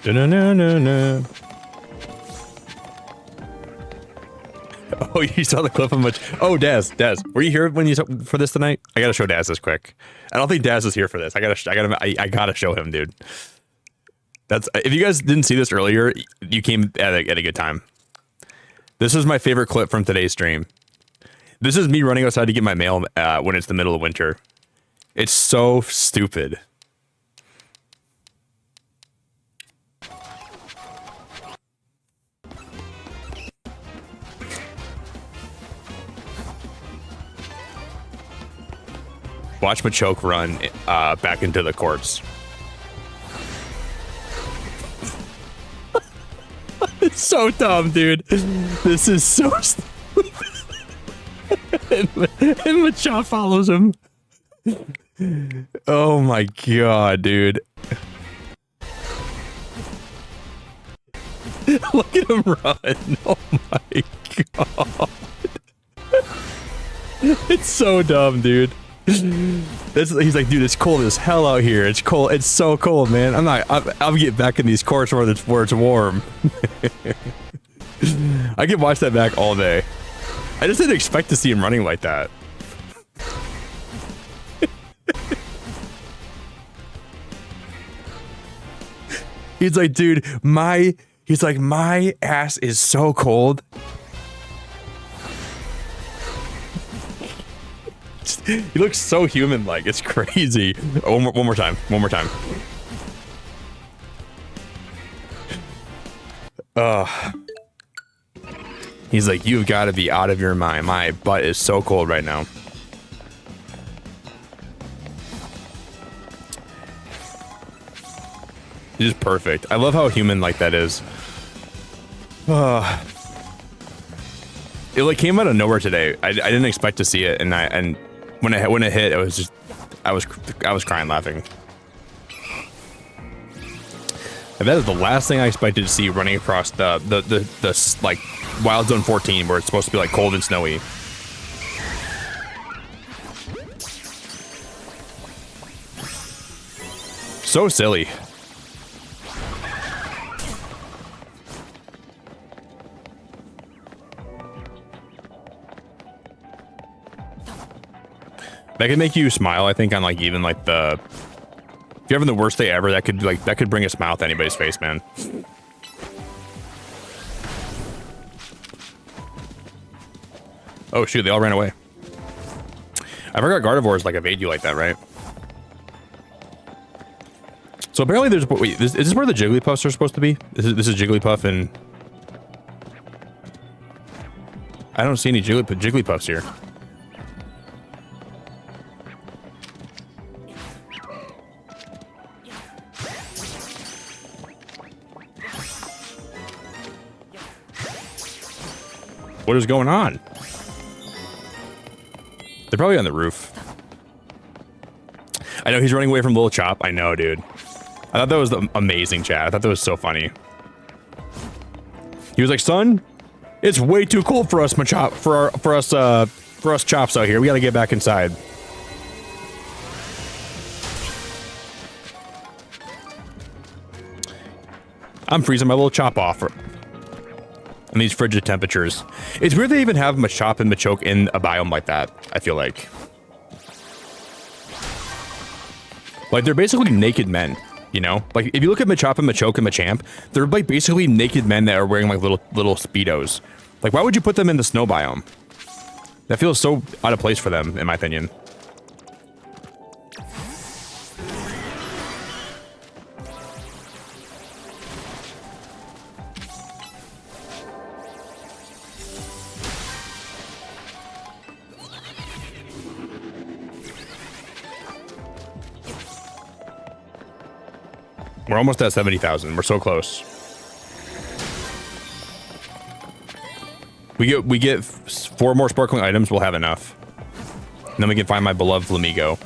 Da-na-na-na-na. Oh, you saw the clip of much. Oh, Daz, were you here when you for this tonight? I gotta show Daz this quick. I don't think Daz is here for this. I gotta show him, dude. That's if you guys didn't see this earlier, you came at a good time. This is my favorite clip from today's stream. This is me running outside to get my mail when it's the middle of winter. It's so stupid. Watch Machoke run back into the courts. It's so dumb, dude. This is so stupid. and Machoke follows him. Oh my god, dude. Look at him run. Oh my god. It's so dumb, dude. He's like, dude, it's cold as hell out here. It's cold. It's so cold, man. I'll get back in these courts where it's warm. I can watch that back all day. I just didn't expect to see him running like that. He's like, dude, my ass is so cold. He looks so human-like. It's crazy. Oh, one more time. One more time. He's like, you've got to be out of your mind. My butt is so cold right now. It's just perfect. I love how human-like that is. It like came out of nowhere today. I didn't expect to see it, and when it hit, it was just I was crying laughing. And that is the last thing I expected to see running across the like Wild Zone 14, where it's supposed to be like cold and snowy. So silly. That could make you smile, I think, on like even like the if you're having the worst day ever, that could bring a smile to anybody's face, man. Oh shoot, they all ran away. I forgot Gardevoirs like evade you like that, right? So apparently there's wait, is this where the Jigglypuffs are supposed to be? This is Jigglypuff and I don't see any Jigglypuffs here. What is going on? They're probably on the roof. I know he's running away from Little Chop. I know, dude. I thought that was amazing, chat. I thought that was so funny. He was like, "Son, it's way too cold for us, Machop, for us chops out here. We gotta get back inside." I'm freezing my Little Chop off. And these frigid temperatures. It's weird they even have Machop and Machoke in a biome like that, I feel like. Like, they're basically naked men, you know? Like, if you look at Machop and Machoke and Machamp, they're, like, basically naked men that are wearing, like, little Speedos. Like, why would you put them in the snow biome? That feels so out of place for them, in my opinion. We're almost at 70,000. We're so close. We get 4 more sparkling items. We'll have enough. And then we can find my beloved Flamingo.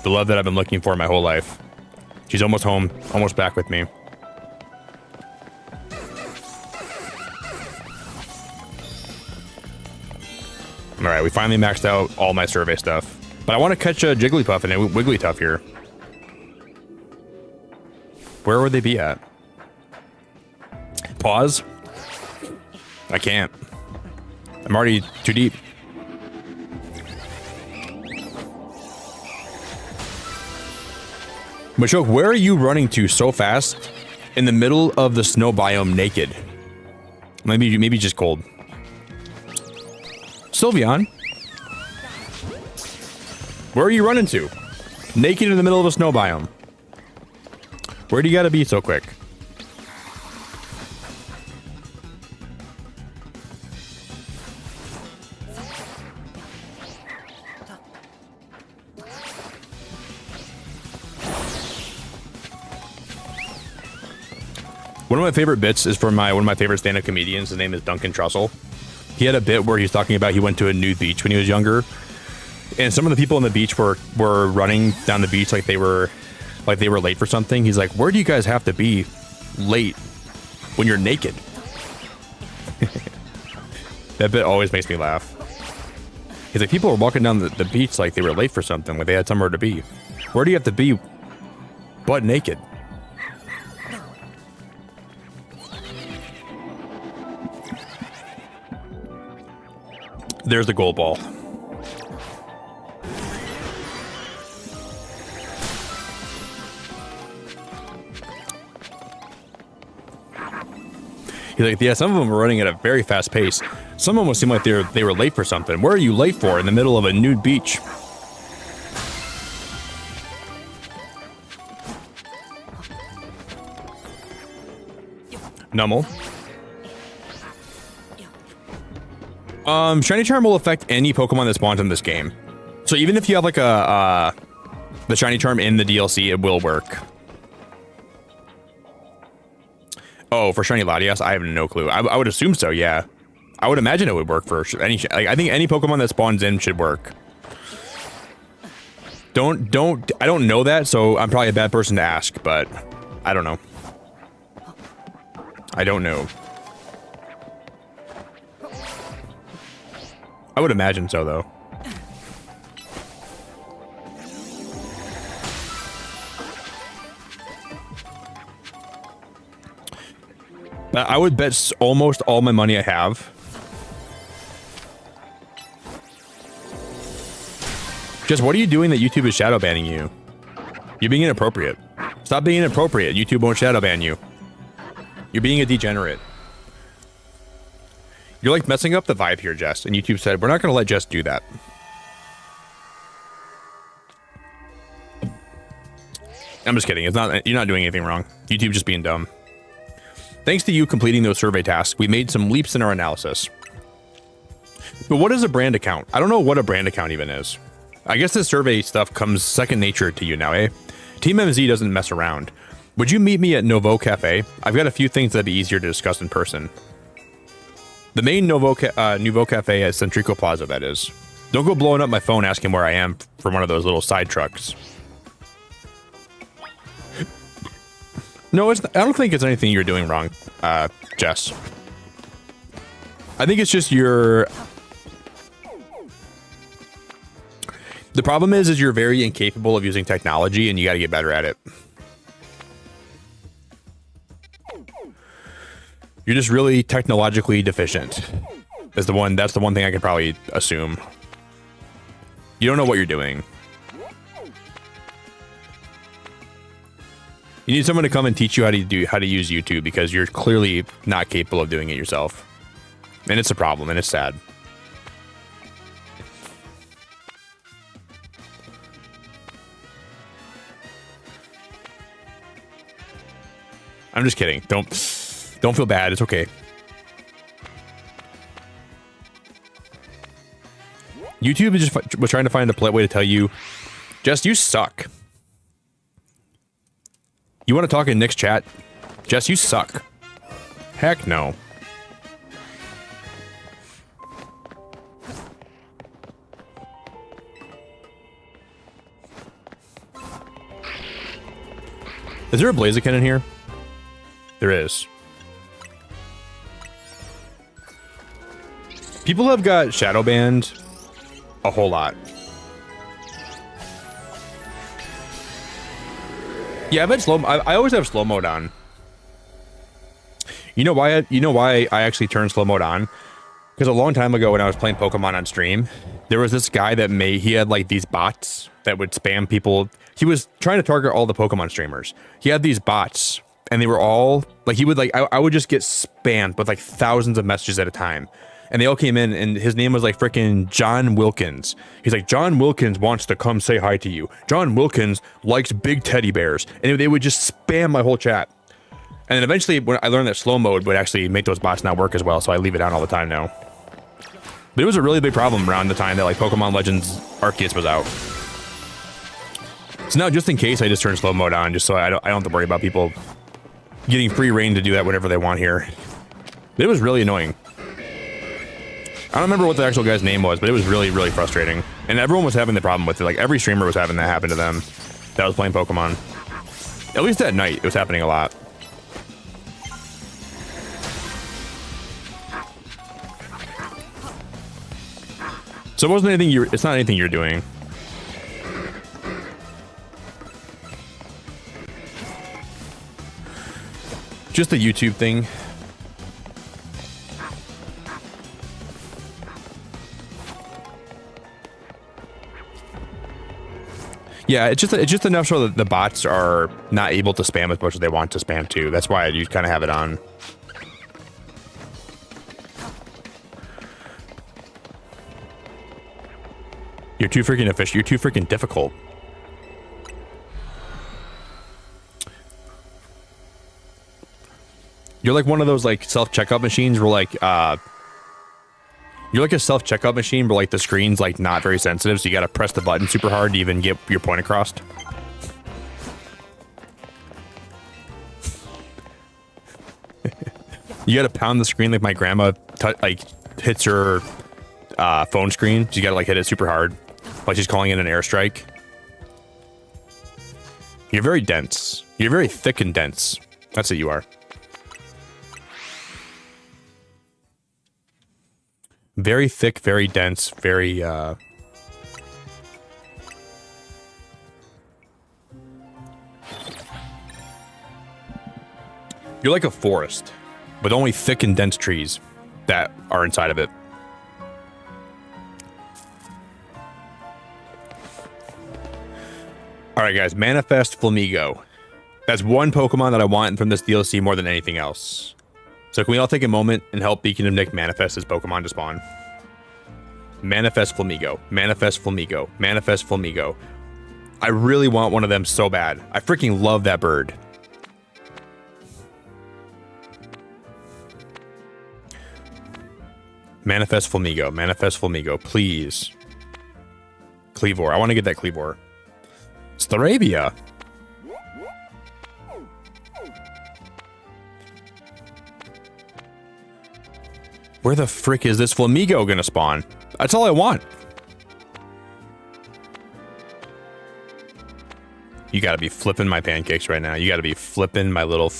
The love that I've been looking for my whole life. She's almost home. Almost back with me. Alright, we finally maxed out all my survey stuff. But I want to catch a Jigglypuff and a Wigglytuff here. Where would they be at? Pause. I can't. I'm already too deep. Machoke, where are you running to so fast in the middle of the snow biome naked? Maybe just cold. Sylveon, where are you running to? Naked in the middle of a snow biome. Where do you gotta be so quick? One of my favorite bits is from one of my favorite stand-up comedians. His name is Duncan Trussell. He had a bit where he was talking about he went to a nude beach when he was younger, and some of the people on the beach were running down the beach like they were late for something. He's like, "Where do you guys have to be late when you're naked?" That bit always makes me laugh. He's like, people were walking down the beach like they were late for something, like they had somewhere to be. Where do you have to be butt naked? There's the gold ball. He's like, yeah, some of them were running at a very fast pace. Some almost seemed like they were late for something. Where are you late for in the middle of a nude beach? Nummel. Shiny Charm will affect any Pokemon that spawns in this game. So even if you have like the Shiny Charm in the DLC, it will work. Oh, for Shiny Latias, I have no clue. I would assume so, yeah. I would imagine it would work for any. Like, I think any Pokemon that spawns in should work. I don't know that, so I'm probably a bad person to ask, but I don't know. I don't know. I would imagine so, though. I would bet almost all my money I have. Just what are you doing that YouTube is shadow banning you? You're being inappropriate. Stop being inappropriate. YouTube won't shadow ban you. You're being a degenerate. You're like messing up the vibe here, Jess. And YouTube said, we're not going to let Jess do that. I'm just kidding. It's not. You're not doing anything wrong. YouTube's just being dumb. Thanks to you completing those survey tasks, we made some leaps in our analysis. But what is a brand account? I don't know what a brand account even is. I guess this survey stuff comes second nature to you now, eh? Team MZ doesn't mess around. Would you meet me at Nouveau Cafe? I've got a few things that'd be easier to discuss in person. The main Nouveau Cafe at Centrico Plaza, that is. Don't go blowing up my phone asking where I am from one of those little side trucks. No, I don't think it's anything you're doing wrong, Jess. I think it's just your... The problem is you're very incapable of using technology and you got to get better at it. You're just really technologically deficient. That's the one thing I could probably assume. You don't know what you're doing. You need someone to come and teach you how to use YouTube because you're clearly not capable of doing it yourself. And it's a problem and it's sad. I'm just kidding. Don't feel bad. It's okay. YouTube is just was trying to find a polite way to tell you, Jess, you suck. You want to talk in Nick's chat? Jess, you suck. Heck no. Is there a Blaziken in here? There is. People have got shadow banned a whole lot. Yeah, I've had slow. I always have slow mode on. You know why? I actually turned slow mode on? Because a long time ago when I was playing Pokemon on stream, there was this guy that he had like these bots that would spam people. He was trying to target all the Pokemon streamers. He had these bots. And they were all like, I would just get spammed with like thousands of messages at a time. And they all came in and his name was like freaking John Wilkins. He's like, John Wilkins wants to come say hi to you. John Wilkins likes big teddy bears. And they would just spam my whole chat. And then eventually when I learned that slow mode would actually make those bots not work as well. So I leave it on all the time now. But it was a really big problem around the time that like Pokemon Legends Arceus was out. So now just in case I just turn slow mode on just so I don't have to worry about people getting free reign to do that whenever they want here. It was really annoying. I don't remember what the actual guy's name was, but it was really, really frustrating. And everyone was having the problem with it. Like every streamer was having that happen to them that was playing Pokemon. At least at night, it was happening a lot. So it wasn't anything it's not anything you're doing. Just a YouTube thing. Yeah, it's just enough so that the bots are not able to spam as much as they want to spam too. That's why you kind of have it on. You're too freaking efficient. You're too freaking difficult. You're like one of those like self-checkout machines where like you're like a self-checkout machine where like the screen's like not very sensitive, so you gotta press the button super hard to even get your point across. You gotta pound the screen like my grandma like hits her phone screen. She's got to like hit it super hard, like she's calling in an airstrike. You're very dense. You're very thick and dense. That's what you are. Very thick, very dense, very You're like a forest, with only thick and dense trees that are inside of it. All right, guys, Manifest Flamingo. That's one Pokemon that I want from this DLC more than anything else. So can we all take a moment and help Beacon of Nick manifest his Pokemon to spawn? Manifest Flamingo. Manifest Flamingo. Manifest Flamingo. I really want one of them so bad. I freaking love that bird. Manifest Flamingo. Manifest Flamingo. Please. Cleavor. I want to get that Cleavor. Starabia. Where the frick is this Flamingo gonna spawn? That's all I want. You gotta be flipping my pancakes right now. You gotta be flipping my little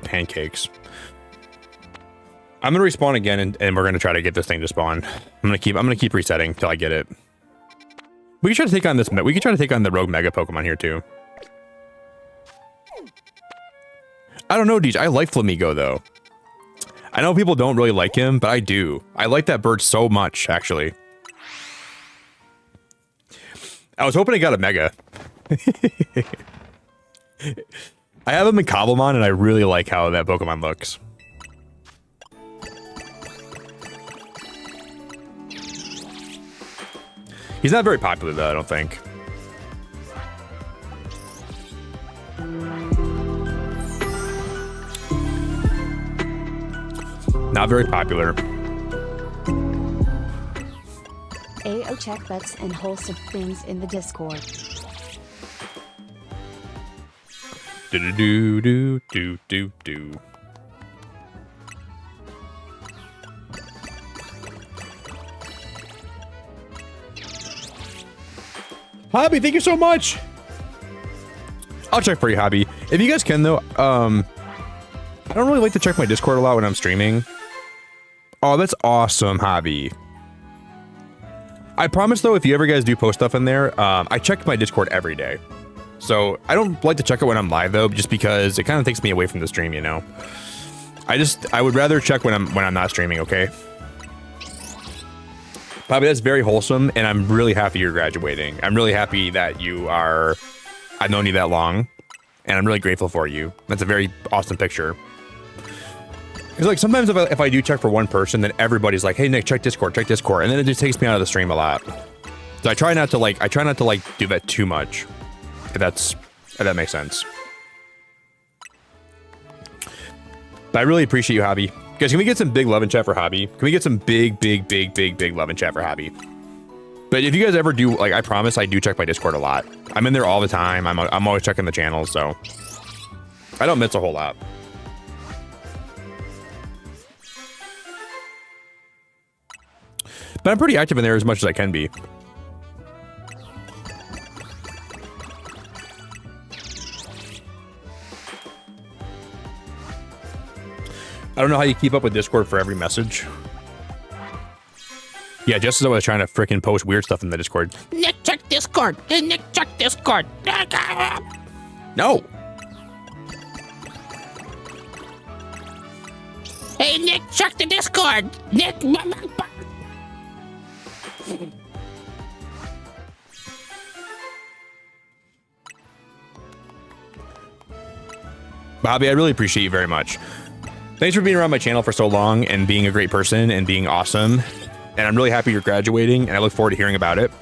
pancakes. I'm gonna respawn again, and we're gonna try to get this thing to spawn. I'm gonna keep resetting till I get it. We can try to take on this. We can try to take on the rogue Mega Pokemon here too. I don't know, Deej. I like Flamingo though. I know people don't really like him, but I do. I like that bird so much, actually. I was hoping I got a Mega. I have him in Cobblemon, and I really like how that Pokemon looks. He's not very popular, though, I don't think. Not very popular. AO check butts and wholesome things in the Discord. Do do do do do do. Hobby, thank you so much. I'll check for you, Hobby. If you guys can, though, I don't really like to check my Discord a lot when I'm streaming. Oh, that's awesome, Hobby. I promise, though, if you ever guys do post stuff in there, I check my Discord every day. So I don't like to check it when I'm live, though, just because it kind of takes me away from the stream, you know. I would rather check when I'm not streaming, okay? Bobby, that's very wholesome, and I'm really happy you're graduating. I'm really happy that I've known you that long, and I'm really grateful for you. That's a very awesome picture. Because like sometimes if I do check for one person, then everybody's like, "Hey Nick, check Discord," and then it just takes me out of the stream a lot. So I try not to do that too much. If that makes sense. But I really appreciate you, Hobby. Guys, can we get some big love in chat for Hobby? Can we get some big love in chat for Hobby? But if you guys ever do, like, I promise I do check my Discord a lot. I'm in there all the time. I'm always checking the channels, so I don't miss a whole lot. But I'm pretty active in there as much as I can be. I don't know how you keep up with Discord for every message. Yeah, just as I was trying to frickin' post weird stuff in the Discord. Nick, check Discord. Hey, Nick, check Discord. No. Hey, Nick, check the Discord. Nick. Bobby, I really appreciate you very much. Thanks for being around my channel for so long and being a great person and being awesome. And I'm really happy you're graduating, and I look forward to hearing about it.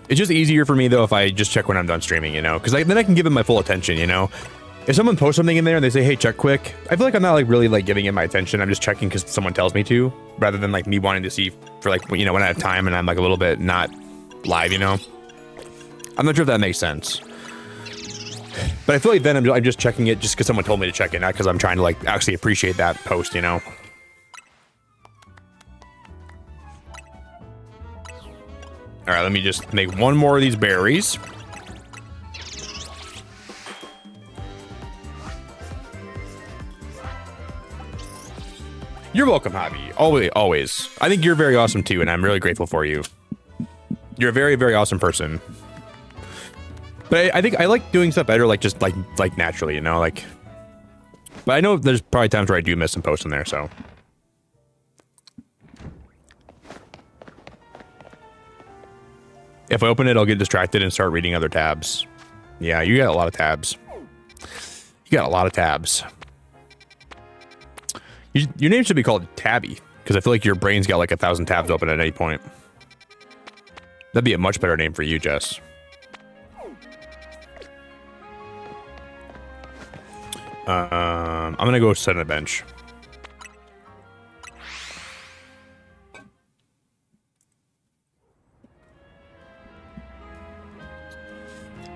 It's just easier for me, though, if I just check when I'm done streaming, you know? Because then I can give it my full attention, you know? If someone posts something in there and they say, "Hey, check quick," I feel like I'm not like really like giving it my attention. I'm just checking because someone tells me to, rather than like me wanting to see for like, you know, when I have time and I'm like a little bit not live, you know? I'm not sure if that makes sense. But I feel like then I'm just checking it just because someone told me to check it, not because I'm trying to like actually appreciate that post, you know? All right, let me just make one more of these berries. You're welcome, Hobby. Always, always. I think you're very awesome too, and I'm really grateful for you. You're a very, very awesome person. But I think I like doing stuff better, like just like naturally, you know, like. But I know there's probably times where I do miss some posts in there, so. If I open it, I'll get distracted and start reading other tabs. Yeah, you got a lot of tabs. You got a lot of tabs. Your name should be called Tabby, because I feel like your brain's got like 1,000 tabs open at any point. That'd be a much better name for you, Jess. I'm gonna go sit on a bench.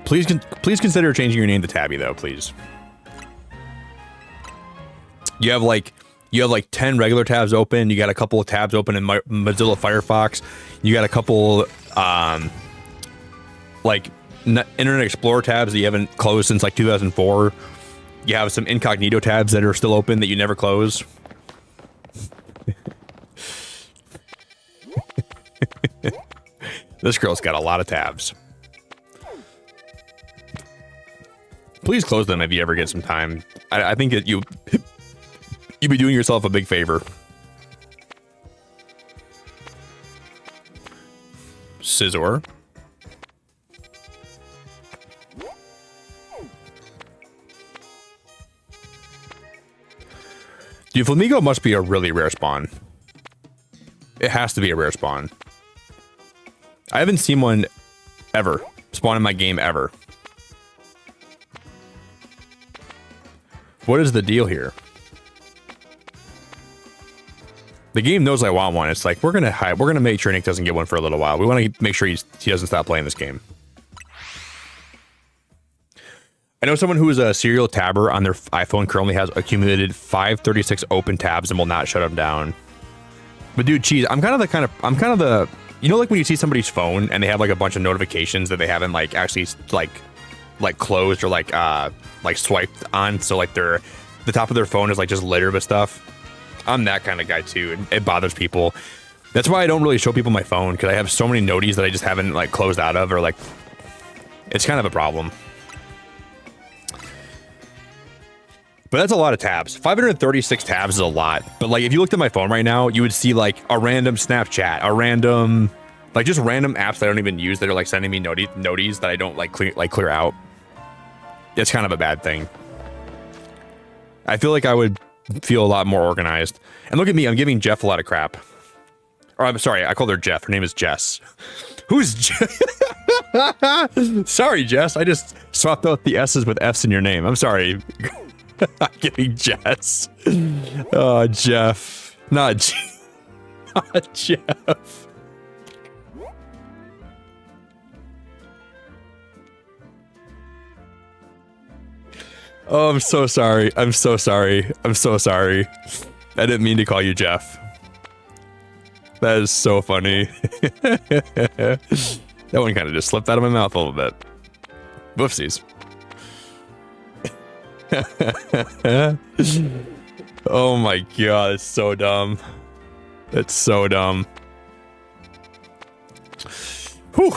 Please consider changing your name to Tabby, though, please. You have like 10 regular tabs open. You got a couple of tabs open in Mozilla Firefox. You got a couple like Internet Explorer tabs that you haven't closed since like 2004. You have some incognito tabs that are still open that you never close. This girl's got a lot of tabs. Please close them if you ever get some time. I think that you'd be doing yourself a big favor. Scizor. Dude, Flamingo must be a really rare spawn. It has to be a rare spawn. I haven't seen one ever spawn in my game ever. What is the deal here? The game knows I want one. It's like, we're gonna make sure Nick doesn't get one for a little while. We want to make sure he doesn't stop playing this game. I know someone who is a serial tabber on their iPhone currently has accumulated 536 open tabs and will not shut them down. But dude, geez, I'm kind of the, you know, like when you see somebody's phone and they have like a bunch of notifications that they haven't like actually like closed or like swiped on, so like the top of their phone is like just littered with stuff. I'm that kind of guy too, and it bothers people. That's why I don't really show people my phone, because I have so many noties that I just haven't like closed out of, or like it's kind of a problem. But that's a lot of tabs. 536 tabs is a lot. But like if you looked at my phone right now, you would see like a random Snapchat, a random like just random apps that I don't even use that are like sending me noties that I don't like clear out. It's kind of a bad thing. I feel like I would feel a lot more organized. And look at me, I'm giving Jeff a lot of crap. Or I'm sorry, I called her Jeff. Her name is Jess. Who's Jess? Sorry, Jess. I just swapped out the S's with F's in your name. I'm sorry. I'm giving Jess. Oh, Jeff. Not Jeff. Oh, I'm so sorry. I'm so sorry. I'm so sorry. I didn't mean to call you Jeff. That is so funny. That one kind of just slipped out of my mouth a little bit. Whoopsies. Oh my god, it's so dumb. It's so dumb. Whew.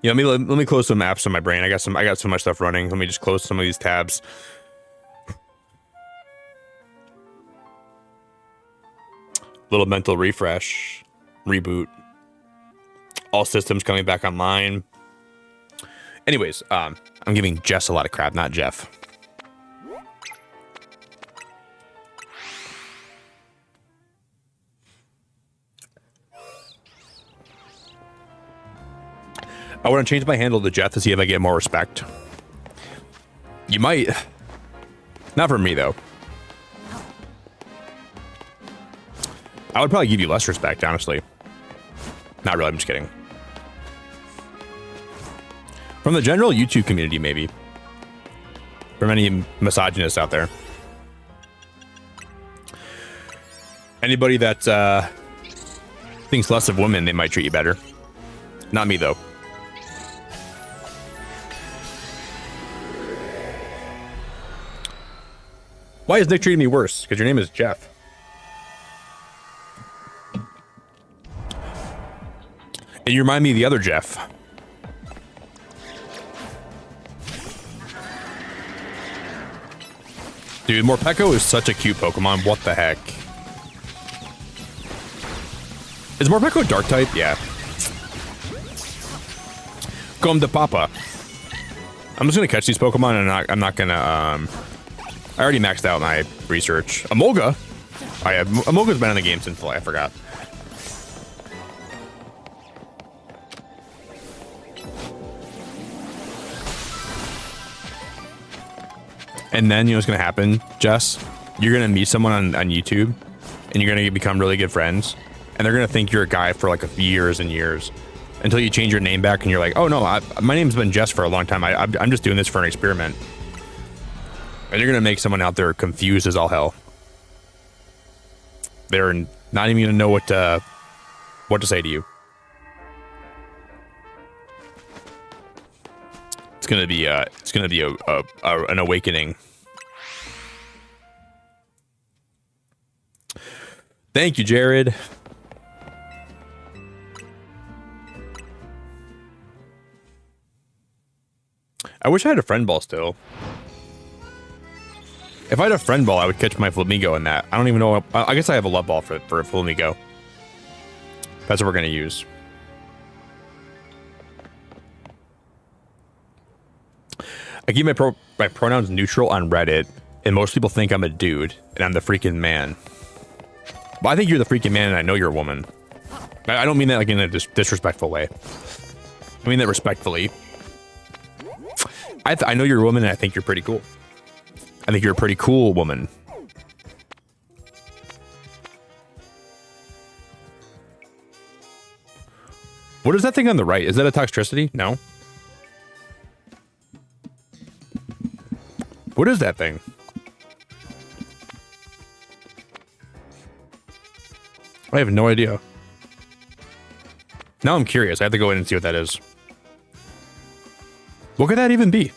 Yeah, let me close some apps on my brain. I got so much stuff running. Let me just close some of these tabs. Little mental refresh, reboot. All systems coming back online. Anyways, I'm giving Jess a lot of crap, not Jeff. I want to change my handle to Jeff to see if I get more respect. You might. Not from me, though. I would probably give you less respect, honestly. Not really, I'm just kidding. From the general YouTube community, maybe. From any misogynists out there. Anybody that thinks less of women, they might treat you better. Not me, though. Why is Nick treating me worse? Because your name is Jeff. And you remind me of the other Jeff. Dude, Morpeko is such a cute Pokemon. What the heck? Is Morpeko dark type? Yeah. Come to Papa. I'm just gonna catch these Pokemon and I'm not gonna I already maxed out my research. Amolga? Oh yeah, Amolga's been in the game since I forgot. And then, you know what's going to happen, Jess? You're going to meet someone on YouTube, and you're going to become really good friends, and they're going to think you're a guy for like years and years, until you change your name back, and you're like, oh no, my name's been Jess for a long time. I'm just doing this for an experiment. And you're going to make someone out there confused as all hell. They're not even going to know what to say to you. It's gonna be an awakening. Thank you, Jared. I wish I had a friend ball still. If I had a friend ball, I would catch my Flamingo in that. I don't even know. I guess I have a love ball for a Flamingo. That's what we're gonna use. I keep my pronouns neutral on Reddit, and most people think I'm a dude, and I'm the freaking man. Well, I think you're the freaking man, and I know you're a woman. I don't mean that like in a disrespectful way. I mean that respectfully. I know you're a woman, and I think you're pretty cool. I think you're a pretty cool woman. What is that thing on the right? Is that a Toxtricity? No. What is that thing? I have no idea. Now I'm curious. I have to go in and see what that is. What could that even be?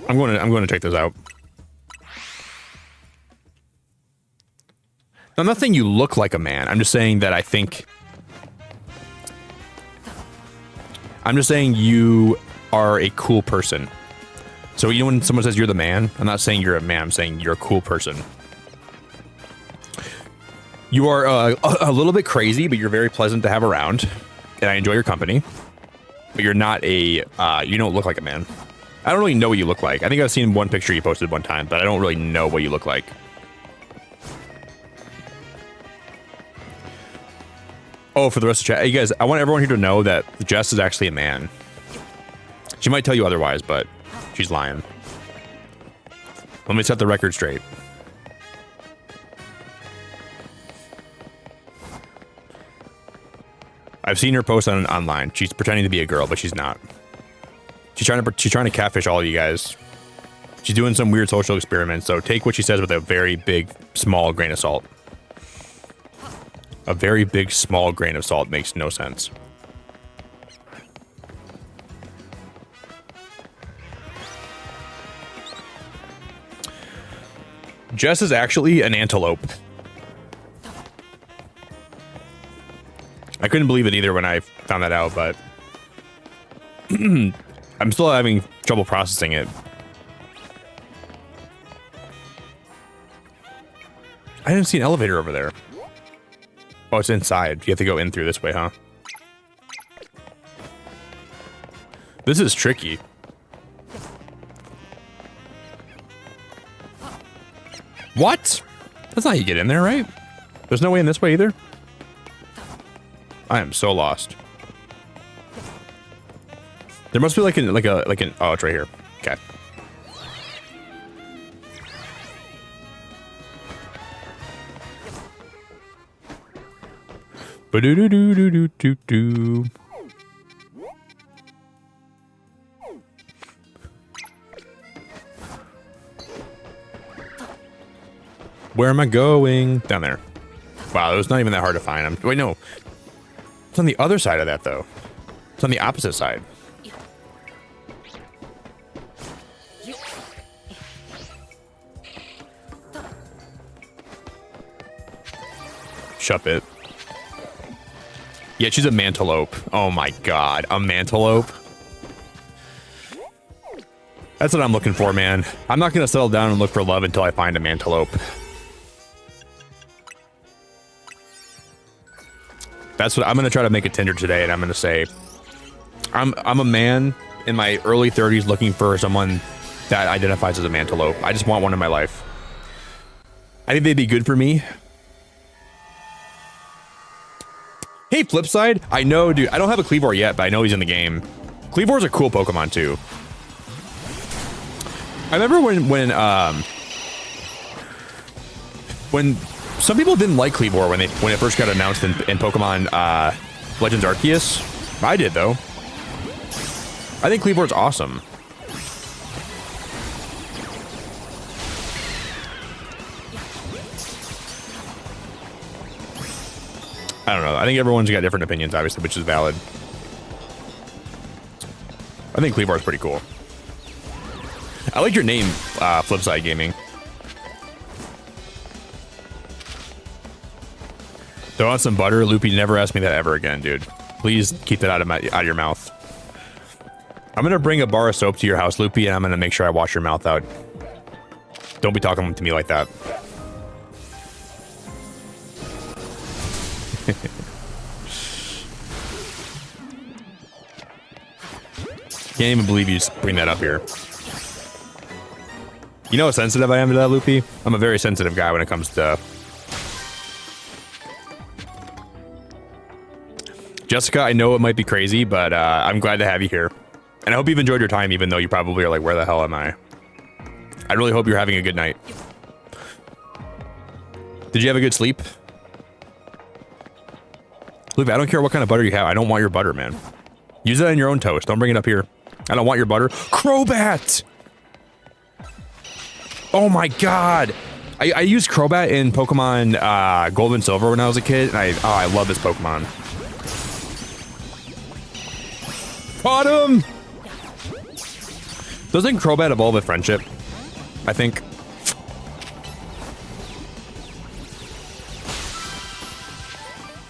I'm going to check this out. I'm not saying you look like a man. I'm just saying that I'm just saying you are a cool person. So you know when someone says you're the man, I'm not saying you're a man, I'm saying you're a cool person. You are a little bit crazy, but you're very pleasant to have around, and I enjoy your company. But you're not you don't look like a man. I don't really know what you look like. I think I've seen one picture you posted one time, but I don't really know what you look like. Oh, for the rest of the chat, hey guys, I want everyone here to know that Jess is actually a man. She might tell you otherwise, but she's lying. Let me set the record straight. I've seen her post online. She's pretending to be a girl, but she's not. She's trying to catfish all of you guys. She's doing some weird social experiment, so take what she says with a very big, small grain of salt. A very big, small grain of salt makes no sense. Jess is actually an antelope. I couldn't believe it either when I found that out, but I'm still having trouble processing it. I didn't see an elevator over there. Oh, it's inside. You have to go in through this way, huh? This is tricky. What? That's not how you get in there, right? There's no way in this way either? I am so lost. There must be like an oh, it's right here. Okay. Ba-do-do-do-do-do-do. Where am I going? Down there. Wow, it was not even that hard to find. Wait, no. It's on the other side of that, though. It's on the opposite side. Shut it. Yeah, she's a mantelope. Oh my god, a mantelope. That's what I'm looking for, man. I'm not gonna settle down and look for love until I find a mantelope. That's what I'm gonna try to make a Tinder today, and I'm gonna say, I'm a man in my early 30s looking for someone that identifies as a mantelope. I just want one in my life. I think they'd be good for me. Hey, Flipside. I know, dude. I don't have a Cleavor yet, but I know he's in the game. Cleavor's a cool Pokemon too. I remember when some people didn't like Cleavor when it first got announced in Pokemon Legends Arceus. I did though. I think Cleavor's awesome. I don't know. I think everyone's got different opinions, obviously, which is valid. I think Cleavor's pretty cool. I like your name, Flipside Gaming. Throw on some butter, Loopy. Never ask me that ever again, dude. Please keep that out of your mouth. I'm gonna bring a bar of soap to your house, Loopy, and I'm gonna make sure I wash your mouth out. Don't be talking to me like that. Can't even believe you just bring that up here. You know how sensitive I am to that, Loopy? I'm a very sensitive guy when it comes to... Jessica, I know it might be crazy, but I'm glad to have you here. And I hope you've enjoyed your time, even though you probably are like, where the hell am I? I really hope you're having a good night. Did you have a good sleep? Loopy, I don't care what kind of butter you have. I don't want your butter, man. Use that in your own toast. Don't bring it up here. I don't want your butter. Crobat! Oh my god! I used Crobat in Pokemon Gold and Silver when I was a kid, and I love this Pokemon. Caught him! Doesn't Crobat evolve with friendship? I think.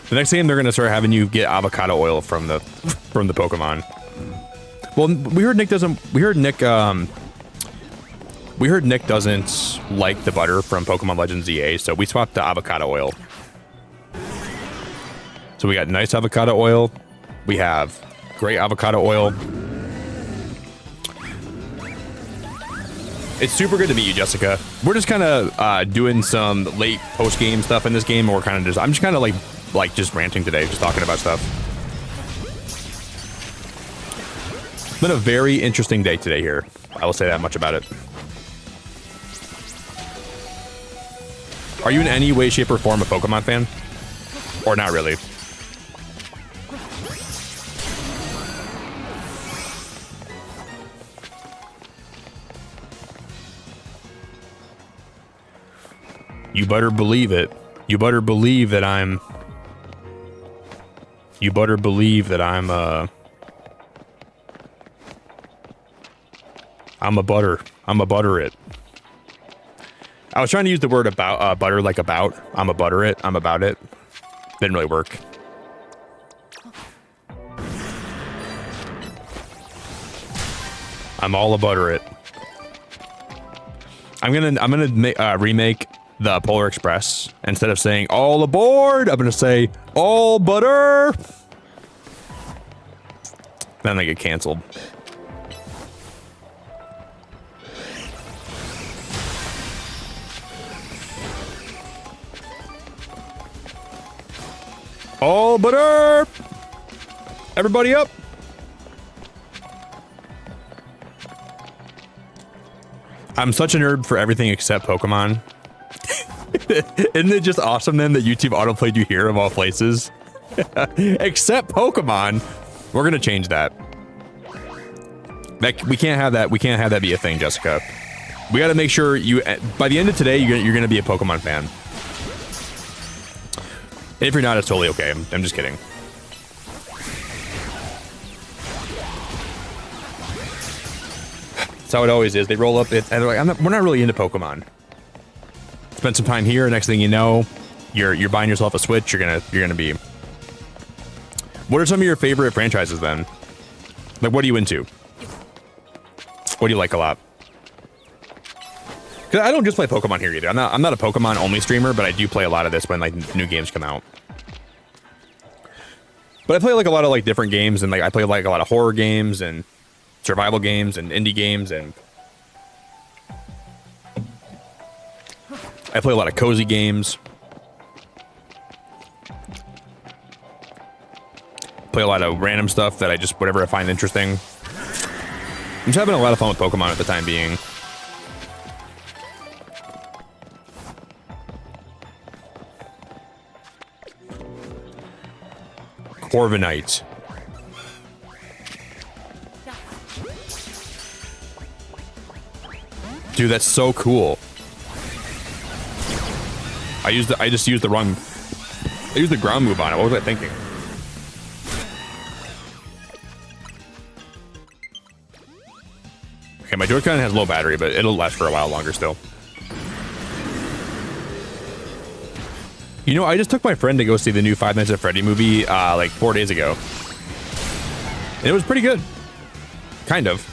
The next game they're gonna start having you get avocado oil from the Pokemon. Well, we heard Nick doesn't like the butter from Pokemon Legends ZA, so we swapped to avocado oil. So we got nice avocado oil. We have great avocado oil. It's super good to meet you, Jessica. We're just kind of doing some late post-game stuff in this game, and we're kind of I'm just kind of like just ranting today, just talking about stuff. It's been a very interesting day today here. I will say that much about it. Are you in any way, shape, or form a Pokemon fan? Or not really? You better believe it. You better believe that I'm... You better believe that I'm a butter. I'm a butter it. I was trying to use the word about butter like about. I'm a butter it. I'm about it. Didn't really work. I'm all a butter it. I'm gonna remake the Polar Express. Instead of saying all aboard, I'm gonna say all butter. Then they get canceled. All butter! Everybody up! I'm such a nerd for everything except Pokemon. Isn't it just awesome then that YouTube autoplayed you here of all places? Except Pokemon. We're gonna change that. We can't have that. We can't have that be a thing, Jessica. We got to make sure you. By the end of today, you're gonna be a Pokemon fan. If you're not, it's totally okay. I'm just kidding. That's how it always is. They roll up it and they're like, we're not really into Pokemon. Spend some time here. Next thing you know, you're buying yourself a Switch. You're gonna be. What are some of your favorite franchises then? Like, what are you into? What do you like a lot? Because I don't just play Pokemon here either. I'm not a Pokemon only streamer, but I do play a lot of this when like new games come out. But I play like a lot of like different games, and like I play like a lot of horror games and survival games and indie games, and I play a lot of cozy games. Play a lot of random stuff that whatever I find interesting. I'm just having a lot of fun with Pokemon at the time being. Corviknight. Dude, that's so cool. I used the ground move on it. What was I thinking? Okay, my Joy-Con has low battery, but it'll last for a while longer still. You know, I just took my friend to go see the new Five Nights at Freddy movie like 4 days ago. And it was pretty good. Kind of.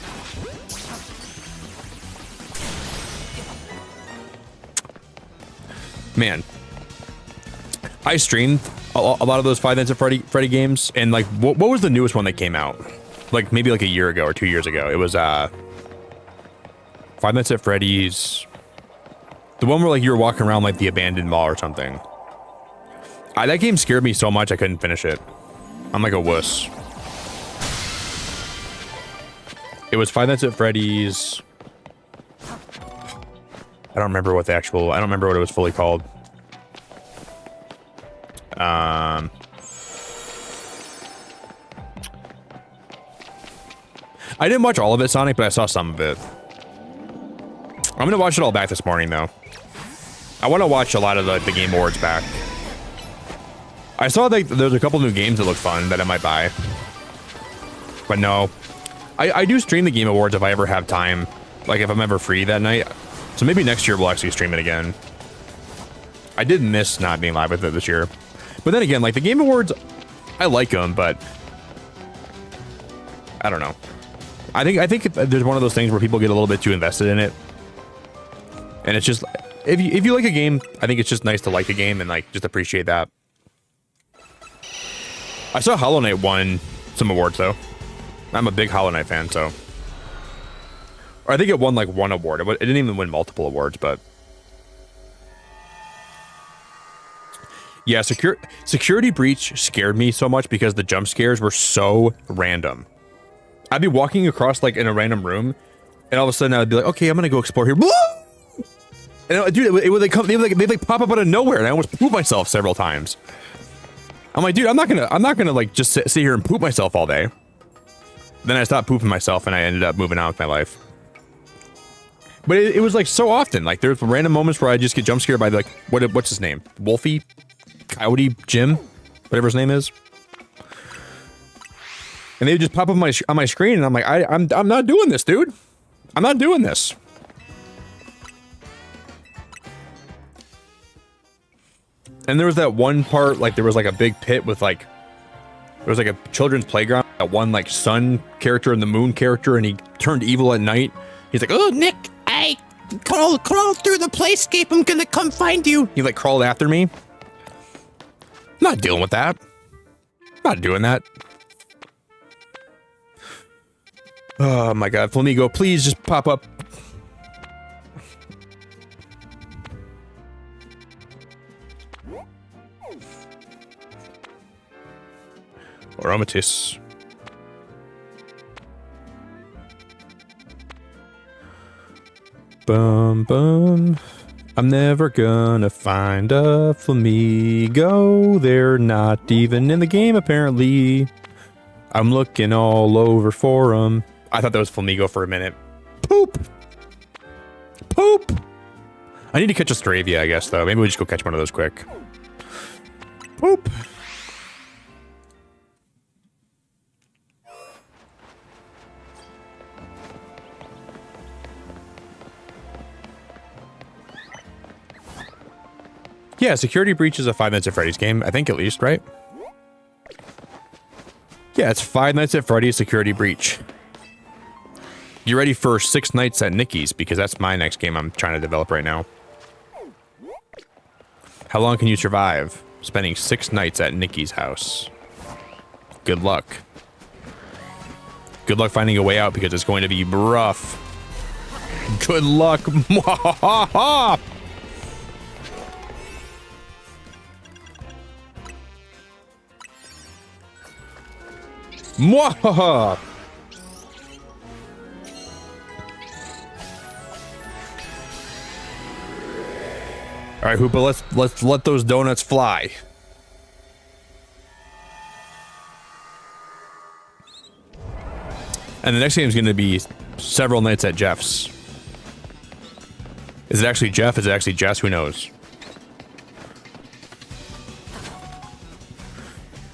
Man. I streamed a lot of those Five Nights at Freddy games, and like, what was the newest one that came out? Like maybe like a year ago or 2 years ago. It was Five Nights at Freddy's. The one where like you were walking around like the abandoned mall or something. That game scared me so much I couldn't finish it. I'm like a wuss. It was Five Nights at Freddy's. I don't remember what I don't remember what it was fully called. I didn't watch all of it, Sonic, but I saw some of it. I'm gonna watch it all back this morning, though. I want to watch a lot of the Game Awards back. I saw that there's a couple new games that look fun that I might buy. But no. I do stream the Game Awards if I ever have time. Like, if I'm ever free that night. So maybe next year we'll actually stream it again. I did miss not being live with it this year. But then again, like, the Game Awards, I like them, but I don't know. I think there's one of those things where people get a little bit too invested in it. And it's just, if you like a game, I think it's just nice to like a game and, like, just appreciate that. I saw Hollow Knight won some awards, though. I'm a big Hollow Knight fan, so. Or I think it won, like, one award. It didn't even win multiple awards, but. Yeah, Security Breach scared me so much because the jump scares were so random. I'd be walking across, like, in a random room, and all of a sudden I'd be like, okay, I'm gonna go explore here. And, dude, they'd pop up out of nowhere, and I almost pooped myself several times. I'm like, dude, I'm not gonna like just sit here and poop myself all day. Then I stopped pooping myself and I ended up moving on with my life. But it was like so often, like there's random moments where I just get jump scared by like, what's his name? Wolfie? Coyote? Jim? Whatever his name is. And they would just pop up on my screen and I'm like, I'm not doing this, dude. I'm not doing this. And there was that one part, like there was like a big pit with like, there was like a children's playground, that one like sun character and the moon character, and he turned evil at night. He's like, oh, Nick, I crawl through the playscape. I'm gonna come find you. He like crawled after me. I'm not dealing with that. I'm not doing that. Oh my God, Flamingo, please just pop up. Aromatisse. Boom, boom. I'm never gonna find a Flamingo. They're not even in the game, apparently. I'm looking all over for them. I thought that was Flamingo for a minute. Poop! Poop! I need to catch a Stravia, I guess, though. Maybe we just go catch one of those quick. Poop! Yeah, Security Breach is a Five Nights at Freddy's game. I think at least, right? Yeah, it's Five Nights at Freddy's Security Breach. You ready for 6 Nights at Nikki's? Because that's my next game I'm trying to develop right now. How long can you survive spending 6 nights at Nikki's house? Good luck. Good luck finding a way out because it's going to be rough. Good luck. Mwahaha! Mwahaha! All right, Hoopa, let's let those donuts fly. And the next game is going to be several nights at Jeff's. Is it actually Jeff? Is it actually Jess? Who knows?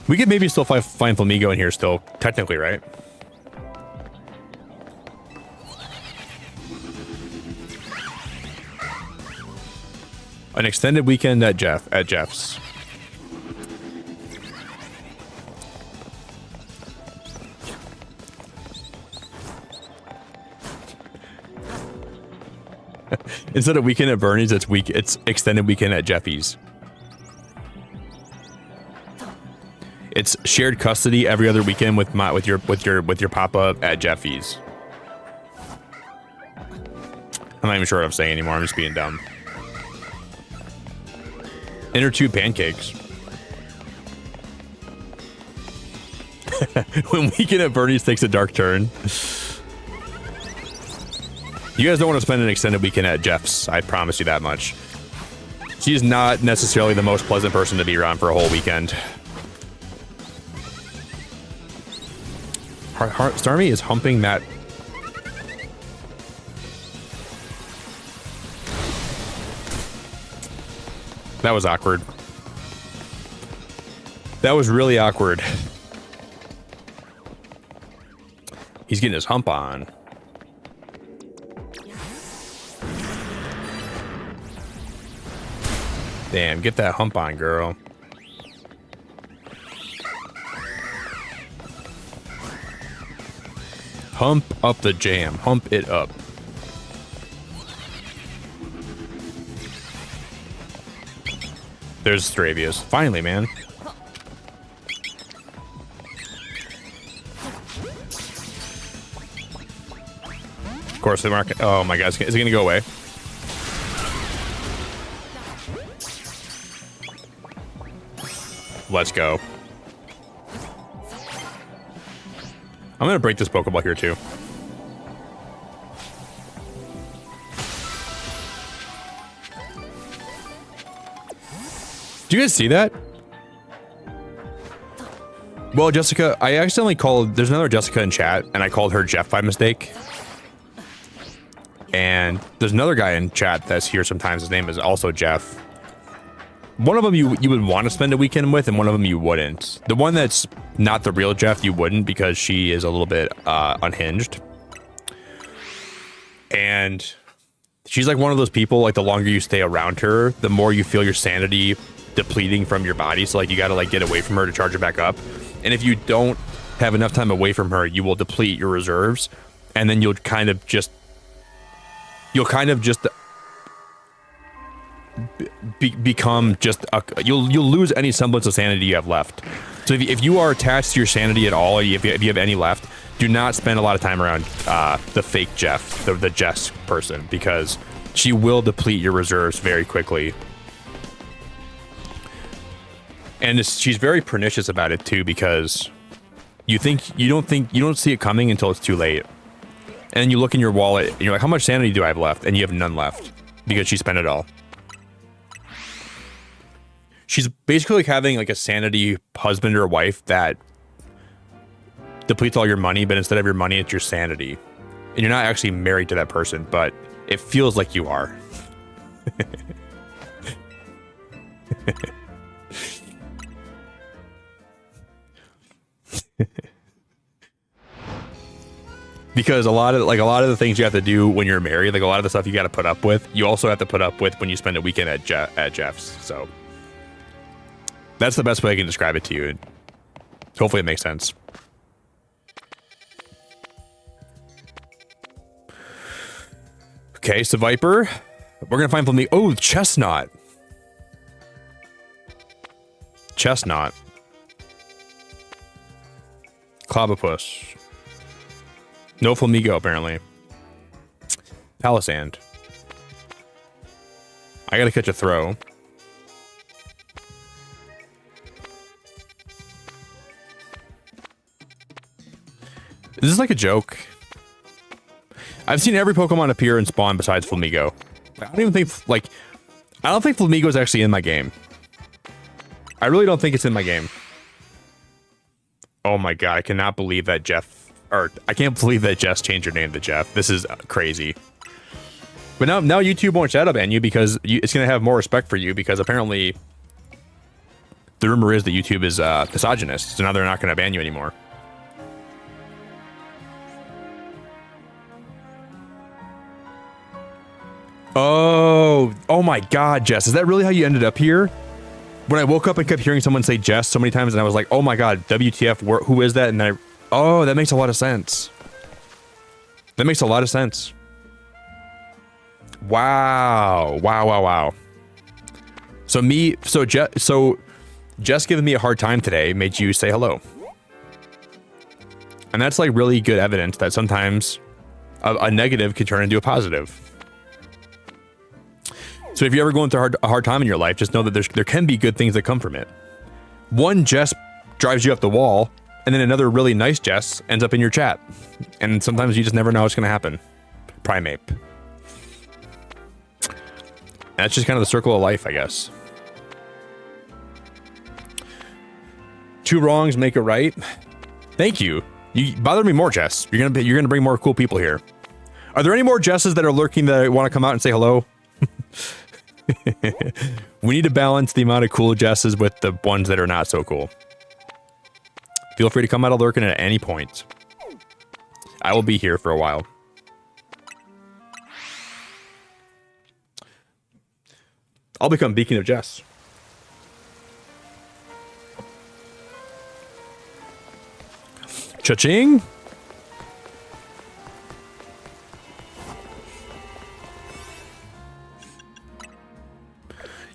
We could maybe still find Flamingo in here still, technically, right? An extended weekend at Jeff's. Instead of weekend at Bernie's, it's extended weekend at Jeffy's. It's shared custody every other weekend with your papa at Jeffy's. I'm not even sure what I'm saying anymore. I'm just being dumb. Inner tube pancakes. When weekend at Bernie's takes a dark turn. You guys don't want to spend an extended weekend at Jeff's. I promise you that much. She's not necessarily the most pleasant person to be around for a whole weekend. Starmie is humping that. That was awkward. That was really awkward. He's getting his hump on. Damn, get that hump on, girl. Hump up the jam. Hump it up. There's Stravias. Finally, man. Of course, the market. Oh my god, is it gonna go away? Let's go. I'm gonna break this Pokeball here too. Do you guys see that? Well, Jessica, I accidentally called... There's another Jessica in chat, and I called her Jeff by mistake. And there's another guy in chat that's here sometimes. His name is also Jeff. One of them you would want to spend a weekend with, and one of them you wouldn't. The one that's not the real Jeff, you wouldn't, because she is a little bit unhinged. And she's like one of those people, like the longer you stay around her, the more you feel your sanity depleting from your body. So like you gotta like get away from her to charge it back up. And if you don't have enough time away from her, you will deplete your reserves, and then you'll kind of just become just you'll lose any semblance of sanity you have left. So if you are attached to your sanity at all, or if you have any left, do not spend a lot of time around the fake Jeff, the Jess person, because she will deplete your reserves very quickly. And she's very pernicious about it too, because you don't see it coming until it's too late. And then you look in your wallet and you're like, how much sanity do I have left? And you have none left because she spent it all. she's basically like having like a sanity husband or wife that depletes all your money, but instead of your money, it's your sanity. And you're not actually married to that person, but it feels like you are. Because a lot of the things you have to do when you're married, like a lot of the stuff you got to put up with, you also have to put up with when you spend a weekend at Jeff's. So that's the best way I can describe it to you. Hopefully it makes sense. Okay, so Viper, we're gonna find Flamingo. Oh, Chestnut. Chestnut. Clobopus. No Flamingo, apparently. Palisand. I gotta catch a throw. Is this like a joke? I've seen every Pokemon appear and spawn besides Flamingo. I don't think Flamingo is actually in my game. I really don't think it's in my game. Oh my god, I cannot believe that I can't believe that Jess changed her name to Jeff. This is crazy. But now YouTube won't shadow ban you because it's going to have more respect for you because apparently the rumor is that YouTube is misogynist. So now they're not going to ban you anymore. Oh my god, Jess. Is that really how you ended up here? When I woke up and kept hearing someone say Jess so many times and I was like, oh my god, WTF, who is that? And then oh, that makes a lot of sense. That makes a lot of sense. Wow. Wow. So Jess giving me a hard time today made you say hello. And that's like really good evidence that sometimes a negative can turn into a positive. So if you're ever going through a hard time in your life, just know that there can be good things that come from it. One Jess drives you up the wall, and then another really nice Jess ends up in your chat. And sometimes you just never know what's going to happen. Primate. That's just kind of the circle of life, I guess. Two wrongs make a right. Thank you. You bother me more, Jess. You're gonna bring more cool people here. Are there any more Jesses that are lurking that want to come out and say hello? We need to balance the amount of cool Jesses with the ones that are not so cool. Feel free to come out of lurking at any point. I will be here for a while. I'll become Beacon of Jess. Cha-ching!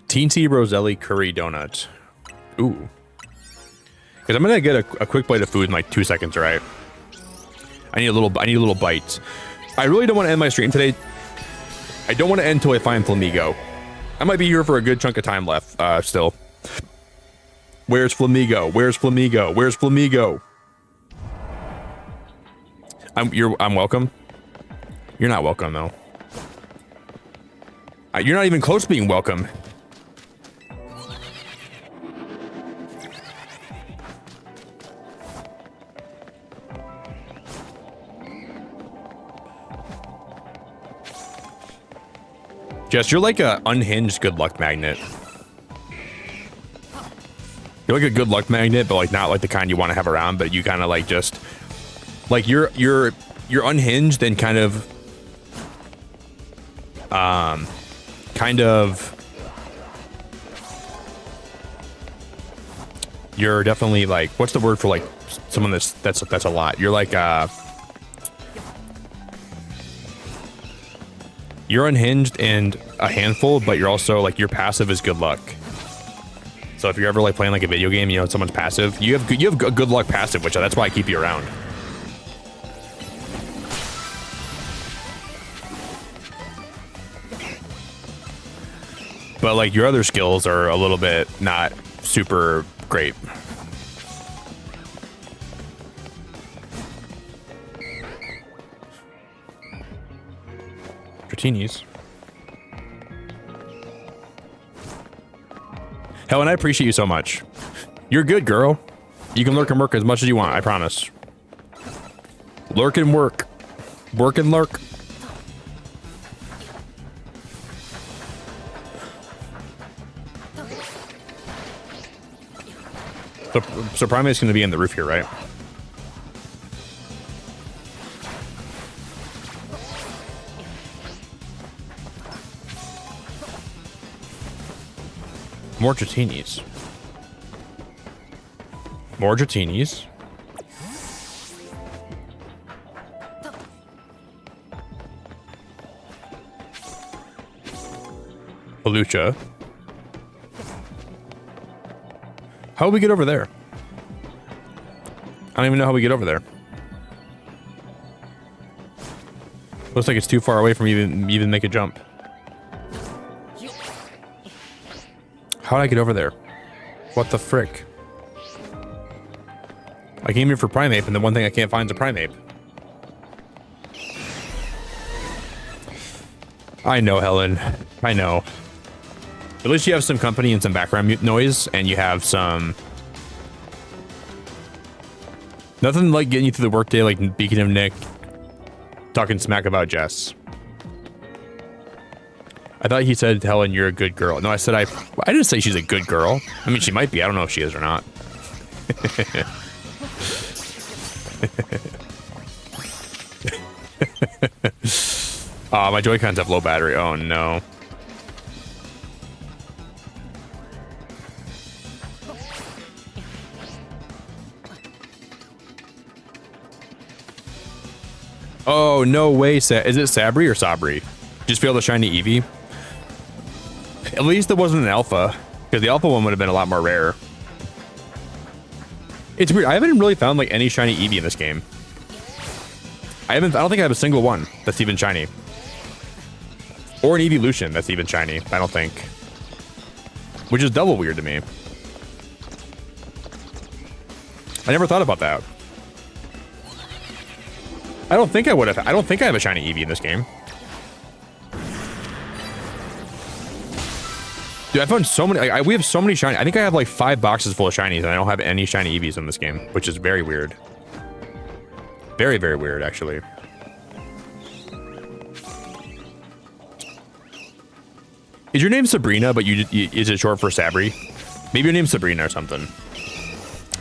Teensy Roselli curry donut. Ooh. Because I'm gonna get a quick bite of food in like 2 seconds, right? I need a little bite. I really don't want to end my stream today. I don't want to end until I find Flamingo. I might be here for a good chunk of time left, still. Where's Flamingo? Where's Flamingo? Where's Flamingo? I'm welcome. You're not welcome though. You're not even close to being welcome. Jess, you're like a unhinged good luck magnet. You're like a good luck magnet, but like not like the kind you want to have around, but you kind of like just like you're unhinged and kind of you're definitely like, what's the word for like someone that's a lot. You're like you're unhinged and a handful, but you're also like your passive is good luck. So if you're ever like playing like a video game, you know someone's passive, you have a good luck passive, which that's why I keep you around. But like your other skills are a little bit not super great. Dratini's. Helen, I appreciate you so much. You're good, girl. You can lurk and work as much as you want, I promise. Lurk and work. Work and lurk. So Primate's going to be in the roof here, right? More Dratinis. More Dratinis. Lucha. How do we get over there? I don't even know how we get over there. Looks like it's too far away from even make a jump. How did I get over there? What the frick? I came here for Primeape, and the one thing I can't find is a Primeape. I know, Helen. I know. At least you have some company and some background noise, and you have some... Nothing like getting you through the workday, like Beacon of Nick, talking smack about Jess. I thought he said, Helen, you're a good girl. No, I said I didn't say she's a good girl. I mean, she might be. I don't know if she is or not. My Joy-Cons have low battery. Oh, no. Oh, no way. Is it Sabri or Sabri? Just failed the shiny Eevee? At least it wasn't an alpha, because the alpha one would have been a lot more rare. It's weird. I haven't really found like any shiny Eevee in this game. I don't think I have a single one that's even shiny. Or an Eeveelution that's even shiny, I don't think. Which is double weird to me. I never thought about that. I don't think I would have. I don't think I have a shiny Eevee in this game. Dude, I found so many. We have so many shiny. I think I have like 5 boxes full of shinies, and I don't have any shiny Eevees in this game, which is very weird. Very, very weird, actually. Is your name Sabrina, but is it short for Sabri? Maybe your name's Sabrina or something.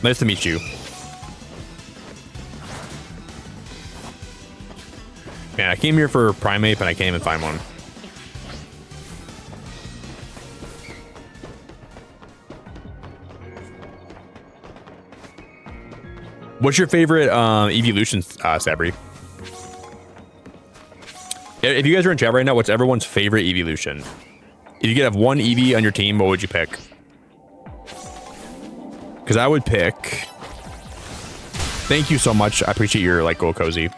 Nice to meet you. Man, I came here for Primeape, and I can't even find one. What's your favorite Eeveelution, Sabri? If you guys are in chat right now, what's everyone's favorite Eeveelution? If you could have one Eevee on your team, what would you pick? Because I would pick... Thank you so much. I appreciate your, like, Go Cozy.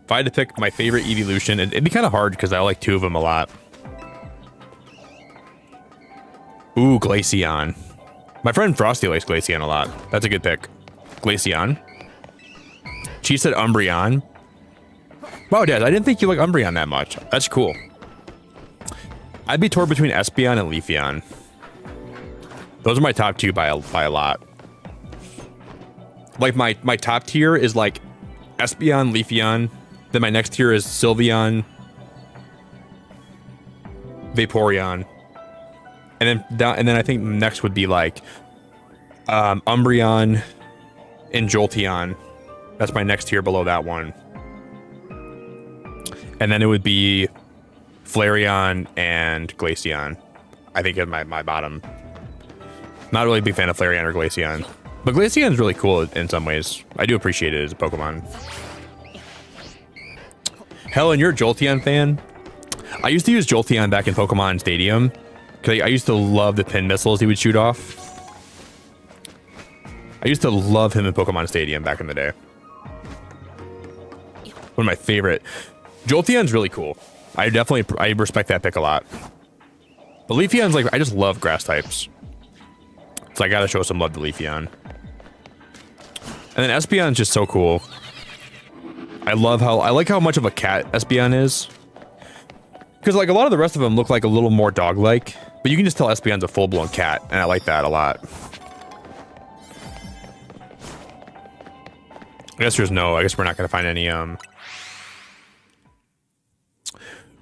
If I had to pick my favorite Eeveelution, it'd be kind of hard because I like 2 of them a lot. Ooh, Glaceon. My friend Frosty likes Glaceon a lot. That's a good pick. Glaceon. She said Umbreon. Wow, Dad, I didn't think you like Umbreon that much. That's cool. I'd be torn between Espeon and Leafeon. Those are my top 2 by a lot. Like, my top tier is like Espeon, Leafeon. Then my next tier is Sylveon, Vaporeon. And then I think next would be like Umbreon and Jolteon. That's my next tier below that one. And then it would be Flareon and Glaceon. I think is my bottom. Not really a big fan of Flareon or Glaceon. But Glaceon is really cool in some ways. I do appreciate it as a Pokemon. Helen, you're a Jolteon fan? I used to use Jolteon back in Pokemon Stadium. Because I used to love the pin missiles he would shoot off. I used to love him in Pokemon Stadium back in the day. One of my favorite. Jolteon's really cool. I respect that pick a lot. But Leafeon's like, I just love grass types. So I gotta show some love to Leafeon. And then Espeon's just so cool. I like how much of a cat Espeon is. Because like a lot of the rest of them look like a little more dog-like, but you can just tell Espeon's a full-blown cat, and I like that a lot. I guess we're not going to find any, All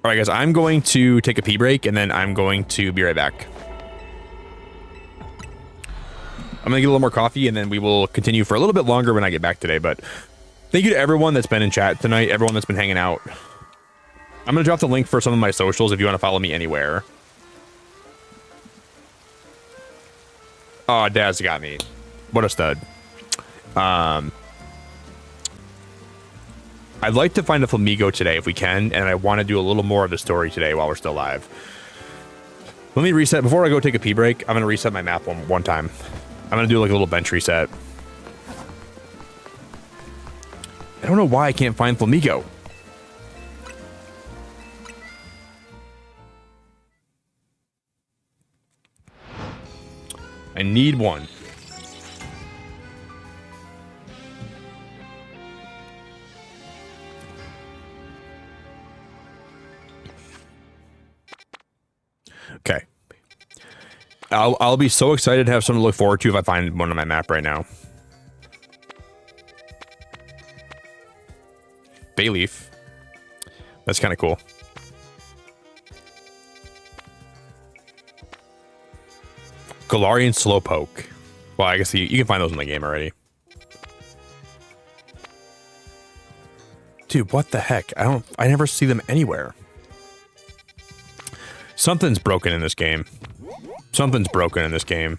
right, guys, I'm going to take a pee break, and then I'm going to be right back. I'm going to get a little more coffee, and then we will continue for a little bit longer when I get back today, but thank you to everyone that's been in chat tonight, everyone that's been hanging out. I'm going to drop the link for some of my socials if you want to follow me anywhere. Oh, Dad's got me. What a stud. I'd like to find a Flamingo today if we can, and I want to do a little more of the story today while we're still live. Let me reset. Before I go take a pee break, I'm going to reset my map one time. I'm going to do like a little bench reset. I don't know why I can't find Flamingo. I need one. Okay. I'll be so excited to have something to look forward to if I find one on my map right now. Bayleaf. That's kind of cool. Galarian Slowpoke. Well, I guess you can find those in the game already. Dude, what the heck? I never see them anywhere. Something's broken in this game. Something's broken in this game.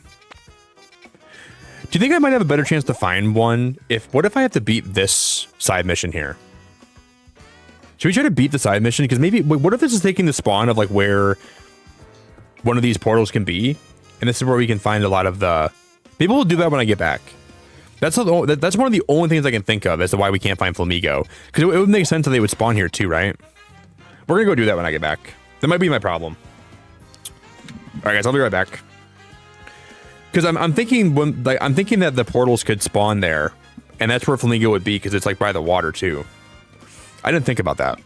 Do you think I might have a better chance to find one what if I have to beat this side mission here? Should we try to beat the side mission? Because maybe, what if this is taking the spawn of like where one of these portals can be? And this is where we can find a lot of the... Maybe we'll do that when I get back. That's one of the only things I can think of as to why we can't find Flamingo. Because it would make sense that they would spawn here too, right? We're going to go do that when I get back. That might be my problem. All right, guys, I'll be right back. Because I'm thinking that the portals could spawn there, and that's where Flamingo would be because it's like by the water too. I didn't think about that.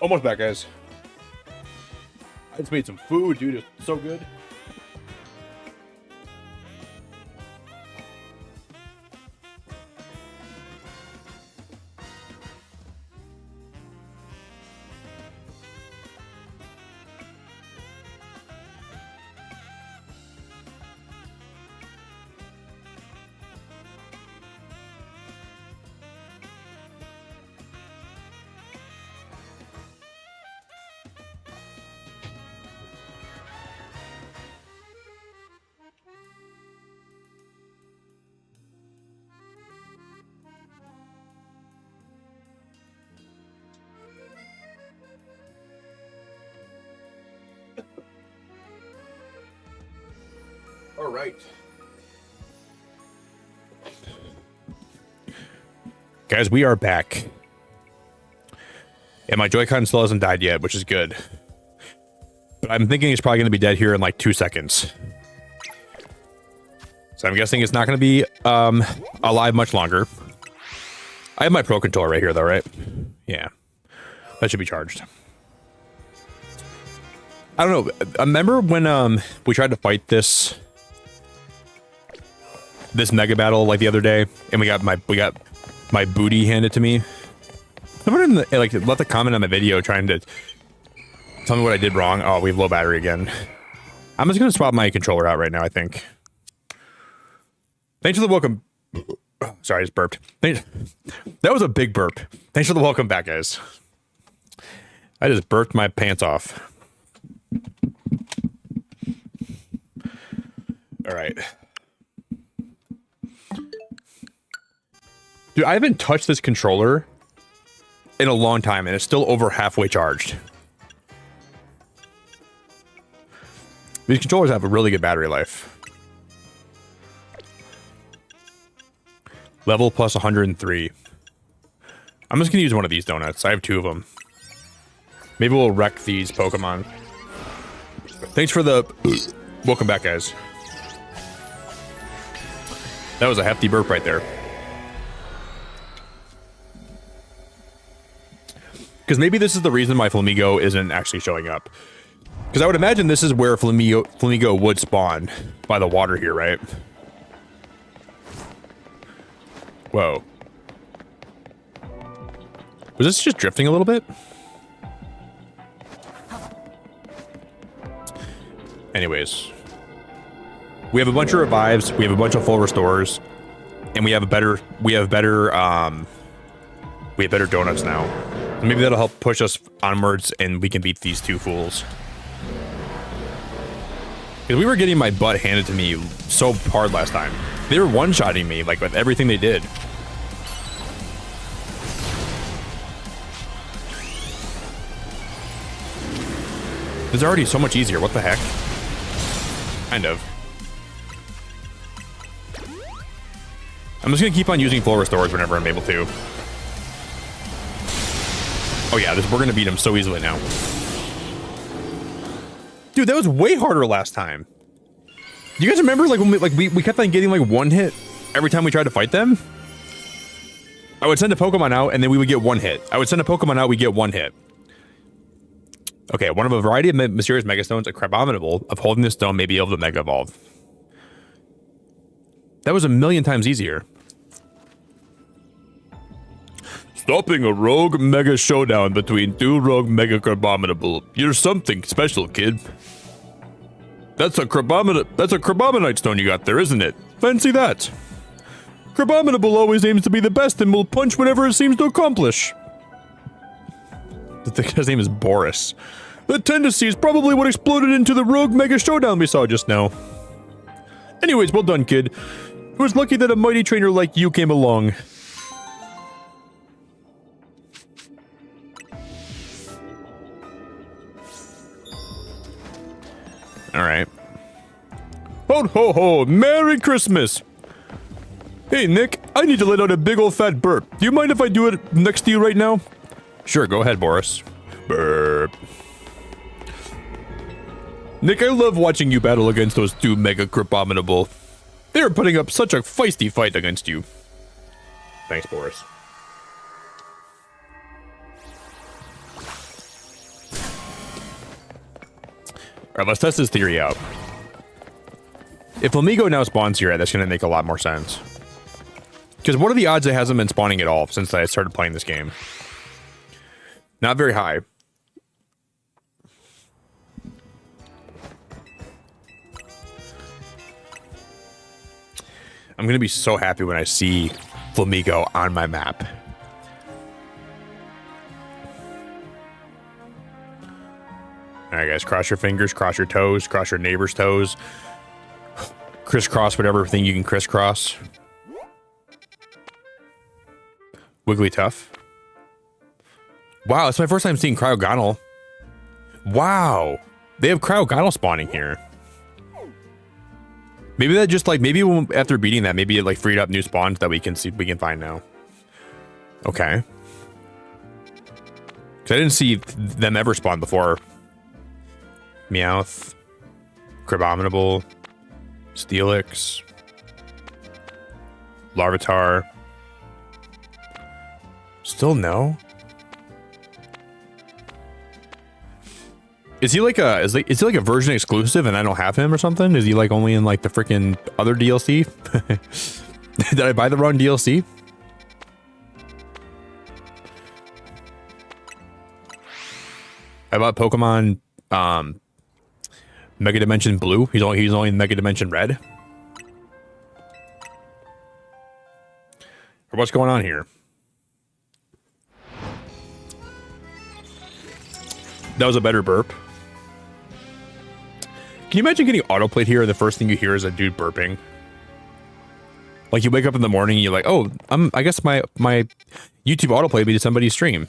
Almost back, guys. I just made some food, dude. It's so good. All right. Guys, we are back. And my Joy-Con still hasn't died yet, which is good. But I'm thinking it's probably going to be dead here in like 2 seconds. So I'm guessing it's not going to be alive much longer. I have my Pro Controller right here, though, right? Yeah. That should be charged. I don't know. Remember when we tried to fight this mega battle like the other day, and we got my booty handed to me? Someone left a comment on my video trying to tell me what I did wrong. Oh, we have low battery again. I'm just gonna swap my controller out right now, I think. Thanks for the welcome. Sorry, I just burped. That was a big burp. Thanks for the welcome back, guys. I just burped my pants off. All right. Dude, I haven't touched this controller in a long time, and it's still over halfway charged. These controllers have a really good battery life. Level plus 103. I'm just gonna use one of these donuts. I have 2 of them. Maybe we'll wreck these Pokemon. Thanks for the... Welcome back, guys. That was a hefty burp right there. Because maybe this is the reason why Flamingo isn't actually showing up. Because I would imagine this is where Flamingo would spawn, by the water here, right? Whoa. Was this just drifting a little bit? Anyways. We have a bunch of revives, we have a bunch of full restores, and we have better donuts now. Maybe that'll help push us onwards and we can beat these 2 fools. Because we were getting my butt handed to me so hard last time. They were one-shotting me, like, with everything they did. It's already so much easier, what the heck? Kind of. I'm just gonna keep on using full restores whenever I'm able to. Oh yeah, we're gonna beat him so easily now. Dude, that was way harder last time. Do you guys remember, like, when we kept on getting, like, 1 hit every time we tried to fight them? I would send a Pokemon out, and then we would get 1 hit. I would send a Pokemon out, we get 1 hit. Okay, one of a variety of mysterious Mega Stones, a Crabominable of holding this stone may be able to Mega Evolve. That was 1,000,000 times easier. Stopping a rogue Mega Showdown between 2 rogue Mega Crabominable. You're something special, kid. That's a Crabominite stone you got there, isn't it? Fancy that. Crabominable always aims to be the best and will punch whatever it seems to accomplish. The guy's name is Boris. The tendency is probably what exploded into the rogue Mega Showdown we saw just now. Anyways, well done, kid. It was lucky that a mighty trainer like you came along. Alright. Ho ho ho! Merry Christmas! Hey Nick, I need to let out a big old fat burp. Do you mind if I do it next to you right now? Sure, go ahead, Boris. Burp. Nick, I love watching you battle against those 2 Mega Crabominable. They're putting up such a feisty fight against you. Thanks, Boris. Alright, let's test this theory out. If Flamingo now spawns here, that's going to make a lot more sense. Because what are the odds it hasn't been spawning at all since I started playing this game? Not very high. I'm going to be so happy when I see Flamingo on my map. Alright guys, cross your fingers, cross your toes, cross your neighbor's toes. Crisscross whatever thing you can crisscross. Wigglytuff. Wow, it's my first time seeing Cryogonal. Wow. They have Cryogonal spawning here. Maybe that just like, maybe after beating that, maybe it like freed up new spawns that we can find now. Okay. Because I didn't see them ever spawn before. Meowth. Crabominable. Steelix. Larvitar. Still no? Is he like a is he like a version exclusive and I don't have him or something? Is he like only in like the freaking other DLC? Did I buy the wrong DLC? I bought Pokemon Mega Dimension Blue. He's only in Mega Dimension Red. Or what's going on here? That was a better burp. Can you imagine getting autoplayed here and the first thing you hear is a dude burping? Like you wake up in the morning and you're like, oh, I guess my YouTube autoplayed me to somebody's stream.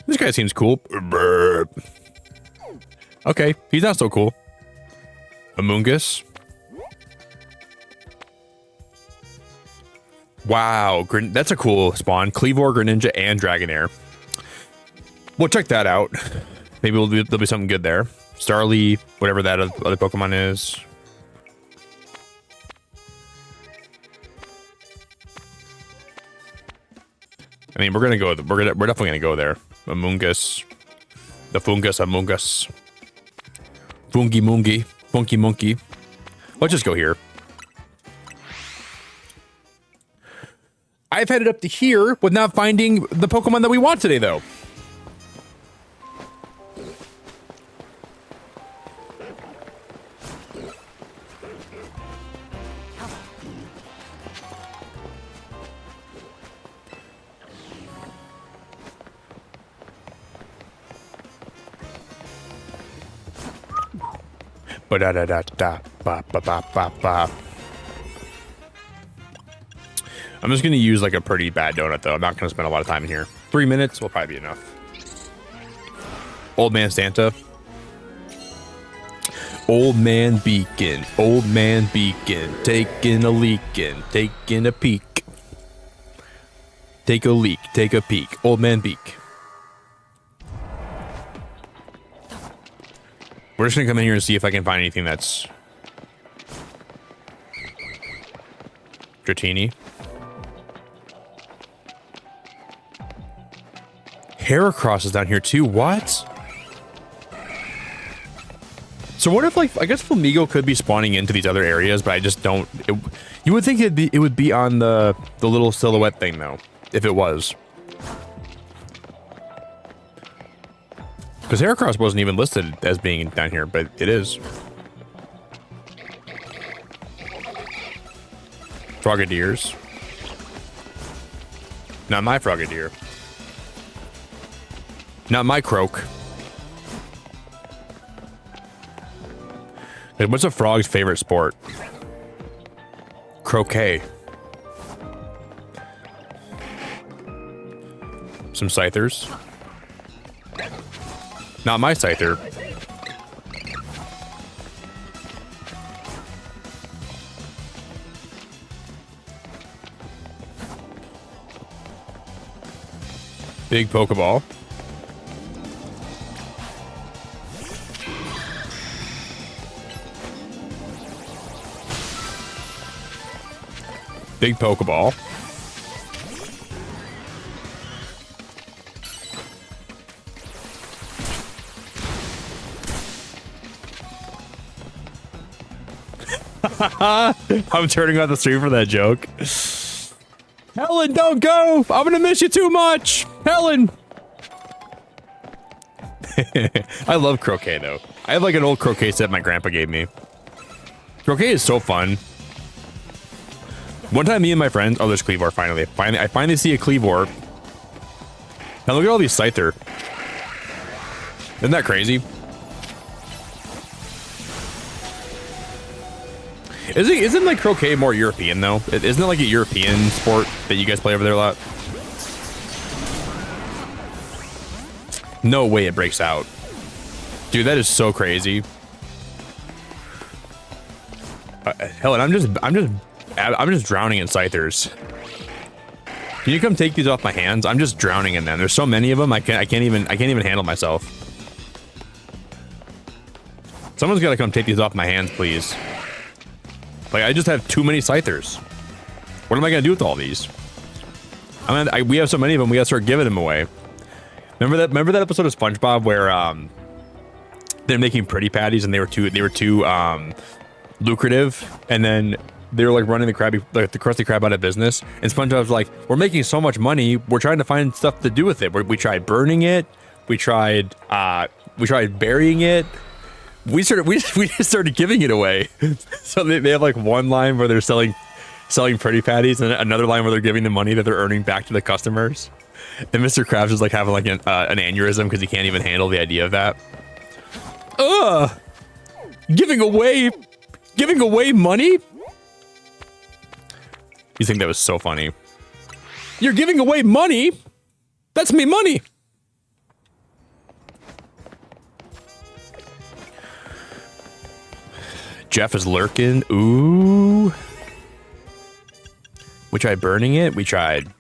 This guy seems cool. Burp. Okay, he's not so cool. Amoongus. Wow, that's a cool spawn. Cleavor, Greninja, and Dragonair. We'll check that out. Maybe there'll be something good there. Starly, whatever that other Pokemon is. I mean, we're definitely gonna go there. Amoongus, the Fungus Amoongus, Fungi Moongi, Funky Monkey. Let's just go here. I've headed up to here with not finding the Pokemon that we want today, though. I'm just going to use like a pretty bad donut, though. I'm not going to spend a lot of time in here. 3 minutes will probably be enough. Old Man Santa. Old Man Beacon. Old Man Beacon. Taking a leakin'. Taking a peek. Take a leak. Take a peek. Old Man Beak. We're just going to come in here and see if I can find anything that's... Dratini. Heracross is down here too. What? So what if, like, I guess Flamingo could be spawning into these other areas, but I just don't. You would think it would be on the little silhouette thing though, if it was. Because Heracross wasn't even listed as being down here, but it is. Frogadiers. Not my Frogadier. Not my croak. What's a frog's favorite sport? Croquet. Some Scythers. Not my Scyther. Big Pokeball. Big Pokeball. I'm turning on the stream for that joke. Helen, don't go! I'm gonna miss you too much! Helen! I love Croquet, though. I have like an old Croquet set my grandpa gave me. Croquet is so fun. One time, me and my friends... Oh, there's Cleavor, finally. I finally see a Cleavor. Now look at all these Scyther. Isn't that crazy? Isn't like Croquet more European, though? Isn't it like a European sport that you guys play over there a lot? No way it breaks out. Dude, that is so crazy. Helen, I'm just drowning in Scythers. Can you come take these off my hands? I'm just drowning in them. There's so many of them. I can't even handle myself. Someone's got to come take these off my hands, please. Like, I just have too many Scythers. What am I gonna do with all these? We have so many of them. We gotta start giving them away. Remember that episode of SpongeBob where they're making pretty patties and they were too lucrative, and then they were like running the Krusty Krab out of business. And SpongeBob's like, "We're making so much money. We're trying to find stuff to do with it. We tried burning it. We tried burying it. We just started giving it away." So they have like one line where they're selling pretty patties and another line where they're giving the money that they're earning back to the customers. And Mr. Krabs is like having like an aneurysm because he can't even handle the idea of that. Giving away money? You think that was so funny? You're giving away money? That's me money. Jeff is lurking. Ooh. We tried burning it. We tried.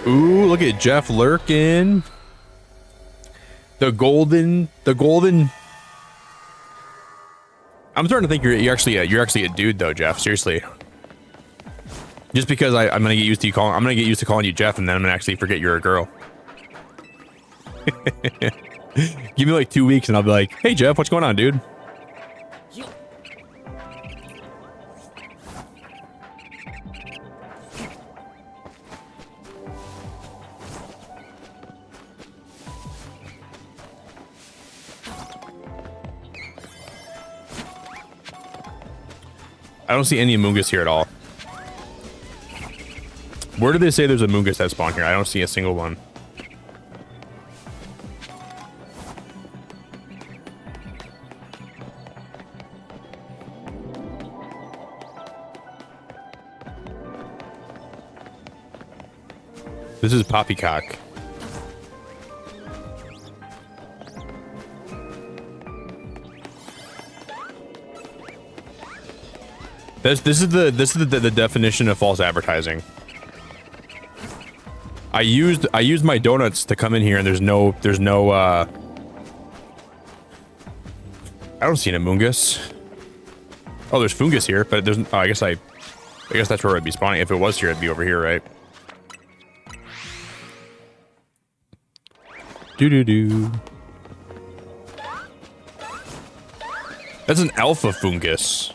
Ooh, look at Jeff lurking. The golden. I'm starting to think you're actually a dude though, Jeff. Seriously. Just because I'm gonna get used to calling you Jeff, and then I'm gonna actually forget you're a girl. Give me like 2 weeks, and I'll be like, "Hey Jeff, what's going on, dude?" I don't see any Amoongus here at all. Where do they say there's a Amoongus that spawn here? I don't see a single one. This is Poppycock. This is the definition of false advertising. I used my donuts to come in here, and there's no I don't see an Amoongus. Oh, there's Fungus here, but there's I guess that's where I'd be spawning. If it was here, it'd be over here, right? Doo. That's an alpha Fungus.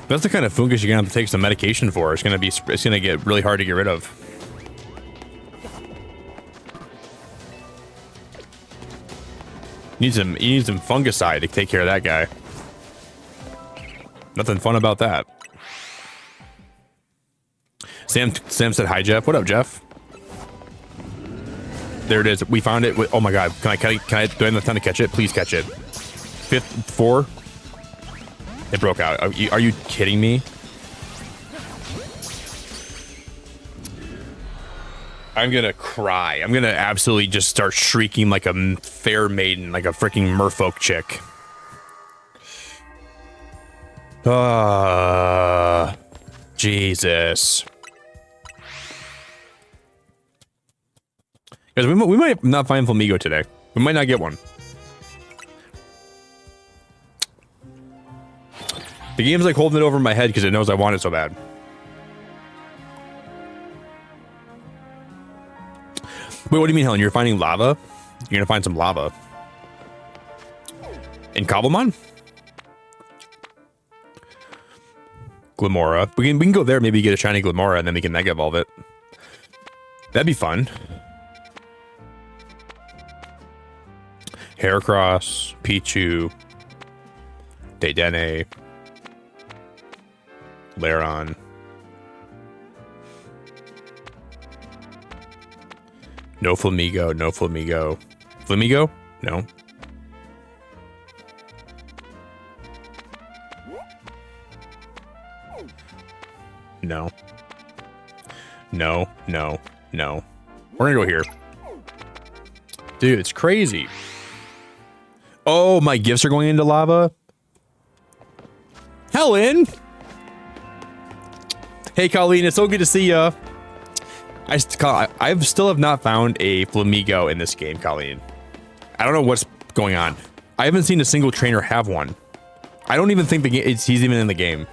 That's the kind of fungus you're gonna have to take some medication for. It's gonna get really hard to get rid of. You need some fungicide to take care of that guy. Nothing fun about that. Sam said hi, Jeff. What up, Jeff? There it is. We found it. Oh my god. Can I do I have enough time to catch it? Please catch it. 4. It broke out. Are you kidding me? I'm gonna cry. I'm gonna absolutely just start shrieking like a fair maiden, like a freaking merfolk chick. Jesus. Guys, we might not find Flamingo today. We might not get one. The game's like holding it over my head because it knows I want it so bad. Wait, what do you mean, Helen? You're finding lava? You're gonna find some lava. In Cobblemon? Glimora. We can go there, maybe get a shiny Glimora, and then we can Mega Evolve it. That'd be fun. Heracross, Pichu, Dedenne, Lairon. No Flamingo, no Flamingo. Flamingo? No. No. No, no, no. We're gonna go here. Dude, it's crazy. Oh, my gifts are going into lava? Helen! Hey, Colleen, it's so good to see ya. I still have not found a Flamingo in this game, Colleen. I don't know what's going on. I haven't seen a single trainer have one. I don't even think he's even in the game.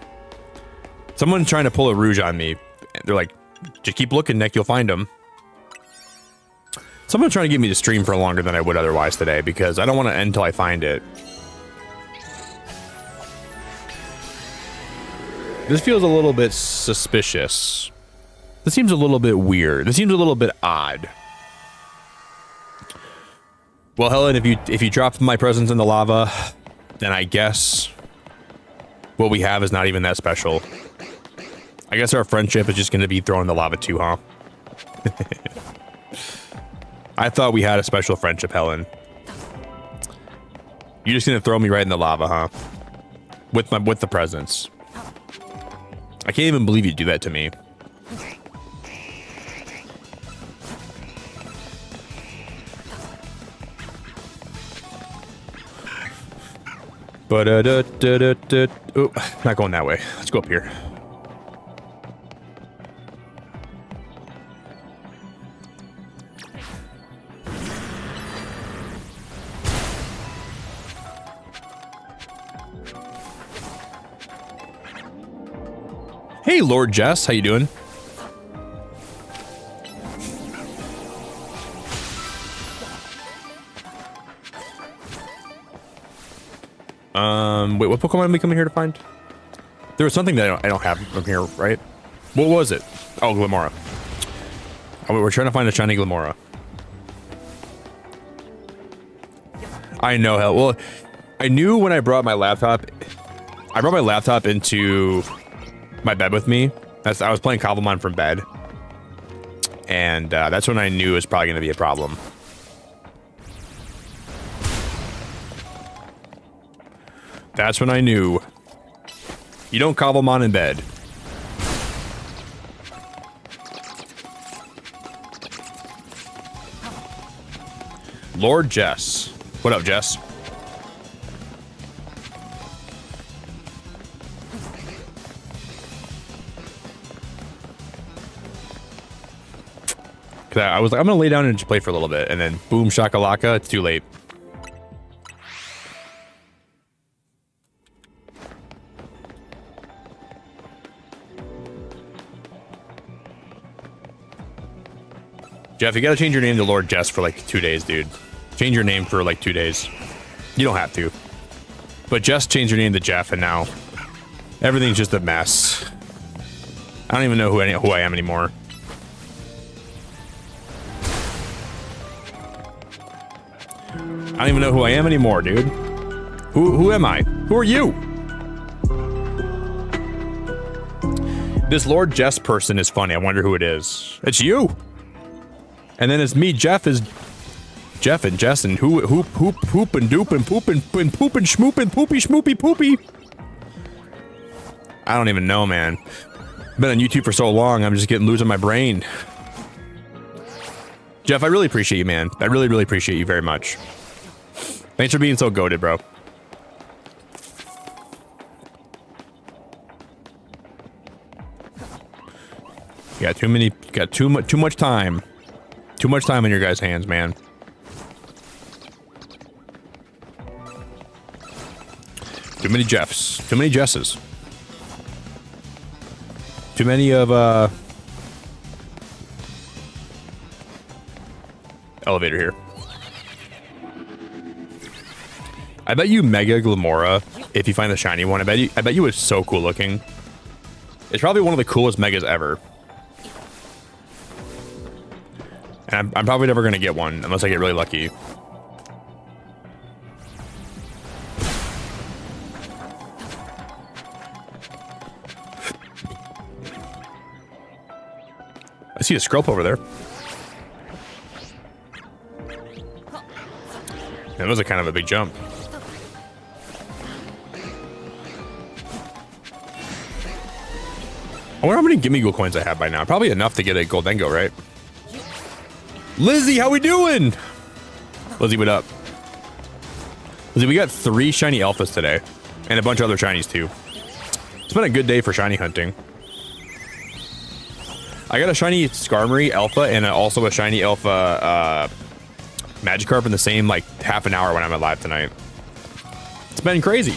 Someone's trying to pull a Rouge on me. They're like, just keep looking, Nick, you'll find him. Someone's trying to get me to stream for longer than I would otherwise today because I don't want to end until I find it. This feels a little bit suspicious. This seems a little bit weird. This seems a little bit odd. Well, Helen, if you drop my presents in the lava, then I guess what we have is not even that special. I guess our friendship is just going to be thrown in the lava too, huh? I thought we had a special friendship, Helen. You're just going to throw me right in the lava, huh? With the presents. I can't even believe you'd do that to me. But oh, not going that way. Let's go up here. Hey, Lord Jess, how you doing? Wait, what Pokemon are we coming here to find? There was something that I don't have from here, right? What was it? Oh, Glamora. Oh, we're trying to find a shiny Glamora. I know, hell. Well, I knew when I brought my laptop. I brought my laptop into my bed with me. I was playing Cobblemon from bed. And that's when I knew it was probably going to be a problem. That's when I knew. You don't Cobblemon in bed. Lord Jess. What up, Jess? I was like, I'm gonna lay down and just play for a little bit, and then boom shakalaka, it's too late. Jeff, you gotta change your name to Lord Jess for like 2 days, dude. Change your name for like 2 days. You don't have to. But Jess changed her name to Jeff, and now everything's just a mess. I don't even know who I am anymore. I don't even know who I am anymore, dude. Who am I? Who are you? This Lord Jess person is funny. I wonder who it is. It's you. And then it's me, Jeff is Jeff and Jess and hoop and doop and poop and poop and schmoop and poopy schmoopy poopy. I don't even know, man. I've been on YouTube for so long, I'm just losing my brain. Jeff, I really appreciate you, man. I really, really appreciate you very much. Thanks for being so goated, bro. You got too much time. Too much time in your guys' hands, man. Too many Jeffs. Too many Jesses. Too many of, elevator here. I bet you Mega Glamora, if you find the shiny one, I bet you it's so cool looking. It's probably one of the coolest Megas ever. And I'm probably never gonna get one unless I get really lucky. I see a Scrope over there. That was a kind of a big jump. I wonder how many Gimme Ghoul coins I have by now. Probably enough to get a Goldengo, right? Lizzie, how we doing? Lizzie, what up? Lizzie, we got 3 shiny alphas today. And a bunch of other shinies, too. It's been a good day for shiny hunting. I got a shiny Skarmory alpha and also a shiny alpha Magikarp in the same, like, half an hour when I'm alive tonight. It's been crazy.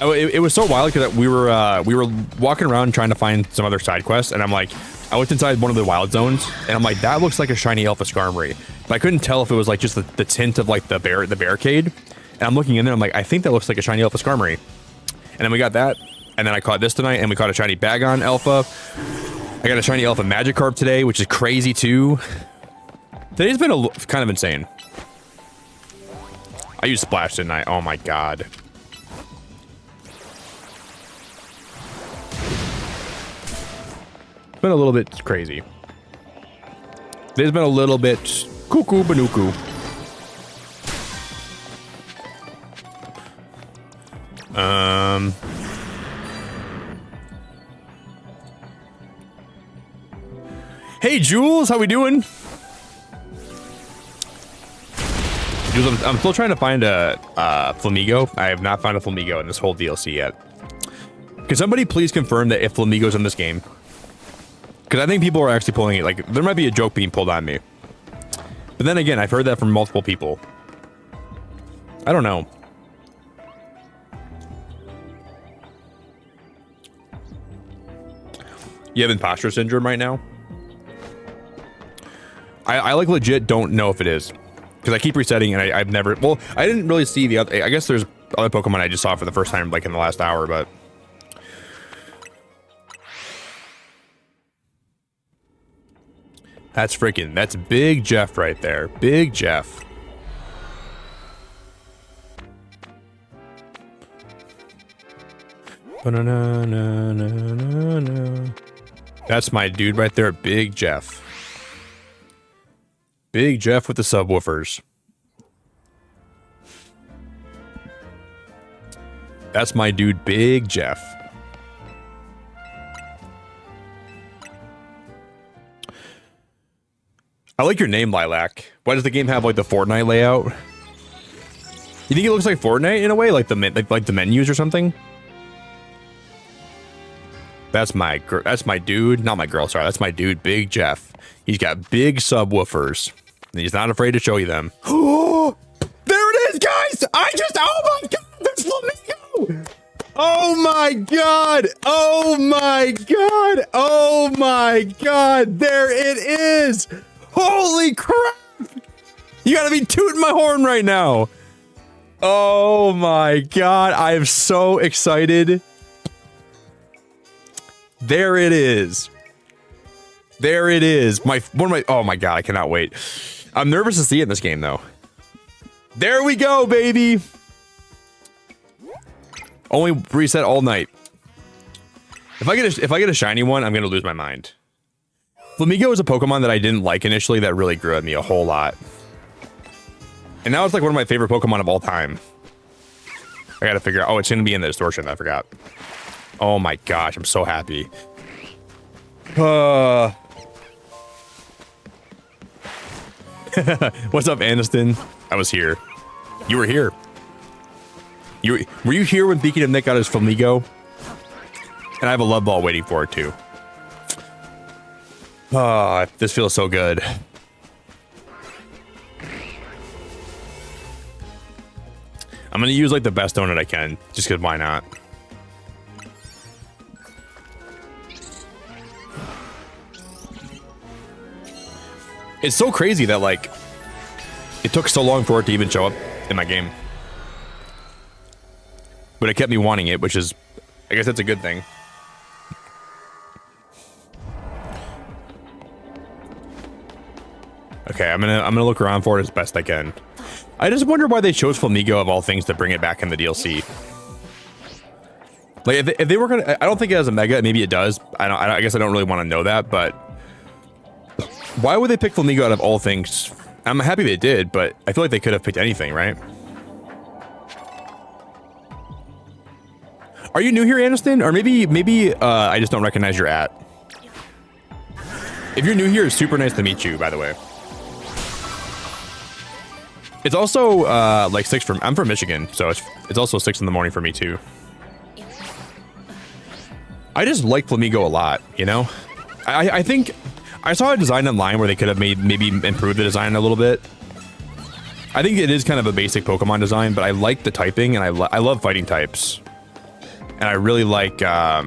Oh, it was so wild because we were walking around trying to find some other side quests, and I'm like, I looked inside one of the wild zones, and I'm like, that looks like a shiny alpha Skarmory, but I couldn't tell if it was like just the tint of like the barricade. And I'm looking in there, I'm like, I think that looks like a shiny alpha Skarmory. And then we got that, and then I caught this tonight, and we caught a shiny Bagon alpha. I got a shiny alpha Magikarp today, which is crazy too. Today's been kind of insane. I used Splash, didn't I? Oh my god. Been a little bit crazy. There's been a little bit cuckoo banuku. Hey Jules, how we doing? Jules, I'm still trying to find a Flamingo. I have not found a Flamingo in this whole DLC yet. Can somebody please confirm that if Flamingo's in this game? Because I think people are actually pulling it. Like, there might be a joke being pulled on me. But then again, I've heard that from multiple people. I don't know. You have imposter syndrome right now? I like legit don't know if it is. Because I keep resetting and I've never... Well, I didn't really see the other... I guess there's other Pokemon I just saw for the first time like in the last hour, but... That's Big Jeff right there. Big Jeff. That's my dude right there, Big Jeff. Big Jeff with the subwoofers. That's my dude, Big Jeff. I like your name, Lilac. Why does the game have like the Fortnite layout? You think it looks like Fortnite in a way, like the menus or something? That's my dude, not my girl. Sorry, that's my dude, Big Jeff. He's got big subwoofers, and he's not afraid to show you them. Oh, there it is, guys! Oh my god, there's Flamingo! Oh my god! Oh my god! Oh my god! There it is! Holy crap! You gotta be tooting my horn right now. Oh my god, I am so excited. There it is. There it is. Oh my god, I cannot wait. I'm nervous to see it in this game though. There we go, baby. Only reset all night. If I get a shiny one, I'm gonna lose my mind. Flamingo is a Pokemon that I didn't like initially that really grew on me a whole lot. And now it's like one of my favorite Pokemon of all time. I gotta figure out, oh, it's gonna be in the distortion, I forgot. Oh my gosh, I'm so happy. What's up, Aniston? I was here. You were here. Were you here when Beacon of Nick got his Flamingo? And I have a love ball waiting for it too. This feels so good. I'm gonna use like the best donut I can, just cause why not? It's so crazy that like it took so long for it to even show up in my game. But it kept me wanting it, which is, I guess that's a good thing. Okay, I'm gonna look around for it as best I can. I just wonder why they chose Flamingo of all things to bring it back in the DLC. Like if they were gonna, I don't think it has a Mega. Maybe it does. I guess I don't really want to know that. But why would they pick Flamingo out of all things? I'm happy they did, but I feel like they could have picked anything, right? Are you new here, Aniston? Or maybe I just don't recognize your at. If you're new here, it's super nice to meet you, by the way. It's also like 6 from, I'm from Michigan, so it's also 6 in the morning for me too. I just like Flamingo a lot, you know? I think I saw a design online where they could have maybe improved the design a little bit. I think it is kind of a basic Pokemon design, but I like the typing and I love fighting types. And I really like, I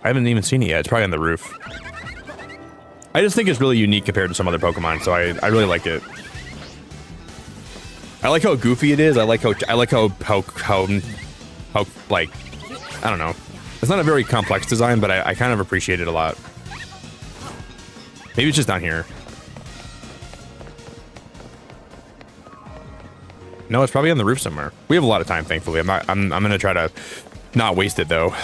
haven't even seen it yet. It's probably on the roof. I just think it's really unique compared to some other Pokemon, so I really like it. I like how goofy it is. I like how like, I don't know. It's not a very complex design, but I kind of appreciate it a lot. Maybe it's just down here. No, it's probably on the roof somewhere. We have a lot of time, thankfully. I'm gonna try to not waste it though.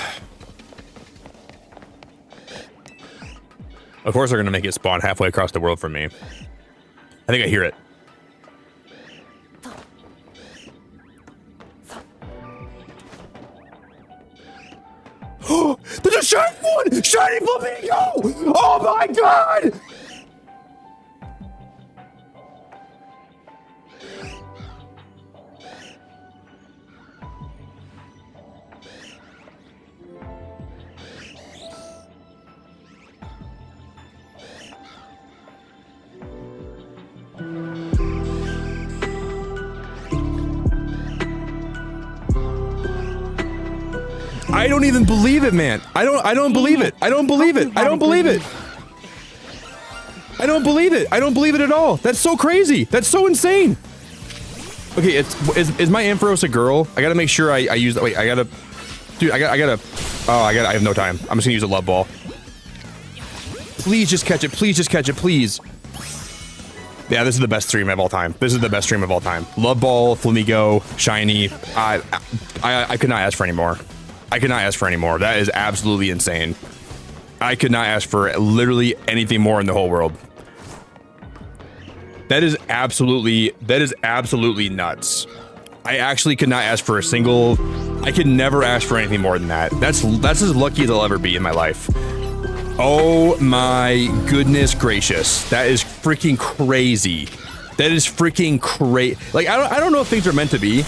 Of course they're gonna make it spawn halfway across the world from me. I think I hear it. There's a shiny one! Shiny Flamingo! Oh my god! I don't even believe it, man. I don't believe it. I don't believe it. I don't believe it. I don't believe it. I don't believe it at all. That's so crazy. That's so insane. Okay, is my Ampharos a girl? I gotta make sure I use that. Wait, I gotta, dude, I gotta, oh, I have no time. I'm just gonna use a love ball. Please just catch it. Please just catch it. Please. Yeah, this is the best stream of all time. This is the best stream of all time. Love ball, Flamingo, shiny. I could not ask for any more. I could not ask for any more. That is absolutely insane. I could not ask for literally anything more in the whole world. That is absolutely nuts. I actually could not ask for a single. I could never ask for anything more than that. That's as lucky as I'll ever be in my life. Oh my goodness gracious. That is freaking crazy. That is freaking crazy. Like, I don't know if things are meant to be.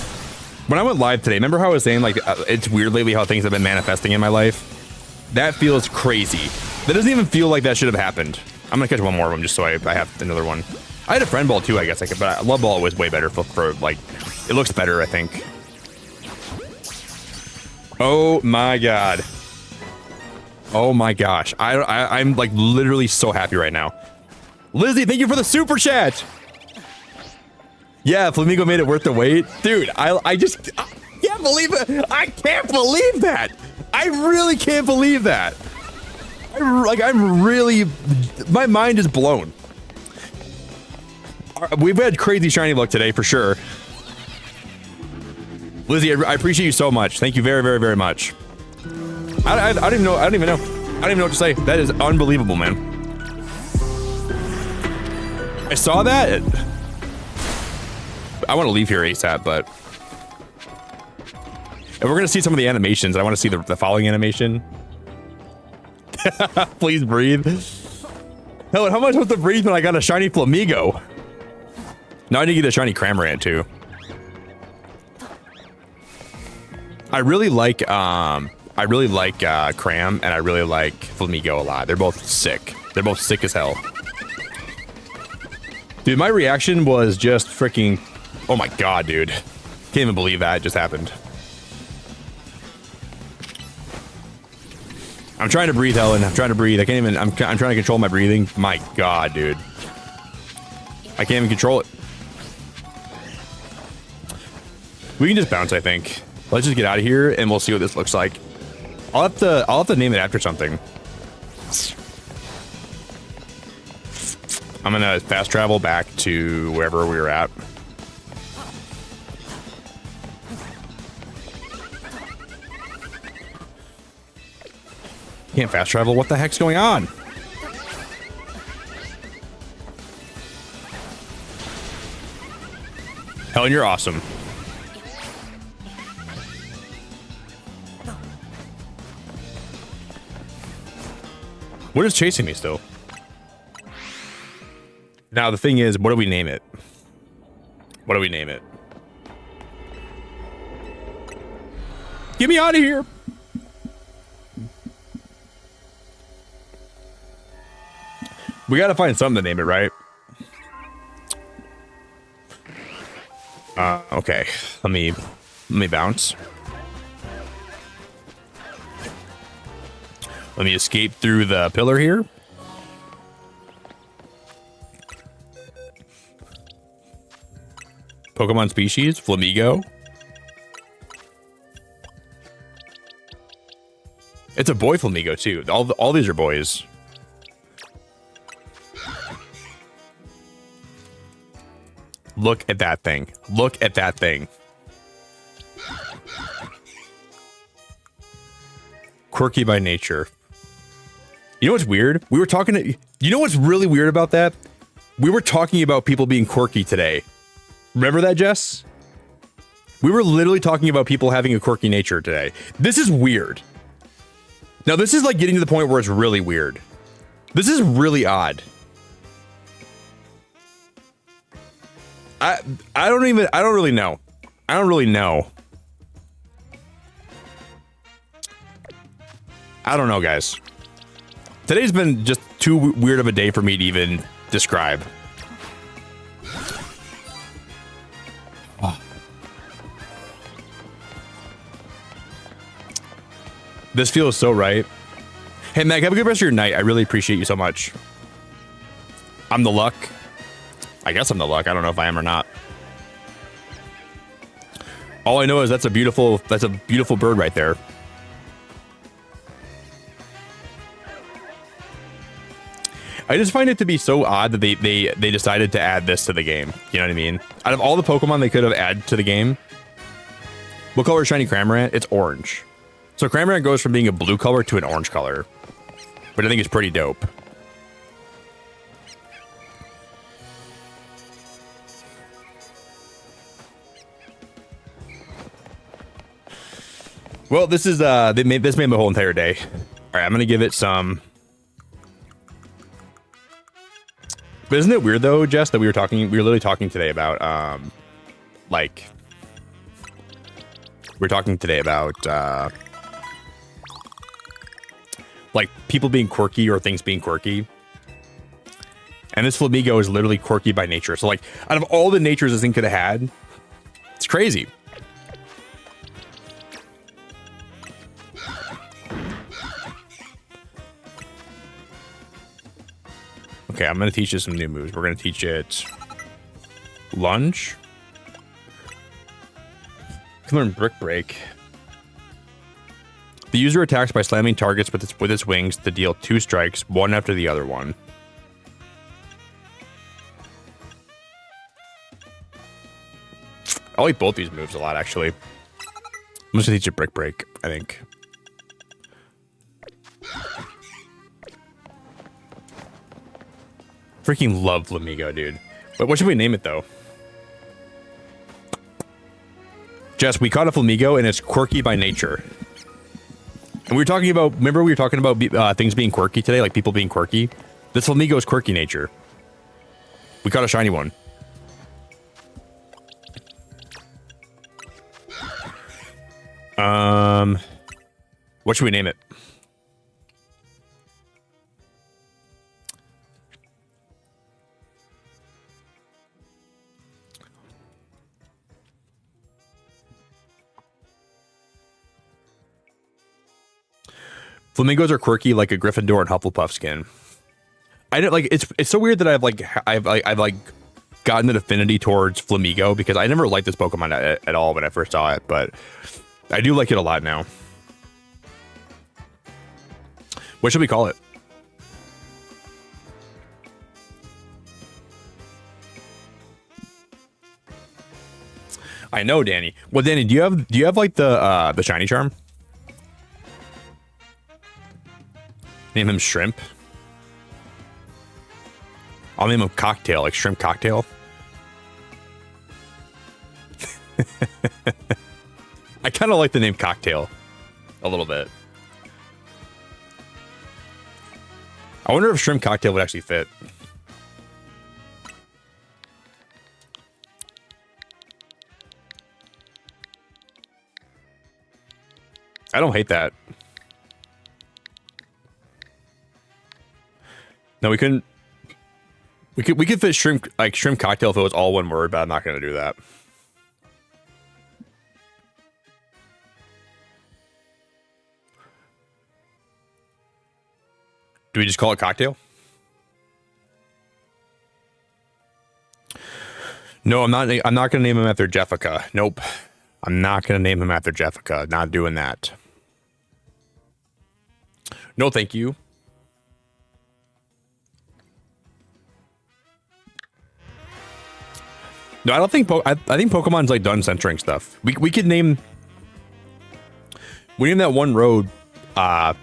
When I went live today, remember how I was saying, like, it's weird lately how things have been manifesting in my life? That feels crazy. That doesn't even feel like that should have happened. I'm gonna catch one more of them just so I have another one. I had a friend ball too, I guess, but love ball was way better for like, it looks better, I think. Oh my god. Oh my gosh. I'm like literally so happy right now. Lizzie, thank you for the super chat. Yeah, Flamingo made it worth the wait. Dude, I can't believe it. I can't believe that. I really can't believe that. I'm really, my mind is blown. We've had crazy shiny luck today for sure. Lizzie, I appreciate you so much. Thank you very, very, very much. I don't even know. I don't even know what to say. That is unbelievable, man. I saw that. I want to leave here ASAP, but if we're gonna see some of the animations, I want to see the following animation. Please breathe. Hell, how much was to breathe when I got a shiny Flamingo? Now I need to get a shiny Cramorant too. I really like Cram and I really like Flamingo a lot. They're both sick. They're both sick as hell. Dude, my reaction was just freaking, oh my god, dude. Can't even believe that just happened. I'm trying to breathe, Helen. I'm trying to breathe. I can't even, I'm trying to control my breathing. My god, dude. I can't even control it. We can just bounce, I think. Let's just get out of here and we'll see what this looks like. I'll have to name it after something. I'm gonna fast travel back to wherever we were at. Can't fast travel? What the heck's going on? Helen, you're awesome. What is chasing me still? Now the thing is, what do we name it? What do we name it? Get me out of here! We gotta find something to name it, right? Okay. Let me bounce. Let me escape through the pillar here. Pokemon species, Flamingo. It's a boy Flamingo too. All these are boys. Look at that thing. Look at that thing. Quirky by nature. You know what's weird? We were talking to... You know what's really weird about that? We were talking about people being quirky today. Remember that, Jess? We were literally talking about people having a quirky nature today. This is weird. Now, this is like getting to the point where it's really weird. This is really odd. I don't really know. I don't really know. I don't know, guys. Today's been just too weird of a day for me to even describe. Oh. This feels so right. Hey, Meg, have a good rest of your night. I really appreciate you so much. I'm the luck. I guess I'm the luck. I don't know if I am or not. All I know is that's a beautiful bird right there. I just find it to be so odd that they decided to add this to the game. You know what I mean? Out of all the Pokemon they could have added to the game, what color is Shiny Cramorant? It's orange. So Cramorant goes from being a blue color to an orange color, but I think it's pretty dope. Well, this is this made my whole entire day. All right, I'm gonna give it some. But isn't it weird though, Jess, that we were literally talking today about like we're talking today about like people being quirky or things being quirky. And this Flamingo is literally quirky by nature. So like out of all the natures this thing could have had, it's crazy. Okay, I'm going to teach it some new moves. We're going to teach it Lunge. You can learn Brick Break. The user attacks by slamming targets with its wings to deal 2 strikes, one after the other one. I like both these moves a lot, actually. I'm just going to teach it Brick Break, I think. Freaking love Flamingo, dude. But what should we name it, though? Jess, we caught a Flamingo, and it's quirky by nature. And we were talking about... Remember we were talking about things being quirky today? Like people being quirky? This Flamingo is quirky nature. We caught a shiny one. What should we name it? Flamingos are quirky like a Gryffindor and Hufflepuff skin. I don't like it's so weird that I've gotten an affinity towards Flamingo because I never liked this Pokemon at all when I first saw it, but I do like it a lot now. What should we call it? I know, Danny. Well, Danny, do you have like the shiny charm? Name him Shrimp. I'll name him Cocktail, like Shrimp Cocktail. I kind of like the name Cocktail a little bit. I wonder if shrimp cocktail would actually fit. I don't hate that. No, we couldn't. We could fit shrimp cocktail if it was all one word, but I'm not gonna do that. Do we just call it cocktail? No, I'm not gonna name him after Jeffica. Nope. I'm not gonna name him after Jeffica. Not doing that. No, thank you. No, I don't think I think Pokemon's like done censoring stuff. We could name that one road what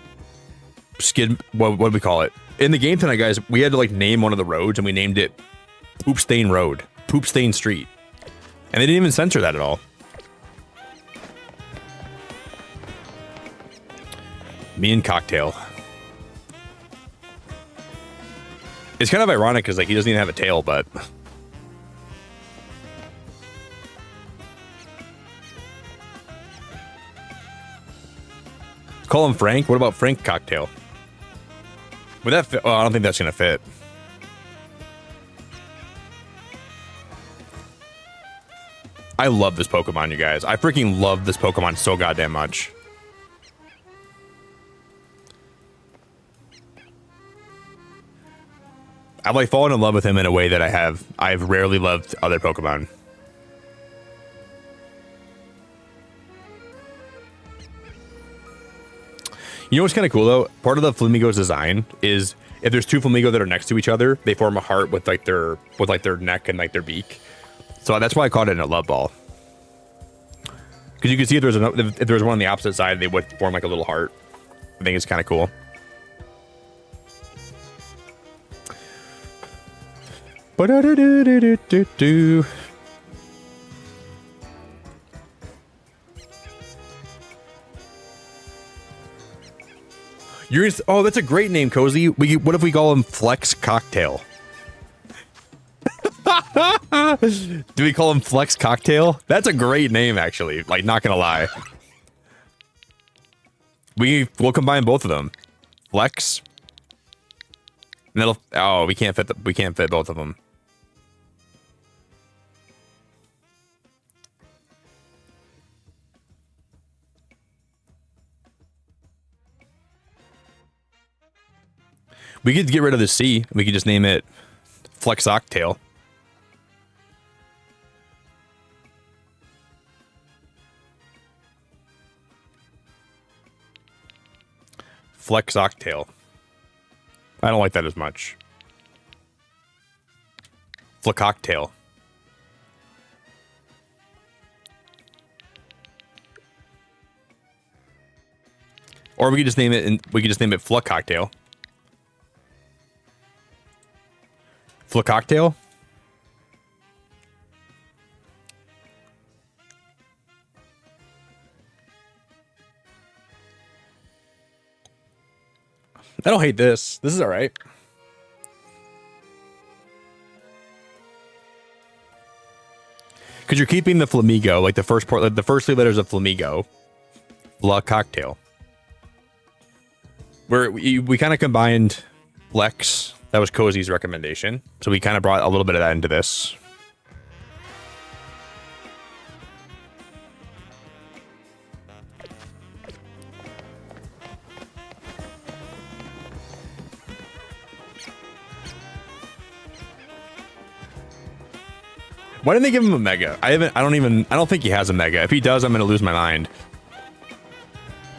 do we call it? In the game tonight, guys, we had to like name one of the roads and we named it Poop Stain Road, Poop Stain Street. And they didn't even censor that at all. Me and Cocktail. It's kind of ironic because like he doesn't even have a tail, but call him Frank. What about Frank Cocktail? Would that fit? Oh, I don't think that's gonna fit. I love this Pokemon, you guys. I freaking love this Pokemon so goddamn much. I've like fallen in love with him in a way that I've rarely loved other Pokemon. You know what's kind of cool though? Part of the Flamingo's design is if there's two Flamingo that are next to each other, they form a heart with like their neck and like their beak. So that's why I called it a love ball. Because you can see if there's one on the opposite side, they would form like a little heart. I think it's kind of cool. Ba-da-da-da-da-da-da. Oh, that's a great name, Cozy. What if we call him Flex Cocktail? Do we call him Flex Cocktail? That's a great name, actually. Like, not gonna lie. We'll combine both of them. Flex. And that'll. Oh, we can't fit both of them. We could get rid of the C. We could just name it Flex Octail. Flex Octail. I don't like that as much. Flecocktail. Or we could just name it Flecocktail. Flecocktail? I don't hate this. This is all right. Because you're keeping the Flamingo, like the first part, like the first three letters of Flamingo. Flecocktail. Where we kind of combined Flex. That was Cozy's recommendation. So we kind of brought a little bit of that into this. Why didn't they give him a Mega? I don't think he has a Mega. If he does, I'm gonna lose my mind.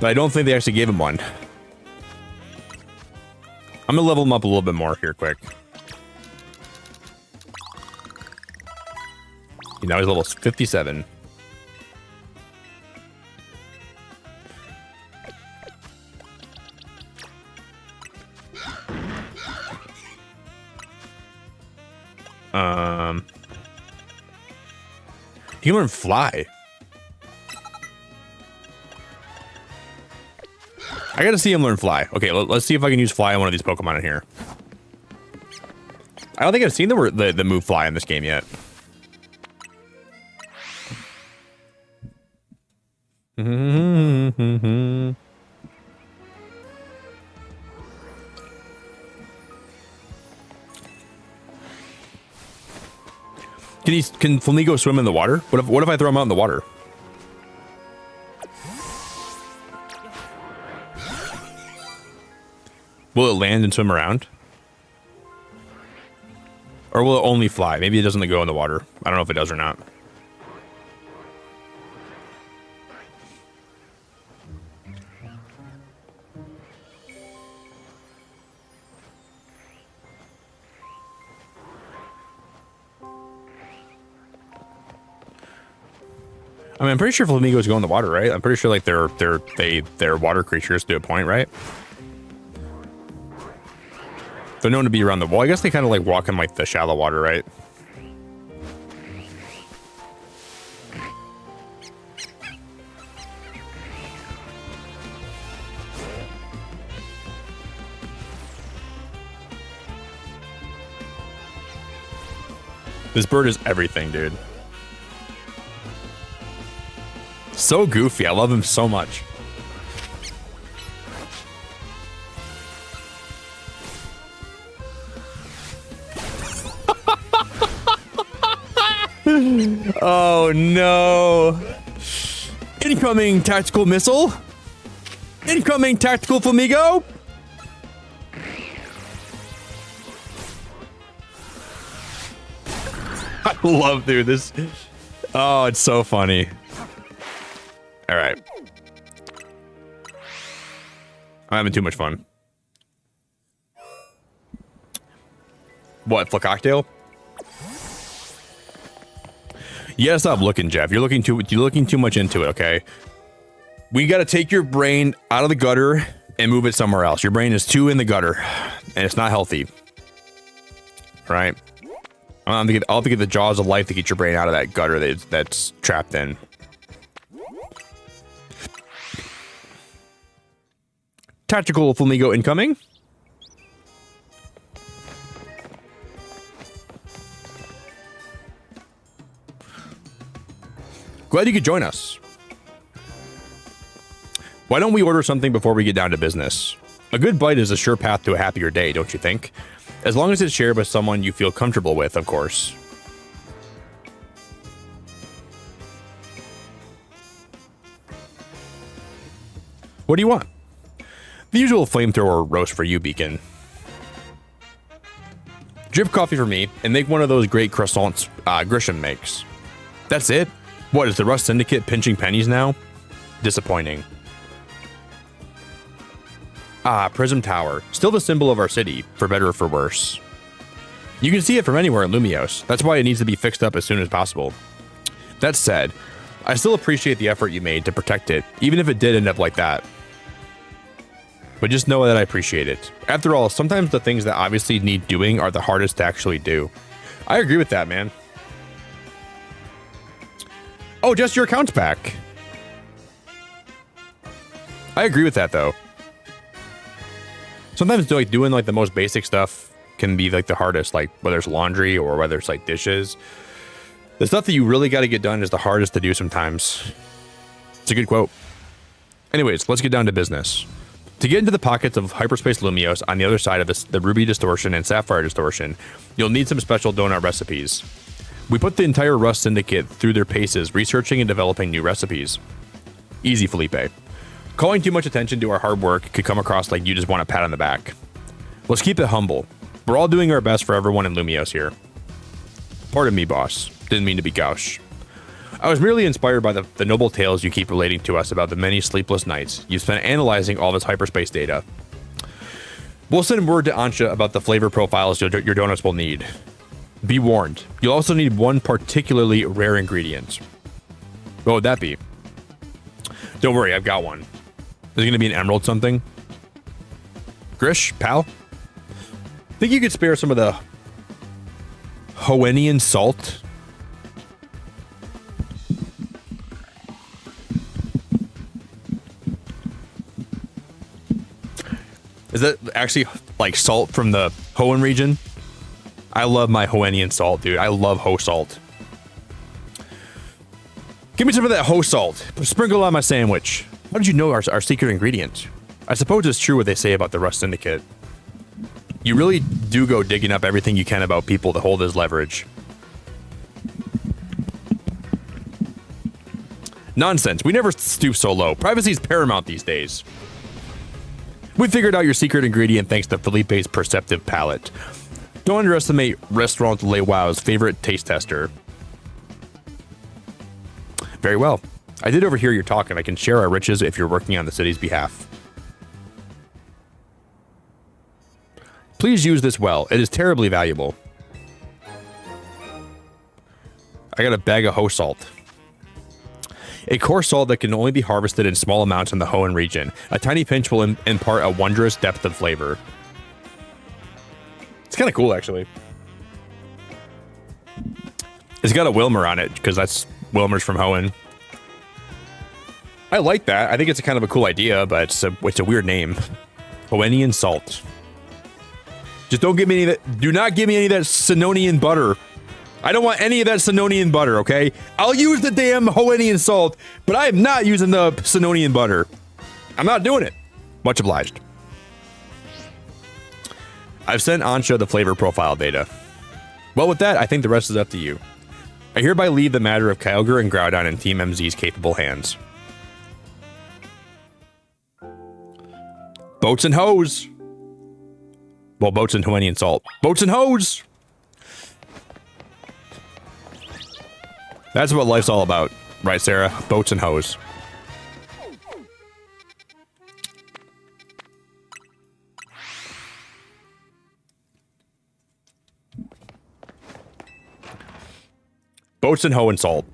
But I don't think they actually gave him one. I'm gonna level him up a little bit more here quick. Now he's level 57. He can learn Fly. I gotta see him learn Fly. Okay, let's see if I can use Fly on one of these Pokemon in here. I don't think I've seen the move fly in this game yet. Can Flamingo swim in the water? What if I throw him out in the water? Will it land and swim around? Or will it only fly? Maybe it doesn't go in the water. I don't know if it does or not. I mean, I'm pretty sure flamingos go in the water, right? I'm pretty sure like they're water creatures to a point, right? They're known to be around the wall. I guess they kind of like walk in like the shallow water, right? This bird is everything, dude. So goofy. I love him so much. Oh no. Incoming tactical missile. Incoming tactical flamingo. I love, dude, this. Oh, it's so funny. All right. I'm having too much fun. What, for cocktail? You gotta stop looking, Jeff. You're looking too much into it, okay? We gotta take your brain out of the gutter and move it somewhere else. Your brain is too in the gutter, and it's not healthy. All right? I'll have to get the jaws of life to get your brain out of that gutter that's trapped in. Tactical flamingo incoming. Glad you could join us. Why don't we order something before we get down to business? A good bite is a sure path to a happier day, don't you think? As long as it's shared with someone you feel comfortable with, of course. What do you want? The usual flamethrower roast for you, Beacon. Drip coffee for me, and make one of those great croissants Grisham makes. That's it? What, is the Rust Syndicate pinching pennies now? Disappointing. Ah, Prism Tower. Still the symbol of our city, for better or for worse. You can see it from anywhere in Lumiose. That's why it needs to be fixed up as soon as possible. That said, I still appreciate the effort you made to protect it, even if it did end up like that. But just know that I appreciate it. After all, sometimes the things that obviously need doing are the hardest to actually do. I agree with that, man. Oh, just your account's back. I agree with that, though. Sometimes like doing like the most basic stuff can be like the hardest, like whether it's laundry or whether it's like dishes. The stuff that you really got to get done is the hardest to do sometimes. It's a good quote. Anyways, let's get down to business. To get into the pockets of Hyperspace Lumiose on the other side of the Ruby Distortion and Sapphire Distortion, you'll need some special donut recipes. We put the entire Rust Syndicate through their paces, researching and developing new recipes. Easy, Felipe. Calling too much attention to our hard work could come across like you just want a pat on the back. Let's keep it humble. We're all doing our best for everyone in Lumiose here. Pardon me, boss. Didn't mean to be gauche. I was merely inspired by the noble tales you keep relating to us about the many sleepless nights you've spent analyzing all this hyperspace data. We'll send word to Ansha about the flavor profiles your donuts will need. Be warned, you'll also need one particularly rare ingredient. What would that be? Don't worry, I've got one. Is it going to be an emerald something? Grish, pal? Think you could spare some of the Hoennian salt? Is that actually like salt from the Hoenn region? I love my Hoennian salt, dude. I love Ho salt. Give me some of that Ho salt. Sprinkle on my sandwich. How did you know our secret ingredient? I suppose it's true what they say about the Rust Syndicate. You really do go digging up everything you can about people to hold as leverage. Nonsense. We never stoop so low. Privacy's paramount these days. We figured out your secret ingredient thanks to Felipe's perceptive palate. Don't underestimate Restaurant Le Wow's favorite taste tester. Very well. I did overhear your talk, and I can share our riches if you're working on the city's behalf. Please use this well. It is terribly valuable. I got a bag of Ho salt. A coarse salt that can only be harvested in small amounts in the Hoenn region. A tiny pinch will impart a wondrous depth of flavor. It's kind of cool, actually. It's got a Wilmer on it, because that's Wilmer's from Hoenn. I like that. I think it's a kind of a cool idea, but it's a weird name. Hoennian salt. Just don't give me any of that. Do not give me any of that Sinonian butter. I don't want any of that Sinonian butter, okay? I'll use the damn Hoennian salt, but I am not using the Sinonian butter. I'm not doing it. Much obliged. I've sent Ansha the flavor profile data. Well, with that, I think the rest is up to you. I hereby leave the matter of Kyogre and Groudon in Team MZ's capable hands. Boats and hose. Well, boats and Hoennian salt. Boats and hose! That's what life's all about. Right, Sarah? Boats and hose. Boats and hoe and salt.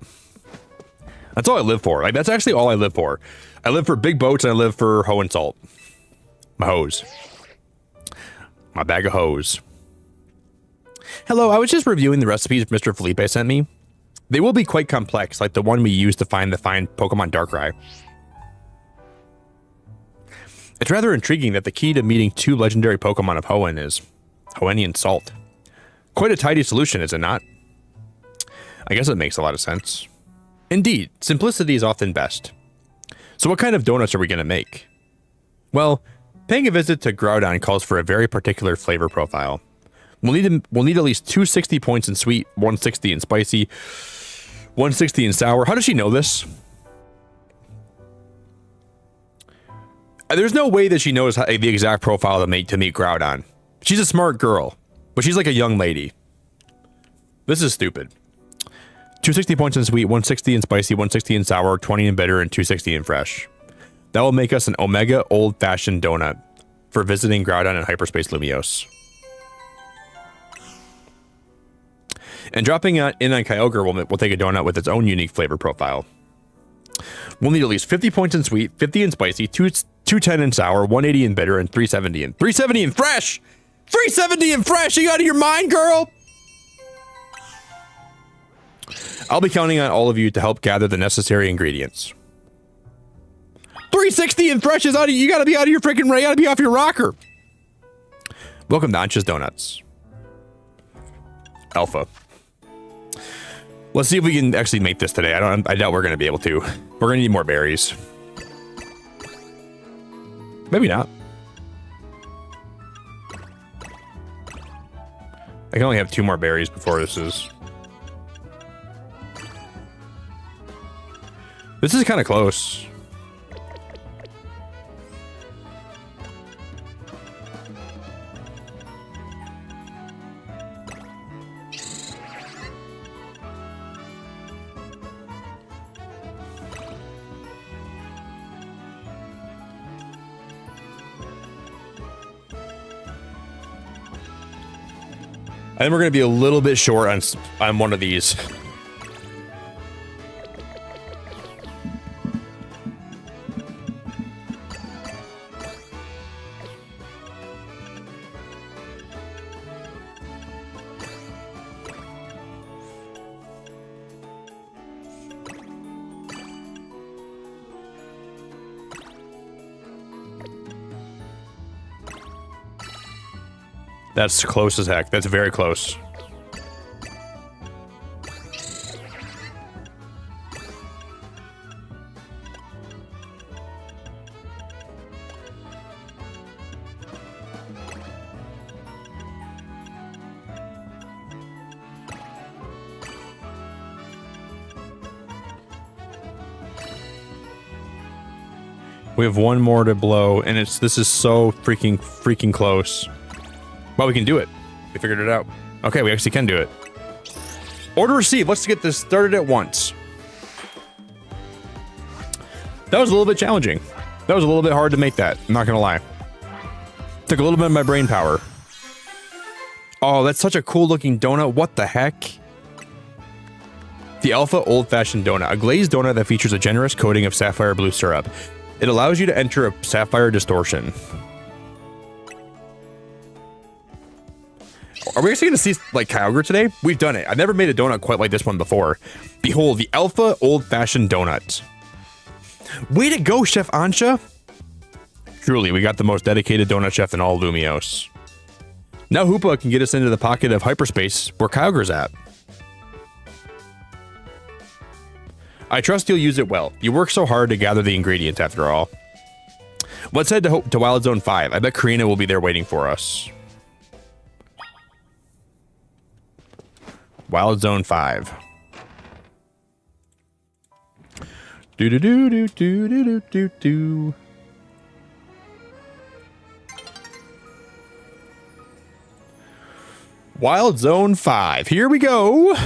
That's all I live for. Like, that's actually all I live for. I live for big boats and I live for hoe and salt. My hose. My bag of hose. Hello, I was just reviewing the recipes Mr. Felipe sent me. They will be quite complex, like the one we used to find the fine Pokemon Darkrai. It's rather intriguing that the key to meeting 2 legendary Pokemon of Hoenn is Hoennian salt. Quite a tidy solution, is it not? I guess it makes a lot of sense. Indeed, simplicity is often best. So what kind of donuts are we going to make? Well, paying a visit to Groudon calls for a very particular flavor profile. We'll need at least 260 points in sweet, 160 in spicy, 160 in sour. How does she know this? There's no way that she knows the exact profile to meet Groudon. She's a smart girl, but she's like a young lady. This is stupid. 260 points in sweet, 160 in spicy, 160 in sour, 20 in bitter, and 260 in fresh. That will make us an Omega old-fashioned donut for visiting Groudon and Hyperspace Lumiose. And dropping in on Kyogre will take a donut with its own unique flavor profile. We'll need at least 50 points in sweet, 50 in spicy, 210 in sour, 180 in bitter, and 370 in fresh! 370 in fresh! You out of your mind, girl? I'll be counting on all of you to help gather the necessary ingredients. 360 in fresh is out of you gotta be out of your freaking you gotta be off your rocker. Welcome to Ansha's Donuts. Alpha. Let's see if we can actually make this today. I doubt we're gonna be able to. We're gonna need more berries. Maybe not. I can only have 2 more berries before this is... This is kind of close. I think we're going to be a little bit short on one of these. That's close as heck. That's very close. We have one more to blow, and this is so freaking close. Well, we can do it. We figured it out. Okay, we actually can do it. Order received. Let's get this started at once. That was a little bit challenging. That was a little bit hard to make that. I'm not gonna lie. Took a little bit of my brain power. Oh, that's such a cool looking donut. What the heck? The Alpha Old Fashioned Donut, a glazed donut that features a generous coating of sapphire blue syrup. It allows you to enter a sapphire distortion. Are we actually going to see, like, Kyogre today? We've done it. I've never made a donut quite like this one before. Behold, the Alpha Old Fashioned Donut. Way to go, Chef Ansha. Truly, we got the most dedicated donut chef in all Lumiose. Now Hoopa can get us into the pocket of hyperspace where Kyogre's at. I trust you'll use it well. You work so hard to gather the ingredients after all. Let's head to Wild Zone 5. I bet Karina will be there waiting for us. Wild Zone 5. Do. Wild Zone 5. Here we go.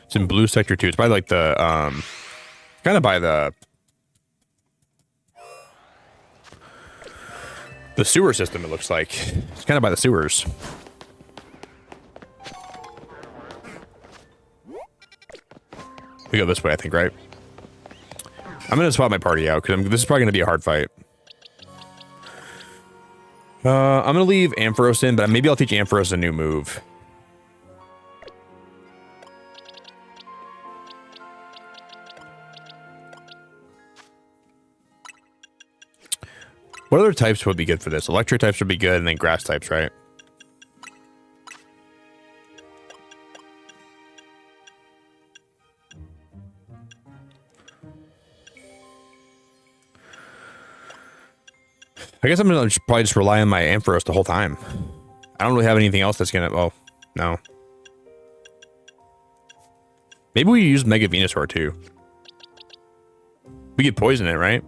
It's in blue sector 2. It's by like the kind of by the sewer system, it looks like. It's kind of by the sewers. We go this way, I think, right? I'm gonna swap my party out because this is probably gonna be a hard fight. I'm gonna leave Ampharos in, but maybe I'll teach Ampharos a new move. What other types would be good for this? Electric types would be good, and then grass types, right? I guess I'm gonna probably just rely on my Ampharos the whole time. I don't really have anything else that's gonna... Oh, no. Maybe we use Mega Venusaur too. We could poison it, right?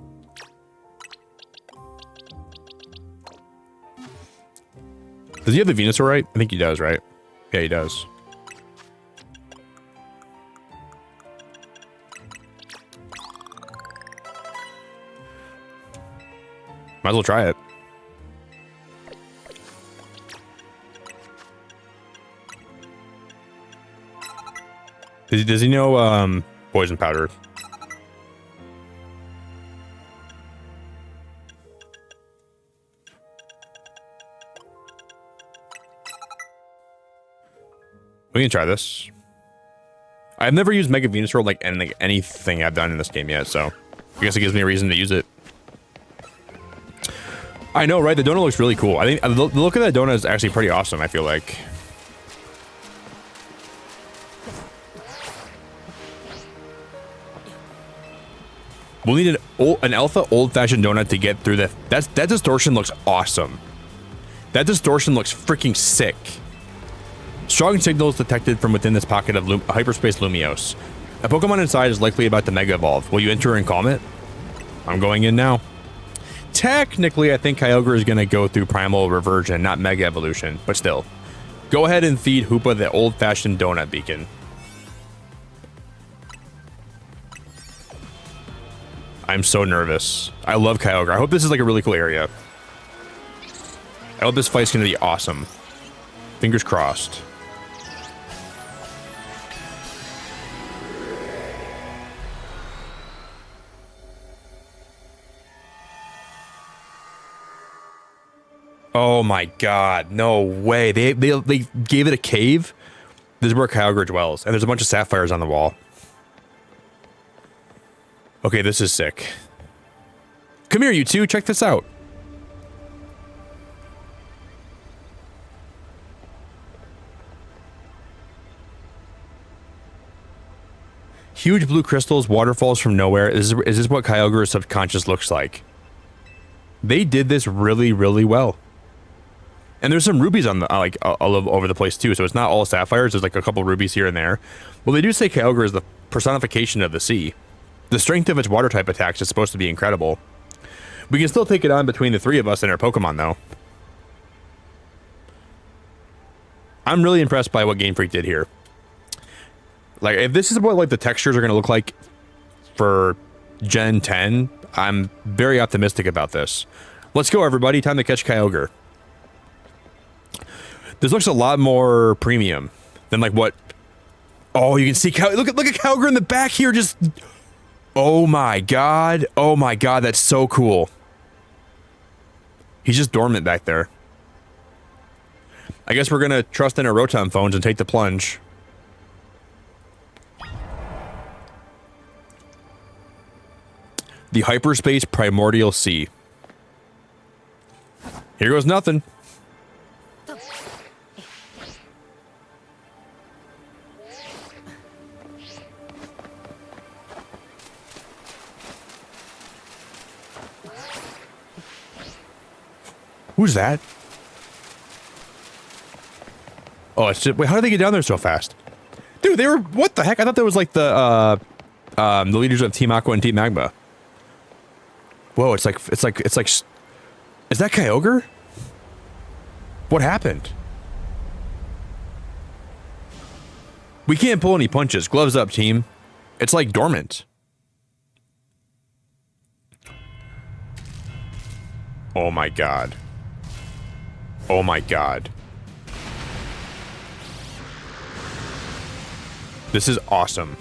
Does he have the Venusaur right? I think he does, right? Yeah, he does. Might as well try it. Does he know poison powder? We can try this. I've never used Mega Venusaur like anything I've done in this game yet, so I guess it gives me a reason to use it. I know, right? The donut looks really cool. I think the look of that donut is actually pretty awesome, I feel like. We'll need an alpha old-fashioned donut to get through that distortion looks awesome. That distortion looks freaking sick. Strong signals detected from within this pocket of Hyperspace Lumiose. A Pokemon inside is likely about to Mega Evolve. Will you enter and calm it? I'm going in now. Technically, I think Kyogre is going to go through Primal Reversion, not Mega Evolution, but still. Go ahead and feed Hoopa the old-fashioned donut beacon. I'm so nervous. I love Kyogre. I hope this is like a really cool area. I hope this fight's going to be awesome. Fingers crossed. Oh my god, no way. They gave it a cave? This is where Kyogre dwells, and there's a bunch of sapphires on the wall. Okay, this is sick. Come here, you two, check this out. Huge blue crystals, waterfalls from nowhere. Is this what Kyogre's subconscious looks like? They did this really, really well. And there's some rubies on the all over the place too, so it's not all sapphires. There's like a couple rubies here and there. Well, they do say Kyogre is the personification of the sea. The strength of its water type attacks is supposed to be incredible. We can still take it on between the three of us and our Pokemon, though. I'm really impressed by what Game Freak did here. Like, if this is what like the textures are going to look like for Gen 10, I'm very optimistic about this. Let's go, everybody. Time to catch Kyogre. This looks a lot more premium than like what... Oh, you can see... Look at Kyogre in the back here just... Oh my god. Oh my god, that's so cool. He's just dormant back there. I guess we're gonna trust in our Rotom phones and take the plunge. The Hyperspace Primordial Sea. Here goes nothing. Who's that? Oh, it's just, wait, how did they get down there so fast? Dude, they were, what the heck? I thought that was like the leaders of Team Aqua and Team Magma. Whoa, it's like, is that Kyogre? What happened? We can't pull any punches. Gloves up, team. It's like dormant. Oh my god. Oh my god. This is awesome.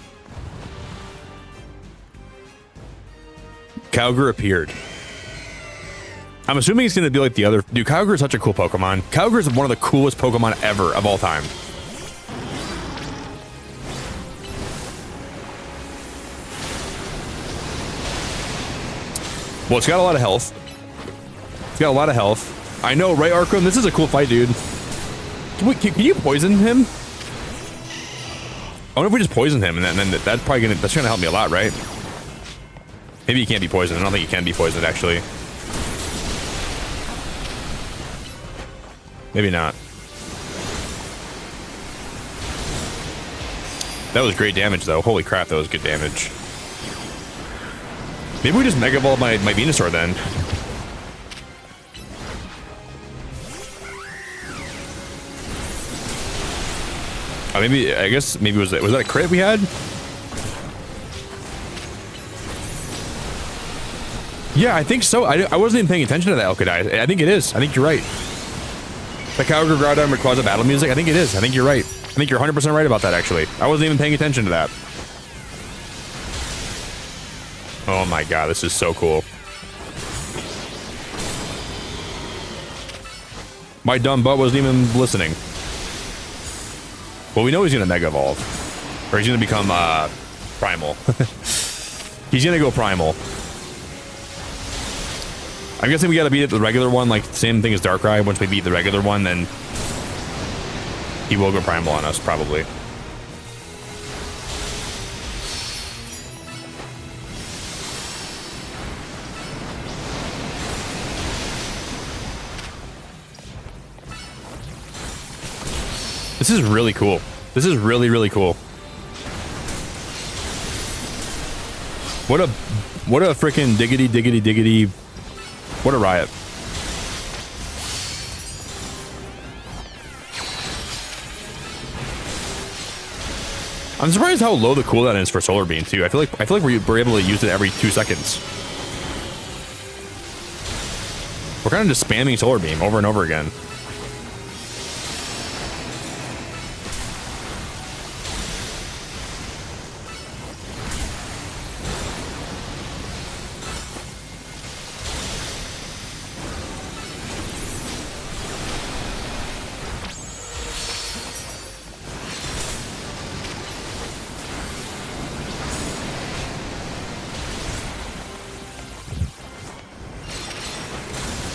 Kyogre appeared. I'm assuming it's going to be like the other... Dude, Kyogre is such a cool Pokemon. Kyogre is one of the coolest Pokemon ever of all time. Well, it's got a lot of health. It's got a lot of health. I know, right, Arkham? This is a cool fight, dude. Can you poison him? I wonder if we just poison him, and then that's probably gonna help me a lot, right? Maybe he can't be poisoned. I don't think he can be poisoned, actually. Maybe not. That was great damage, though. Holy crap, that was good damage. Maybe we just Mega Evolve my Venusaur then. Maybe, I guess, maybe was that a crit we had? Yeah, I think so. I wasn't even paying attention to that Elkadai. I think it is. I think you're right. The Kyogre Groudon Rayquaza battle music, I think it is. I think you're right. I think you're 100% right about that, actually. I wasn't even paying attention to that. Oh my god, this is so cool. My dumb butt wasn't even listening. Well, we know he's gonna Mega Evolve. Or he's gonna become, Primal. He's gonna go Primal. I'm guessing we gotta beat the regular one, like, same thing as Darkrai. Once we beat the regular one, then he will go Primal on us, probably. This is really cool. This is really, really cool. What a freaking diggity. What a riot. I'm surprised how low the cooldown is for Solar Beam too. I feel like we're able to use it every 2 seconds. We're kind of just spamming Solar Beam over and over again.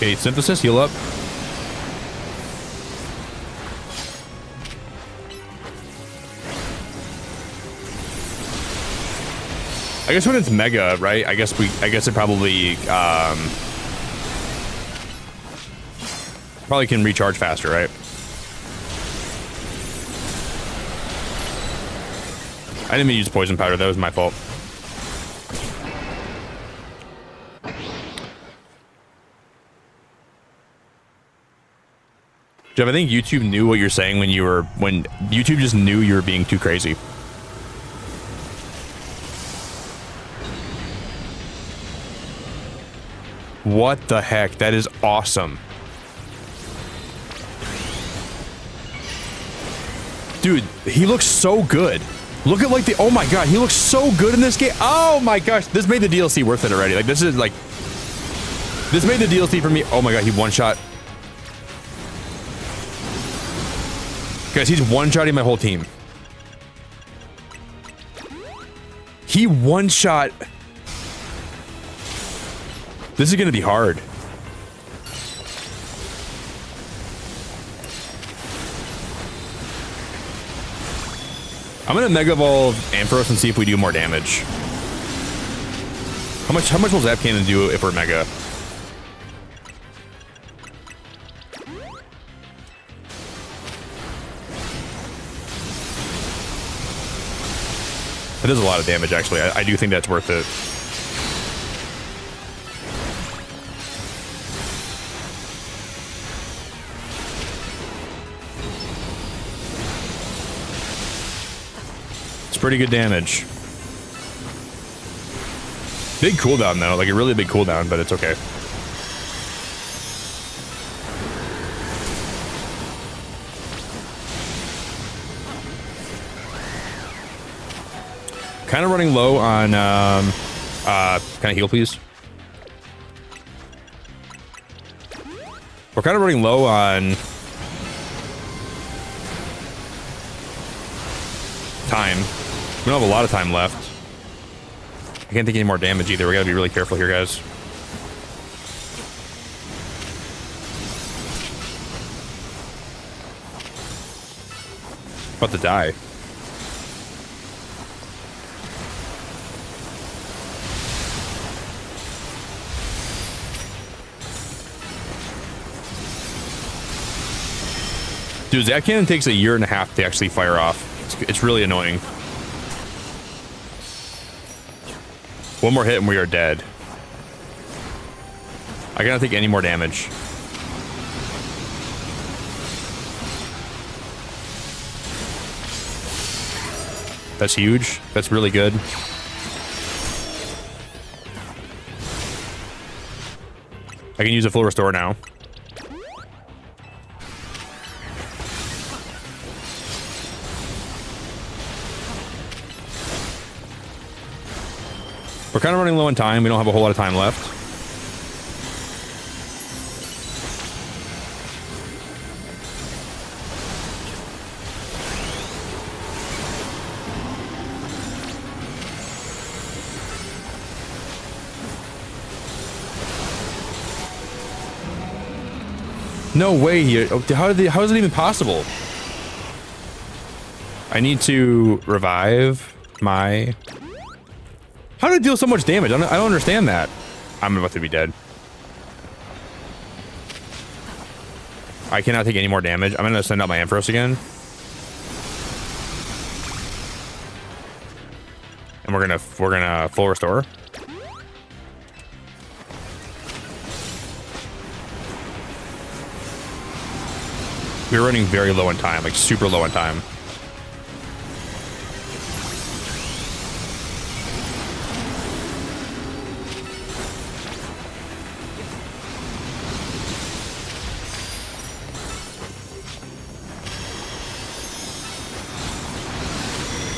Okay, Synthesis, heal up. I guess when it's Mega, right? I guess it probably Probably can recharge faster, right? I didn't mean to use poison powder. That was my fault. Jeff, I think YouTube knew what you're saying when YouTube just knew you were being too crazy. What the heck? That is awesome. Dude, he looks so good. Look at like the, oh my god, he looks so good in this game. Oh my gosh, this made the DLC worth it already. Like this is like, this made the DLC for me. Oh my god, he one-shot. Guys, he's one-shotting my whole team. He one-shot. This is gonna be hard. I'm gonna Mega Evolve Ampharos and see if we do more damage. How much will Zap Cannon do if we're Mega? It does a lot of damage, actually. I do think that's worth it. It's pretty good damage. Big cooldown, though. Like, a really big cooldown, but it's okay. Kind of running low on, can I heal, please? We're kind of running low on time. We don't have a lot of time left. I can't take any more damage either. We gotta be really careful here, guys. About to die. Dude, that cannon takes a year and a half to actually fire off. It's really annoying. One more hit and we are dead. I cannot take any more damage. That's huge. That's really good. I can use a full restore now. We're kind of running low on time. We don't have a whole lot of time left. No way here. How is it even possible? I need to revive my... How did it deal so much damage? I don't understand that. I'm about to be dead. I cannot take any more damage. I'm gonna send out my Ampharos again. And we're gonna full restore. We're running very low on time, like super low on time.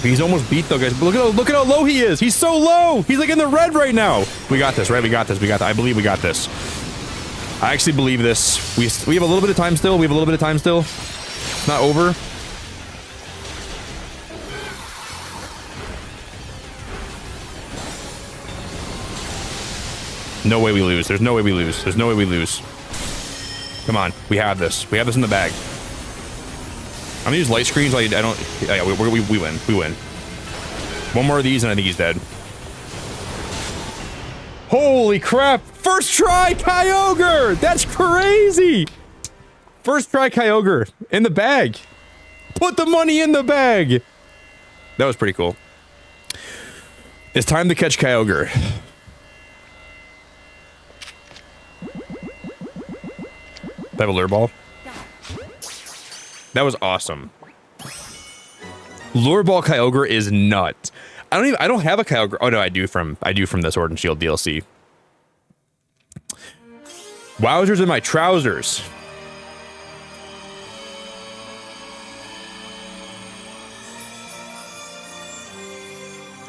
He's almost beat though, guys. Look at how low he is. He's so low. He's like in the red right now. We got this, right? We got this. I believe we got this. I actually believe this. We have a little bit of time still. It's not over. No way we lose. There's no way we lose. Come on. We have this. We have this in the bag. I'm gonna use light screens. I don't. Yeah, we win. We win. One more of these, and I think he's dead. Holy crap! First try, Kyogre! That's crazy! First try Kyogre in the bag. Put the money in the bag. That was pretty cool. It's time to catch Kyogre. Have a lure ball. That was awesome. Lure ball Kyogre is nuts. I don't have a Kyogre. Oh no, I do from the Sword and Shield DLC. Wowzers in my trousers.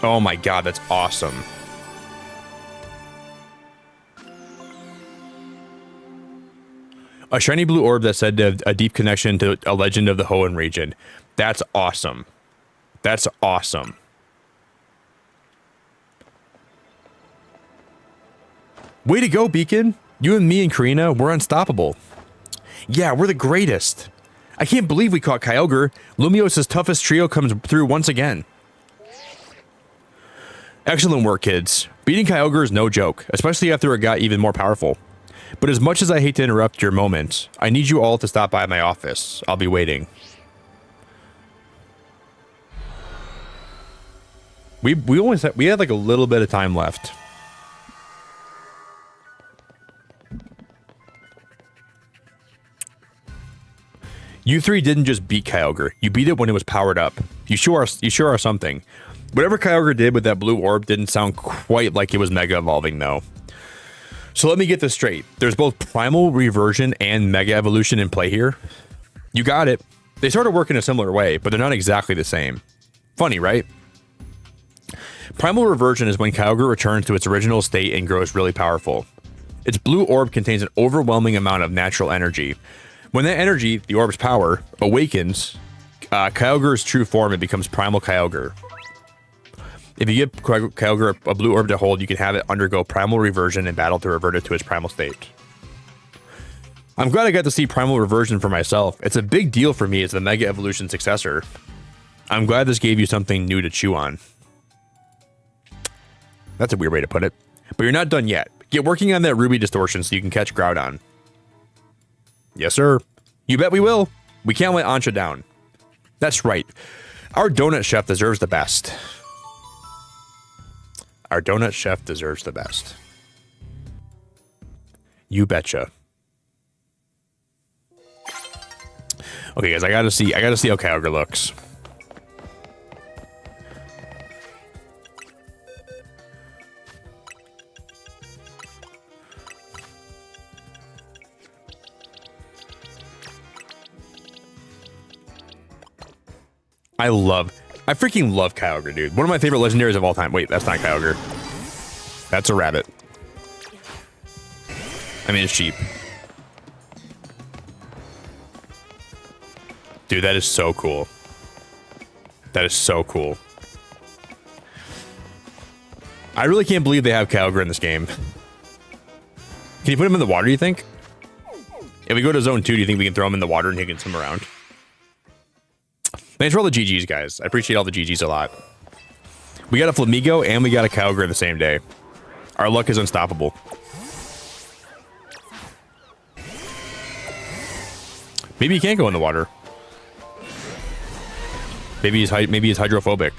Oh my god, that's awesome. A shiny blue orb that said a deep connection to a legend of the Hoenn region. That's awesome. That's awesome. Way to go, Beacon. You and me and Karina, we're unstoppable. Yeah, we're the greatest. I can't believe we caught Kyogre. Lumiose's toughest trio comes through once again. Excellent work, kids. Beating Kyogre is no joke, especially after it got even more powerful. But as much as I hate to interrupt your moment, I need you all to stop by my office. I'll be waiting. We had like a little bit of time left. You three didn't just beat Kyogre. You beat it when it was powered up. You sure are something. Whatever Kyogre did with that blue orb didn't sound quite like it was Mega Evolving, though. So let me get this straight. There's both Primal Reversion and Mega Evolution in play here. You got it. They sort of work in a similar way, but they're not exactly the same. Funny, right? Primal Reversion is when Kyogre returns to its original state and grows really powerful. Its blue orb contains an overwhelming amount of natural energy. When that energy, the orb's power, awakens, Kyogre's true form, it becomes Primal Kyogre. If you give Kyogre a blue orb to hold, you can have it undergo Primal Reversion in battle to revert it to its primal state. I'm glad I got to see Primal Reversion for myself. It's a big deal for me as the Mega Evolution successor. I'm glad this gave you something new to chew on. That's a weird way to put it. But you're not done yet. Get working on that Ruby Distortion so you can catch Groudon. Yes, sir. You bet we will. We can't let Ansha down. That's right. Our donut chef deserves the best. Our donut chef deserves the best. You betcha. Okay, guys, I gotta see how Kyogre looks. I freaking love Kyogre, dude. One of my favorite legendaries of all time. Wait, that's not Kyogre. That's a rabbit. I mean, it's cheap. Dude, that is so cool. That is so cool. I really can't believe they have Kyogre in this game. Can you put him in the water, you think? If we go to Zone 2, do you think we can throw him in the water and he can swim around? Thanks for all the GGs, guys. I appreciate all the GGs a lot. We got a Flamingo and we got a Kyogre in the same day. Our luck is unstoppable. Maybe he can't go in the water. Maybe he's hydrophobic.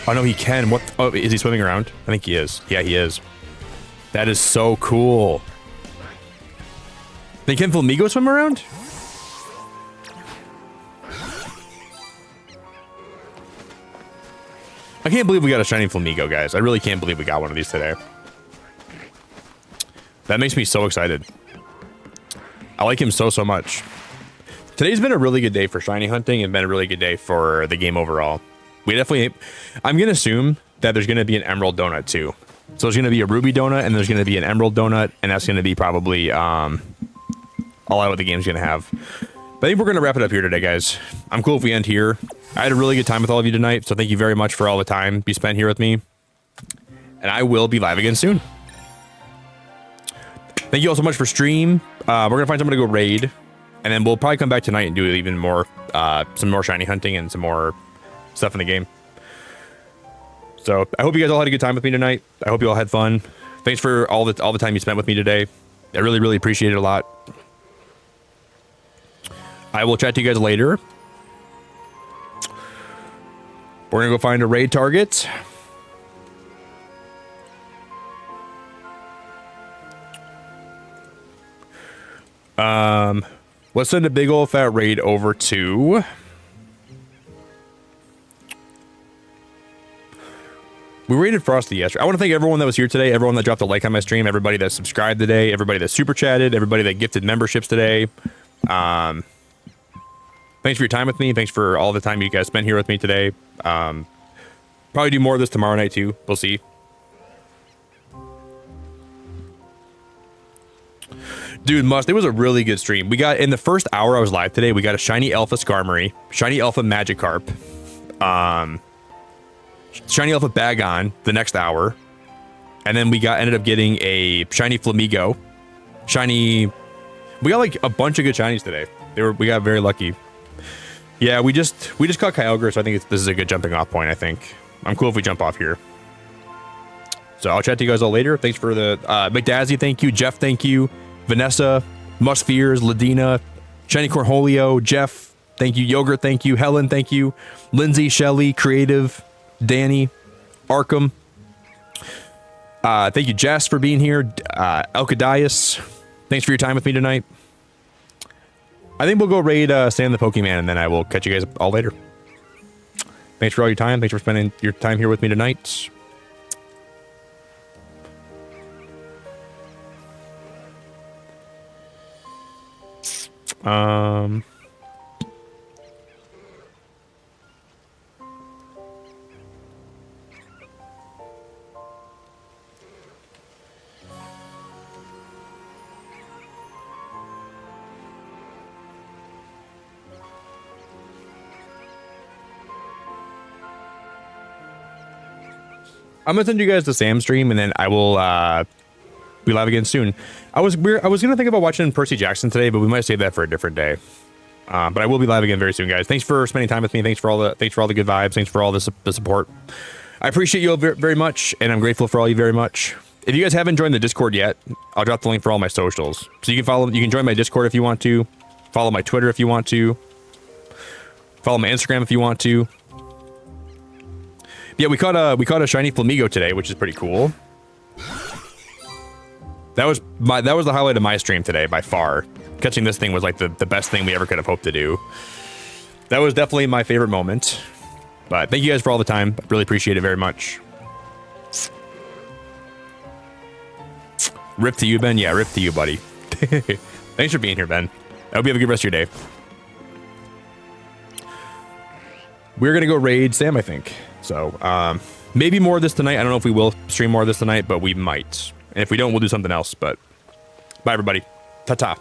Oh no, he can. What? Oh, is he swimming around? I think he is. Yeah, he is. That is so cool. Then can Flamingo swim around? I can't believe we got a shiny Flamingo, guys. I really can't believe we got one of these today. That makes me so excited. I like him so much. Today's been a really good day for shiny hunting and been a really good day for the game overall. I'm going to assume that there's going to be an Emerald Donut too. So there's going to be a Ruby Donut and there's going to be an Emerald Donut, and that's going to be probably all out what the game's going to have. But I think we're going to wrap it up here today, guys. I'm cool if we end here. I had a really good time with all of you tonight, so thank you very much for all the time you spent here with me. And I will be live again soon. Thank you all so much for stream. We're going to find someone to go raid, and then we'll probably come back tonight and do even more, some more shiny hunting and some more stuff in the game. So I hope you guys all had a good time with me tonight. I hope you all had fun. Thanks for all the time you spent with me today. I really, really appreciate it a lot. I will chat to you guys later. We're gonna go find a raid target. Let's send a big old fat raid over to... We raided Frosty yesterday. I want to thank everyone that was here today, everyone that dropped a like on my stream, everybody that subscribed today, everybody that super chatted, everybody that gifted memberships today. Thanks for your time with me. Thanks for all the time you guys spent here with me today. Probably do more of this tomorrow night too. We'll see. Dude, it was a really good stream. We got, in the first hour I was live today, we got a shiny alpha Skarmory, shiny alpha Magikarp, shiny alpha Bagon the next hour, and then we ended up getting a shiny Flamingo, shiny. We got like a bunch of good shinies today. We got very lucky. Yeah, we just caught Kyogre, so I think this is a good jumping off point. I think I'm cool if we jump off here. So I'll chat to you guys all later. Thanks for the McDazzy, thank you. Jeff, thank you. Vanessa, Musfears, Ladina, Shiny Cornholio, Jeff, thank you. Yogurt, thank you. Helen, thank you. Lindsay, Shelly, Creative, Danny, Arkham. Thank you, Jess, for being here. Elkadias, thanks for your time with me tonight. I think we'll go raid Stan the Pokemon, and then I will catch you guys all later. Thanks for all your time. Thanks for spending your time here with me tonight. I'm gonna send you guys the Sam stream, and then I will be live again soon. I was gonna think about watching Percy Jackson today, but we might save that for a different day. But I will be live again very soon, guys. Thanks for spending time with me. Thanks for all the good vibes. Thanks for all the support. I appreciate you all very much, and I'm grateful for all you very much. If you guys haven't joined the Discord yet, I'll drop the link for all my socials. So you can join my Discord if you want to. Follow my Twitter if you want to. Follow my Instagram if you want to. Yeah, we caught a shiny Flamingo today, which is pretty cool. That was the highlight of my stream today by far. Catching this thing was like the best thing we ever could have hoped to do. That was definitely my favorite moment. But thank you guys for all the time. I really appreciate it very much. Rip to you, Ben. Yeah, rip to you, buddy. Thanks for being here, Ben. I hope you have a good rest of your day. We're gonna go raid Sam, I think. So maybe more of this tonight. I don't know if we will stream more of this tonight, but we might. And if we don't, we'll do something else. But bye, everybody. Ta-ta.